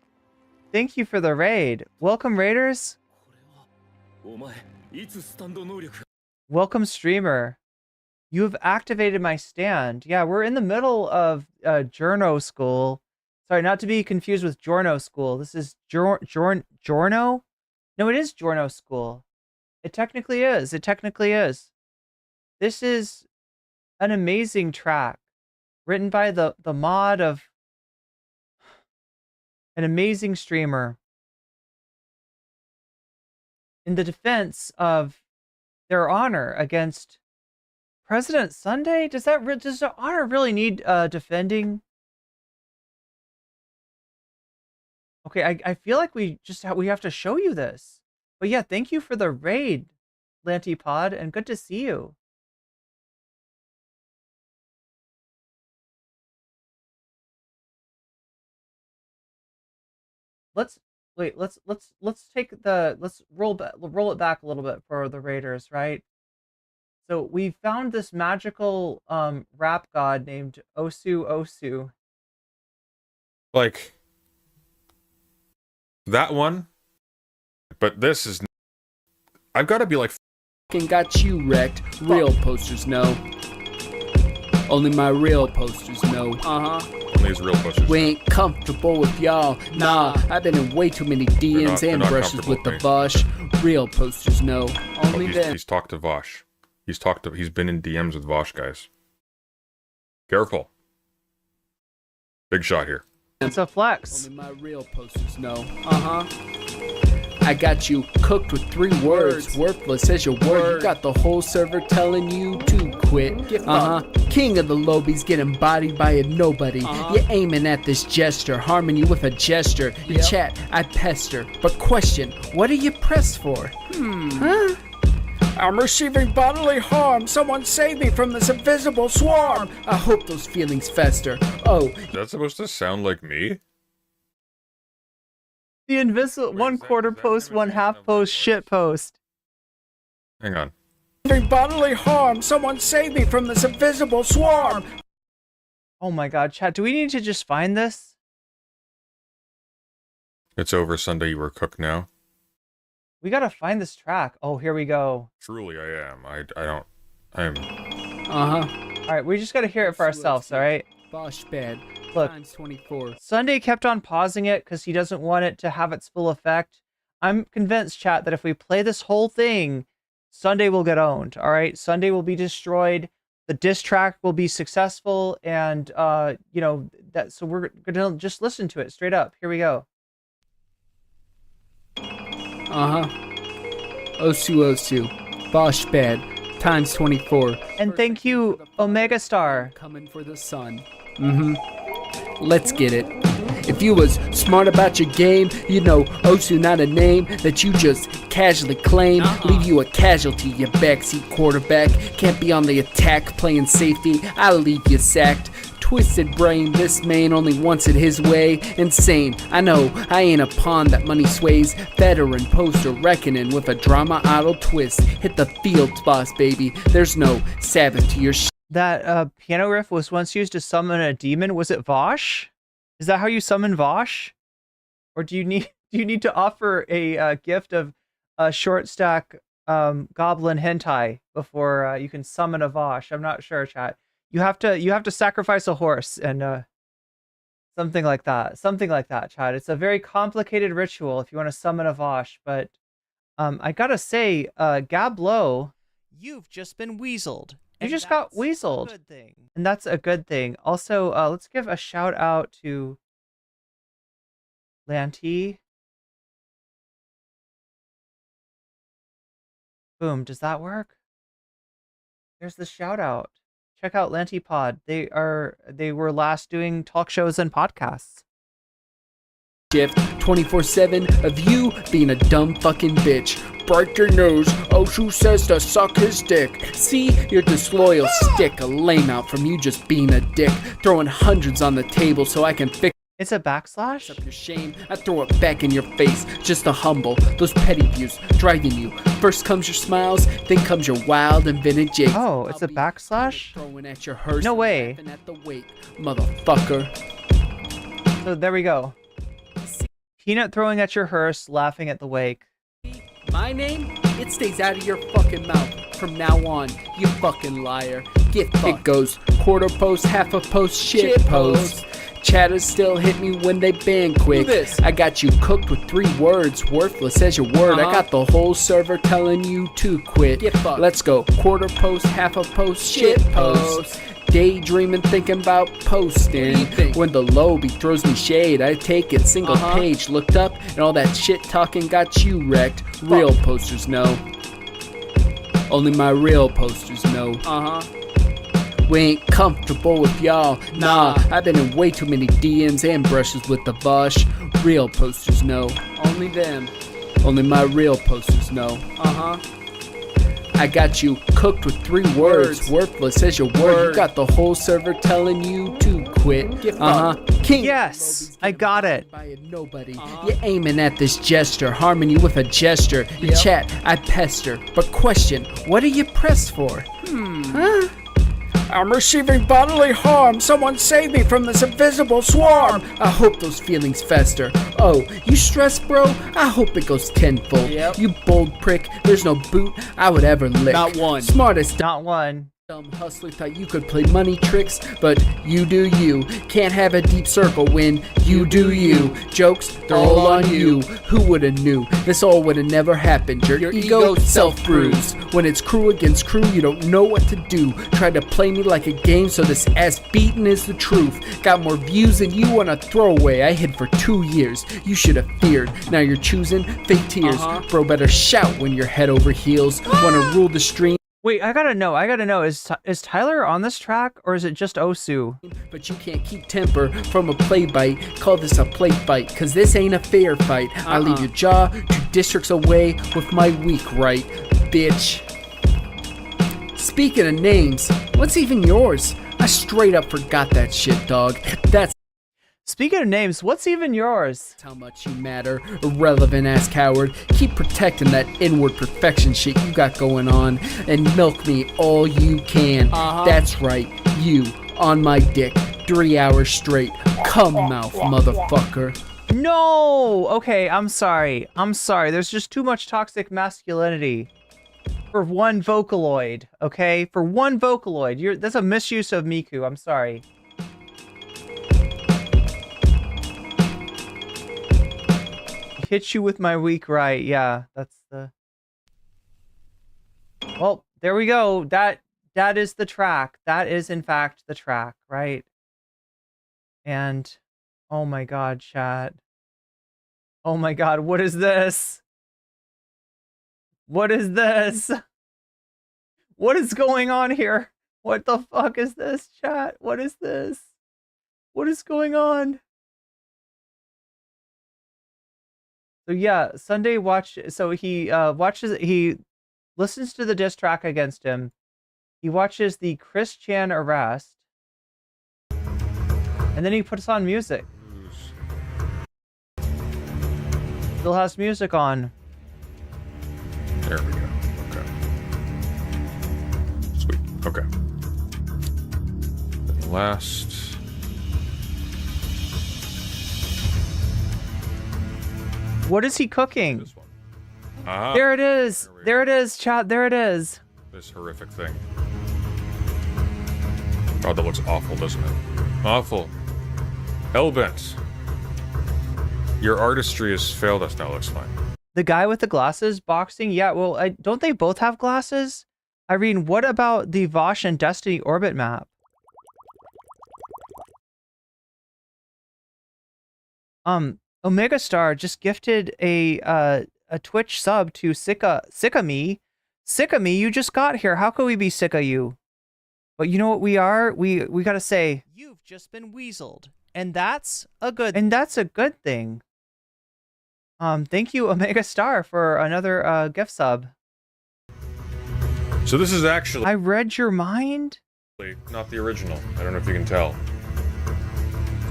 thank you for the raid. Welcome, raiders. Welcome, streamer. You have activated my stand. Yeah, we're in the middle of Journo school. Sorry, not to be confused with Journo school. This is Journo? No, it is Journo school. It technically is. It technically is. This is an amazing track written by the mod of an amazing streamer in the defense of their honor against President Sunday. Does the honor really need defending? Okay, I feel like we have to show you this. But yeah, thank you for the raid, Lantipod, and good to see you. Let's roll it back a little bit for the raiders, right? So we found this magical rap god named Osu. Like that one, but this is. I've got to be like. Fucking got you wrecked. Real posters know. Only my real posters know. Only his real posters. We ain't comfortable with y'all. Nah, I've been in way too many DMs and brushes with the Vosh. Real posters know. Only them. He's talked to Vosh. He's been in DMs with Vosh, guys. Careful. Big shot here. It's a flex. Only my real posters know. I got you cooked with 3 words. Worthless as your word. You got the whole server telling you to quit. King of the lobies getting bodied by a nobody. You're aiming at this jester, harming you with a gesture. In chat, I pester. But question, what are you pressed for? I'm receiving bodily harm. Someone save me from this invisible swarm. I hope those feelings fester. Oh. Is that supposed to sound like me? The invisible 1/4 post, 1/2 post, shit post. Hang on. Bodily harm. Someone save me from this invisible swarm. Oh my god, chat. Do we need to just find this? It's over, Sunday. You were cooked now. We gotta find this track. Oh, here we go. Truly, I am. I am. Alright, we just gotta hear it for ourselves, alright? Bosh bad. Look, 24. Sunday kept on pausing it because he doesn't want it to have its full effect. I'm convinced, chat, that if we play this whole thing, Sunday will get owned, alright? Sunday will be destroyed. The diss track will be successful, and, you know, so we're gonna just listen to it straight up. Here we go. Osu. Bosh bad. Times 24. And thank you, Omega Star. Coming for the sun. Let's get it. If you was smart about your game, you know Osu not a name that you just casually claim. Leave you a casualty, you backseat quarterback. Can't be on the attack playing safety. I'll leave you sacked. Twisted brain, this man only wants it his way. Insane, I know, I ain't a pawn that money sways. Veteran poster reckoning with a drama idle twist. Hit the field, boss baby, there's no Sabbath to your That piano riff was once used to summon a demon. Was it Vosh? Is that how you summon Vosh? Or do you need to offer a gift of a short stack goblin hentai before you can summon a Vosh? I'm not sure, chat. You have to sacrifice a horse and something like that. Something like that, chat. It's a very complicated ritual if you want to summon a Vosh, but I gotta say, Gablo, you've just been weaseled. You just got weaseled. Good thing. And that's a good thing. Also, let's give a shout out to Lanty. Boom, does that work? There's the shout out. Check out Lantipod. They were last doing talk shows and podcasts. Shift 24/7 of you being a dumb fucking bitch. Break your nose. Osu says to suck his dick. See, you're disloyal stick. A lame out from you just being a dick. Throwing hundreds on the table so I can fix. It's a backslash? Up your shame, I throw it back in your face, just to humble those petty views driving you. First comes your smiles, then comes your wild and vintage. Oh, it's a backslash? Throwing at your hearse, no way. At the wake, motherfucker. So there we go. Peanut throwing at your hearse, laughing at the wake. My name? It stays out of your fucking mouth from now on, you fucking liar. Get fucked. It goes quarter post, half a post, shit post. Chatters still hit me when they ban quick. I got you cooked with 3 words, worthless as your word. I got the whole server telling you to quit. Get fucked. Let's go. Quarter post, half a post, shit post. Daydreaming, thinking about posting. When the lobby throws me shade, I take it single page. Looked up, and all that shit talking got you wrecked. Real posters know. Only my real posters know. We ain't comfortable with y'all. Nah, I've been in way too many DMs and brushes with the Bosch. Real posters know. Only them. Only my real posters know. I got you cooked with 3 words, worthless as your word. You got the whole server telling you to quit. King. Yes, I got it. Nobody. You're aiming at this gesture, harming you with a gesture. Your chat, I pester. But question, what are you pressed for? Huh? I'm receiving bodily harm. Someone save me from this invisible swarm. I hope those feelings fester. Oh, you stressed, bro? I hope it goes tenfold. You bold prick. There's no boot I would ever lick. Not one. Smartest. Not one. Dumb hustler thought you could play money tricks, but you do you. Can't have a deep circle when you do you. Jokes, they're all on you. Who woulda knew? This all woulda never happened. Your ego self-bruised. When it's crew against crew, you don't know what to do. Try to play me like a game, so this ass beating is the truth. Got more views than you on a throwaway. I hid for 2 years. You should have feared. Now you're choosing fake tears. Bro, better shout when you're head over heels. Wanna rule the stream? Wait, I gotta know, is Tyler on this track, or is it just Osu? But you can't keep temper from a play bite. Call this a play fight, cause this ain't a fair fight. I leave your jaw 2 districts away with my weak right, bitch. Speaking of names, what's even yours? I straight up forgot that shit, dog. That's Speaking of names, what's even yours? How much you matter, irrelevant ass coward. Keep protecting that inward perfection shit you got going on, and milk me all you can. That's right, you on my dick, 3 hours straight. Cum mouth, motherfucker. No! Okay, I'm sorry. There's just too much toxic masculinity for one Vocaloid, okay? For one Vocaloid. That's a misuse of Miku. I'm sorry. Hit you with my weak right. Yeah, that's the... Well, there we go. That is the track. That is, in fact, the track, right? And, oh my god, chat. Oh my god, what is this? What is this? What is going on here? What the fuck is this, chat? What is this? What is going on? So yeah, Sunday he listens to the diss track against him. He watches the Chris Chan arrest. And then he puts on music. Still has music on. There we go. Okay. Sweet. Okay. And last... What is he cooking? There it is. There it is, chat. There it is. This horrific thing. God, that looks awful, doesn't it? Awful. Hellbent. Your artistry has failed us. Now looks fine. The guy with the glasses boxing? Yeah, well, don't they both have glasses? Irene, what about the Vosh and Destiny orbit map? Omega Star just gifted a Twitch sub to sick of me. Sick of me, you just got here. How could we be sick of you? But you know what we are? We gotta say, you've just been weaseled. And that's a good thing. Thank you, Omega Star, for another gift sub. So this is actually... I read your mind? Not the original. I don't know if you can tell.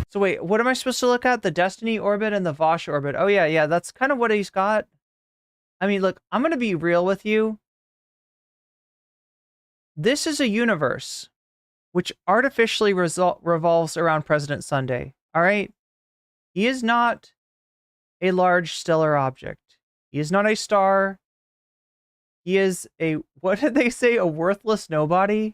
So wait, what am I supposed to look at? The Destiny orbit and the Vosh orbit. Oh yeah, that's kind of what he's got. I mean, look, I'm gonna be real with you. This is a universe which artificially revolves around President Sunday. All right? He is not a large stellar object. He is not a star. He is a, what did they say? A worthless nobody?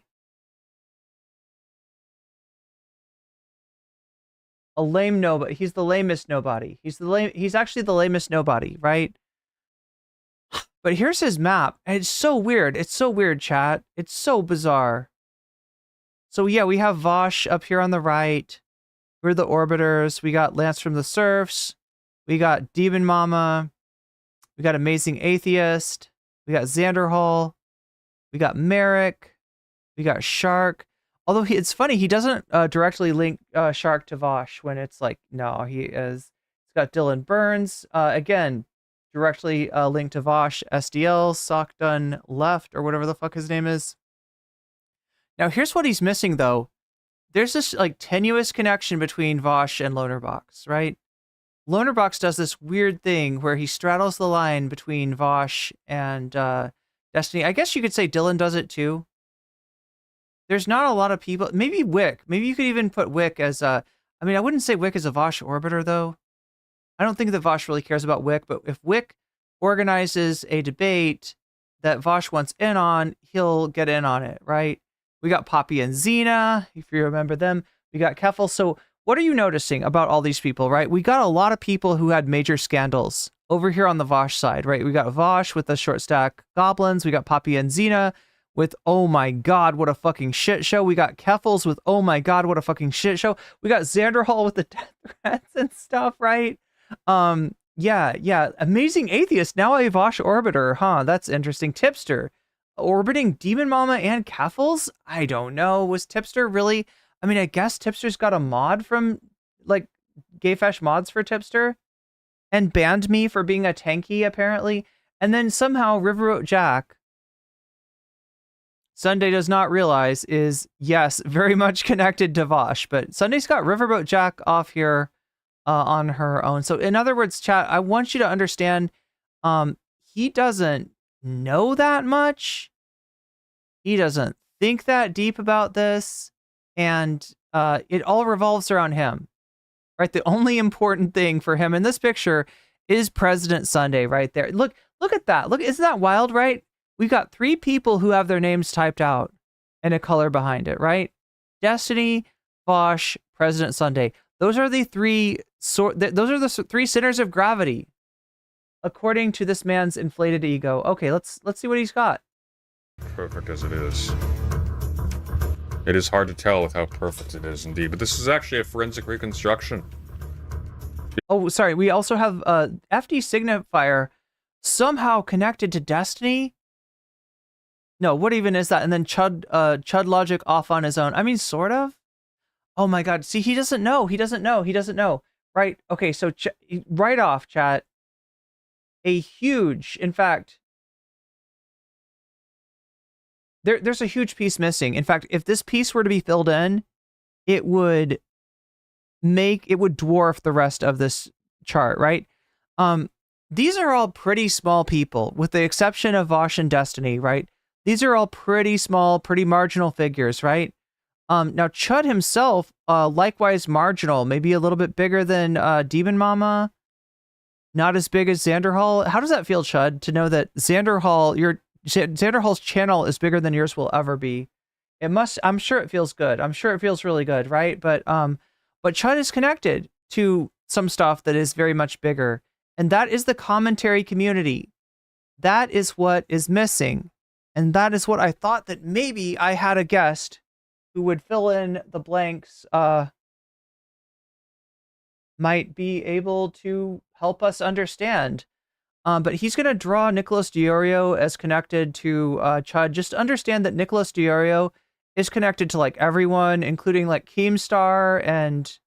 a lame nobody. He's the lamest nobody. He's actually the lamest nobody, right? But here's his map. And it's so weird. It's so weird, chat. It's so bizarre. So yeah, we have Vosh up here on the right. We're the orbiters. We got Lance from the Serfs. We got Demon Mama. We got Amazing Atheist. We got Xanderhall. We got Merrick. We got Shark. Although it's funny, he doesn't directly link Shark to Vosh when it's like, no, he is. He's got Dylan Burns. Again, directly linked to Vosh. SDL, Sockdun Left, or whatever the fuck his name is. Now, here's what he's missing, though. There's this like tenuous connection between Vosh and Lonerbox, right? Lonerbox does this weird thing where he straddles the line between Vosh and Destiny. I guess you could say Dylan does it too. There's not a lot of people. Maybe Wick. Maybe you could even put Wick as a... I mean, I wouldn't say Wick is a Vosh orbiter, though. I don't think that Vosh really cares about Wick, but if Wick organizes a debate that Vosh wants in on, he'll get in on it, right? We got Poppy and Xena, if you remember them. We got Keffel. So what are you noticing about all these people, right? We got a lot of people who had major scandals over here on the Vosh side, right? We got Vosh with the short stack goblins. We got Poppy and Xena with, oh my God, what a fucking shit show. We got Keffels with, oh my God, what a fucking shit show. We got Xanderhall with the death threats and stuff, right? Yeah. Amazing Atheist, now a Vosh orbiter, huh? That's interesting. Tipster, orbiting Demon Mama and Keffels? I don't know. Was Tipster really... I mean, I guess Tipster's got a mod from, like, Gayfesh mods for Tipster, and banned me for being a tanky, apparently. And then somehow Riverboat Jack, Sunday does not realize, is, yes, very much connected to Vosh. But Sunday's got Riverboat Jack off here on her own. So in other words, chat, I want you to understand, he doesn't know that much. He doesn't think that deep about this. And it all revolves around him, right? The only important thing for him in this picture is President Sunday right there. Look at that. Look, isn't that wild, right? We've got 3 people who have their names typed out and a color behind it, right? Destiny, Vosh, President Sunday. Those are the 3 those are the 3 centers of gravity, according to this man's inflated ego. Okay, let's see what he's got. Perfect as it is. It is hard to tell with how perfect it is indeed, but this is actually a forensic reconstruction. Oh, sorry. We also have FD Signifier somehow connected to Destiny. No, what even is that? And then Chud Logic off on his own. I mean, sort of. Oh my God. See, he doesn't know. He doesn't know. Right. Okay. So right off, chat. A huge, in fact, there's a huge piece missing. In fact, if this piece were to be filled in, it would dwarf the rest of this chart, right? These are all pretty small people, with the exception of Vosh and Destiny, right? These are all pretty small, pretty marginal figures, right? Now Chud himself, likewise marginal, maybe a little bit bigger than Demon Mama, not as big as Xanderhall. How does that feel, Chud, to know that Xanderhall's channel is bigger than yours will ever be? It must. I'm sure it feels good. I'm sure it feels really good, right? But Chud is connected to some stuff that is very much bigger, and that is the commentary community. That is what is missing, and that is what I thought that maybe I had a guest who would fill in the blanks. Might be able to help us understand. But he's going to draw Nicholas Diorio as connected to Chud. Just understand that Nicholas Diorio is connected to like everyone, including like Keemstar, and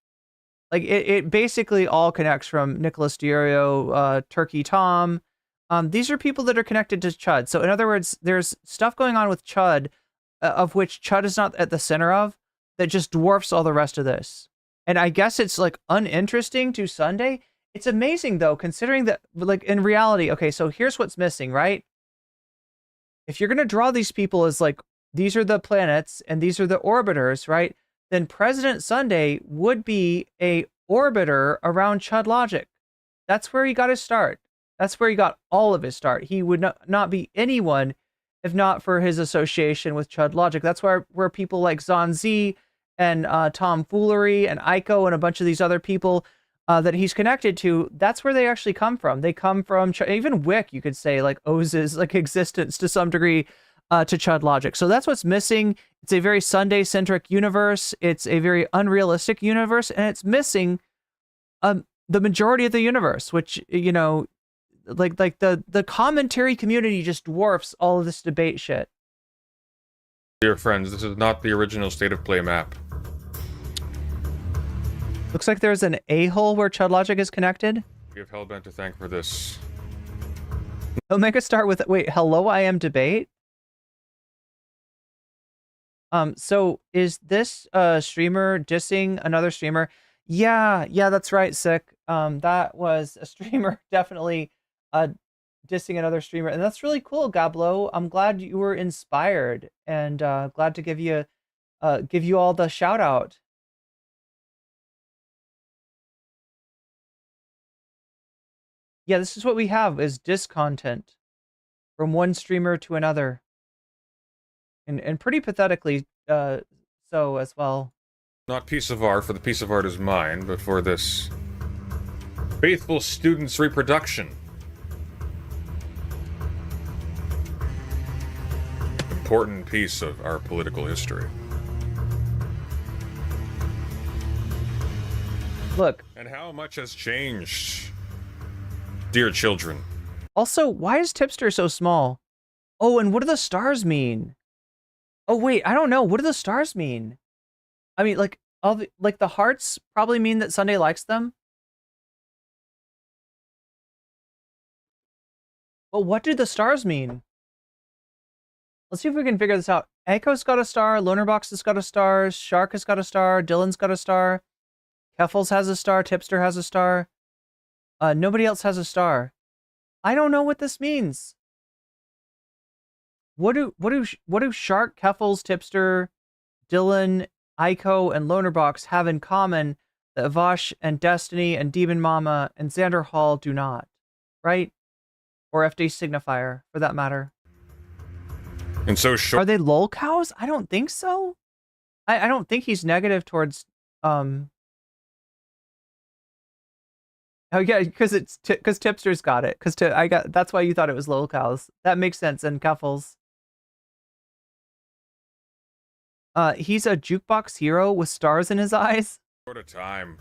like it basically all connects from Nicholas Diorio, Turkey Tom. These are people that are connected to Chud. So in other words, there's stuff going on with Chud, of which Chud is not at the center of, that just dwarfs all the rest of this. And I guess it's like uninteresting to Sunday. It's amazing though, considering that, like, in reality, okay, so here's what's missing, right? If you're going to draw these people as like, these are the planets and these are the orbiters, right? Then President Sunday would be a orbiter around Chud Logic. That's where he got his start. That's where he got all of his start. He would not be anyone if not for his association with Chud Logic. That's where people like Zanzi and tomfoolery and Aiko and a bunch of these other people that he's connected to, that's where they actually come from. They come from, even Wick, you could say, like, owes his like existence to some degree to Chud Logic. So that's what's missing. It's a very Sunday-centric universe. It's a very unrealistic universe, and it's missing the majority of the universe, which, you know, like the commentary community just dwarfs all of this debate shit. Dear friends, this is not the original State of Play map. Looks like there's an a-hole where Chud Logic is connected. We have Hellbent to thank for this. Omega start with, wait, hello, I am debate? So is this streamer dissing another streamer? Yeah, that's right, Sick. That was a streamer definitely dissing another streamer, and that's really cool, Gablo. I'm glad you were inspired, and glad to give you all the shout out. Yeah, this is what we have, is diss content from one streamer to another. And pretty pathetically so as well. Not piece of art, for the piece of art is mine, but for this faithful student's reproduction. Important piece of our political history. Look. And how much has changed, dear children. Also, why is Tipster so small? Oh, and what do the stars mean? Oh, wait, I don't know. What do the stars mean? I mean, like, the hearts probably mean that Sunday likes them. But what do the stars mean? Let's see if we can figure this out. Echo's got a star, Lonerbox has got a star, Shark has got a star, Dylan's got a star, Keffels has a star, Tipster has a star. Nobody else has a star. I don't know what this means. What do Shark, Keffels, Tipster, Dylan, Aiko, and Lonerbox have in common that Vosh and Destiny and Demon Mama and Xander Hall do not? Right? Or FD Signifier, for that matter. And so Are they lol cows? I don't think so. I don't think he's negative towards Oh yeah, because Tipster's got it. That's why you thought it was lol cows. That makes sense. And Keffels. He's a jukebox hero with stars in his eyes. What a time.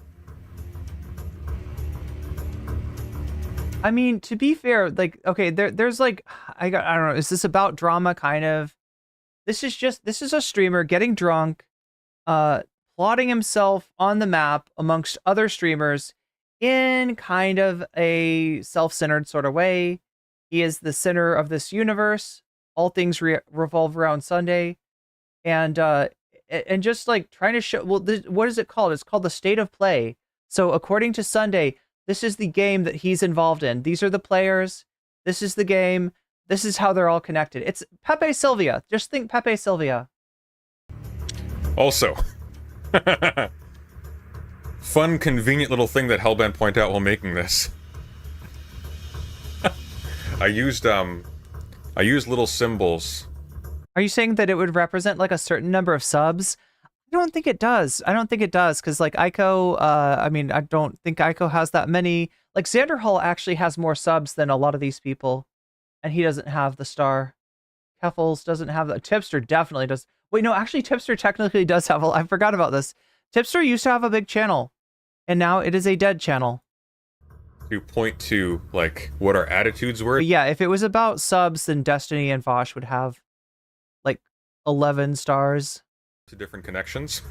I mean, to be fair, like, okay, there's like, I don't know, is this about drama, kind of? This is a streamer getting drunk, plotting himself on the map amongst other streamers in kind of a self-centered sort of way. He is the center of this universe. All things revolve around Sunday. And just like trying to show, well, what is it called? It's called the State of Play. So according to Sunday, this is the game that he's involved in. These are the players. This is the game. This is how they're all connected. It's Pepe Sylvia. Just think Pepe Sylvia. Also, fun, convenient little thing that Hellbent pointed out while making this. I used little symbols. Are you saying that it would represent like a certain number of subs? I don't think it does. Because like Aiko, I mean, I don't think Aiko has that many. Like Xander Hall actually has more subs than a lot of these people, and he doesn't have the star. Keffels doesn't have that. Tipster definitely does. Wait, no, actually Tipster technically does have I forgot about this. Tipster used to have a big channel, and now it is a dead channel. To point to like what our attitudes were. But yeah, if it was about subs, then Destiny and Vosh would have like 11 stars. To different connections.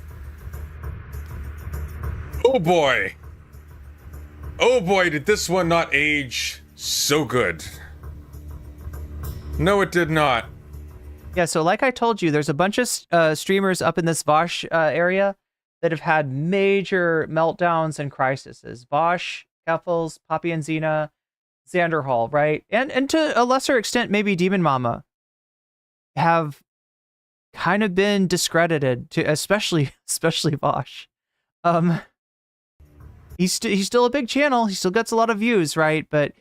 Oh boy, did this one not age so good. No, it did not. Yeah, so like I told you, there's a bunch of streamers up in this Vosh area that have had major meltdowns and crises. Vosh, Keffels, Poppy and Xena, Xander Hall, right? And to a lesser extent, maybe Demon Mama have kind of been discredited, to especially Vosh. He's still a big channel. He still gets a lot of views, right? But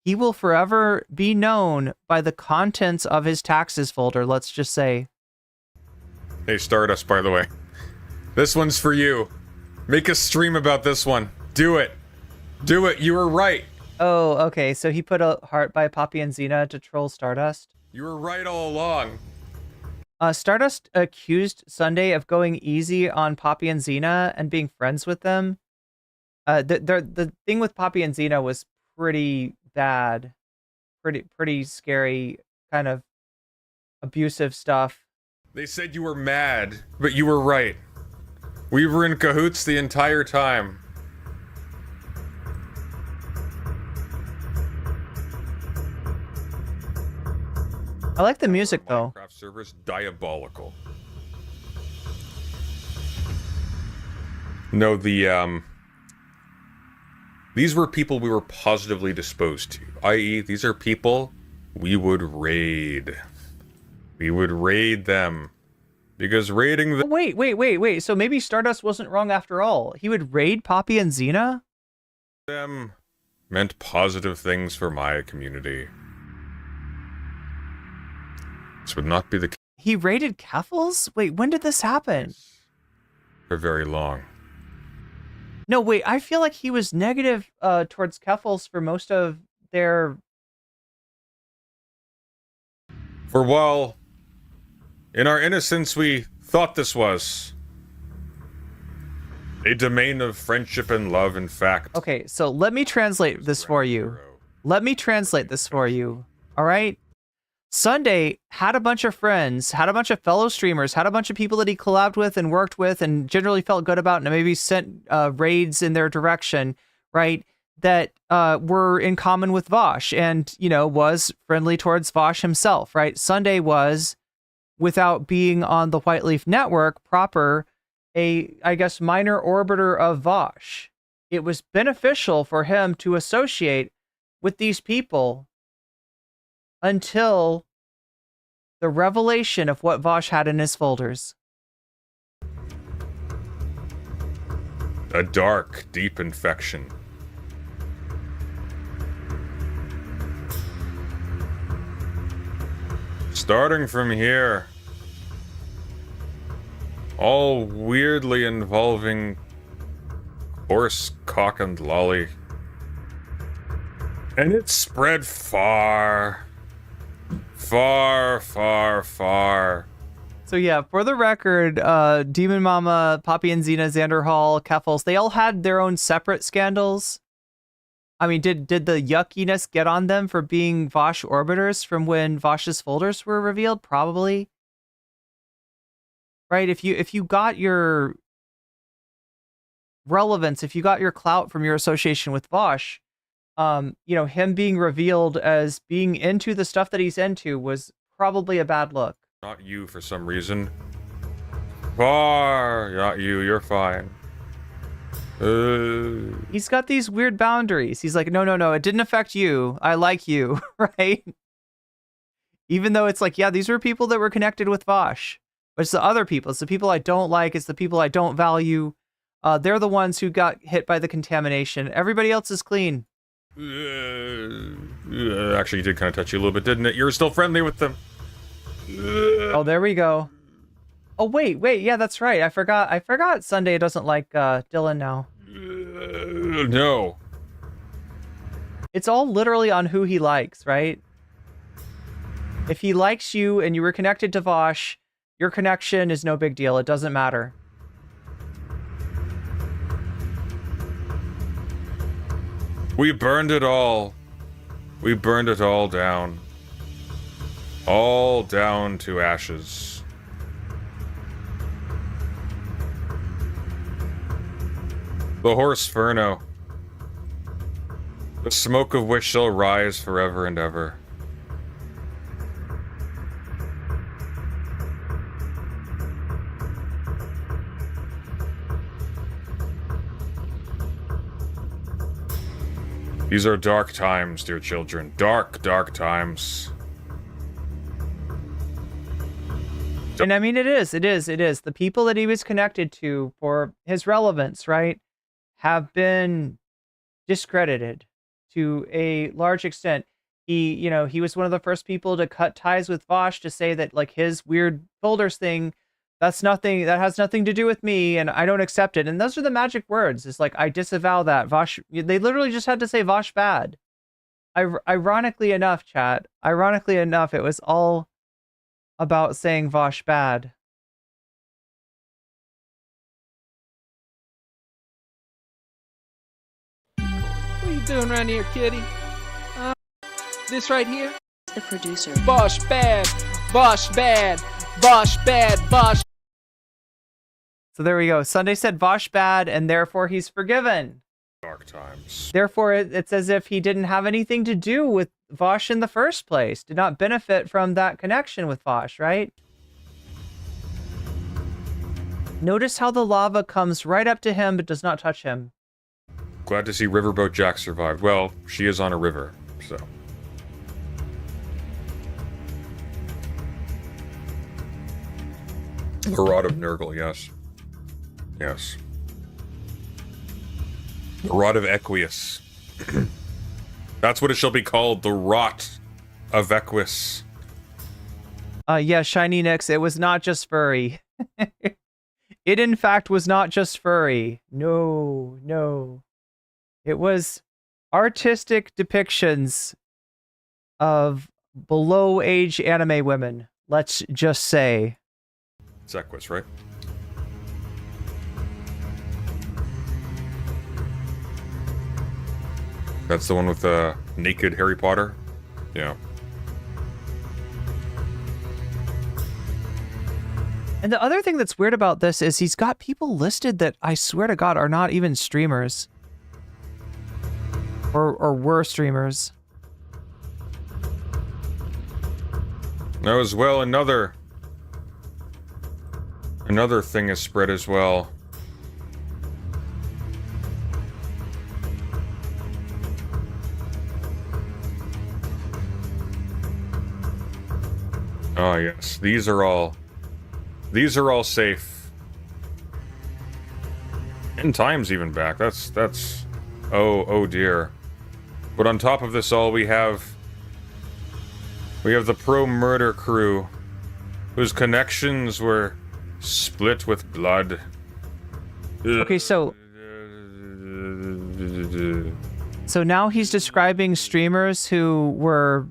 he will forever be known by the contents of his taxes folder, let's just say. Hey, Stardust, by the way. This one's for you. Make a stream about this one. Do it. Do it. You were right. Oh, okay. So he put a heart by Poppy and Xena to troll Stardust. You were right all along. Stardust accused Sunday of going easy on Poppy and Xena and being friends with them. The thing with Poppy and Xena was pretty bad, pretty scary, kind of abusive stuff. They said you were mad, but you were right. We were in cahoots the entire time. I like the music though. Minecraft server's diabolical. No, these were people we were positively disposed to, i.e., these are people we would raid. We would raid them. Because raiding them... Wait. So maybe Stardust wasn't wrong after all. He would raid Poppy and Xena? Them meant positive things for my community. This would not be the case. He raided Keffals? Wait, when did this happen? For very long. No, wait, I feel like he was negative towards Keffals for most of their... For while, in our innocence, we thought this was a domain of friendship and love, in fact. Okay, so let me translate this for you. Let me translate this for you, all right? Sunday had a bunch of friends, had a bunch of fellow streamers, had a bunch of people that he collabed with and worked with and generally felt good about and maybe sent raids in their direction, right? That were in common with Vosh and, you know, was friendly towards Vosh himself, right? Sunday was, without being on the White Leaf Network proper, I guess, minor orbiter of Vosh. It was beneficial for him to associate with these people until the revelation of what Vosh had in his folders. A dark, deep infection. Starting from here, all weirdly involving horse, cock, and lolly. And it spread far. Far. So yeah, for the record, Demon Mama, Poppy and Xena, Xander Hall, Keffals, they all had their own separate scandals. I mean, did the yuckiness get on them for being Vosh orbiters from when Vosh's folders were revealed? Probably. Right? If you got your relevance, if you got your clout from your association with Vosh, you know, him being revealed as being into the stuff that he's into was probably a bad look. Not you for some reason. Far, not you, you're fine. He's got these weird boundaries. He's like, no, it didn't affect you. I like you, right? Even though it's like, yeah, these were people that were connected with Vosh. But it's the other people. It's the people I don't like. It's the people I don't value. They're the ones who got hit by the contamination. Everybody else is clean. Actually, he did kind of touch you a little bit, didn't it? You were still friendly with them. Oh, there we go. Oh, wait, yeah, that's right. I forgot Sunday doesn't like Dylan now. No. It's all literally on who he likes, right? If he likes you and you were connected to Vosh, your connection is no big deal. It doesn't matter. We burned it all. We burned it all down. All down to ashes. The horse Furno. The smoke of which shall rise forever and ever. These are dark times, dear children. Dark, dark times. And I mean, it is. The people that he was connected to for his relevance, right, have been discredited to a large extent. He was one of the first people to cut ties with Vosh to say that, like, his weird folders thing That's nothing, that has nothing to do with me, and I don't accept it. And those are the magic words. It's like, I disavow that. Vosh, they literally just had to say Vosh bad. Ironically enough, chat, ironically enough, it was all about saying Vosh bad. What are you doing around here, kitty? This right here? The producer. Vosh bad, Vosh bad, Vosh bad, Vosh. So there we go. Sunday said Vosh bad, and therefore he's forgiven. Dark times. Therefore, it's as if he didn't have anything to do with Vosh in the first place. Did not benefit from that connection with Vosh, right? Notice how the lava comes right up to him, but does not touch him. Glad to see Riverboat Jack survived. Well, she is on a river, so. The Rod of Nurgle, yes. Yes. The Rod of Equius. That's what it shall be called, the Rot of Equus. Yeah, Shiny Nix, it was not just furry. It, in fact, was not just furry. No, no. It was artistic depictions of below-age anime women, let's just say. It's Equus, right? That's the one with the naked Harry Potter? Yeah. And the other thing that's weird about this is he's got people listed that I swear to God are not even streamers. Or were streamers. Now as well, another thing is spread as well. Oh yes, these are all safe. In times even back. That's oh dear. But on top of this all we have the pro-murder crew whose connections were split with blood. Okay, so now he's describing streamers who were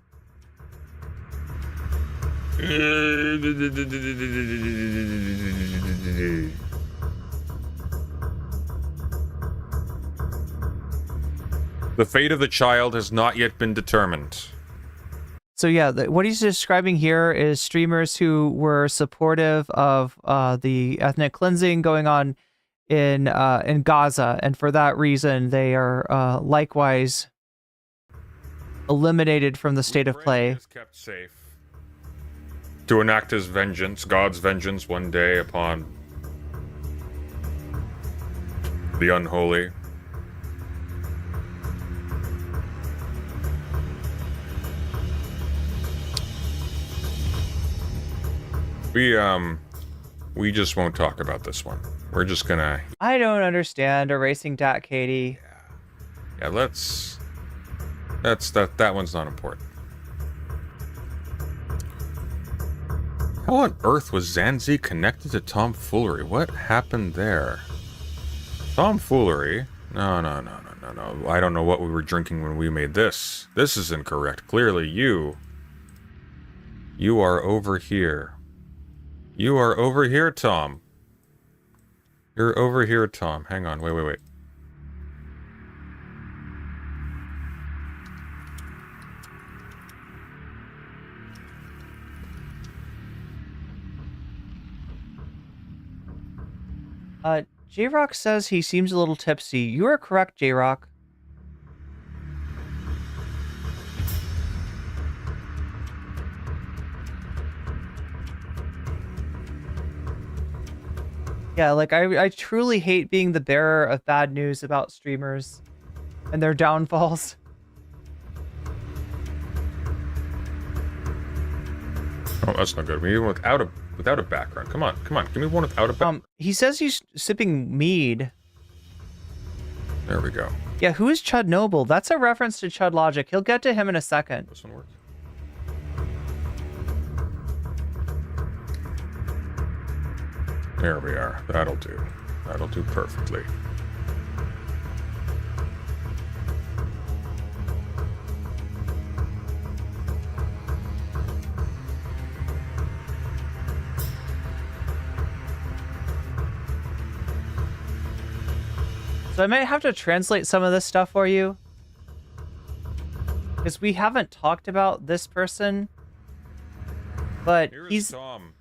The fate of the child has not yet been determined. So yeah, what he's describing here is streamers who were supportive of the ethnic cleansing going on in Gaza, and for that reason they are likewise eliminated from the state of play. Is kept safe to enact his vengeance, God's vengeance, one day upon the unholy. We just won't talk about this one. We're just gonna... I don't understand erasing Dat Katie. Yeah, that one's not important. How on earth was Zanzi connected to tomfoolery? What happened there? Tomfoolery? No. I don't know what we were drinking when we made this. This is incorrect. Clearly, you are over here. You are over here, Tom. You're over here, Tom. Hang on. Wait. J-Rock says he seems a little tipsy. You are correct, J-Rock. Yeah, like, I truly hate being the bearer of bad news about streamers and their downfalls. Oh, that's not good. We need one without a background. Come on. Give me one without a background. He says he's sipping mead. There we go. Yeah, who is Chud Noble? That's a reference to Chud Logic. He'll get to him in a second. This one works. There we are. That'll do. That'll do perfectly. So I might have to translate some of this stuff for you, because we haven't talked about this person, but he's Tom.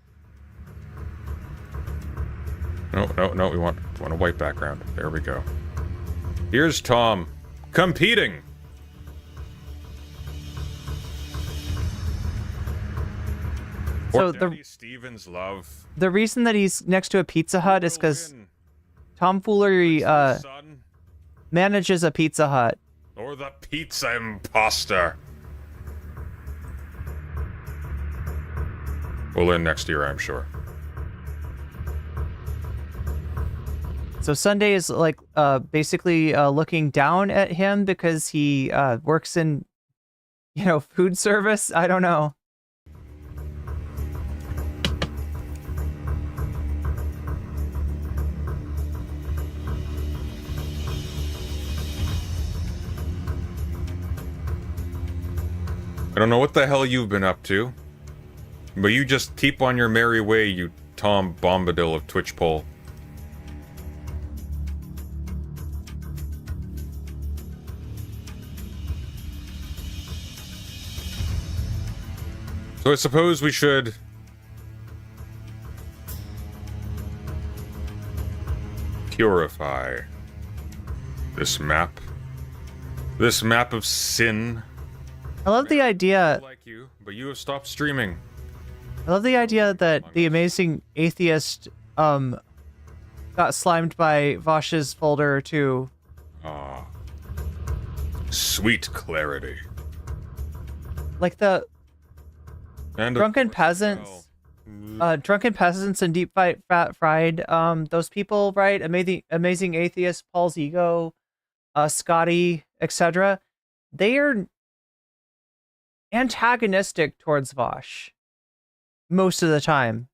No, we want a white background. There we go. Here's Tom competing. So Stevens love. The reason that he's next to a Pizza Hut is because tomfoolery manages a Pizza Hut. Or the pizza imposter. We'll end next year, I'm sure. So Sunday is like basically looking down at him because he works in, food service. I don't know. I don't know what the hell you've been up to, but you just keep on your merry way, you Tom Bombadil of Twitch Poll. So I suppose we should purify this map of sin. I love the idea. Like you, but you have stopped streaming. I love the idea that the amazing atheist got slimed by Vosh's folder too. Ah, sweet clarity. Like the And drunken peasants, and deep fried. Those people, right? Amazing atheist, Paul's ego, Scotty, etc. They are antagonistic towards Vosh most of the time.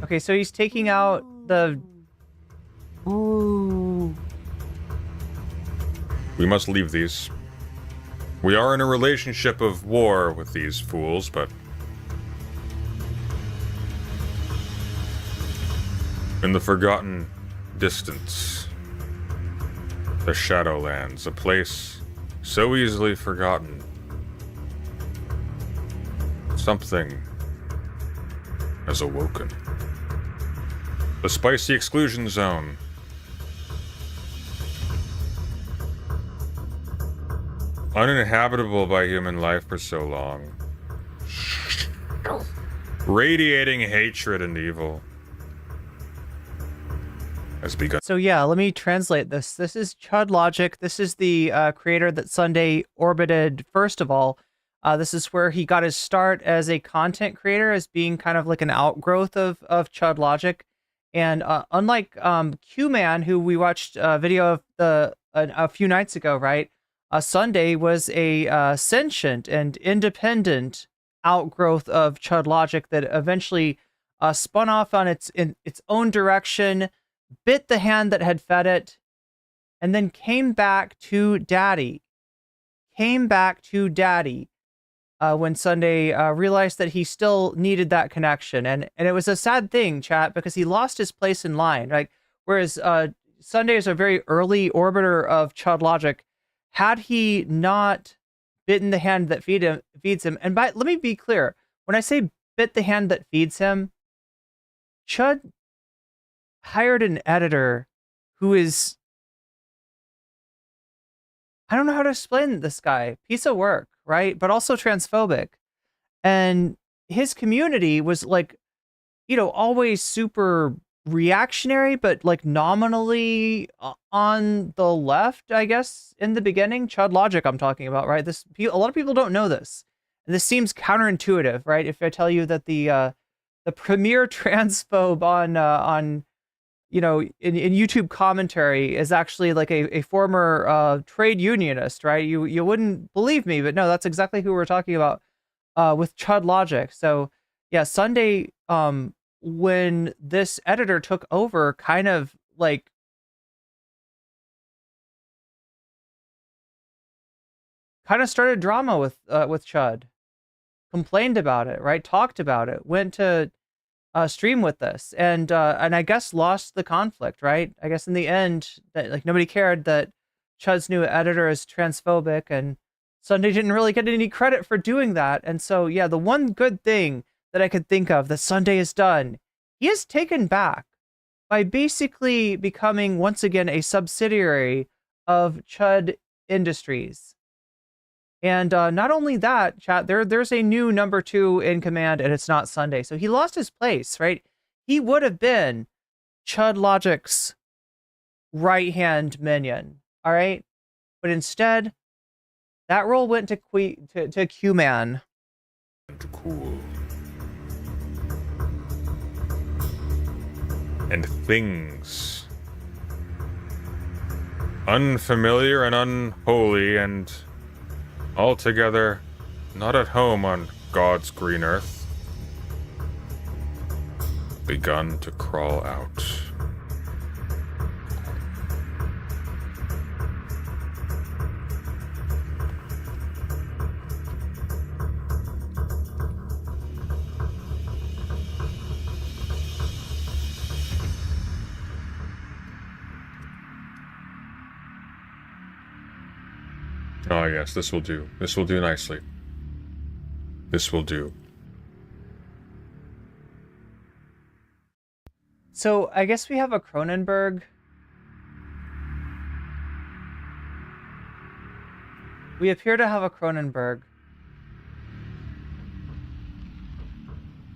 Okay, so he's taking out the... Ooh. We must leave these. We are in a relationship of war with these fools, but in the forgotten distance, the Shadowlands, a place so easily forgotten. Something has awoken. The spicy exclusion zone. Uninhabitable by human life for so long. Radiating hatred and evil. Has begun. So yeah, let me translate this. This is Chud Logic. This is the creator that Sunday orbited first of all. This is where he got his start as a content creator, as being kind of like an outgrowth of Chud Logic. And unlike Q-Man, who we watched a video of a few nights ago, right? Sunday was a sentient and independent outgrowth of Chud Logic that eventually spun off on its own direction, bit the hand that had fed it, and then came back to Daddy. When Sunday realized that he still needed that connection. And it was a sad thing, chat, because he lost his place in line. Like, whereas Sunday is a very early orbiter of Chud Logic. Had he not bitten the hand that feeds him, and let me be clear, when I say bit the hand that feeds him, Chud hired an editor who is, I don't know how to explain this guy, piece of work, right? But also transphobic. And his community was like, always super reactionary, but like nominally on the left, I guess, in the beginning. Chud Logic I'm talking about, right? A lot of people don't know this. And this seems counterintuitive, right? If I tell you that the premier transphobe on you know, in YouTube commentary is actually like a former trade unionist, right? You wouldn't believe me, but no, that's exactly who we're talking about with Chud Logic. So yeah, Sunday, when this editor took over, kind of like started drama with Chud, complained about it, right? Talked about it, went to stream with this, and I guess lost the conflict, right? I guess in the end, that like nobody cared that Chud's new editor is transphobic, and Sunday didn't really get any credit for doing that. And so yeah, the one good thing that I could think of that Sunday has done, he is taken back by basically becoming once again a subsidiary of Chud Industries. And not only that, chat, there's a new number 2 in command, and it's not Sunday. So he lost his place, right? He would have been Chud Logic's right-hand minion, all right? But instead, that role went to Q-Man. Cool. And things. Unfamiliar and unholy and altogether not at home on God's green earth, begun to crawl out. Oh yes, this will do. This will do nicely. This will do. So I guess we have a Cronenberg. We appear to have a Cronenberg.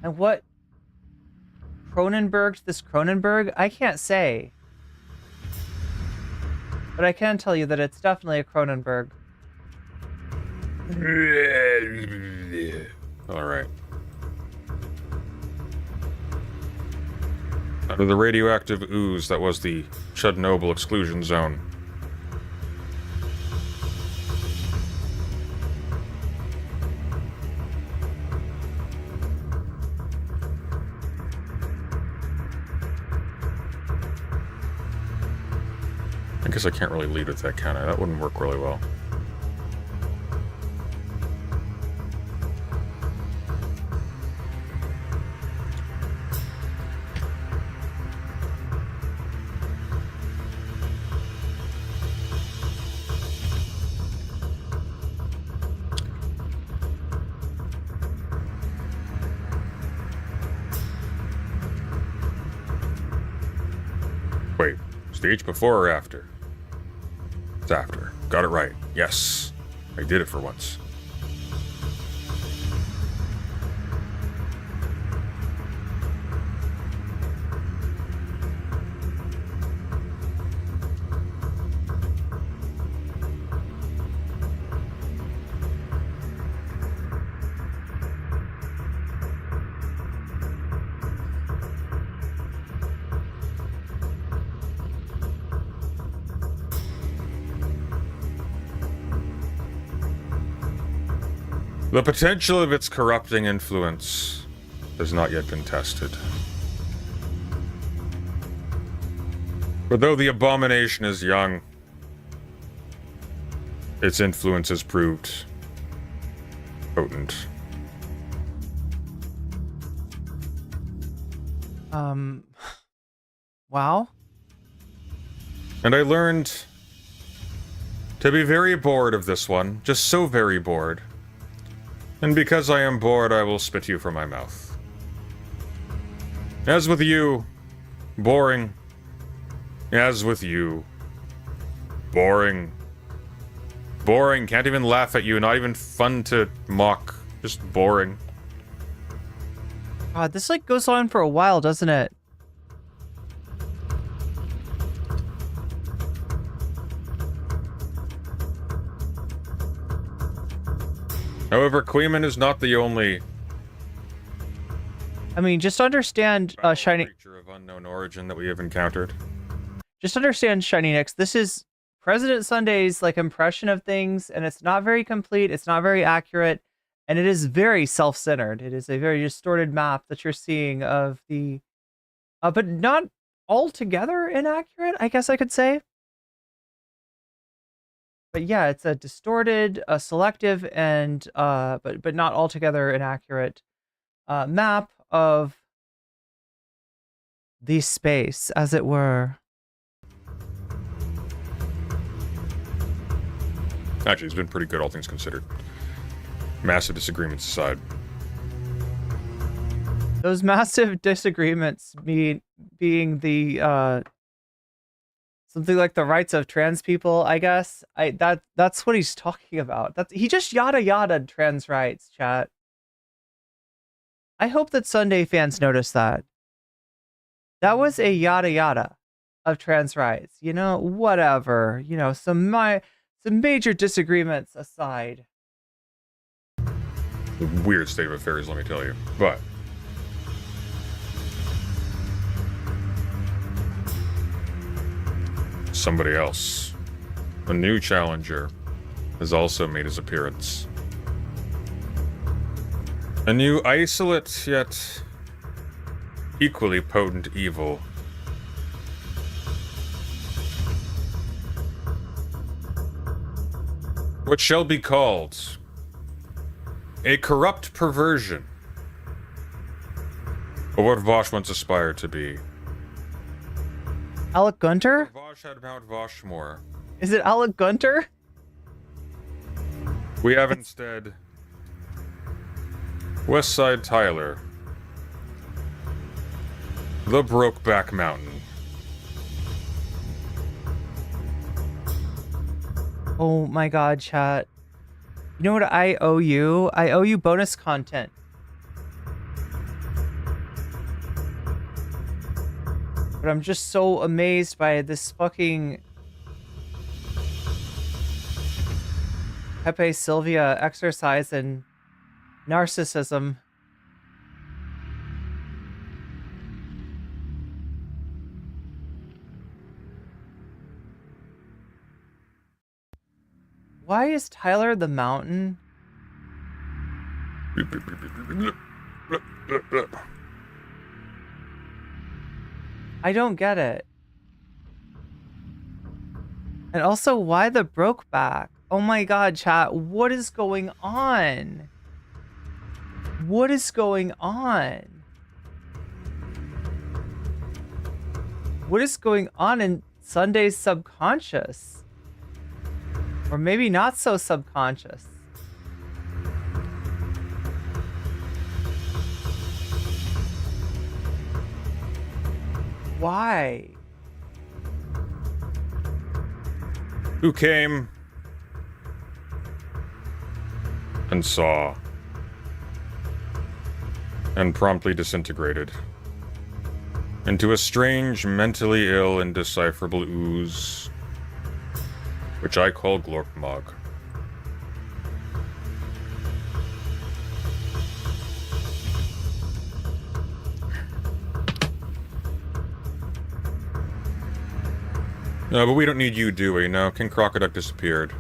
And what Cronenberg's this Cronenberg? I can't say. But I can tell you that it's definitely a Cronenberg. All right. Out of the radioactive ooze that was the Chernobyl exclusion zone. I guess I can't really lead with that, can I? That wouldn't work really well. Wait, stage before or after? It's after. Got it right. Yes. I did it for once. The potential of its corrupting influence has not yet been tested. But though the abomination is young, its influence has proved potent. Wow. And I learned to be very bored of this one, just so very bored. And because I am bored, I will spit you from my mouth. As with you, boring. As with you, boring. Boring, can't even laugh at you, not even fun to mock. Just boring. God, this like goes on for a while, doesn't it? However, Queeman is not the only... I mean, just understand, Shiny... creature of unknown origin that we have encountered. Just understand, Shiny Nix, this is President Sunday's like impression of things, and it's not very complete, it's not very accurate, and it is very self-centered. It is a very distorted map that you're seeing of the but not altogether inaccurate, I guess I could say. But yeah, it's a distorted, selective, and but not altogether inaccurate map of the space, as it were. Actually, it's been pretty good, all things considered. Massive disagreements aside. Those massive disagreements being the something like the rights of trans people, I guess. That's what he's talking about. He just yada yada trans rights, chat. I hope that Sunday fans notice that. That was a yada yada of trans rights. You know, whatever. You know, some major disagreements aside. A weird state of affairs, let me tell you. But somebody else, a new challenger, has also made his appearance. A new isolate yet equally potent evil. What shall be called a corrupt perversion of what Vosh once aspired to be. Alec Gunter? Vosh had Mount Voshmore. Is it Alec Gunter? We have instead Westside Tyler, the Brokeback Mountain. Oh my god, chat. You know what I owe you? I owe you bonus content. But I'm just so amazed by this fucking Pepe Sylvia exercise in narcissism. Why is Tyler the mountain? I don't get it. And also, why the Brokeback? Oh my god, chat, what is going on? What is going on? What is going on in Sunday's subconscious? Or maybe not so subconscious. Why? Who came and saw and promptly disintegrated into a strange, mentally ill, indecipherable ooze, which I call Glorkmog. No, but we don't need you, do we? No, King Crocoduck disappeared.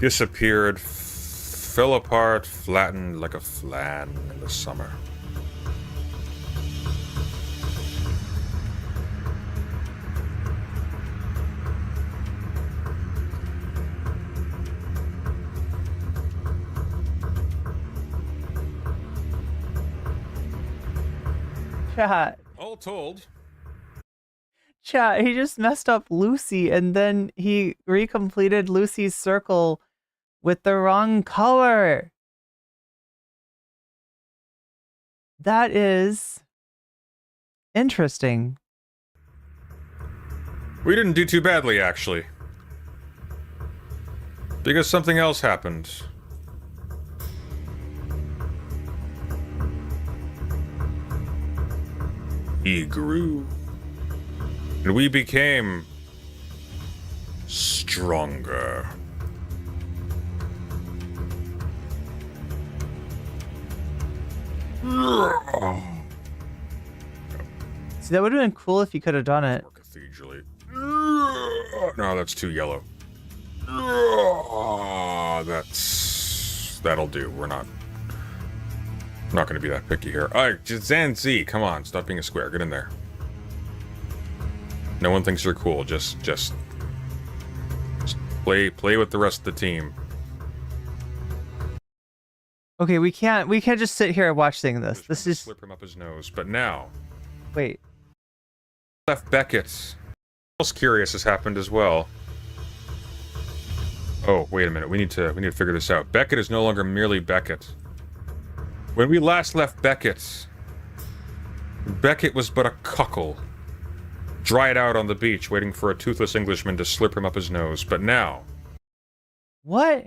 Disappeared, fell apart, flattened like a flan in the summer. Chat. All told. Chat, he just messed up Lucy and then he recompleted Lucy's circle with the wrong color. That is interesting. We didn't do too badly, actually. Because something else happened. He grew. And we became stronger. See, that would have been cool if he could have done it. More cathedraly. No, that's too yellow. That'll do. We're not going to be that picky here. All right, Zanzi, come on, stop being a square. Get in there. No one thinks you're cool. Just play with the rest of the team. Okay, we can't just sit here and watch this. This is slip him up his nose. But now, wait. Left Beckett. Something else curious has happened as well. Oh, wait a minute. We need to figure this out. Beckett is no longer merely Beckett. When we last left Beckett, Beckett was but a cuckle, dried out on the beach, waiting for a toothless Englishman to slip him up his nose. But now, what?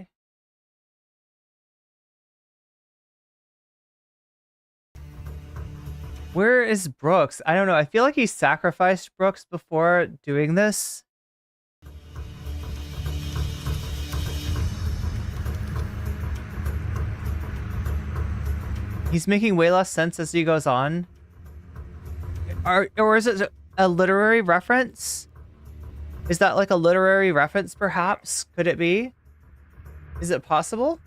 Where is Brooks? I don't know. I feel like he sacrificed Brooks before doing this. He's making way less sense as he goes on. Or is it a literary reference? Is that like a literary reference, perhaps? Could it be? Is it possible?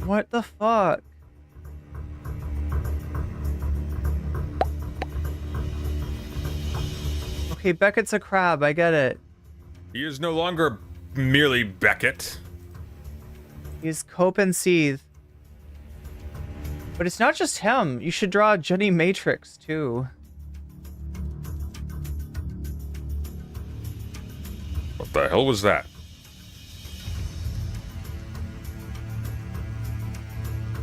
What the fuck? Okay, Beckett's a crab, I get it. he is no longer merely Beckett. He's Cope and Seethe. But it's not just him. You should draw Jenny Matrix, too. What the hell was that?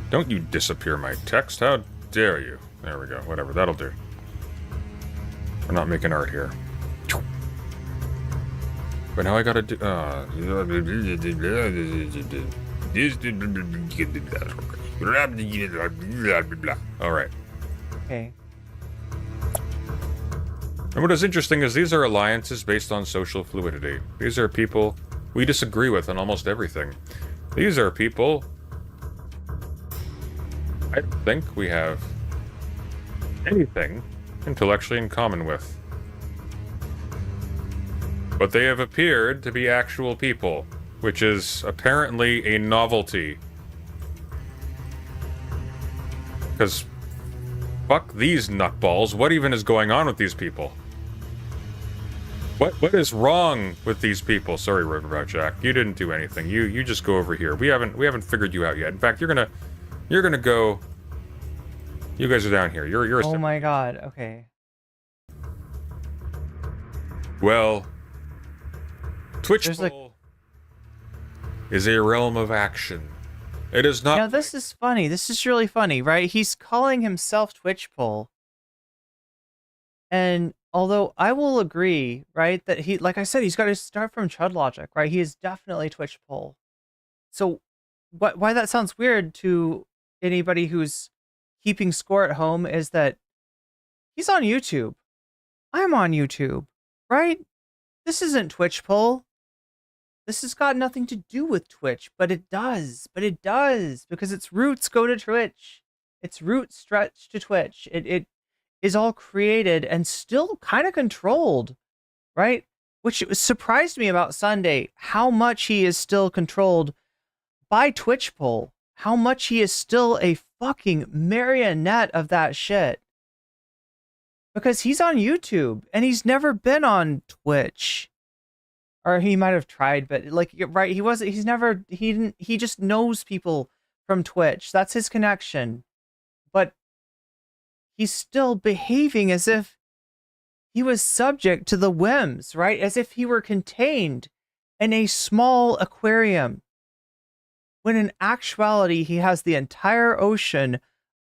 Don't you disappear my text. How dare you? There we go. Whatever. That'll do. We're not making art here. But now I gotta do... Alright. Okay. And what is interesting is these are alliances based on social fluidity. These are people we disagree with on almost everything. These are people I don't think we have anything intellectually in common with. But they have appeared to be actual people, which is apparently a novelty. Because fuck these nutballs, what even is going on with these people? What is wrong with these people? Sorry, Riverboat Jack, you didn't do anything. You just go over here. We haven't figured you out yet. In fact, you're gonna go. You guys are down here. You're a Oh my god. Okay. Well, Twitch is a realm of action. It is not. Now this is funny. This is really funny, right? He's calling himself Twitch Pull. And although I will agree, right, that he, like I said, he's got to start from Chud Logic, right? He is definitely Twitch Pull. So why that sounds weird to anybody who's keeping score at home is that he's on YouTube. I'm on YouTube, right? This isn't Twitch Pull. This has got nothing to do with Twitch, but it does. But it does, because its roots go to Twitch. Its roots stretch to Twitch. It is all created and still kind of controlled, right? Which surprised me about Sunday, how much he is still controlled by Twitch Pull. How much he is still a fucking marionette of that shit. Because he's on YouTube, and he's never been on Twitch. Or he might have tried, but like, right, he just knows people from Twitch. That's his connection. But he's still behaving as if he was subject to the whims, right? As if he were contained in a small aquarium. When in actuality, he has the entire ocean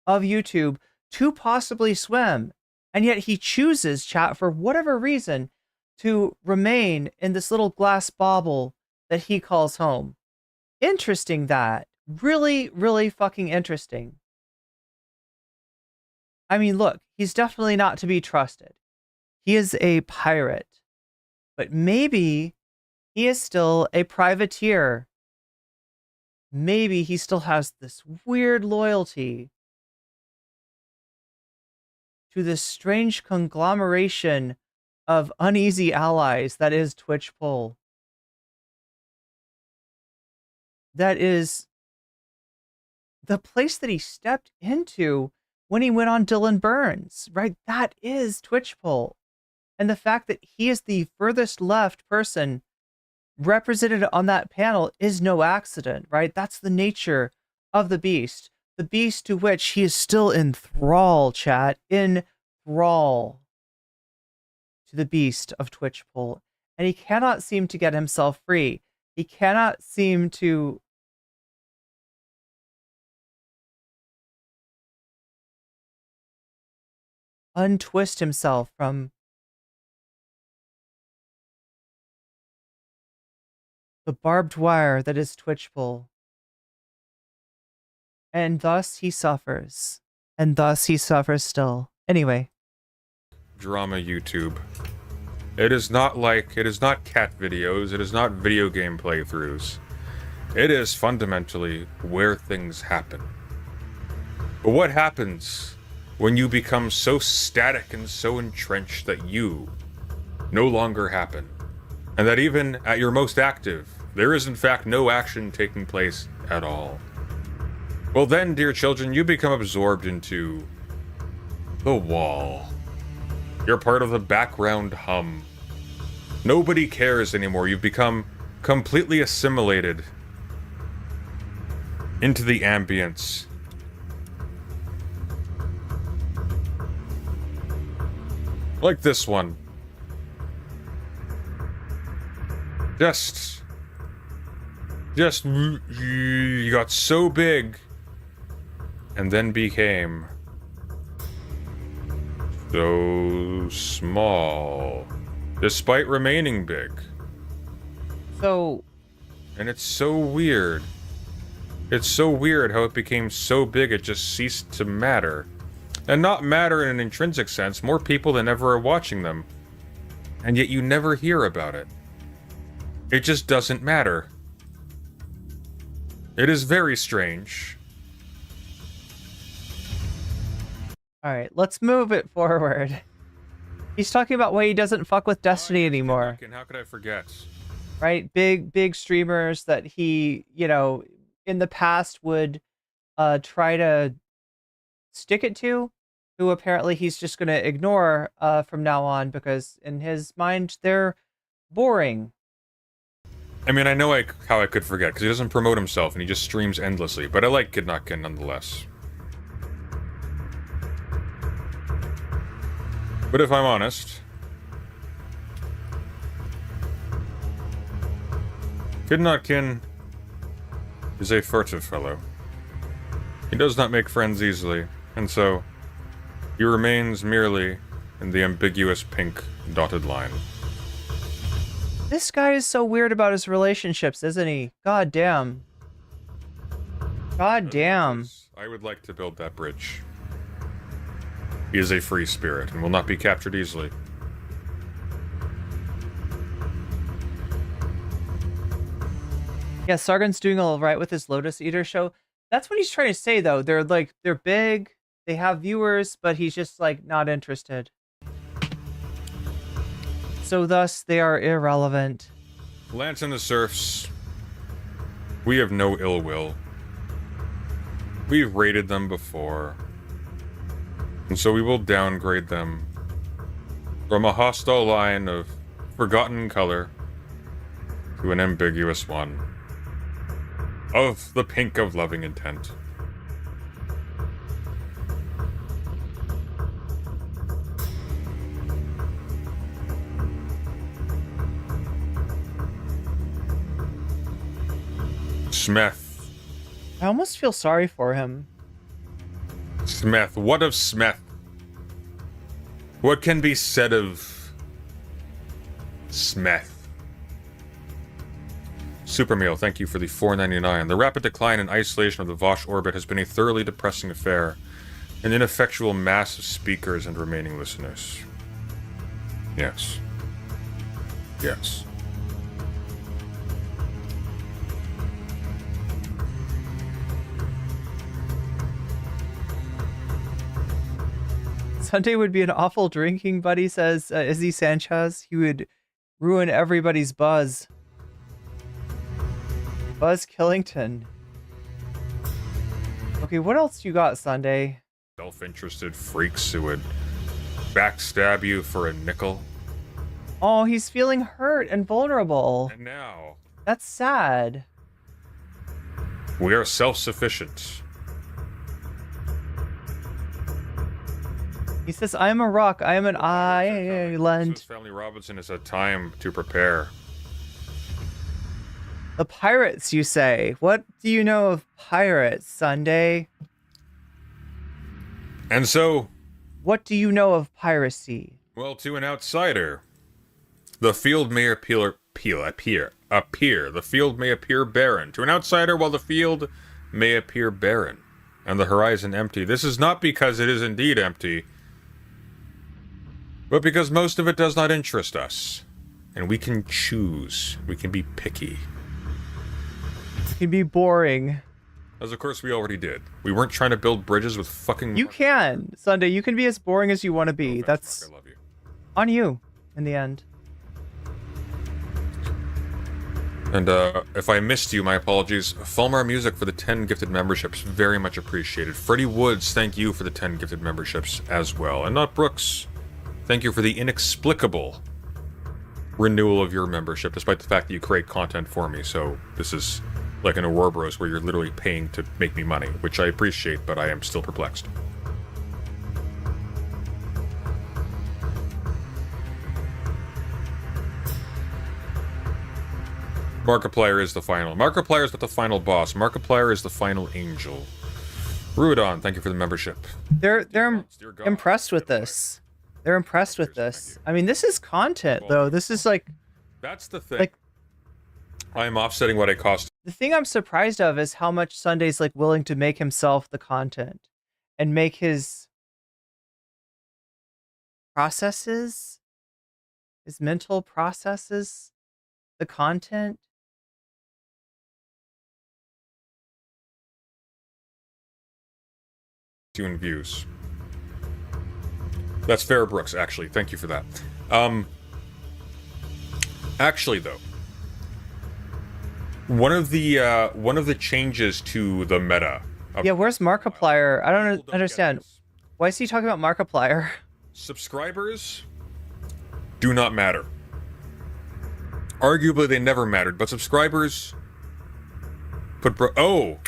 of YouTube to possibly swim. And yet he chooses, chat, for whatever reason, to remain in this little glass bauble that he calls home. Interesting that. Really, really fucking interesting. I mean, look, he's definitely not to be trusted. He is a pirate. But maybe he is still a privateer. maybe he still has this weird loyalty to this strange conglomeration of uneasy allies that is Twitch Pull. That is the place that he stepped into when he went on Dylan Burns, right? That is Twitch Pull. And the fact that he is the furthest left person represented on that panel is no accident, right? That's the nature of the beast to which he is still in thrall, chat, in thrall to the beast of Twitch Pull. And he cannot seem to get himself free. He cannot seem to untwist himself from the barbed wire that is Twitch Pull. And thus he suffers. And thus he suffers still. Anyway. Drama YouTube. It is not cat videos, it is not video game playthroughs. It is fundamentally where things happen. But what happens when you become so static and so entrenched that you no longer happen? And that even at your most active, there is in fact no action taking place at all. Well then, dear children, you become absorbed into the wall. You're part of the background hum. Nobody cares anymore. You've become completely assimilated into the ambience. Like this one. You got so big and then became so small, despite remaining big. So... And it's so weird. It's so weird how it became so big it just ceased to matter. And not matter in an intrinsic sense, more people than ever are watching them. And yet you never hear about it. It just doesn't matter. It is very strange. Alright, let's move it forward. He's talking about why he doesn't fuck with Destiny anymore. How could I forget? Right? Big streamers that he, you know, in the past would try to stick it to, who apparently he's just going to ignore from now on because in his mind they're boring. I mean, I know how I could forget, because he doesn't promote himself and he just streams endlessly, but I like Kid Not Kin nonetheless. But if I'm honest, Kid Not Kin is a furtive fellow. He does not make friends easily, and so he remains merely in the ambiguous pink dotted line. This guy is so weird about his relationships, isn't he? God damn. God damn. I would like to build that bridge. He is a free spirit and will not be captured easily. Yeah, Sargon's doing all right with his Lotus Eater show. That's what he's trying to say, though. They're big, they have viewers, but he's just, like, not interested. So thus, they are irrelevant. Lance and the Serfs, we have no ill will. We've raided them before. And so we will downgrade them from a hostile line of forgotten color to an ambiguous one of the pink of loving intent. Smith. I almost feel sorry for him. Smith. What of Smith? What can be said of Smith? Supermeal, thank you for the $4.99. The rapid decline and isolation of the Vosh orbit has been a thoroughly depressing affair. An ineffectual mass of speakers and remaining listeners. Yes. Yes. Sunday would be an awful drinking buddy, says Izzy Sanchez. He would ruin everybody's buzz. Buzz Killington. Okay, what else you got, Sunday? Self-interested freaks who would backstab you for a nickel. Oh, he's feeling hurt and vulnerable. And now, That's sad. we are self-sufficient. He says, I am a rock, I am an island. Family Robinson has had time to prepare. The pirates, you say? What do you know of pirates, Sunday? And so, what do you know of piracy? Well, to an outsider, the field may appear. The field may appear barren. To an outsider, while the field may appear barren, and the horizon empty. This is not because it is indeed empty, but because most of it does not interest us. And we can choose. We can be picky. It can be boring. As of course we already did. We weren't trying to build bridges with fucking... You can, Sunday. You can be as boring as you want to be. That's I love you. On you, in the end. And if I missed you, my apologies. Fulmar Music for the 10 gifted memberships. Very much appreciated. Freddie Woods, thank you for the 10 gifted memberships as well. And not Brooks. Thank you for the inexplicable renewal of your membership, despite the fact that you create content for me. So this is like an Ouroboros where you're literally paying to make me money, which I appreciate, but I am still perplexed. Markiplier is the final. Markiplier is not the final boss. Markiplier is the final angel. Ruidon, thank you for the membership. They're impressed with this. They're impressed with this. I mean, this is content, though. This is like... That's the thing. Like, I am offsetting what I cost. the thing I'm surprised of is how much Sunday's like willing to make himself the content and make his processes, his mental processes, the content. In views. That's fair, Brooks, actually. Thank you for that. Actually, though, one of the changes to the meta. Yeah, where's Markiplier? I don't understand. Why is he talking about Markiplier? Subscribers do not matter. Arguably, they never mattered, but subscribers put oh.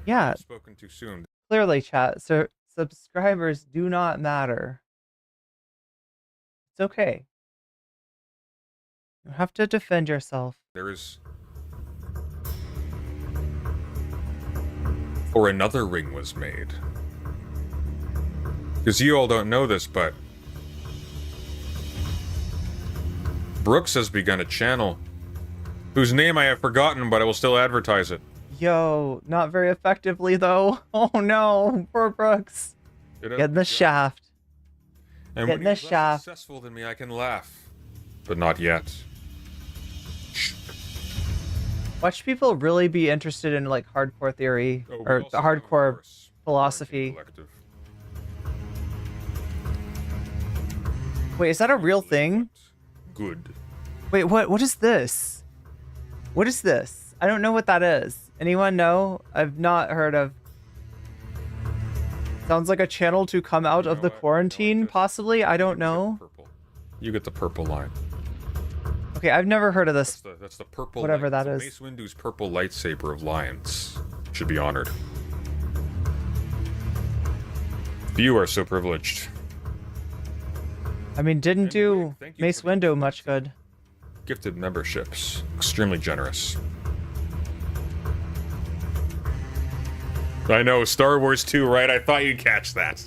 Yeah. Spoken too soon. Clearly, chat. So subscribers do not matter. It's okay. You have to defend yourself. There is... Or another ring was made. Because you all don't know this, but... Brooks has begun a channel whose name I have forgotten, but I will still advertise it. Yo, not very effectively, though. Oh no, poor Brooks. Get in the shaft. And Get in when the he's less shaft. successful than me, I can laugh. But not yet. Watch people really be interested in like hardcore theory or the hardcore philosophy. Wait, is that a real thing? Good. Wait, what is this? What is this? I don't know what that is. Anyone know? I've not heard of. Sounds like a channel to come out of the quarantine, possibly. I don't know. You get the purple line. Okay, I've never heard of this. That's the purple. Whatever light. that is. Mace Windu's purple lightsaber of lions should be honored. You are so privileged. I mean, didn't do Mace Windu much good. Gifted memberships, extremely generous. I know, Star Wars 2, right? I thought you'd catch that.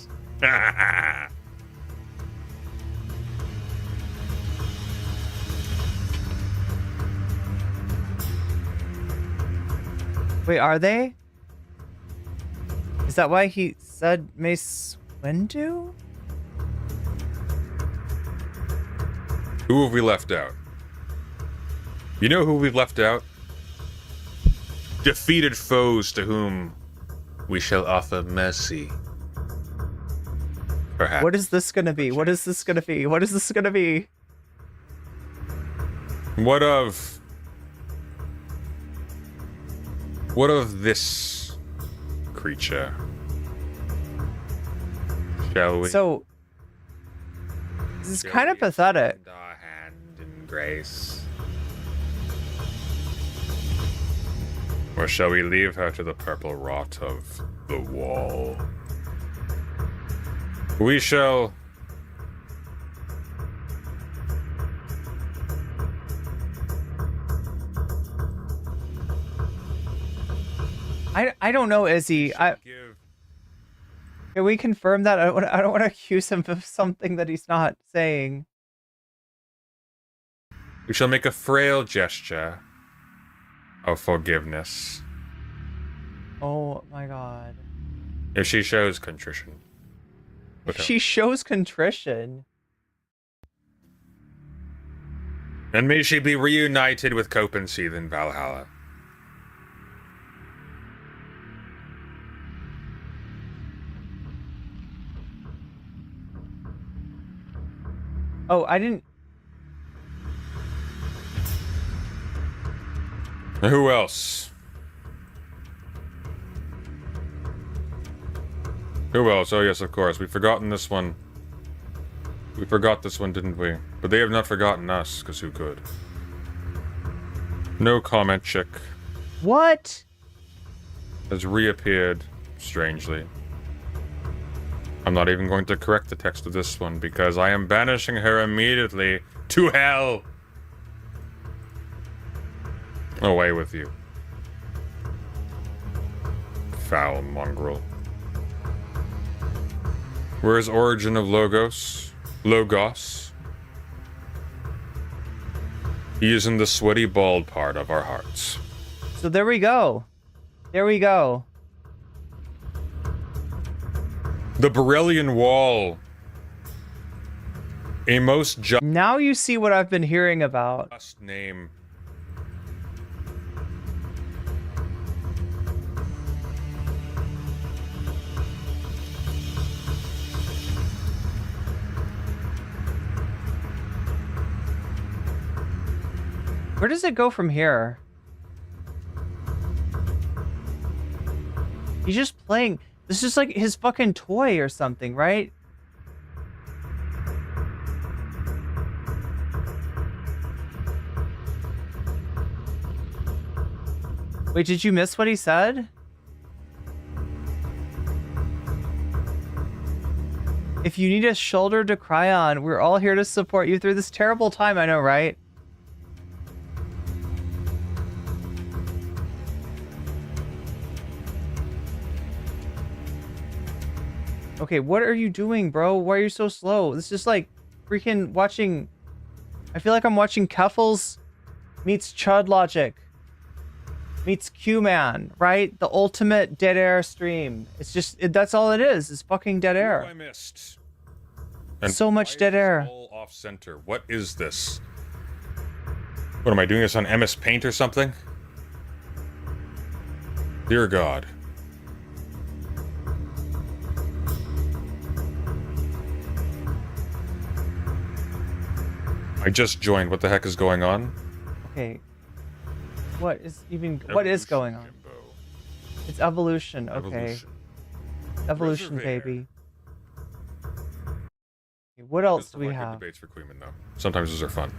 Wait, are they? Is that why he said Mace Windu? Who have we left out? You know who we've left out? Defeated foes to whom we shall offer mercy. Perhaps. What is this gonna be? What is this gonna be? What is this gonna be? What of this creature? Shall we? So this is kind of pathetic. Extend our hand in grace. Or shall we leave her to the purple rot of the wall? We shall. I don't know, Izzy. Can we confirm that? I don't want to accuse him of something that he's not saying. We shall make a frail gesture of forgiveness. Oh my god. If she shows contrition. If she shows contrition. And may she be reunited with Copenseed in Valhalla. Oh, I didn't. Who else? Who else? Oh yes, of course. We've forgotten this one. We forgot this one, didn't we? But they have not forgotten us, because who could? No comment chick. What? Has reappeared strangely. I'm not even going to correct the text of this one because I am banishing her immediately to hell. Away with you. Foul mongrel. Where is origin of Logos? Logos? He is in the sweaty bald part of our hearts. So there we go. There we go. The Borellian Wall. A most just Now you see what I've been hearing about. name. Where does it go from here? He's just playing. This is like his fucking toy or something, right? Wait, did you miss what he said? If you need a shoulder to cry on, we're all here to support you through this terrible time, I know, right? Okay, what are you doing, bro? Why are you so slow? This is like freaking watching... I feel like I'm watching Keffels meets Chud Logic meets Q-Man, right? The ultimate dead air stream. It's just... that's all it is. It's fucking dead air. I missed. And So much dead air. all off center. What is this? What am I doing this on MS Paint or something? Dear God. I just joined. What the heck is going on? Okay. What is even... what is going on? It's evolution. Okay. Evolution, baby. Okay, what else do we have? Debates for Queeman, though. Sometimes those are fun.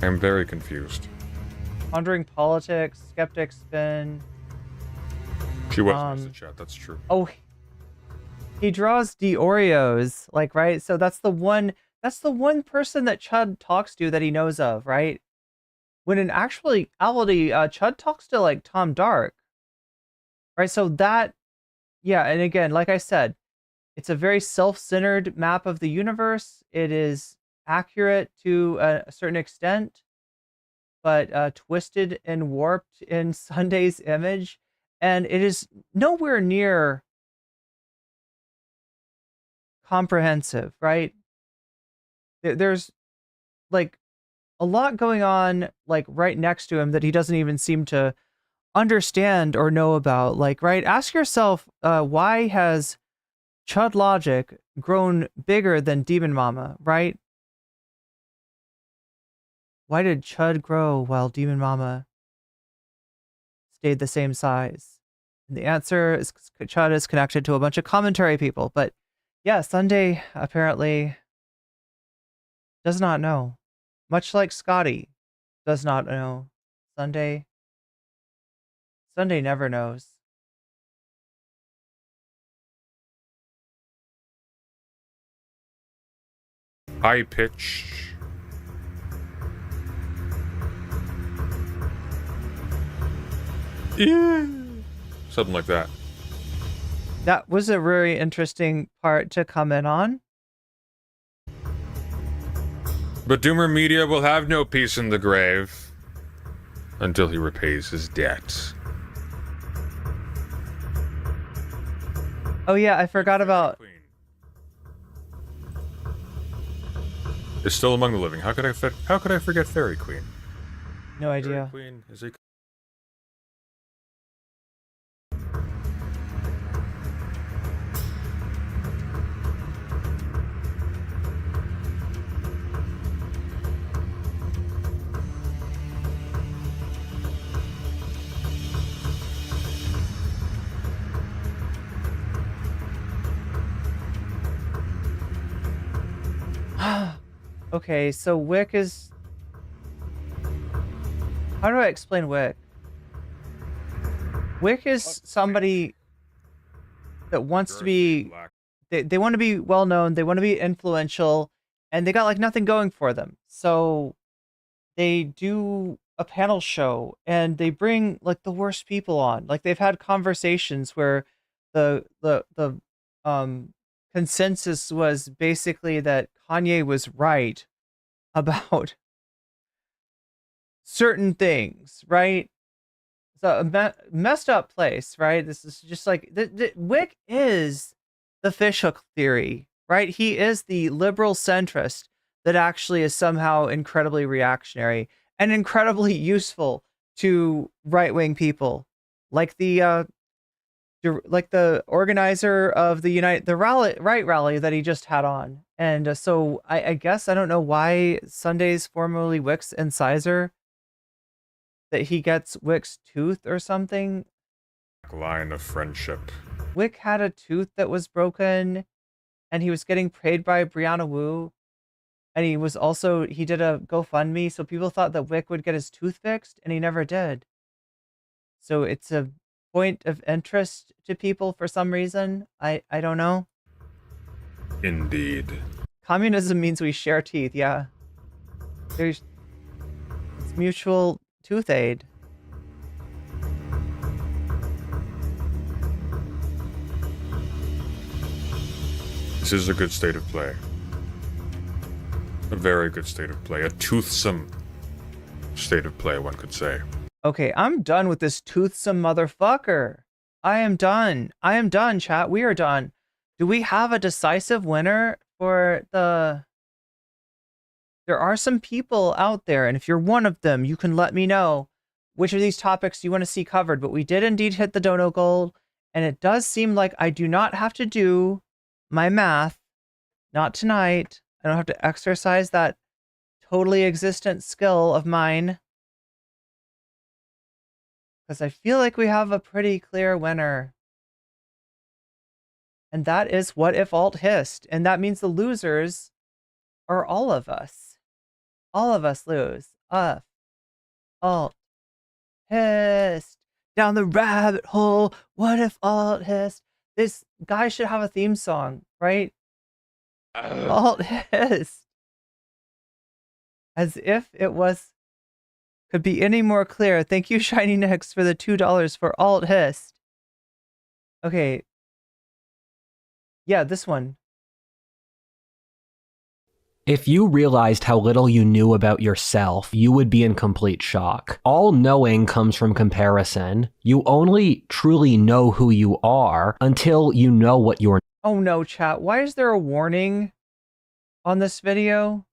I'm very confused. Pondering politics, skeptic spin. She was in the chat. That's true. Oh, he draws Oreos, like, right? So that's the one person that Chud talks to that he knows of, right? When in actuality, Chud talks to like Tom Dark, right? So that, yeah, and again, like I said, it's a very self-centered map of the universe. It is accurate to a certain extent, but twisted and warped in Sunday's image, and it is nowhere near comprehensive, right? There's like a lot going on like right next to him that he doesn't even seem to understand or know about. Like, right? Ask yourself, why has Chud logic grown bigger than Demon Mama, right? Why did Chud grow while Demon Mama stayed the same size? And the answer is Chud is connected to a bunch of commentary people. But yeah, Sunday apparently does not know. Much like Scotty does not know. Sunday never knows. High pitch. Yeah. Something like that. That was a very interesting part to comment on. But Doomer Media will have no peace in the grave until he repays his debt. Oh yeah, I forgot about... Is still among the living. How could I forget Fairy Queen? No idea. Fairy Queen is a... Okay, so Wick is... How do I explain Wick? Wick is somebody that wants to be... They want to be well-known, they want to be influential, and they got like nothing going for them. So they do a panel show, and they bring like the worst people on. Like they've had conversations where the consensus was basically that Kanye was right about certain things, right? So a messed up place, right? This is just like Wick is the fishhook theory, right? He is the liberal centrist that actually is somehow incredibly reactionary and incredibly useful to right-wing people, like the organizer of the right rally that he just had on. And so I guess I don't know why Sunday's formerly Wick's incisor, that he gets Wick's tooth or something. Line of friendship. Wick had a tooth that was broken, and he was getting paid by Brianna Wu. And he did a GoFundMe, so people thought that Wick would get his tooth fixed, and he never did. So it's a point of interest to people for some reason. I don't know. Indeed. Communism means we share teeth, yeah. It's mutual tooth aid. This is a good state of play. A very good state of play. A toothsome state of play, one could say. Okay, I'm done with this toothsome motherfucker. I am done. I am done, chat. We are done. Do we have a decisive winner for the... There are some people out there, and if you're one of them, you can let me know which of these topics you want to see covered. But we did indeed hit the dono goal, and it does seem like I do not have to do my math. Not tonight. I don't have to exercise that totally existent skill of mine, because I feel like we have a pretty clear winner. And that is What If Alt Hist. And that means the losers are all of us. All of us lose. Alt Hist. Down the rabbit hole. What if Alt Hist? This guy should have a theme song, right? Alt Hist. As if it could be any more clear. Thank you, Shiny Nix, for the $2 for Alt Hist. Okay. Yeah, this one. If you realized how little you knew about yourself, you would be in complete shock. All knowing comes from comparison. You only truly know who you are until you know what you're... Oh no, chat. Why is there a warning on this video?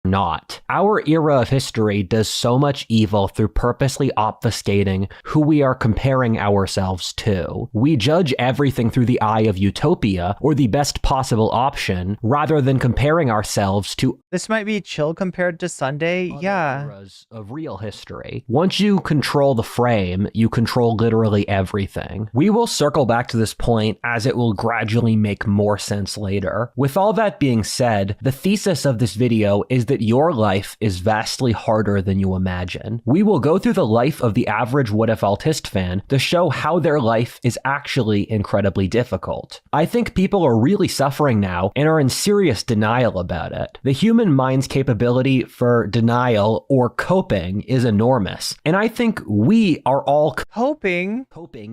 not. Our era of history does so much evil through purposely obfuscating who we are comparing ourselves to. We judge everything through the eye of utopia, or the best possible option, rather than comparing ourselves to This might be chill compared to Sunday. Yeah. eras of real history. Once you control the frame, you control literally everything. We will circle back to this point as it will gradually make more sense later. With all that being said, the thesis of this video is that your life is vastly harder than you imagine. We will go through the life of the average What If Altist fan to show how their life is actually incredibly difficult. I think people are really suffering now and are in serious denial about it. The human mind's capability for denial or coping is enormous, and I think we are all coping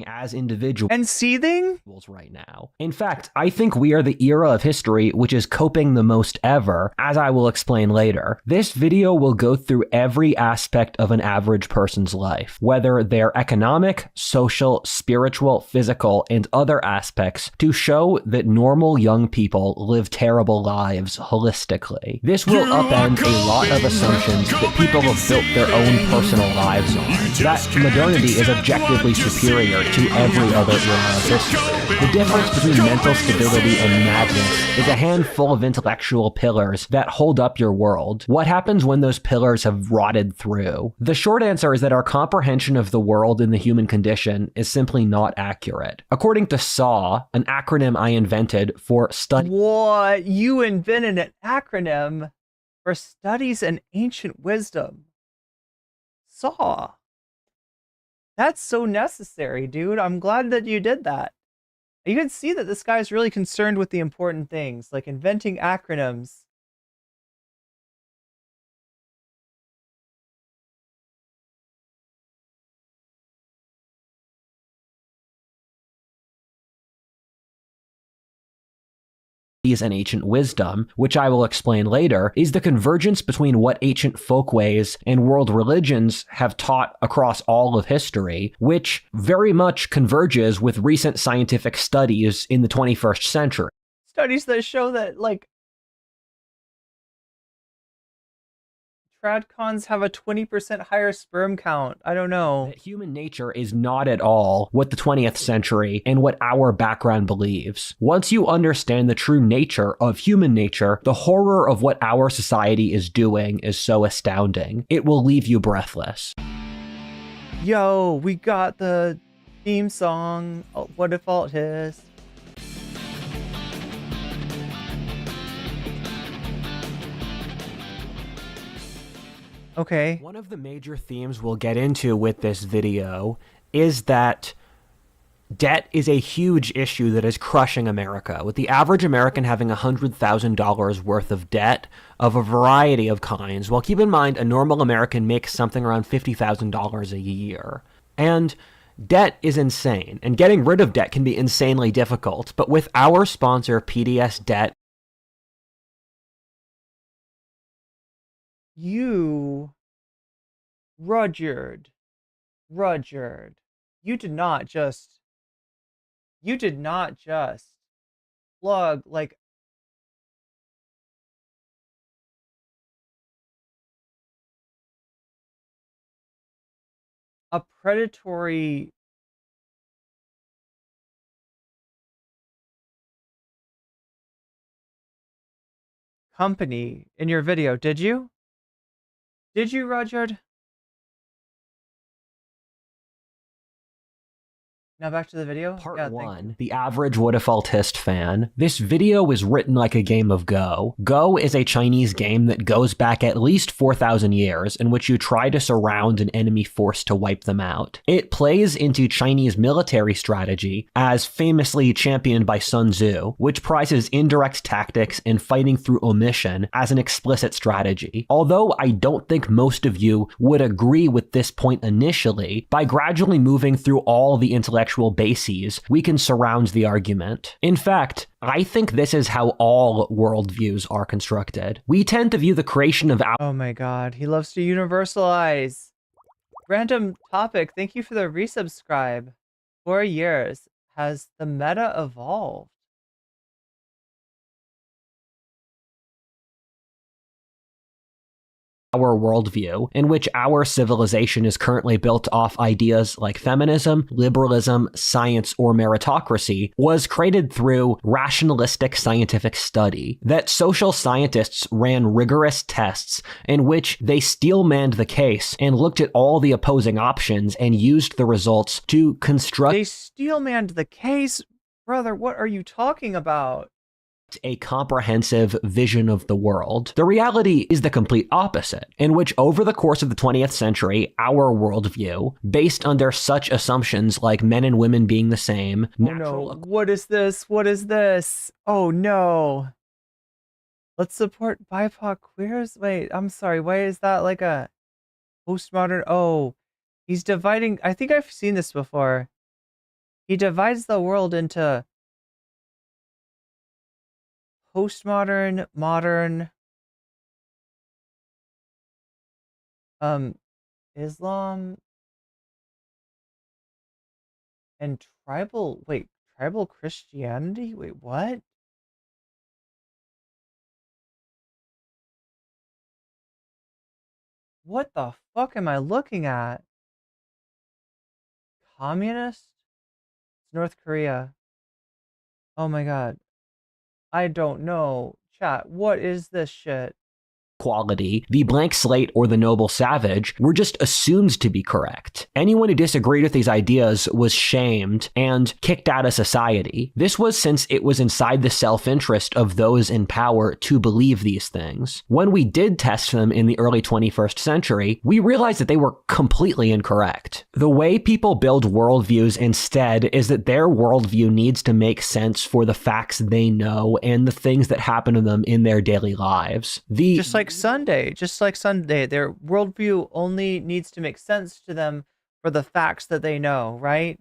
as individuals and seething right now. In fact, I think we are the era of history which is coping the most ever, as I will explain later. This video will go through every aspect of an average person's life, whether they're economic, social, spiritual, physical, and other aspects, to show that normal young people live terrible lives holistically. This will upend a lot of assumptions that people have built their own personal lives on, that modernity is objectively superior to every other era of history. The difference between mental stability and madness is a handful of intellectual pillars that hold up your world. What happens when those pillars have rotted through? The short answer is that our comprehension of the world and the human condition is simply not accurate. According to SAW, an acronym I invented for study. What? You invented an acronym for studies in ancient wisdom. SAW. That's so necessary, dude. I'm glad that you did that. You can see that this guy is really concerned with the important things, like inventing acronyms. And ancient wisdom, which I will explain later, is the convergence between what ancient folkways and world religions have taught across all of history, which very much converges with recent scientific studies in the 21st century. Studies that show that, like, tradcons have a 20% higher sperm count. I don't know. That human nature is not at all what the 20th century and what our background believes. Once you understand the true nature of human nature, the horror of what our society is doing is so astounding. It will leave you breathless. Yo, we got the theme song, What If Altist. Okay. One of the major themes we'll get into with this video is that debt is a huge issue that is crushing America, with the average American having $100,000 worth of debt of a variety of kinds. Well, keep in mind, a normal American makes something around $50,000 a year. And debt is insane, and getting rid of debt can be insanely difficult. But with our sponsor, PDS Debt, You, Rudyard, you did not just plug, like, a predatory company in your video, did you? Did you, Rudyard? Now back to the video. Part 1, the average What If Altist fan. This video is written like a game of Go. Go is a Chinese game that goes back at least 4,000 years, in which you try to surround an enemy force to wipe them out. It plays into Chinese military strategy, as famously championed by Sun Tzu, which prizes indirect tactics and fighting through omission as an explicit strategy. Although I don't think most of you would agree with this point initially, by gradually moving through all the intellectual bases, we can surround the argument. In fact, I think this is how all worldviews are constructed. We tend to view the creation of our— Oh my god, he loves to universalize. Random topic, thank you for the resubscribe. 4 years. Has the meta evolved? our worldview, in which our civilization is currently built off ideas like feminism, liberalism, science, or meritocracy, was created through rationalistic scientific study. That social scientists ran rigorous tests in which they steel-manned the case and looked at all the opposing options and used the results to construct— They steel-manned the case? Brother, what are you talking about? A comprehensive vision of the world. The reality is the complete opposite, in which over the course of the 20th century, our worldview, based under such assumptions like men and women being the same, What is this? What is this? Oh no. Let's support BIPOC queers? Wait, I'm sorry. Why is that like a postmodern? Oh, he's dividing. I think I've seen this before. He divides the world into postmodern, modern, Islam, and tribal. Wait, tribal Christianity? Wait, what? What the fuck am I looking at? Communist? North Korea. Oh my god. I don't know. Chat, what is this shit? Quality, the blank slate or the noble savage were just assumed to be correct. Anyone who disagreed with these ideas was shamed and kicked out of society. This was since it was inside the self-interest of those in power to believe these things. When we did test them in the early 21st century, we realized that they were completely incorrect. The way people build worldviews instead is that their worldview needs to make sense for the facts they know and the things that happen to them in their daily lives. Just like Sunday, their worldview only needs to make sense to them for the facts that they know, right?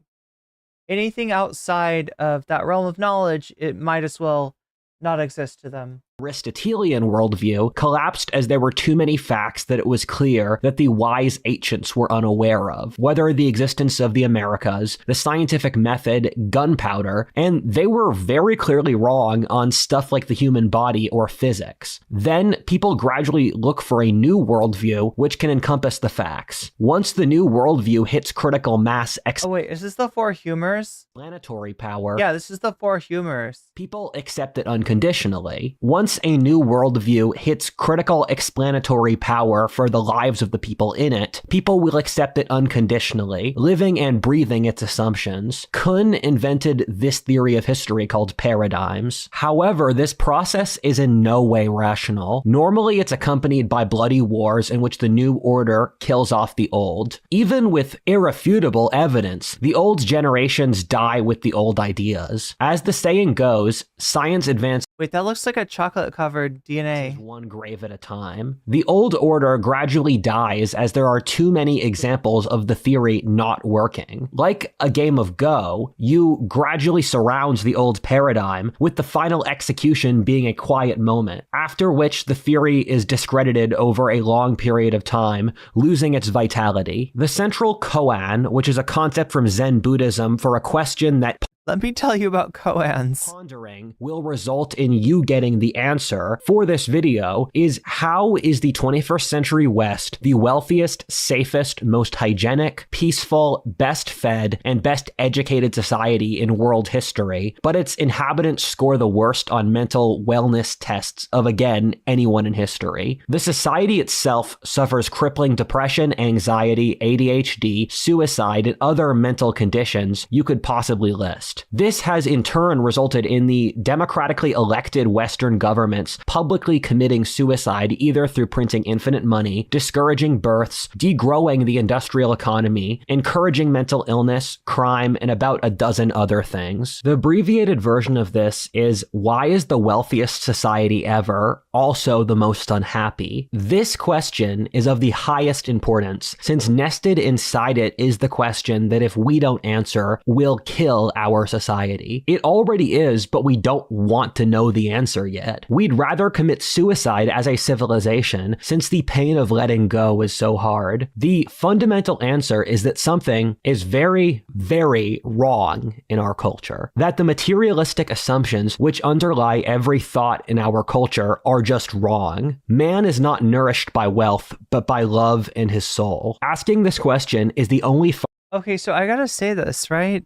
Anything outside of that realm of knowledge, it might as well not exist to them. Aristotelian worldview collapsed as there were too many facts that it was clear that the wise ancients were unaware of, whether the existence of the Americas, the scientific method, gunpowder, and they were very clearly wrong on stuff like the human body or physics. Then people gradually look for a new worldview which can encompass the facts. Once the new worldview hits critical mass Oh wait, is this the Four Humors? Explanatory power. Yeah, this is the Four Humors. People accept it unconditionally. Once a new worldview hits critical explanatory power for the lives of the people in it, people will accept it unconditionally, living and breathing its assumptions. Kuhn invented this theory of history called paradigms. However, this process is in no way rational. Normally, it's accompanied by bloody wars in which the new order kills off the old. Even with irrefutable evidence, the old generations die with the old ideas. As the saying goes, science advances. Wait, that looks like a chocolate-covered DNA. One grave at a time. The old order gradually dies as there are too many examples of the theory not working. Like a game of Go, you gradually surround the old paradigm, with the final execution being a quiet moment, after which the theory is discredited over a long period of time, losing its vitality. The central koan, which is a concept from Zen Buddhism for a question that let me tell you about koans. Pondering will result in you getting the answer for this video is how is the 21st century West the wealthiest, safest, most hygienic, peaceful, best fed, and best educated society in world history, but its inhabitants score the worst on mental wellness tests of, again, anyone in history. The society itself suffers crippling depression, anxiety, ADHD, suicide, and other mental conditions you could possibly list. This has in turn resulted in the democratically elected Western governments publicly committing suicide either through printing infinite money, discouraging births, degrowing the industrial economy, encouraging mental illness, crime, and about a dozen other things. The abbreviated version of this is, why is the wealthiest society ever also the most unhappy? This question is of the highest importance, since nested inside it is the question that if we don't answer, will kill our our society. It already is, but we don't want to know the answer yet. We'd rather commit suicide as a civilization, since the pain of letting go is so hard. The fundamental answer is that something is very, very wrong in our culture. That the materialistic assumptions which underlie every thought in our culture are just wrong. Man is not nourished by wealth, but by love in his soul. Asking this question is the only Okay, so I gotta say this, right?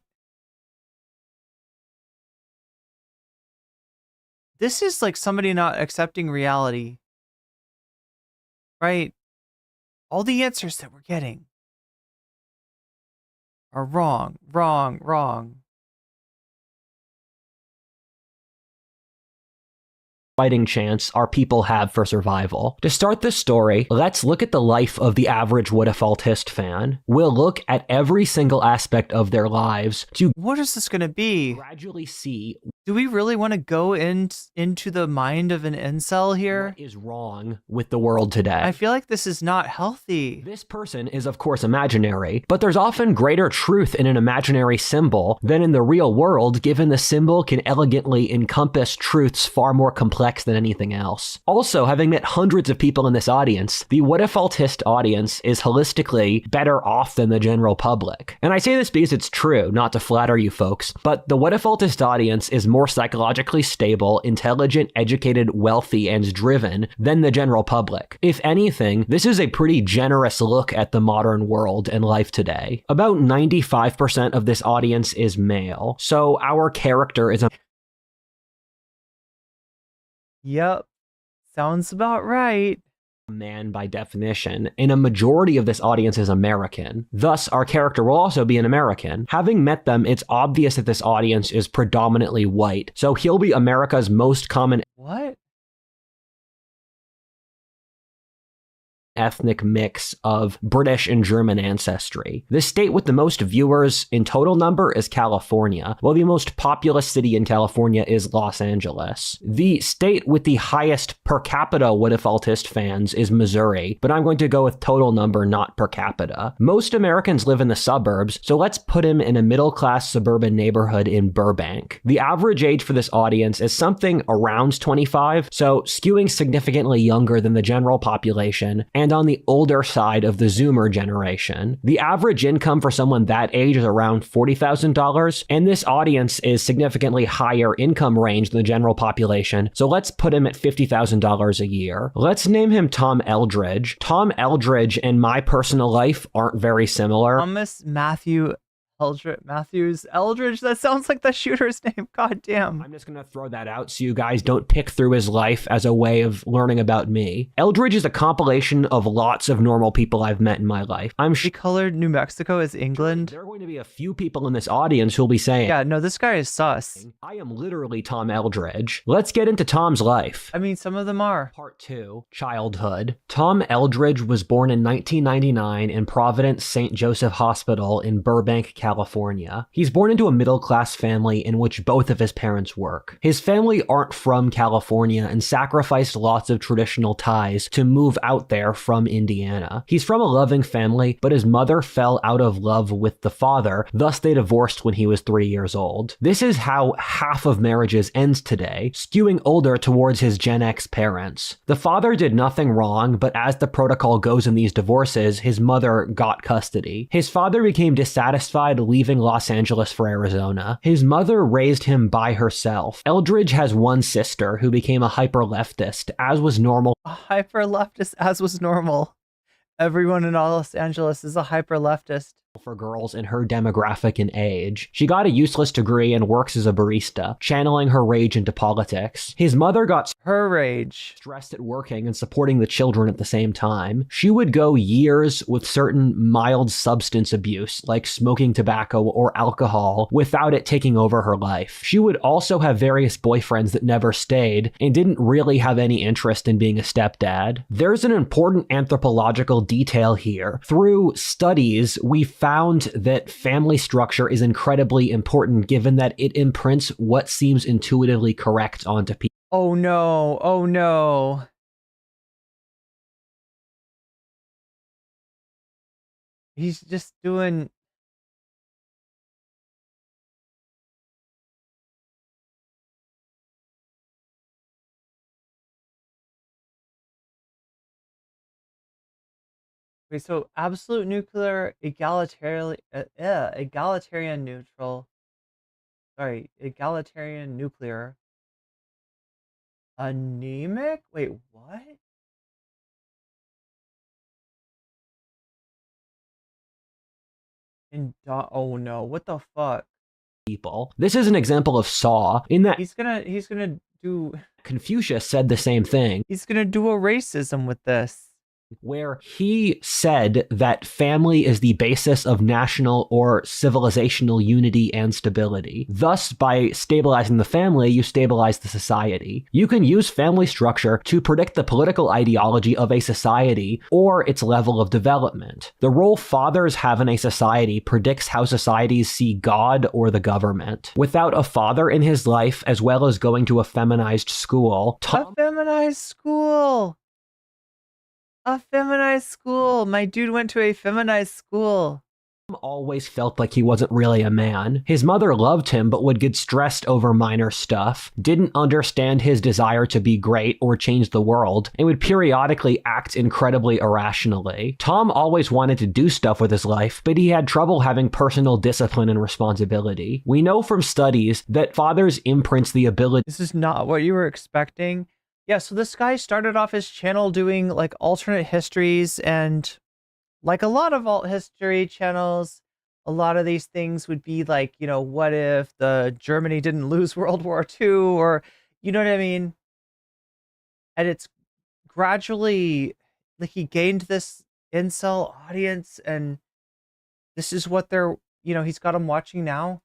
This is like somebody not accepting reality, right? All the answers that we're getting are wrong, wrong, wrong. fighting chance our people have for survival. To start this story, let's look at the life of the average what-if-altist fan. We'll look at every single aspect of their lives to what is this going to be? Gradually see. Do we really want to go into the mind of an incel here? What is wrong with the world today? I feel like this is not healthy. This person is of course imaginary, but there's often greater truth in an imaginary symbol than in the real world, given the symbol can elegantly encompass truths far more complex than anything else. Also, having met hundreds of people in this audience, the what-if-altist audience is holistically better off than the general public. And I say this because it's true, not to flatter you folks, but the what-if-altist audience is more psychologically stable, intelligent, educated, wealthy, and driven than the general public. If anything, this is a pretty generous look at the modern world and life today. About 95% of this audience is male, so our character is a Yep. Sounds about right. Man by definition, and a majority of this audience is American. Thus, our character will also be an American. Having met them, it's obvious that this audience is predominantly white, so he'll be America's most common What? ethnic mix of British and German ancestry. The state with the most viewers in total number is California, while the most populous city in California is Los Angeles. The state with the highest per capita what-if-altist fans is Missouri, but I'm going to go with total number, not per capita. Most Americans live in the suburbs, so let's put him in a middle-class suburban neighborhood in Burbank. The average age for this audience is something around 25, so skewing significantly younger than the general population, and on the older side of the Zoomer generation. The average income for someone that age is around $40,000, and this audience is significantly higher income range than the general population, so let's put him at $50,000 a year. Let's name him Tom Eldridge. Tom Eldridge and my personal life aren't very similar. Thomas Matthews Eldridge, that sounds like the shooter's name. God damn. I'm just gonna throw that out so you guys don't pick through his life as a way of learning about me. Eldridge is a compilation of lots of normal people I've met in my life. She colored New Mexico as England. There are going to be a few people in this audience who'll be saying, yeah, no, this guy is sus. I am literally Tom Eldridge. Let's get into Tom's life. I mean, some of them are. Part 2, Childhood. Tom Eldridge was born in 1999 in Providence St. Joseph Hospital in Burbank, California. He's born into a middle-class family in which both of his parents work. His family aren't from California and sacrificed lots of traditional ties to move out there from Indiana. He's from a loving family, but his mother fell out of love with the father, thus they divorced when he was 3 years old. This is how half of marriages ends today, skewing older towards his Gen X parents. The father did nothing wrong, but as the protocol goes in these divorces, his mother got custody. His father became dissatisfied, leaving Los Angeles for Arizona. His mother raised him by herself. Eldridge has one sister who became a hyper-leftist, as was normal. A hyper-leftist, as was normal. Everyone in Los Angeles is a hyper-leftist. For girls in her demographic and age. She got a useless degree and works as a barista, channeling her rage into politics. His mother got her rage stressed at working and supporting the children at the same time. She would go years with certain mild substance abuse, like smoking tobacco or alcohol, without it taking over her life. She would also have various boyfriends that never stayed and didn't really have any interest in being a stepdad. There's an important anthropological detail here. Through studies, we found that family structure is incredibly important given that it imprints what seems intuitively correct onto people. Oh no, oh no. He's just doing... Okay, so absolute nuclear, egalitarian neutral. Sorry, egalitarian nuclear. Anemic? Wait, what? Oh no, what the fuck? People. This is an example of Saw in that He's gonna do Confucius said the same thing. He's gonna do a racism with this. Where he said that family is the basis of national or civilizational unity and stability. Thus, by stabilizing the family, you stabilize the society. You can use family structure to predict the political ideology of a society or its level of development. The role fathers have in a society predicts how societies see God or the government. Without a father in his life, as well as going to a feminized school, A feminized school! A feminized school! My dude went to a feminized school. Tom always felt like he wasn't really a man. His mother loved him but would get stressed over minor stuff, didn't understand his desire to be great or change the world, and would periodically act incredibly irrationally. Tom always wanted to do stuff with his life, but he had trouble having personal discipline and responsibility. We know from studies that fathers imprints the ability— This is not what you were expecting. Yeah, so this guy started off his channel doing like alternate histories, and like a lot of alt history channels, a lot of these things would be like, you know, what if the Germany didn't lose World War II, or you know what I mean? And it's gradually like he gained this incel audience, and this is what they're, you know, he's got them watching now.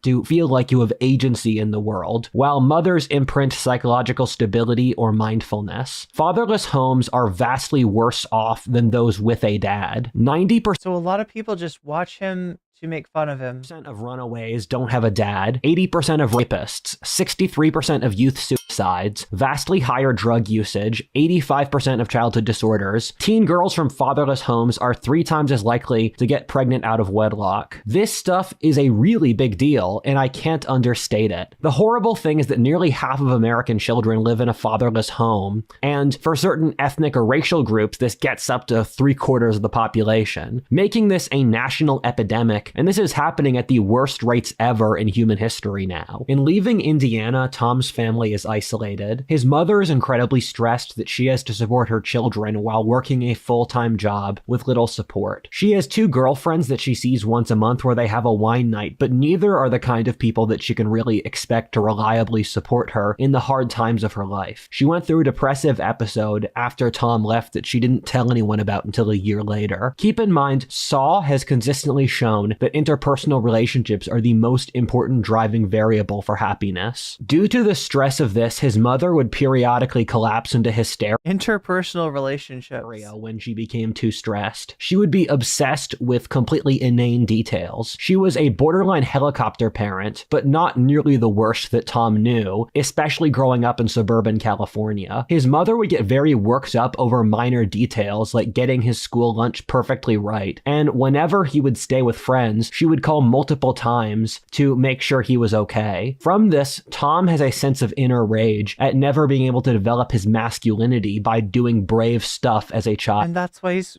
To feel like you have agency in the world, while mothers imprint psychological stability or mindfulness. Fatherless homes are vastly worse off than those with a dad. 90%— So a lot of people just watch him to make fun of him. Of runaways don't have a dad, 80% of rapists, 63% of youth suicides, vastly higher drug usage, 85% of childhood disorders. Teen girls from fatherless homes are 3 times as likely to get pregnant out of wedlock. This stuff is a really big deal, and I can't understate it. The horrible thing is that nearly half of American children live in a fatherless home, and for certain ethnic or racial groups, this gets up to 3/4 of the population, making this a national epidemic. And this is happening at the worst rates ever in human history now. In leaving Indiana, Tom's family is isolated. His mother is incredibly stressed that she has to support her children while working a full-time job with little support. She has 2 girlfriends that she sees once a month where they have a wine night, but neither are the kind of people that she can really expect to reliably support her in the hard times of her life. She went through a depressive episode after Tom left that she didn't tell anyone about until a year later. Keep in mind, Saw has consistently shown that interpersonal relationships are the most important driving variable for happiness. Due to the stress of this, his mother would periodically collapse into hysteria. Interpersonal relationships. When she became too stressed. She would be obsessed with completely inane details. She was a borderline helicopter parent, but not nearly the worst that Tom knew, especially growing up in suburban California. His mother would get very worked up over minor details like getting his school lunch perfectly right, and whenever he would stay with friends, she would call multiple times to make sure he was okay. From this, Tom has a sense of inner rage at never being able to develop his masculinity by doing brave stuff as a child. And that's why he's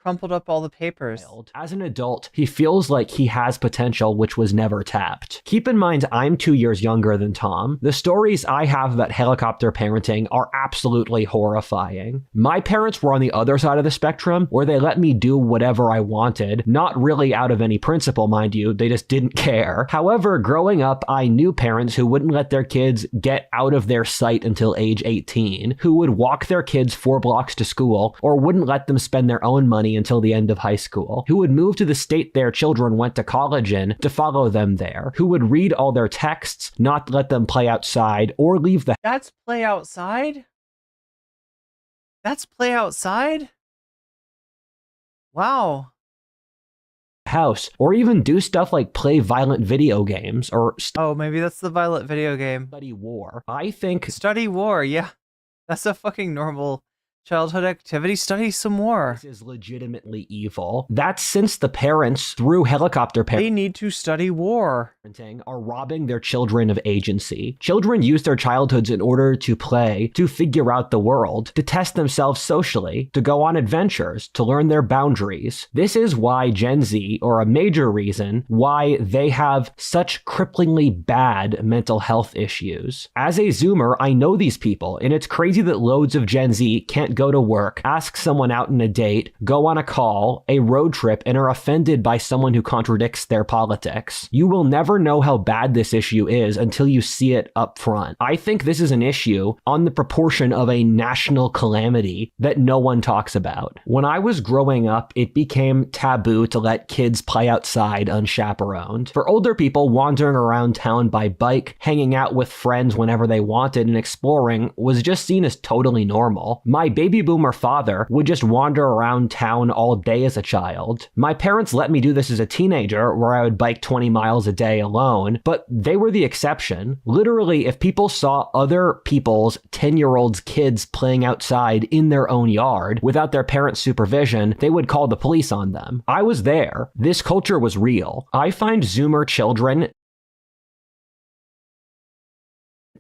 crumpled up all the papers. As an adult, he feels like he has potential which was never tapped. Keep in mind, I'm 2 years younger than Tom. The stories I have about helicopter parenting are absolutely horrifying. My parents were on the other side of the spectrum, where they let me do whatever I wanted, not really out of any principle, mind you, they just didn't care. However, growing up, I knew parents who wouldn't let their kids get out of their sight until age 18, who would walk their kids 4 blocks to school, or wouldn't let them spend their own money until the end of high school, who would move to the state their children went to college in to follow them there, who would read all their texts, not let them play outside, or leave the— That's play outside? That's play outside? Wow. house, or even do stuff like play violent video games or oh, maybe that's the violent video game. Study war. I think study war, yeah. That's a fucking normal childhood activity, study some more. This is legitimately evil. That's since the parents, through helicopter They need to study war. parenting, are robbing their children of agency. Children use their childhoods in order to play, to figure out the world, to test themselves socially, to go on adventures, to learn their boundaries. This is why Gen Z, or a major reason, why they have such cripplingly bad mental health issues. As a Zoomer, I know these people, and it's crazy that loads of Gen Z can't go to work, ask someone out on a date, go on a call, a road trip, and are offended by someone who contradicts their politics. You will never know how bad this issue is until you see it up front. I think this is an issue on the proportion of a national calamity that no one talks about. When I was growing up, it became taboo to let kids play outside unchaperoned. For older people, wandering around town by bike, hanging out with friends whenever they wanted, and exploring was just seen as totally normal. My baby boomer father would just wander around town all day as a child. My parents let me do this as a teenager, where I would bike 20 miles a day alone, but they were the exception. Literally, if people saw other people's 10-year-olds' kids playing outside in their own yard without their parents' supervision, they would call the police on them. I was there. This culture was real. I find Zoomer children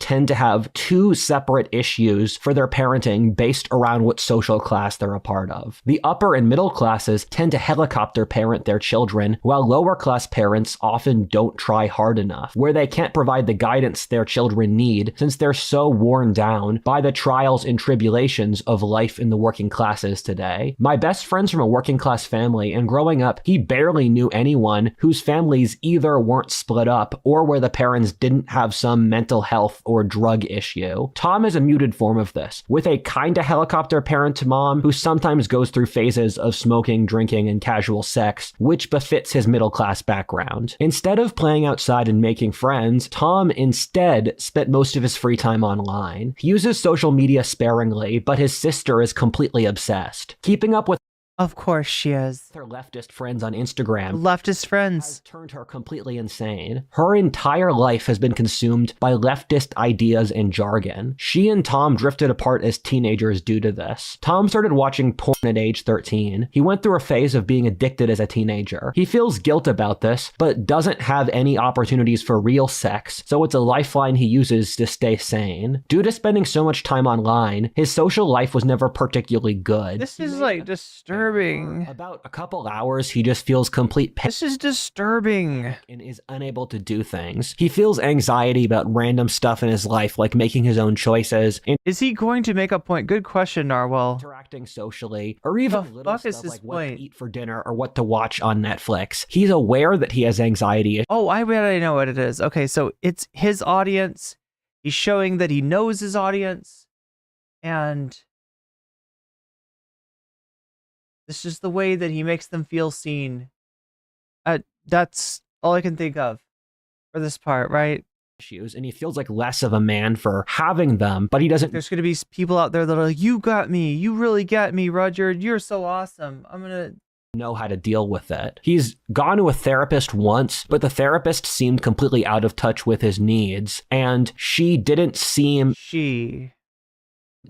tend to have two separate issues for their parenting based around what social class they're a part of. The upper and middle classes tend to helicopter parent their children, while lower class parents often don't try hard enough, where they can't provide the guidance their children need since they're so worn down by the trials and tribulations of life in the working classes today. My best friend's from a working class family, and growing up, he barely knew anyone whose families either weren't split up or where the parents didn't have some mental health or drug issue. Tom is a muted form of this, with a kinda helicopter parent mom who sometimes goes through phases of smoking, drinking, and casual sex, which befits his middle class background. Instead of playing outside and making friends, Tom instead spent most of his free time online. He uses social media sparingly, but his sister is completely obsessed. Keeping up with Of course she is. her leftist friends on Instagram Leftist friends. has turned her completely insane. Her entire life has been consumed by leftist ideas and jargon. She and Tom drifted apart as teenagers due to this. Tom started watching porn at age 13. He went through a phase of being addicted as a teenager. He feels guilt about this, but doesn't have any opportunities for real sex, so it's a lifeline he uses to stay sane. Due to spending so much time online, his social life was never particularly good. This is like disturbing. About a couple hours, he just feels complete pain. This is disturbing. And is unable to do things. He feels anxiety about random stuff in his life, like making his own choices. And is he going to make a point? Good question, Narwhal. Interacting socially, or even The little fuck is stuff his like what to point? eat for dinner or what to watch on Netflix. He's aware that he has anxiety. Oh, I bet I know what it is. Okay, so it's his audience. He's showing that he knows his audience. And this is the way that he makes them feel seen. That's all I can think of for this part, right? Issues, and he feels like less of a man for having them, but he doesn't. There's going to be people out there that are like, you got me. You really get me, Rudyard. You're so awesome. I'm going to know how to deal with it. He's gone to a therapist once, but the therapist seemed completely out of touch with his needs, and she didn't seem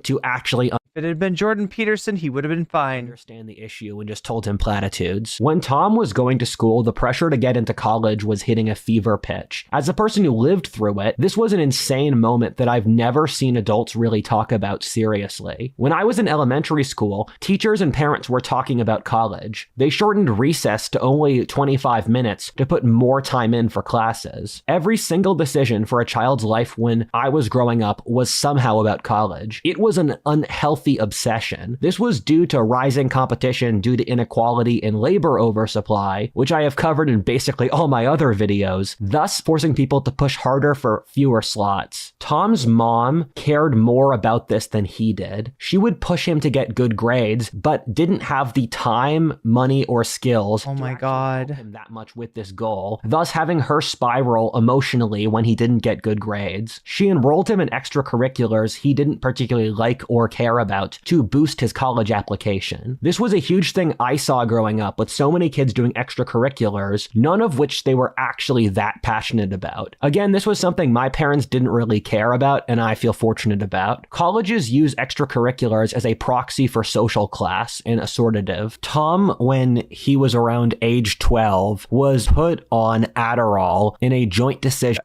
to actually If it had been Jordan Peterson, he would have been fine. Understand the issue and just told him platitudes. When Tom was going to school, the pressure to get into college was hitting a fever pitch. As a person who lived through it, this was an insane moment that I've never seen adults really talk about seriously. When I was in elementary school, teachers and parents were talking about college. They shortened recess to only 25 minutes to put more time in for classes. Every single decision for a child's life when I was growing up was somehow about college. It was an unhealthy obsession. This was due to rising competition due to inequality and labor oversupply, which I have covered in basically all my other videos, thus forcing people to push harder for fewer slots. Tom's mom cared more about this than he did. She would push him to get good grades, but didn't have the time, money, or skills oh my God. help him that much with this goal, thus having her spiral emotionally when he didn't get good grades. She enrolled him in extracurriculars he didn't particularly particularly like or care about to boost his college application. This was a huge thing I saw growing up, with so many kids doing extracurriculars, none of which they were actually that passionate about. Again, this was something my parents didn't really care about, and I feel fortunate about. Colleges use extracurriculars as a proxy for social class and assortative. Tom, when he was around age 12, was put on Adderall in a joint decision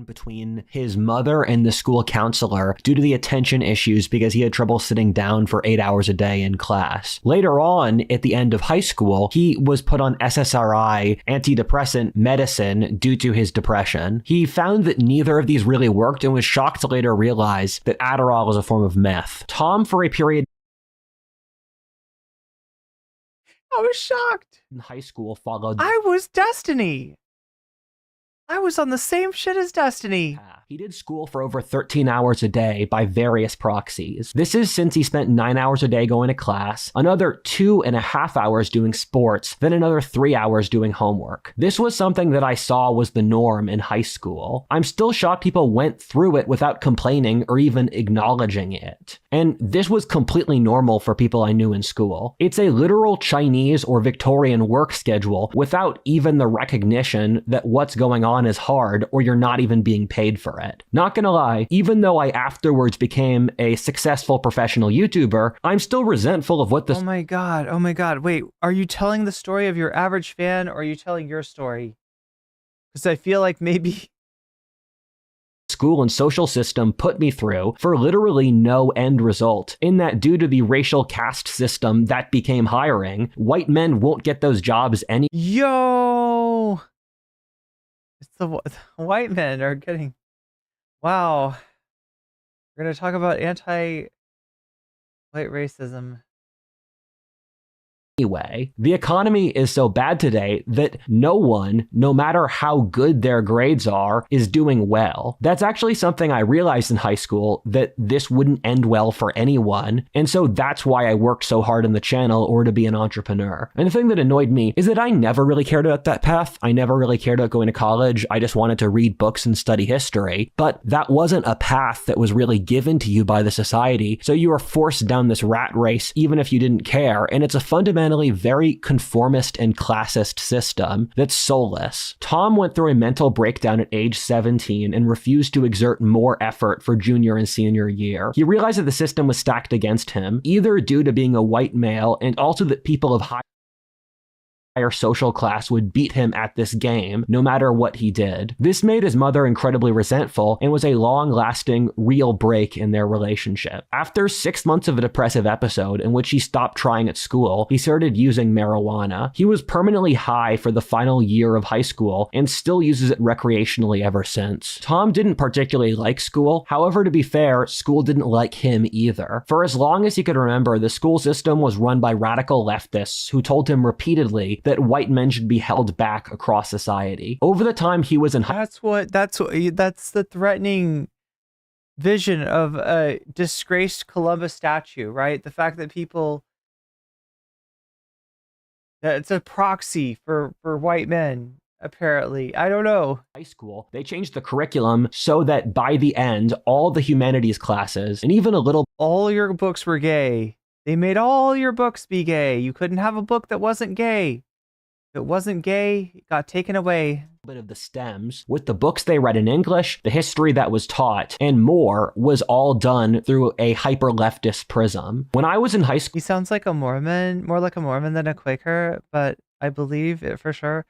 between his mother and the school counselor due to the attention issues because he had trouble sitting down for 8 hours a day in class. Later on, at the end of high school, he was put on SSRI, antidepressant medicine, due to his depression. He found that neither of these really worked and was shocked to later realize that Adderall was a form of meth. Tom, for a period I was shocked. in high school, followed I was Destiny. I was on the same shit as Destiny. He did school for over 13 hours a day by various proxies. This is since he spent 9 hours a day going to class, another 2.5 hours doing sports, then another 3 hours doing homework. This was something that I saw was the norm in high school. I'm still shocked people went through it without complaining or even acknowledging it. And this was completely normal for people I knew in school. It's a literal Chinese or Victorian work schedule without even the recognition that what's going on is hard or you're not even being paid for it. Not gonna lie, even though I afterwards became a successful professional YouTuber, I'm still resentful of what this— Oh my god, wait, are you telling the story of your average fan, or are you telling your story? Because I feel like maybe school and social system put me through for literally no end result, in that due to the racial caste system that became hiring, white men won't get those jobs any— Yo! It's the white men are getting— Wow. We're going to talk about anti-white racism. Anyway, the economy is so bad today that no one, no matter how good their grades are, is doing well. That's actually something I realized in high school, that this wouldn't end well for anyone, and so that's why I worked so hard on the channel or to be an entrepreneur. And the thing that annoyed me is that I never really cared about that path. I never really cared about going to college. I just wanted to read books and study history, but that wasn't a path that was really given to you by the society, so you were forced down this rat race even if you didn't care, and it's a fundamental very conformist and classist system that's soulless. Tom went through a mental breakdown at age 17 and refused to exert more effort for junior and senior year. He realized that the system was stacked against him, either due to being a white male and also that people of higher social class would beat him at this game no matter what he did. This made his mother incredibly resentful and was a long-lasting, real break in their relationship. After 6 months of a depressive episode in which he stopped trying at school, he started using marijuana. He was permanently high for the final year of high school and still uses it recreationally ever since. Tom didn't particularly like school. However, to be fair, school didn't like him either. For as long as he could remember, the school system was run by radical leftists who told him repeatedly that white men should be held back across society. Over the time he was in that's the threatening vision of a disgraced Columbus statue, right? The fact that it's a proxy for white men, apparently. I don't know. High school, they changed the curriculum so that by the end, all the humanities classes and even all your books were gay. They made all your books be gay. You couldn't have a book that wasn't gay. If it wasn't gay, it got taken away. Bit of the stems with the books they read in English, the history that was taught, and more was all done through a hyper leftist prism. When I was in high school— He sounds like a Mormon, more like a Mormon than a Quaker, but I believe it for sure.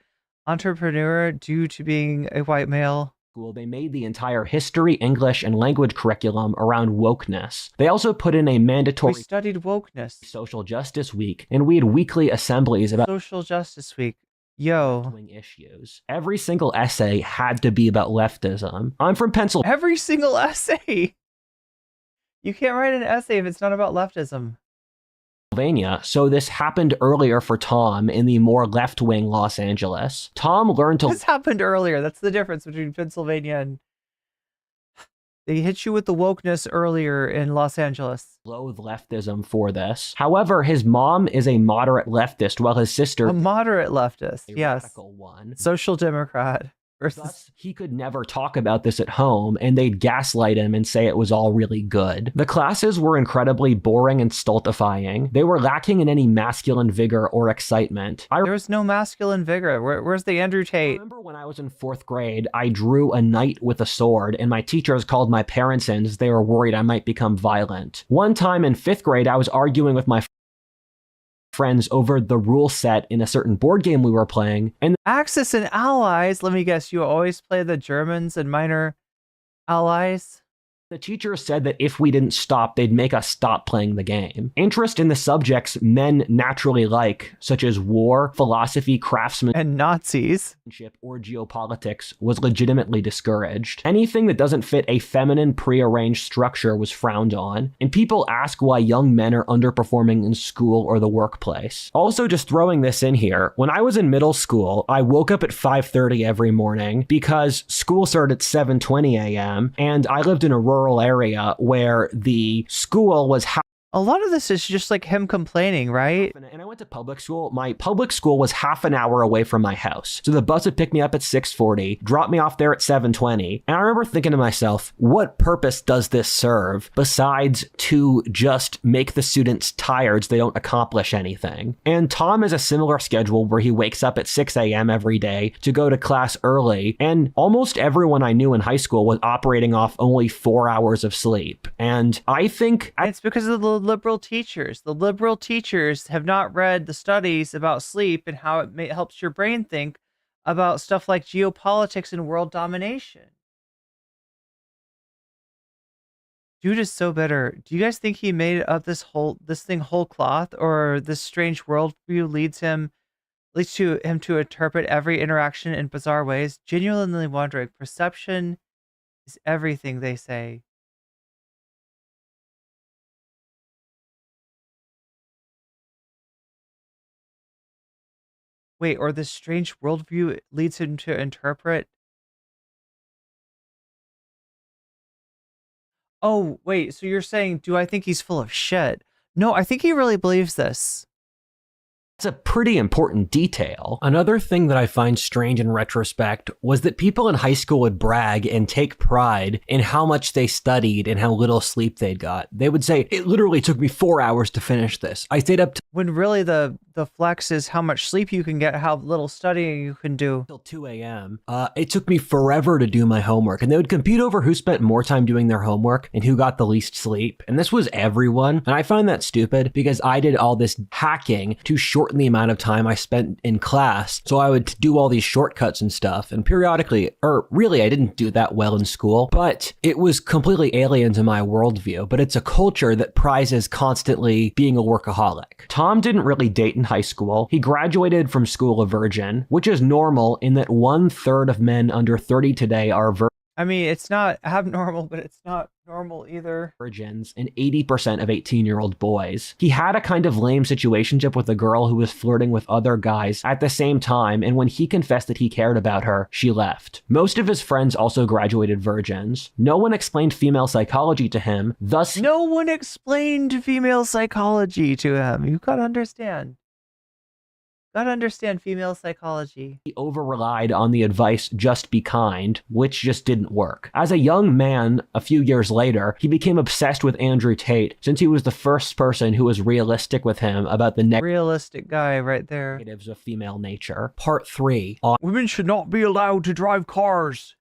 Entrepreneur due to being a white male. They made the entire history, English, and language curriculum around wokeness. They also put in a mandatory— We studied wokeness. Social Justice Week, and we had weekly assemblies about Social Justice Week. Yo. left-wing issues. Every single essay had to be about leftism. I'm from Pennsylvania. Every single essay. You can't write an essay if it's not about leftism. So this happened earlier for Tom in the more left-wing Los Angeles. Tom learned to— This happened earlier. That's the difference between Pennsylvania and— They hit you with the wokeness earlier in Los Angeles. Loathe leftism for this. However, his mom is a moderate leftist while his sister— A moderate leftist, a yes. radical one. Social democrat. versus he could never talk about this at home, and they'd gaslight him and say it was all really good. The classes were incredibly boring and stultifying. They were lacking in any masculine vigor or excitement. There was no masculine vigor. Where's the Andrew Tate? I remember when I was in 4th grade, I drew a knight with a sword, and my teachers called my parents in as they were worried I might become violent. One time in 5th grade, I was arguing with my friends over the rule set in a certain board game we were playing, and Axis and allies. Let me guess, you always play the Germans and minor allies? the teacher said that if we didn't stop, they'd make us stop playing the game. Interest in the subjects men naturally like, such as war, philosophy, craftsmanship, and Nazis, or geopolitics, was legitimately discouraged. Anything that doesn't fit a feminine, prearranged structure was frowned on, and people ask why young men are underperforming in school or the workplace. Also, just throwing this in here, when I was in middle school, I woke up at 5:30 every morning because school started at 7:20 a.m., and I lived in a rural area where the school was a lot of this is just like him complaining, right? And I went to public school. My public school was half an hour away from my house. So the bus would pick me up at 6:40, drop me off there at 7:20. And I remember thinking to myself, what purpose does this serve besides to just make the students tired so they don't accomplish anything? And Tom has a similar schedule where he wakes up at 6 a.m. every day to go to class early. And almost everyone I knew in high school was operating off only 4 hours of sleep. And I think it's because of the liberal teachers. The liberal teachers have not read the studies about sleep and how it helps your brain think about stuff like geopolitics and world domination. Dude is so bitter. Do you guys think he made up this thing whole cloth, or this strange worldview leads to him to interpret every interaction in bizarre ways? Genuinely wondering. Perception is everything, they say. Wait, or this strange worldview leads him to interpret. Oh, wait, so you're saying, do I think he's full of shit? No, I think he really believes this. It's a pretty important detail. Another thing that I find strange in retrospect was that people in high school would brag and take pride in how much they studied and how little sleep they'd got. They would say, it literally took me 4 hours to finish this. I stayed up when really the flex is how much sleep you can get, how little studying you can do. Till 2 a.m. It took me forever to do my homework, and they would compete over who spent more time doing their homework and who got the least sleep. And this was everyone. And I find that stupid because I did all this hacking to shorten the amount of time I spent in class. So I would do all these shortcuts and stuff. And periodically, or really, I didn't do that well in school, but it was completely alien to my worldview. But it's a culture that prizes constantly being a workaholic. Tom didn't really date in high school. He graduated from school a virgin, which is normal in that 1/3 of men under 30 today are virgins. I mean, it's not abnormal, but it's not normal either. Virgins and 80% of 18-year-old boys. He had a kind of lame situationship with a girl who was flirting with other guys at the same time, and when he confessed that he cared about her, she left. Most of his friends also graduated virgins. No one explained female psychology to him, thus no one explained female psychology to him. You gotta understand. Gotta understand female psychology. He over-relied on the advice, just be kind, which just didn't work. As a young man, a few years later, he became obsessed with Andrew Tate, since he was the first person who was realistic with him about the realistic guy right there. Negatives of female nature. Part 3. Women should not be allowed to drive cars.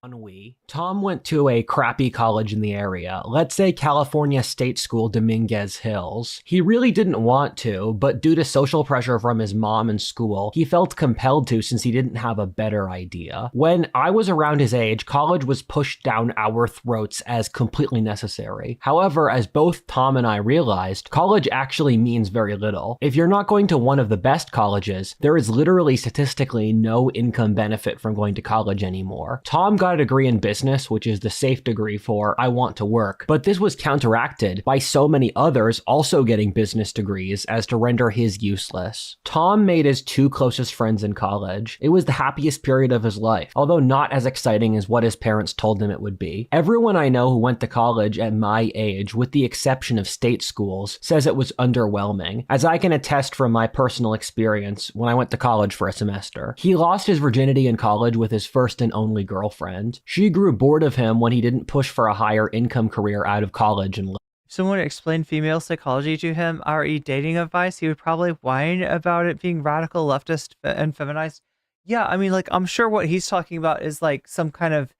Tom went to a crappy college in the area, let's say California State School, Dominguez Hills. He really didn't want to, but due to social pressure from his mom and school, he felt compelled to since he didn't have a better idea. When I was around his age, college was pushed down our throats as completely necessary. However, as both Tom and I realized, college actually means very little. If you're not going to one of the best colleges, there is literally statistically no income benefit from going to college anymore. Tom got a degree in business, which is the safe degree for I want to work, but this was counteracted by so many others also getting business degrees as to render his useless. Tom made his two closest friends in college. It was the happiest period of his life, although not as exciting as what his parents told him it would be. Everyone I know who went to college at my age, with the exception of state schools, says it was underwhelming, as I can attest from my personal experience when I went to college for a semester. He lost his virginity in college with his first and only girlfriend. She grew bored of him when he didn't push for a higher income career out of college and If someone explained female psychology to him, i.e. dating advice, he would probably whine about it being radical, leftist, and feminized. Yeah, I mean, like, I'm sure what he's talking about is like some kind of,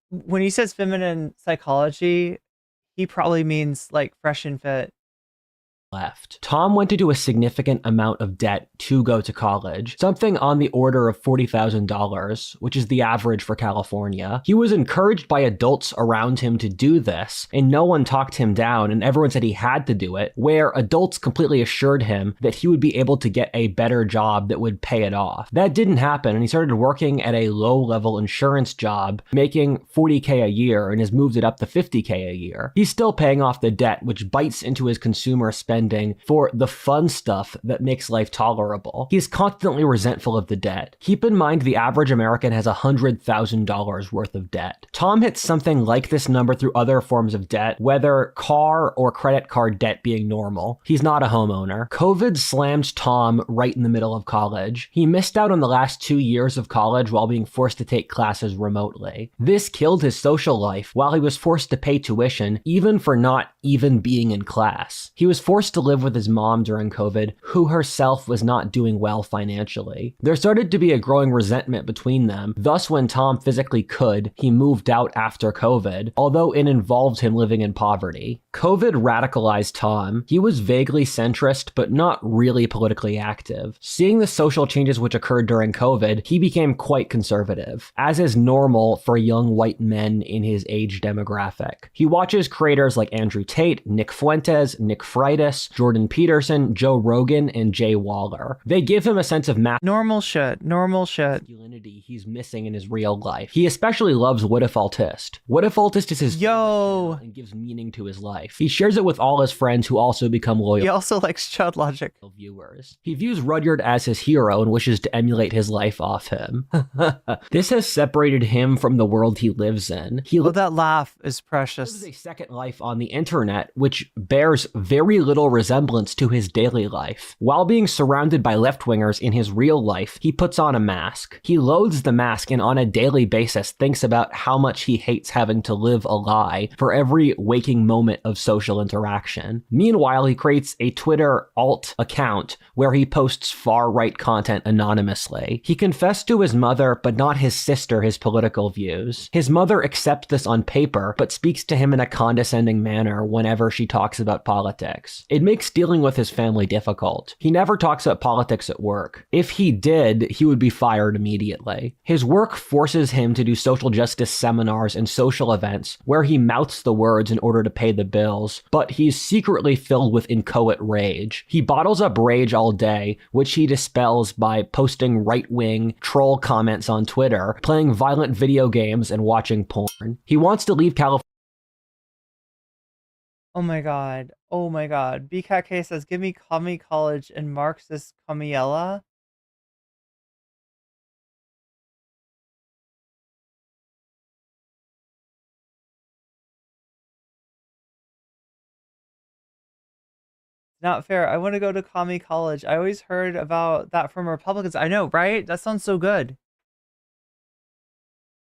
when he says feminine psychology, he probably means like fresh and fit. left. Tom went into a significant amount of debt to go to college, something on the order of $40,000, which is the average for California. He was encouraged by adults around him to do this, and no one talked him down, and everyone said he had to do it, where adults completely assured him that he would be able to get a better job that would pay it off. That didn't happen, and he started working at a low-level insurance job, making $40K a year, and has moved it up to $50K a year. He's still paying off the debt, which bites into his consumer spending for the fun stuff that makes life tolerable. He's constantly resentful of the debt. Keep in mind the average American has $100,000 worth of debt. Tom hits something like this number through other forms of debt, whether car or credit card debt being normal. He's not a homeowner. COVID slammed Tom right in the middle of college. He missed out on the last 2 years of college while being forced to take classes remotely. This killed his social life while he was forced to pay tuition, even for not even being in class. He was forced to live with his mom during COVID, who herself was not doing well financially. There started to be a growing resentment between them. Thus, when Tom physically could, he moved out after COVID, although it involved him living in poverty. COVID radicalized Tom. He was vaguely centrist, but not really politically active. Seeing the social changes which occurred during COVID, he became quite conservative, as is normal for young white men in his age demographic. He watches creators like Andrew Tate, Nick Fuentes, Nick Freitas, Jordan Peterson, Joe Rogan, and Jay Waller. They give him a sense of normal shit masculinity he's missing in his real life. He especially loves What If Altist. What If Altist is his and gives meaning to his life. He shares it with all his friends who also become loyal. He also likes Chud Logic viewers. He views Rudyard as his hero and wishes to emulate his life off him. This has separated him from the world he lives in. That laugh is precious. He lives a second life on the internet, which bears very little resemblance to his daily life. While being surrounded by left-wingers in his real life, he puts on a mask. He loathes the mask and on a daily basis thinks about how much he hates having to live a lie for every waking moment of social interaction. Meanwhile, he creates a Twitter alt account where he posts far-right content anonymously. He confessed to his mother, but not his sister, his political views. His mother accepts this on paper, but speaks to him in a condescending manner whenever she talks about politics. It makes dealing with his family difficult. He never talks about politics at work. If he did, he would be fired immediately. His work forces him to do social justice seminars and social events where he mouths the words in order to pay the bills, but he's secretly filled with inchoate rage. He bottles up rage all day, which he dispels by posting right-wing troll comments on Twitter, playing violent video games, and watching porn. He wants to leave California. Oh my god. Oh my god. BKK says, give me Commie College and Marxist Camiella. Not fair. I want to go to Commie College. I always heard about that from Republicans. I know, right? That sounds so good.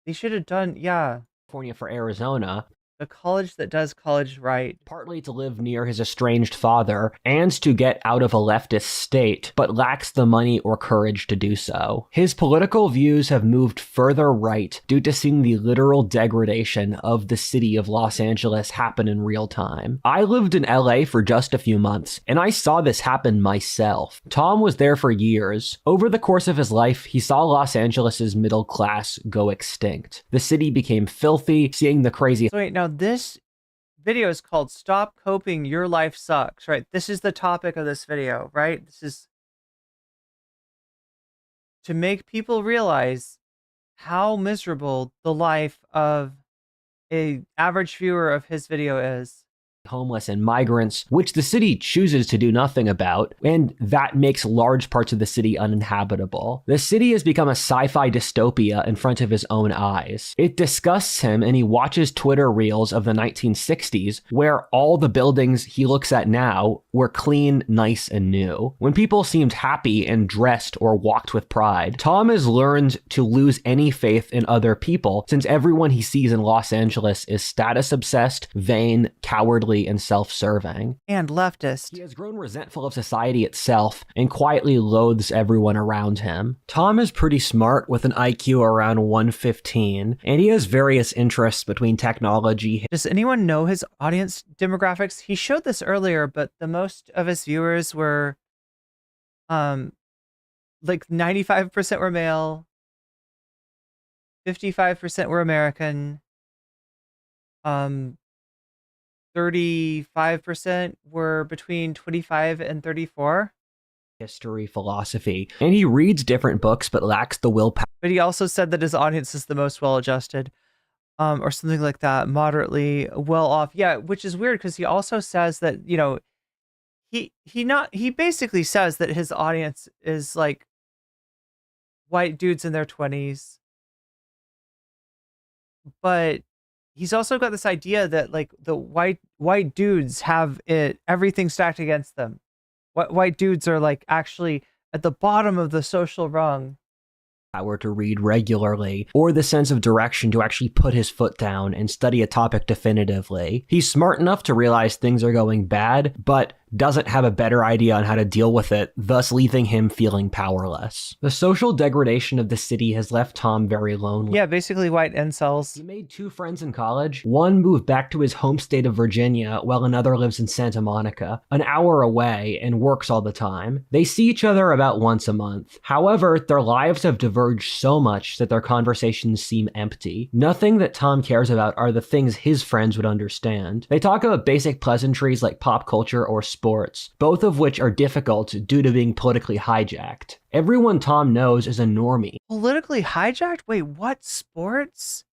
They should have done, yeah. California for Arizona. A college that does college right. Partly to live near his estranged father, and to get out of a leftist state, but lacks the money or courage to do so. His political views have moved further right due to seeing the literal degradation of the city of Los Angeles happen in real time. I lived in LA for just a few months, and I saw this happen myself. Tom was there for years. Over the course of his life, he saw Los Angeles's middle class go extinct. The city became filthy, seeing the crazy... So wait, now this video is called Stop Coping, Your Life Sucks, right? This is the topic of this video, right? This is to make people realize how miserable the life of an average viewer of his video is. homeless and migrants, which the city chooses to do nothing about, and that makes large parts of the city uninhabitable. The city has become a sci-fi dystopia in front of his own eyes. It disgusts him, and he watches Twitter reels of the 1960s, where all the buildings he looks at now were clean, nice, and new. When people seemed happy and dressed or walked with pride, Tom has learned to lose any faith in other people, since everyone he sees in Los Angeles is status-obsessed, vain, cowardly, and self-serving. And leftist. He has grown resentful of society itself and quietly loathes everyone around him. Tom is pretty smart with an IQ around 115, and he has various interests between technology. Does anyone know his audience demographics? He showed this earlier, but the most of his viewers were like 95% were male, 55% were American, 35% were between 25 and 34. History, philosophy, and he reads different books but lacks the willpower. But he also said that his audience is the most well-adjusted, or something like that, moderately well off. Yeah, which is weird because he also says that, you know, he basically says that his audience is like white dudes in their 20s. But he's also got this idea that like the white dudes have everything stacked against them. White dudes are like actually at the bottom of the social rung. Power to read regularly, or the sense of direction to actually put his foot down and study a topic definitively. He's smart enough to realize things are going bad, but doesn't have a better idea on how to deal with it, thus leaving him feeling powerless. The social degradation of the city has left Tom very lonely. Yeah, basically white incels. He made 2 friends in college. One moved back to his home state of Virginia, while another lives in Santa Monica, an hour away, and works all the time. They see each other about once a month. However, their lives have diverged so much that their conversations seem empty. Nothing that Tom cares about are the things his friends would understand. They talk about basic pleasantries like pop culture or sports, both of which are difficult due to being politically hijacked. Everyone Tom knows is a normie. Politically hijacked? Wait, what? Sports?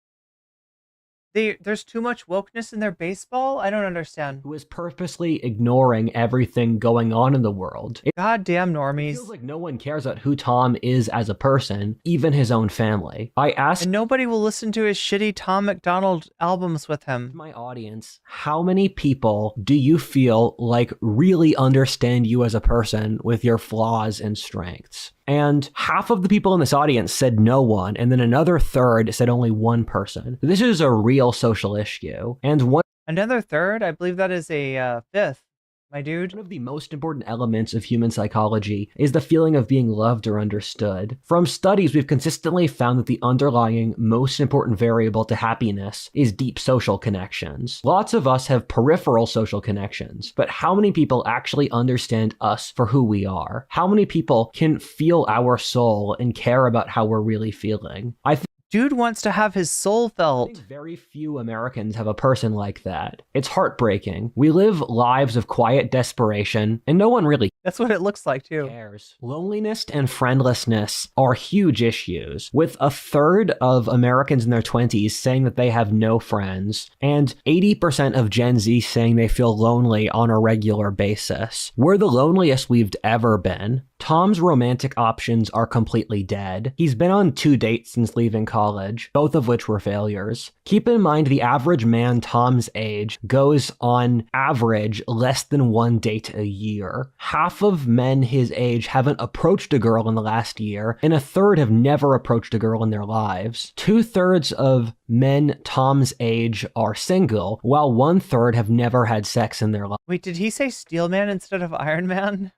There's too much wokeness in their baseball? I don't understand. Who is purposely ignoring everything going on in the world. Goddamn normies. It feels like no one cares about who Tom is as a person, even his own family. I asked, and nobody will listen to his shitty Tom McDonald albums with him. My audience, how many people do you feel like really understand you as a person with your flaws and strengths? And half of the people in this audience said no one, and then another third said only one person. This is a real social issue. And another third? I believe that is a fifth. My dude. One of the most important elements of human psychology is the feeling of being loved or understood. From studies, we've consistently found that the underlying most important variable to happiness is deep social connections. Lots of us have peripheral social connections, but how many people actually understand us for who we are? How many people can feel our soul and care about how we're really feeling? Dude wants to have his soul felt. I think very few Americans have a person like that. It's heartbreaking. We live lives of quiet desperation, and no one really That's what it looks like, too. cares. Loneliness and friendlessness are huge issues, with a third of Americans in their 20s saying that they have no friends, and 80% of Gen Z saying they feel lonely on a regular basis. We're the loneliest we've ever been. Tom's romantic options are completely dead. He's been on 2 dates since leaving college, both of which were failures. Keep in mind the average man Tom's age goes on average less than 1 date a year. Half of men his age haven't approached a girl in the last year, and a third have never approached a girl in their lives. 2/3 of men Tom's age are single, while 1/3 have never had sex in their life. Wait, did he say Steel Man instead of Iron Man?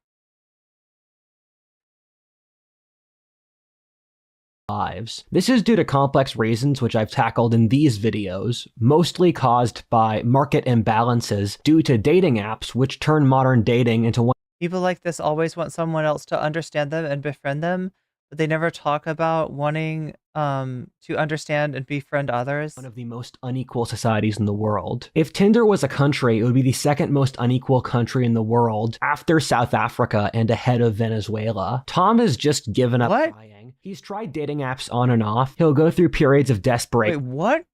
Lives. This is due to complex reasons which I've tackled in these videos, mostly caused by market imbalances due to dating apps which turn modern dating into one. People like this always want someone else to understand them and befriend them, but they never talk about wanting to understand and befriend others. One of the most unequal societies in the world. If Tinder was a country, it would be the second most unequal country in the world after South Africa and ahead of Venezuela. Tom has just given up trying. He's tried dating apps on and off. He'll go through periods of desperation. Wait, what?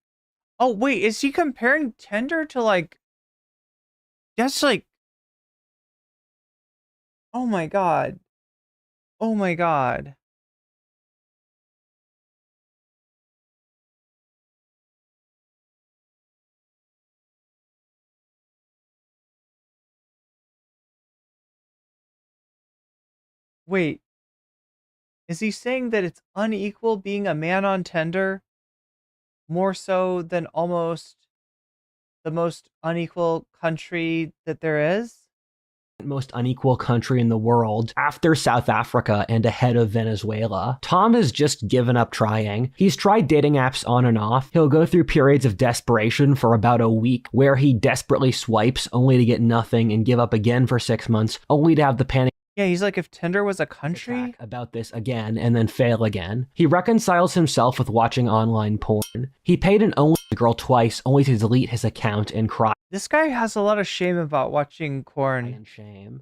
Oh, wait, is he comparing Tinder to like That's like, oh my God. Oh my God. Wait, is he saying that it's unequal being a man on Tinder more so than almost the most unequal country that there is? Most unequal country in the world after South Africa and ahead of Venezuela. Tom has just given up trying. He's tried dating apps on and off. He'll go through periods of desperation for about a week where he desperately swipes only to get nothing and give up again for 6 months only to have the panic Yeah, he's like, if Tinder was a country? about this again and then fail again. He reconciles himself with watching online porn. He paid an OnlyGirl twice only to delete his account and cry. This guy has a lot of shame about watching porn.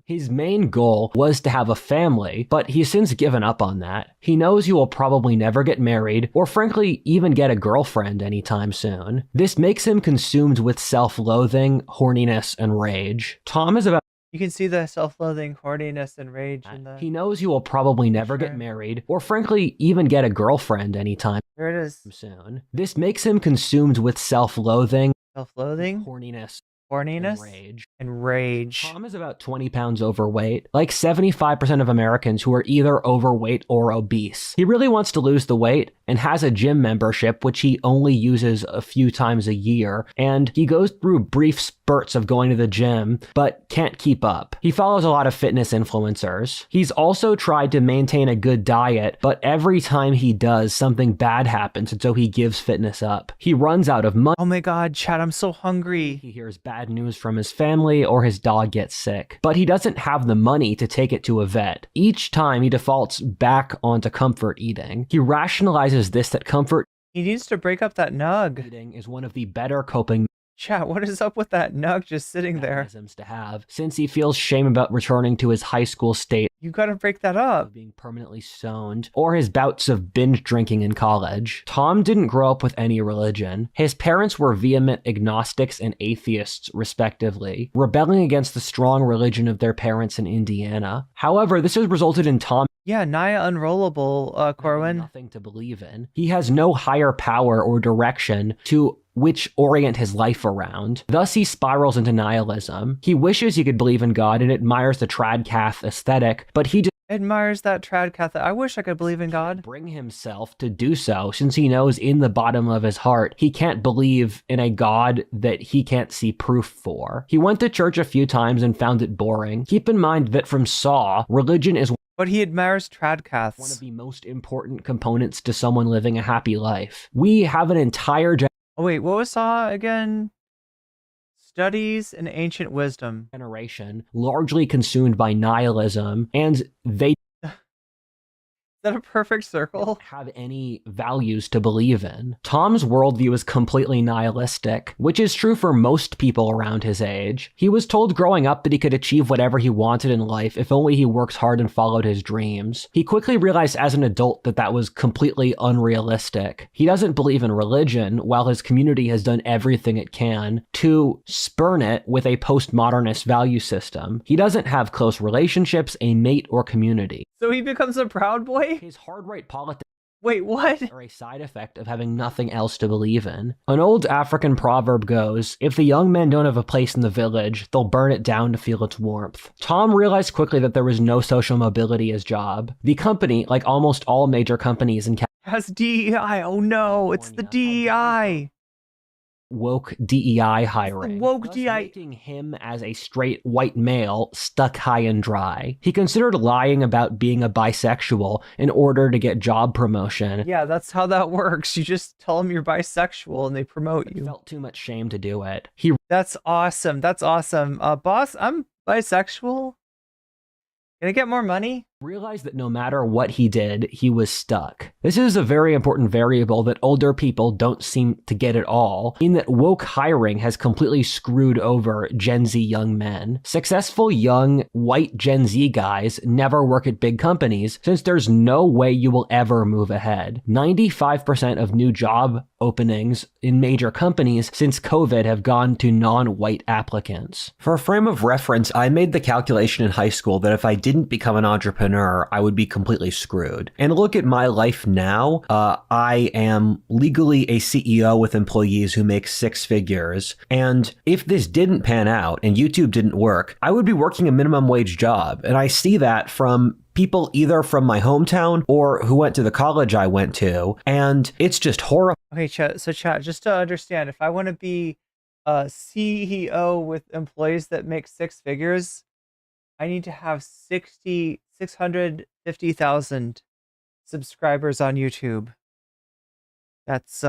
His main goal was to have a family, but he's since given up on that. He knows he will probably never get married, or frankly, even get a girlfriend anytime soon. This makes him consumed with self-loathing, horniness, and rage. Tom is about You can see the self-loathing, horniness, and rage in the... He knows he will probably never get married, or frankly, even get a girlfriend anytime There it is. soon. This makes him consumed with self-loathing, Self-loathing, horniness, horniness, and rage. and rage. Tom is about 20 pounds overweight, like 75% of Americans who are either overweight or obese. He really wants to lose the weight and has a gym membership, which he only uses a few times a year, and he goes through brief spurts of going to the gym, but can't keep up. He follows a lot of fitness influencers. He's also tried to maintain a good diet, but every time he does, something bad happens, and so he gives fitness up. He runs out of money. Oh my God, Chad, I'm so hungry. He hears bad news from his family or his dog gets sick, but he doesn't have the money to take it to a vet. Each time he defaults back onto comfort eating. He rationalizes this that comfort He needs to break up that nug. eating is one of the better coping Chat, what is up with that nug just sitting there? mechanisms to have, since he feels shame about returning to his high school state You gotta break that up. of being permanently stoned, or his bouts of binge drinking in college. Tom didn't grow up with any religion. His parents were vehement agnostics and atheists, respectively, rebelling against the strong religion of their parents in Indiana. However, this has resulted in Tom Yeah, nigh unrollable, Corwin. nothing to believe in. He has no higher power or direction to which orient his life around. Thus, he spirals into nihilism. He wishes he could believe in God and admires the tradcath aesthetic, but he Admires that trad Catholic. I wish I could believe in God. bring himself to do so, since he knows in the bottom of his heart he can't believe in a God that he can't see proof for. He went to church a few times and found it boring. Keep in mind that from Saw, religion is But he admires tradcaths. one of the most important components to someone living a happy life. We have an entire Oh wait, what was Saw again? Studies in ancient wisdom. generation largely consumed by nihilism, and they Is that a perfect circle? don't have any values to believe in. Tom's worldview is completely nihilistic, which is true for most people around his age. He was told growing up that he could achieve whatever he wanted in life if only he worked hard and followed his dreams. He quickly realized as an adult that that was completely unrealistic. He doesn't believe in religion, while his community has done everything it can to spurn it with a postmodernist value system. He doesn't have close relationships, a mate, or community. So he becomes a Proud Boy? His hard right politics Wait, what? are a side effect of having nothing else to believe in. An old African proverb goes, if the young men don't have a place in the village, they'll burn it down to feel its warmth. Tom realized quickly that there was no social mobility as job. The company, like almost all major companies in Has DEI. Oh no, it's the DEI. woke DEI hiring, Woke thus DEI. making him as a straight white male stuck high and dry. He considered lying about being a bisexual in order to get job promotion. Yeah, that's how that works. You just tell them you're bisexual and they promote you. Felt too much shame to do it. That's awesome. That's awesome. Boss, I'm bisexual. Can I get more money? Realized that no matter what he did, he was stuck. This is a very important variable that older people don't seem to get at all, in that woke hiring has completely screwed over Gen Z young men. Successful young white Gen Z guys never work at big companies since there's no way you will ever move ahead. 95% of new job openings in major companies since COVID have gone to non-white applicants. For a frame of reference, I made the calculation in high school that if I didn't become an entrepreneur, I would be completely screwed. And look at my life now. I am legally a CEO with employees who make 6 figures. And if this didn't pan out and YouTube didn't work, I would be working a minimum wage job. And I see that from people either from my hometown or who went to the college I went to. And it's just horrible. Okay, chat, just to understand, if I want to be a CEO with employees that make 6 figures, I need to have 650,000 subscribers on YouTube. That's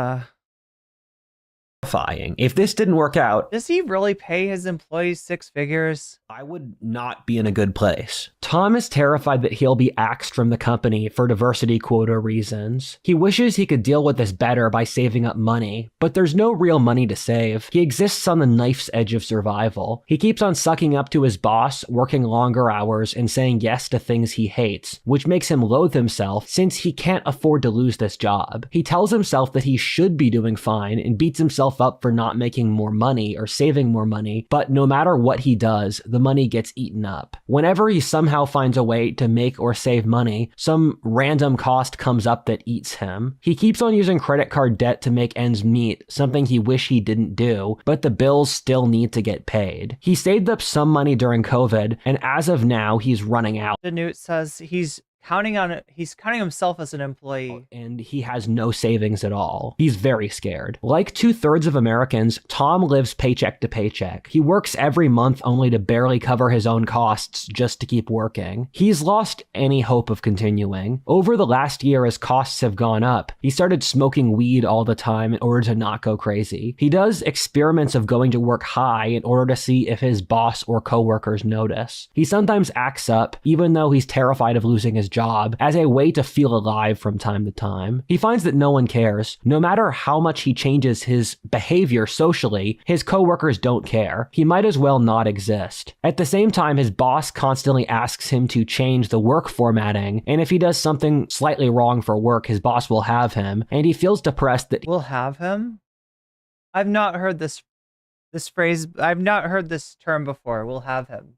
If this didn't work out, does he really pay his employees 6 figures? I would not be in a good place. Tom is terrified that he'll be axed from the company for diversity quota reasons. He wishes he could deal with this better by saving up money, but there's no real money to save. He exists on the knife's edge of survival. He keeps on sucking up to his boss, working longer hours, and saying yes to things he hates, which makes him loathe himself since he can't afford to lose this job. He tells himself that he should be doing fine and beats himself up for not making more money or saving more money, but no matter what he does, the money gets eaten up. Whenever he somehow finds a way to make or save money, some random cost comes up that eats him. He keeps on using credit card debt to make ends meet, something he wish he didn't do, but the bills still need to get paid. He saved up some money during COVID, and as of now, he's running out. The Newt says he's counting himself as an employee. And he has no savings at all. He's very scared. Like 2/3 of Americans, Tom lives paycheck to paycheck. He works every month only to barely cover his own costs just to keep working. He's lost any hope of continuing. Over the last year, as costs have gone up, he started smoking weed all the time in order to not go crazy. He does experiments of going to work high in order to see if his boss or coworkers notice. He sometimes acts up, even though he's terrified of losing his job, as a way to feel alive from time to time. He finds that no one cares. No matter how much he changes his behavior socially, his coworkers don't care. He might as well not exist. At the same time, his boss constantly asks him to change the work formatting, and if he does something slightly wrong for work, his boss will have him, and he feels depressed that will have him? I've not heard this phrase. I've not heard this term before. We'll have him.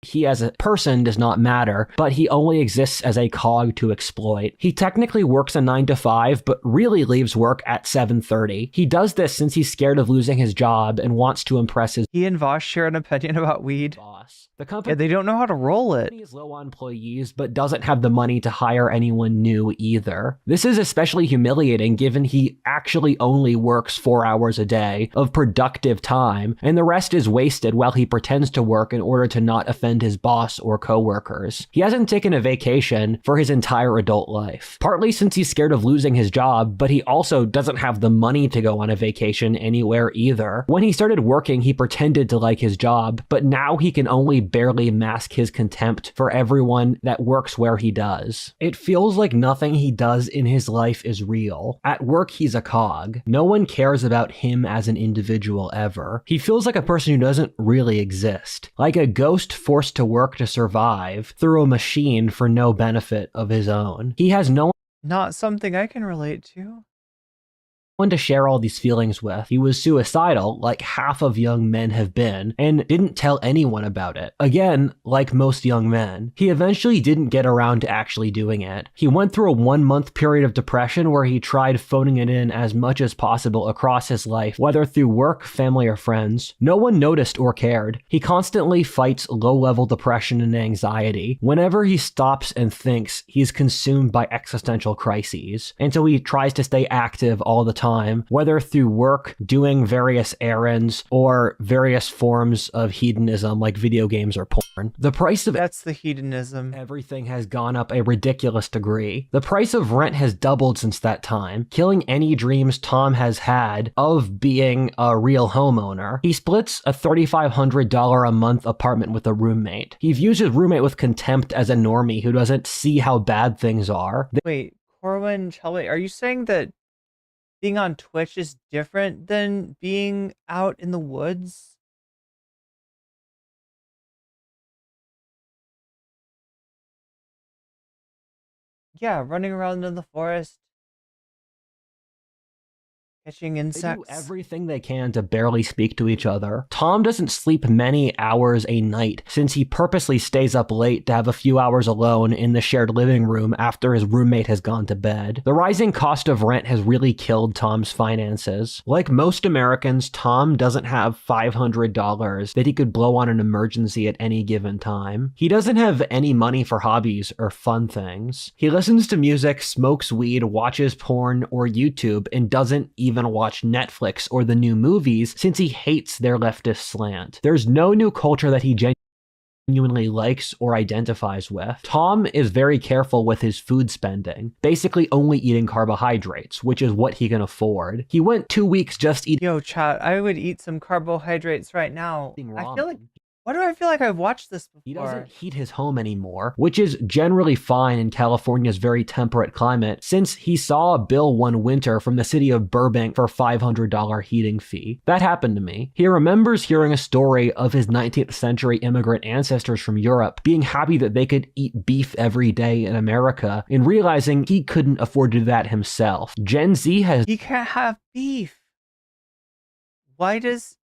He as a person does not matter, but he only exists as a cog to exploit. He technically works a 9 to 5, but really leaves work at 7:30. He does this since he's scared of losing his job and wants to impress his He and Vosh share an opinion about weed. boss. The company they don't know how to roll it. is low on employees, but doesn't have the money to hire anyone new either. This is especially humiliating given he actually only works 4 hours a day of productive time, and the rest is wasted while he pretends to work in order to not offend his boss or coworkers. He hasn't taken a vacation for his entire adult life, partly since he's scared of losing his job, but he also doesn't have the money to go on a vacation anywhere either. When he started working, he pretended to like his job, but now he can only barely mask his contempt for everyone that works where he does. It feels like nothing he does in his life is real. At work, he's a cog. No one cares about him as an individual ever. He feels like a person who doesn't really exist, like a ghost forced to work to survive through a machine for no benefit of his own. He has no Not something I can relate to. one to share all these feelings with. He was suicidal, like half of young men have been, and didn't tell anyone about it. Again, like most young men. He eventually didn't get around to actually doing it. He went through a 1-month period of depression where he tried phoning it in as much as possible across his life, whether through work, family, or friends. No one noticed or cared. He constantly fights low-level depression and anxiety. Whenever he stops and thinks, he's consumed by existential crises, and so he tries to stay active all the time time, whether through work, doing various errands, or various forms of hedonism like video games or porn. The price of That's the hedonism. everything has gone up a ridiculous degree. The price of rent has doubled since that time, killing any dreams Tom has had of being a real homeowner. He splits a $3,500 a month apartment with a roommate. He views his roommate with contempt as a normie who doesn't see how bad things are. Wait, Corwin, Shelby, are you saying that being on Twitch is different than being out in the woods? Yeah, running around in the forest, catching They do insects. everything they can to barely speak to each other. Tom doesn't sleep many hours a night since he purposely stays up late to have a few hours alone in the shared living room after his roommate has gone to bed. The rising cost of rent has really killed Tom's finances. Like most Americans, Tom doesn't have $500 that he could blow on an emergency at any given time. He doesn't have any money for hobbies or fun things. He listens to music, smokes weed, watches porn or YouTube, and doesn't even watch Netflix or the new movies since he hates their leftist slant. There's no new culture that he genuinely likes or identifies with. Tom is very careful with his food spending, basically only eating carbohydrates, which is what he can afford. He went 2 weeks just eating. Yo, chat, I would eat some carbohydrates right now. I feel like, why do I feel like I've watched this before? He doesn't heat his home anymore, which is generally fine in California's very temperate climate, since he saw a bill one winter from the city of Burbank for $500 heating fee. That happened to me. He remembers hearing a story of his 19th century immigrant ancestors from Europe being happy that they could eat beef every day in America and realizing he couldn't afford to do that himself. Gen Z has... He can't have beef. Why does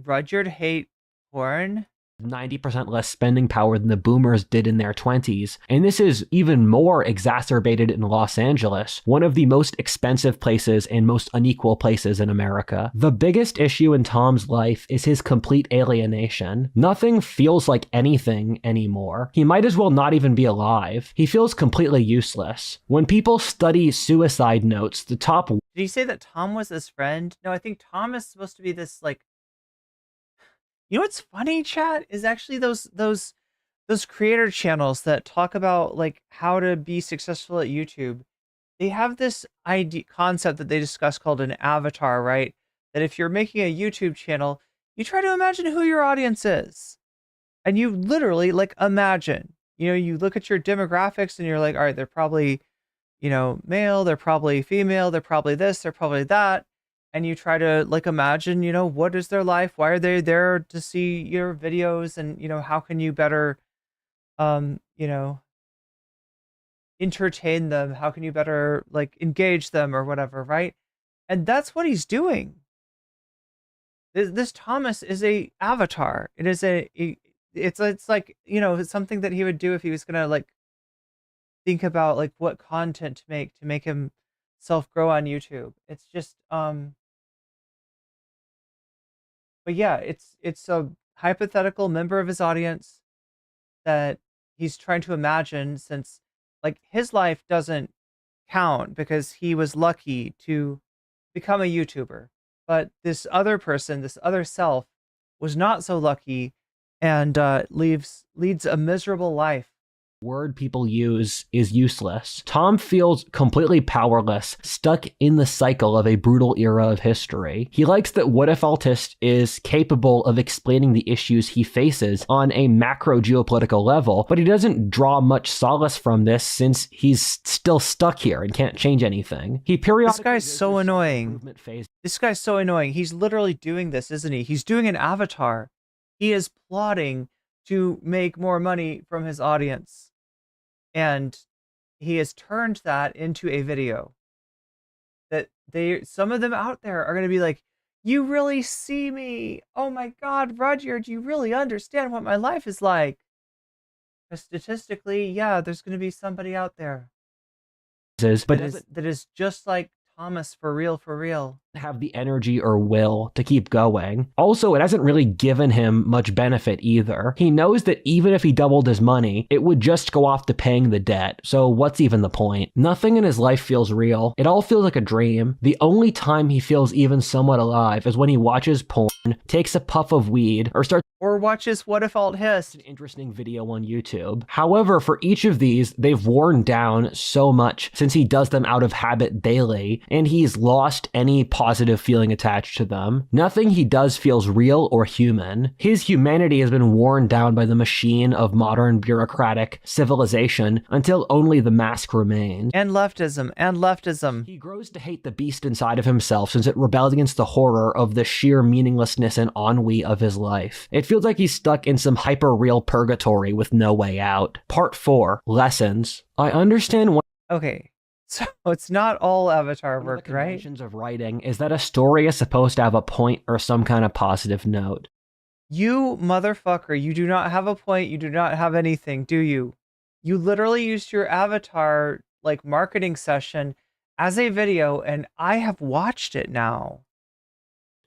Rudyard hate corn? 90% less spending power than the boomers did in their 20s. And this is even more exacerbated in Los Angeles, one of the most expensive places and most unequal places in America. The biggest issue in Tom's life is his complete alienation. Nothing feels like anything anymore. He might as well not even be alive. He feels completely useless. When people study suicide notes, the top... Did he say that Tom was his friend? No, I think Tom is supposed to be this, like... You know what's funny, chat, is actually those creator channels that talk about like how to be successful at YouTube. They have this concept that they discuss called an avatar, right? That if you're making a YouTube channel, you try to imagine who your audience is. And you literally like imagine, you know, you look at your demographics and you're like, all right, they're probably, you know, male, they're probably female, they're probably this, they're probably that. And you try to like imagine, you know, what is their life? Why are they there to see your videos? And, you know, how can you better, you know, entertain them? How can you better like engage them or whatever, right? And that's what he's doing. This Thomas is a avatar. It is it's like, you know, it's something that he would do if he was gonna like think about like what content to make himself grow on YouTube. It's just but yeah, it's a hypothetical member of his audience that he's trying to imagine, since like his life doesn't count because he was lucky to become a YouTuber. But this other person, this other self, was not so lucky and leads a miserable life. Word people use is useless. Tom feels completely powerless, stuck in the cycle of a brutal era of history. He likes that What If Altist is capable of explaining the issues he faces on a macro geopolitical level, but he doesn't draw much solace from this since he's still stuck here and can't change anything. He periodically... This guy's so annoying. This guy's so annoying. He's literally doing this, isn't he? He's doing an avatar. He is plotting to make more money from his audience. And he has turned that into a video that some of them out there are going to be like, you really see me. Oh my God, Roger, do you really understand what my life is like? Because statistically, yeah, there's going to be somebody out there that is just like Thomas, for real, for real. Have the energy or will to keep going. Also, it hasn't really given him much benefit either. He knows that even if he doubled his money, it would just go off to paying the debt. So what's even the point? Nothing in his life feels real. It all feels like a dream. The only time he feels even somewhat alive is when he watches porn, takes a puff of weed, or watches What If Alt Hiss, an interesting video on YouTube. However, for each of these, they've worn down so much since he does them out of habit daily, and he's lost any positive feeling attached to them. Nothing he does feels real or human. His humanity has been worn down by the machine of modern bureaucratic civilization until only the mask remains. And leftism. He grows to hate the beast inside of himself since it rebelled against the horror of the sheer meaninglessness and ennui of his life. It feels like he's stuck in some hyper-real purgatory with no way out. Part 4, Lessons. I understand what... Okay, so it's not all Avatar work, right? The conventions of writing is that a story is supposed to have a point or some kind of positive note. You motherfucker, you do not have a point, you do not have anything, do you? You literally used your Avatar, like, marketing session as a video, and I have watched it now.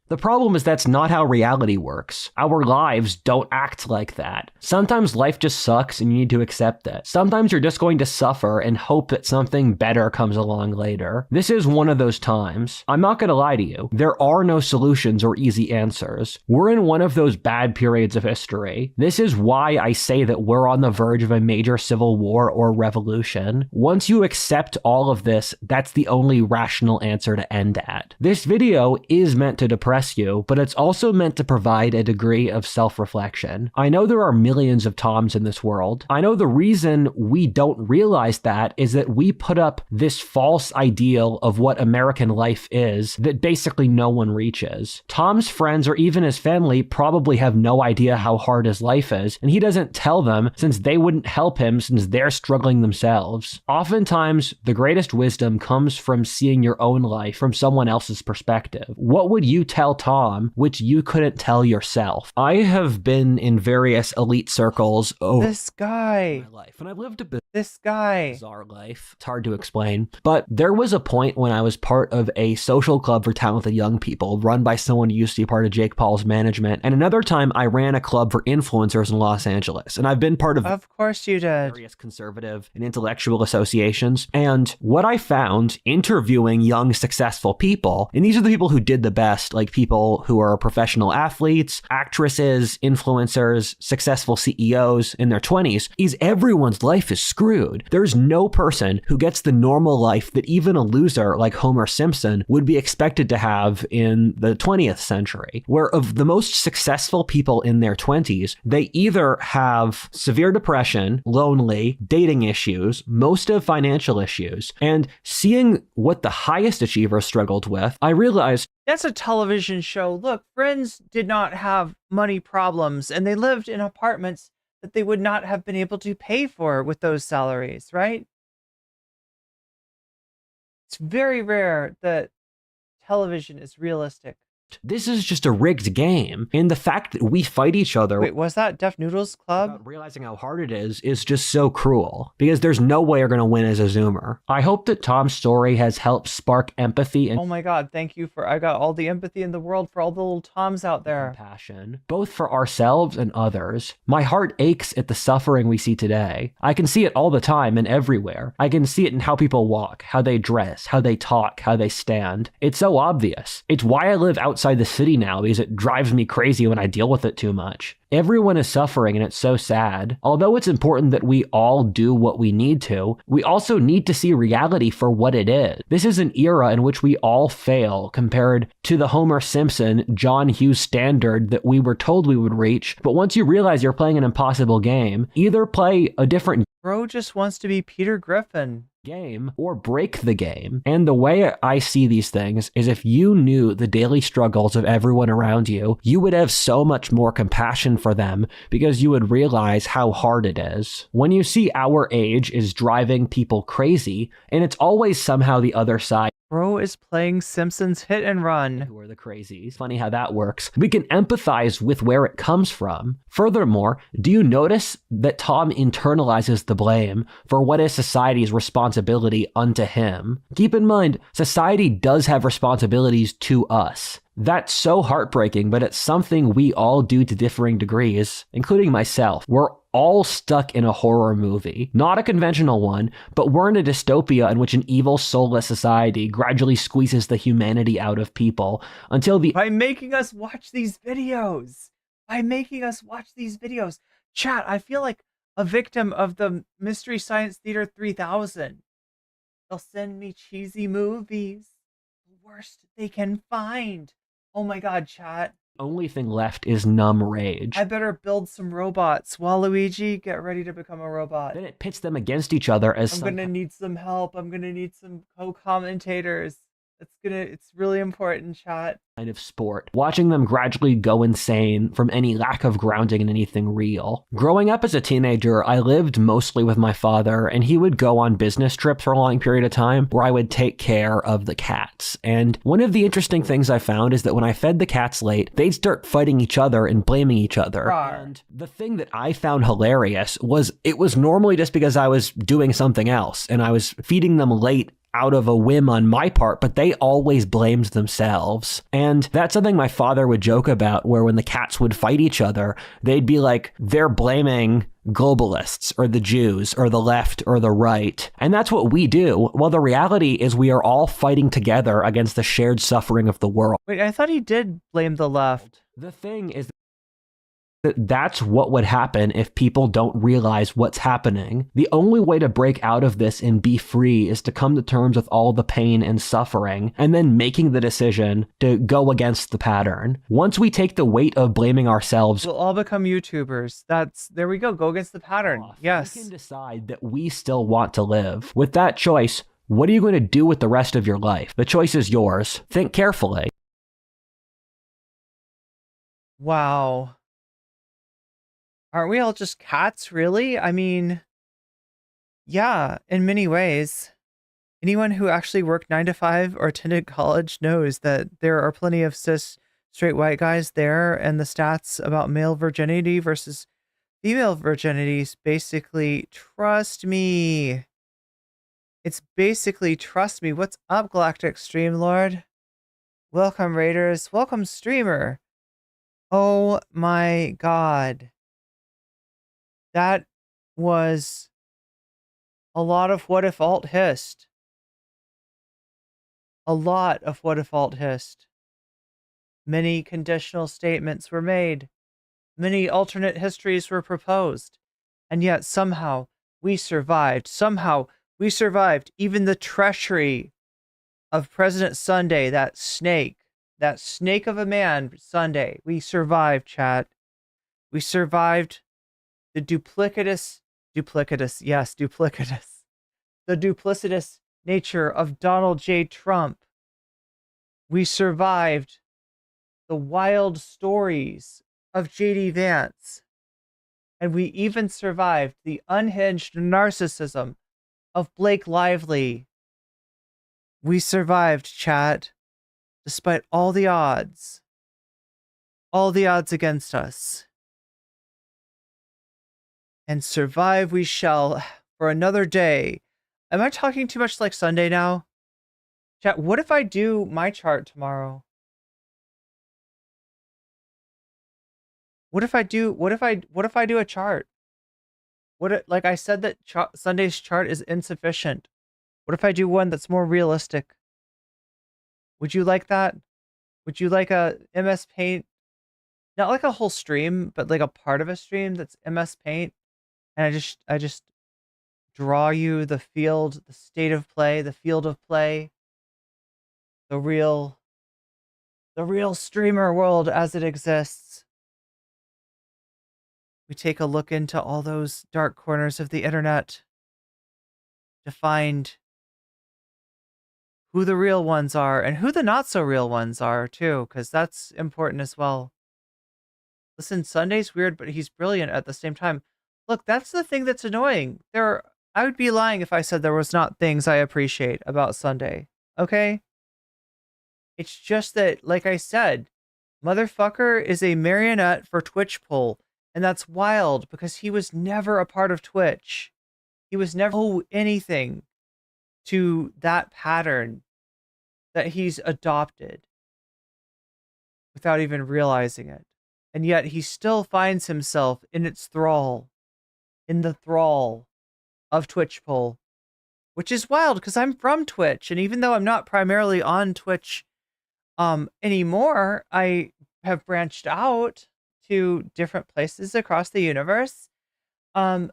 The problem is that's not how reality works. Our lives don't act like that. Sometimes life just sucks and you need to accept it. Sometimes you're just going to suffer and hope that something better comes along later. This is one of those times. I'm not going to lie to you. There are no solutions or easy answers. We're in one of those bad periods of history. This is why I say that we're on the verge of a major civil war or revolution. Once you accept all of this, that's the only rational answer to end at. This video is meant to depress you, but it's also meant to provide a degree of self-reflection. I know there are millions of Toms in this world. I know the reason we don't realize that is that we put up this false ideal of what American life is that basically no one reaches. Tom's friends or even his family probably have no idea how hard his life is, and he doesn't tell them since they wouldn't help him since they're struggling themselves. Oftentimes, the greatest wisdom comes from seeing your own life from someone else's perspective. What would you tell Tom which you couldn't tell yourself? I have been in various elite circles over this guy my life, and I've lived a bit bizarre life. It's hard to explain, but there was a point when I was part of a social club for talented young people run by someone who used to be part of Jake Paul's management, and another time I ran a club for influencers in Los Angeles, and I've been part of course you did, various conservative and intellectual associations. And what I found interviewing young successful people, and these are the people who did the best, like people who are professional athletes, actresses, influencers, successful CEOs in their 20s, is everyone's life is screwed. There's no person who gets the normal life that even a loser like Homer Simpson would be expected to have in the 20th century, where of the most successful people in their 20s, they either have severe depression, lonely, dating issues, most of financial issues. And seeing what the highest achievers struggled with, I realized that's a television show. Look, Friends did not have money problems, and they lived in apartments that they would not have been able to pay for with those salaries, right? It's very rare that television is realistic. This is just a rigged game, and the fact that we fight each other. Wait, was that Def Noodles Club? Realizing how hard it is just so cruel, because there's no way you're going to win as a Zoomer. I hope that Tom's story has helped spark empathy and oh my God, thank you for, I got all the empathy in the world for all the little Toms out there. Passion, both for ourselves and others. My heart aches at the suffering we see today. I can see it all the time and everywhere. I can see it in how people walk, how they dress, how they talk, how they stand. It's so obvious. It's why I live outside the city now, because it drives me crazy when I deal with it too much. Everyone is suffering, and it's so sad. Although it's important that we all do what we need to, we also need to see reality for what it is. This is an era in which we all fail compared to the Homer Simpson, John Hughes standard that we were told we would reach. But once you realize you're playing an impossible game, either play a different bro just wants to be Peter Griffin game or break the game. And the way I see these things is if you knew the daily struggles of everyone around you, you would have so much more compassion for them because you would realize how hard it is. When you see our age is driving people crazy, and it's always somehow the other side Bro is playing Simpsons Hit and Run. Who are the crazies? Funny how that works. We can empathize with where it comes from. Furthermore, do you notice that Tom internalizes the blame for what is society's responsibility unto him? Keep in mind, society does have responsibilities to us. That's so heartbreaking, but it's something we all do to differing degrees, including myself. We're all stuck in a horror movie. Not a conventional one, but we're in a dystopia in which an evil, soulless society gradually squeezes the humanity out of people until the— By making us watch these videos. By making us watch these videos. Chat, I feel like a victim of the Mystery Science Theater 3000. They'll send me cheesy movies. The worst they can find. Oh my god, chat. only thing left is numb rage. I better build some robots. Waluigi, get ready to become a robot. Then it pits them against each other as I'm gonna need some help. I'm gonna need some co-commentators. It's really important, chat. Kind of sport, watching them gradually go insane from any lack of grounding in anything real. Growing up as a teenager, I lived mostly with my father, and he would go on business trips for a long period of time where I would take care of the cats. And one of the interesting things I found is that when I fed the cats late, they'd start fighting each other and blaming each other. Rawr. And the thing that I found hilarious was it was normally just because I was doing something else and I was feeding them late out of a whim on my part, but they always blamed themselves. And that's something my father would joke about, where when the cats would fight each other, they'd be like, they're blaming globalists or the Jews or the left or the right. And that's what we do. Well, the reality is we are all fighting together against the shared suffering of the world. Wait, I thought he did blame the left. The thing is that's what would happen if people don't realize what's happening. The only way to break out of this and be free is to come to terms with all the pain and suffering, and then making the decision to go against the pattern. Once we take the weight of blaming ourselves, we'll all become YouTubers. There we go. Go against the pattern. Yes. We can decide that we still want to live. With that choice, what are you going to do with the rest of your life? The choice is yours. Think carefully. Wow. Aren't we all just cats, really? I mean, yeah, in many ways. Anyone who actually worked 9 to 5 or attended college knows that there are plenty of cis straight white guys there, and the stats about male virginity versus female virginity is basically trust me. It's basically trust me. What's up, Galactic Streamlord? Welcome, Raiders. Welcome, Streamer. Oh my god. That was a lot of what if alt hist. A lot of what if alt hist. Many conditional statements were made. Many alternate histories were proposed. And yet somehow we survived. Somehow we survived even the treachery of President Sunday, that snake of a man, Sunday. We survived, chat. We survived the duplicitous, the duplicitous nature of Donald J. Trump. We survived the wild stories of JD Vance. And we even survived the unhinged narcissism of Blake Lively. We survived, chat, despite all the odds against us. And survive we shall for another day. Am I talking too much like Sunday now? Chat, what if I do my chart tomorrow? What if I do a chart? Like I said that Sunday's chart is insufficient. What if I do one that's more realistic? Would you like that? Would you like a MS Paint? Not like a whole stream, but like a part of a stream that's MS Paint. And I just draw you the field, the state of play, the field of play, the real streamer world as it exists. We take a look into all those dark corners of the internet to find who the real ones are and who the not so real ones are too, because that's important as well. Listen, Sunday's weird, but he's brilliant at the same time. Look, that's the thing that's annoying. I would be lying if I said there was not things I appreciate about Sunday. okay? It's just that, like I said, motherfucker is a marionette for Twitch poll. And that's wild because he was never a part of Twitch. He was never anything to that pattern that he's adopted without even realizing it. And yet he still finds himself in its thrall, in the thrall of Twitch poll, which is wild because I'm from Twitch. And even though I'm not primarily on Twitch anymore, I have branched out to different places across the universe. I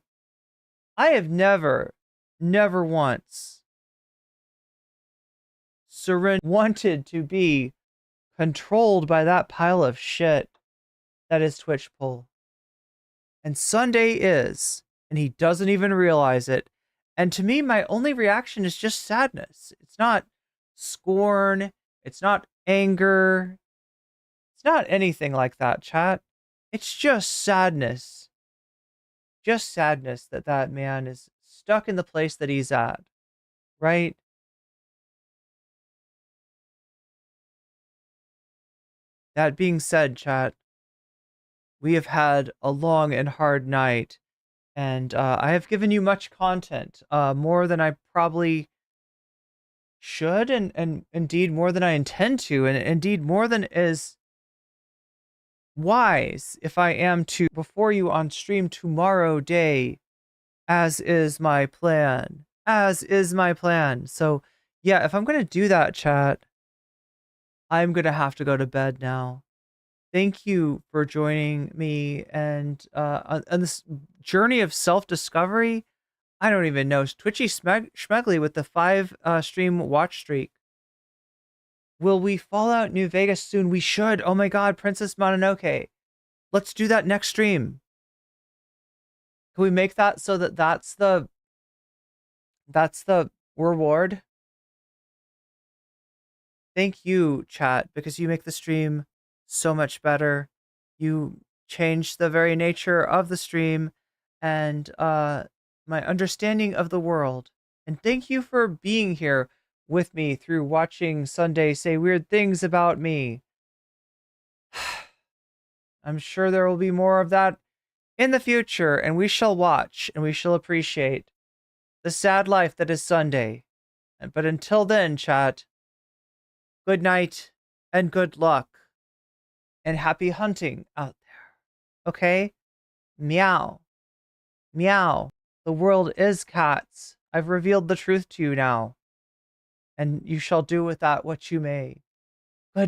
have never once wanted to be controlled by that pile of shit that is Twitch poll. And Sunday is, and he doesn't even realize it. And to me, my only reaction is just sadness. It's not scorn. It's not anger. It's not anything like that, chat. It's just sadness. Just sadness that that man is stuck in the place that he's at, right? That being said, chat, we have had a long and hard night, and I have given you much content, more than I probably should, and indeed more than I intend to, and indeed more than is wise if I am to before you on stream tomorrow day, as is my plan. As is my plan. So yeah, if I'm gonna do that, chat, I'm gonna have to go to bed now. Thank you for joining me and on this journey of self-discovery. I don't even know. Twitchy Schmegley with the 5 stream watch streak. Will we fall out New Vegas soon? We should. Oh my god, Princess Mononoke. Let's do that next stream. Can we make that so that that's the reward? Thank you, chat, because you make the stream so much better. You change the very nature of the stream and my understanding of the world. And thank you for being here with me through watching Sunday say weird things about me. I'm sure there will be more of that in the future, and we shall watch and we shall appreciate the sad life that is Sunday. But until then, chat, good night and good luck and happy hunting out there. Okay? Meow. Meow. The world is cats. I've revealed the truth to you now. And you shall do with that what you may.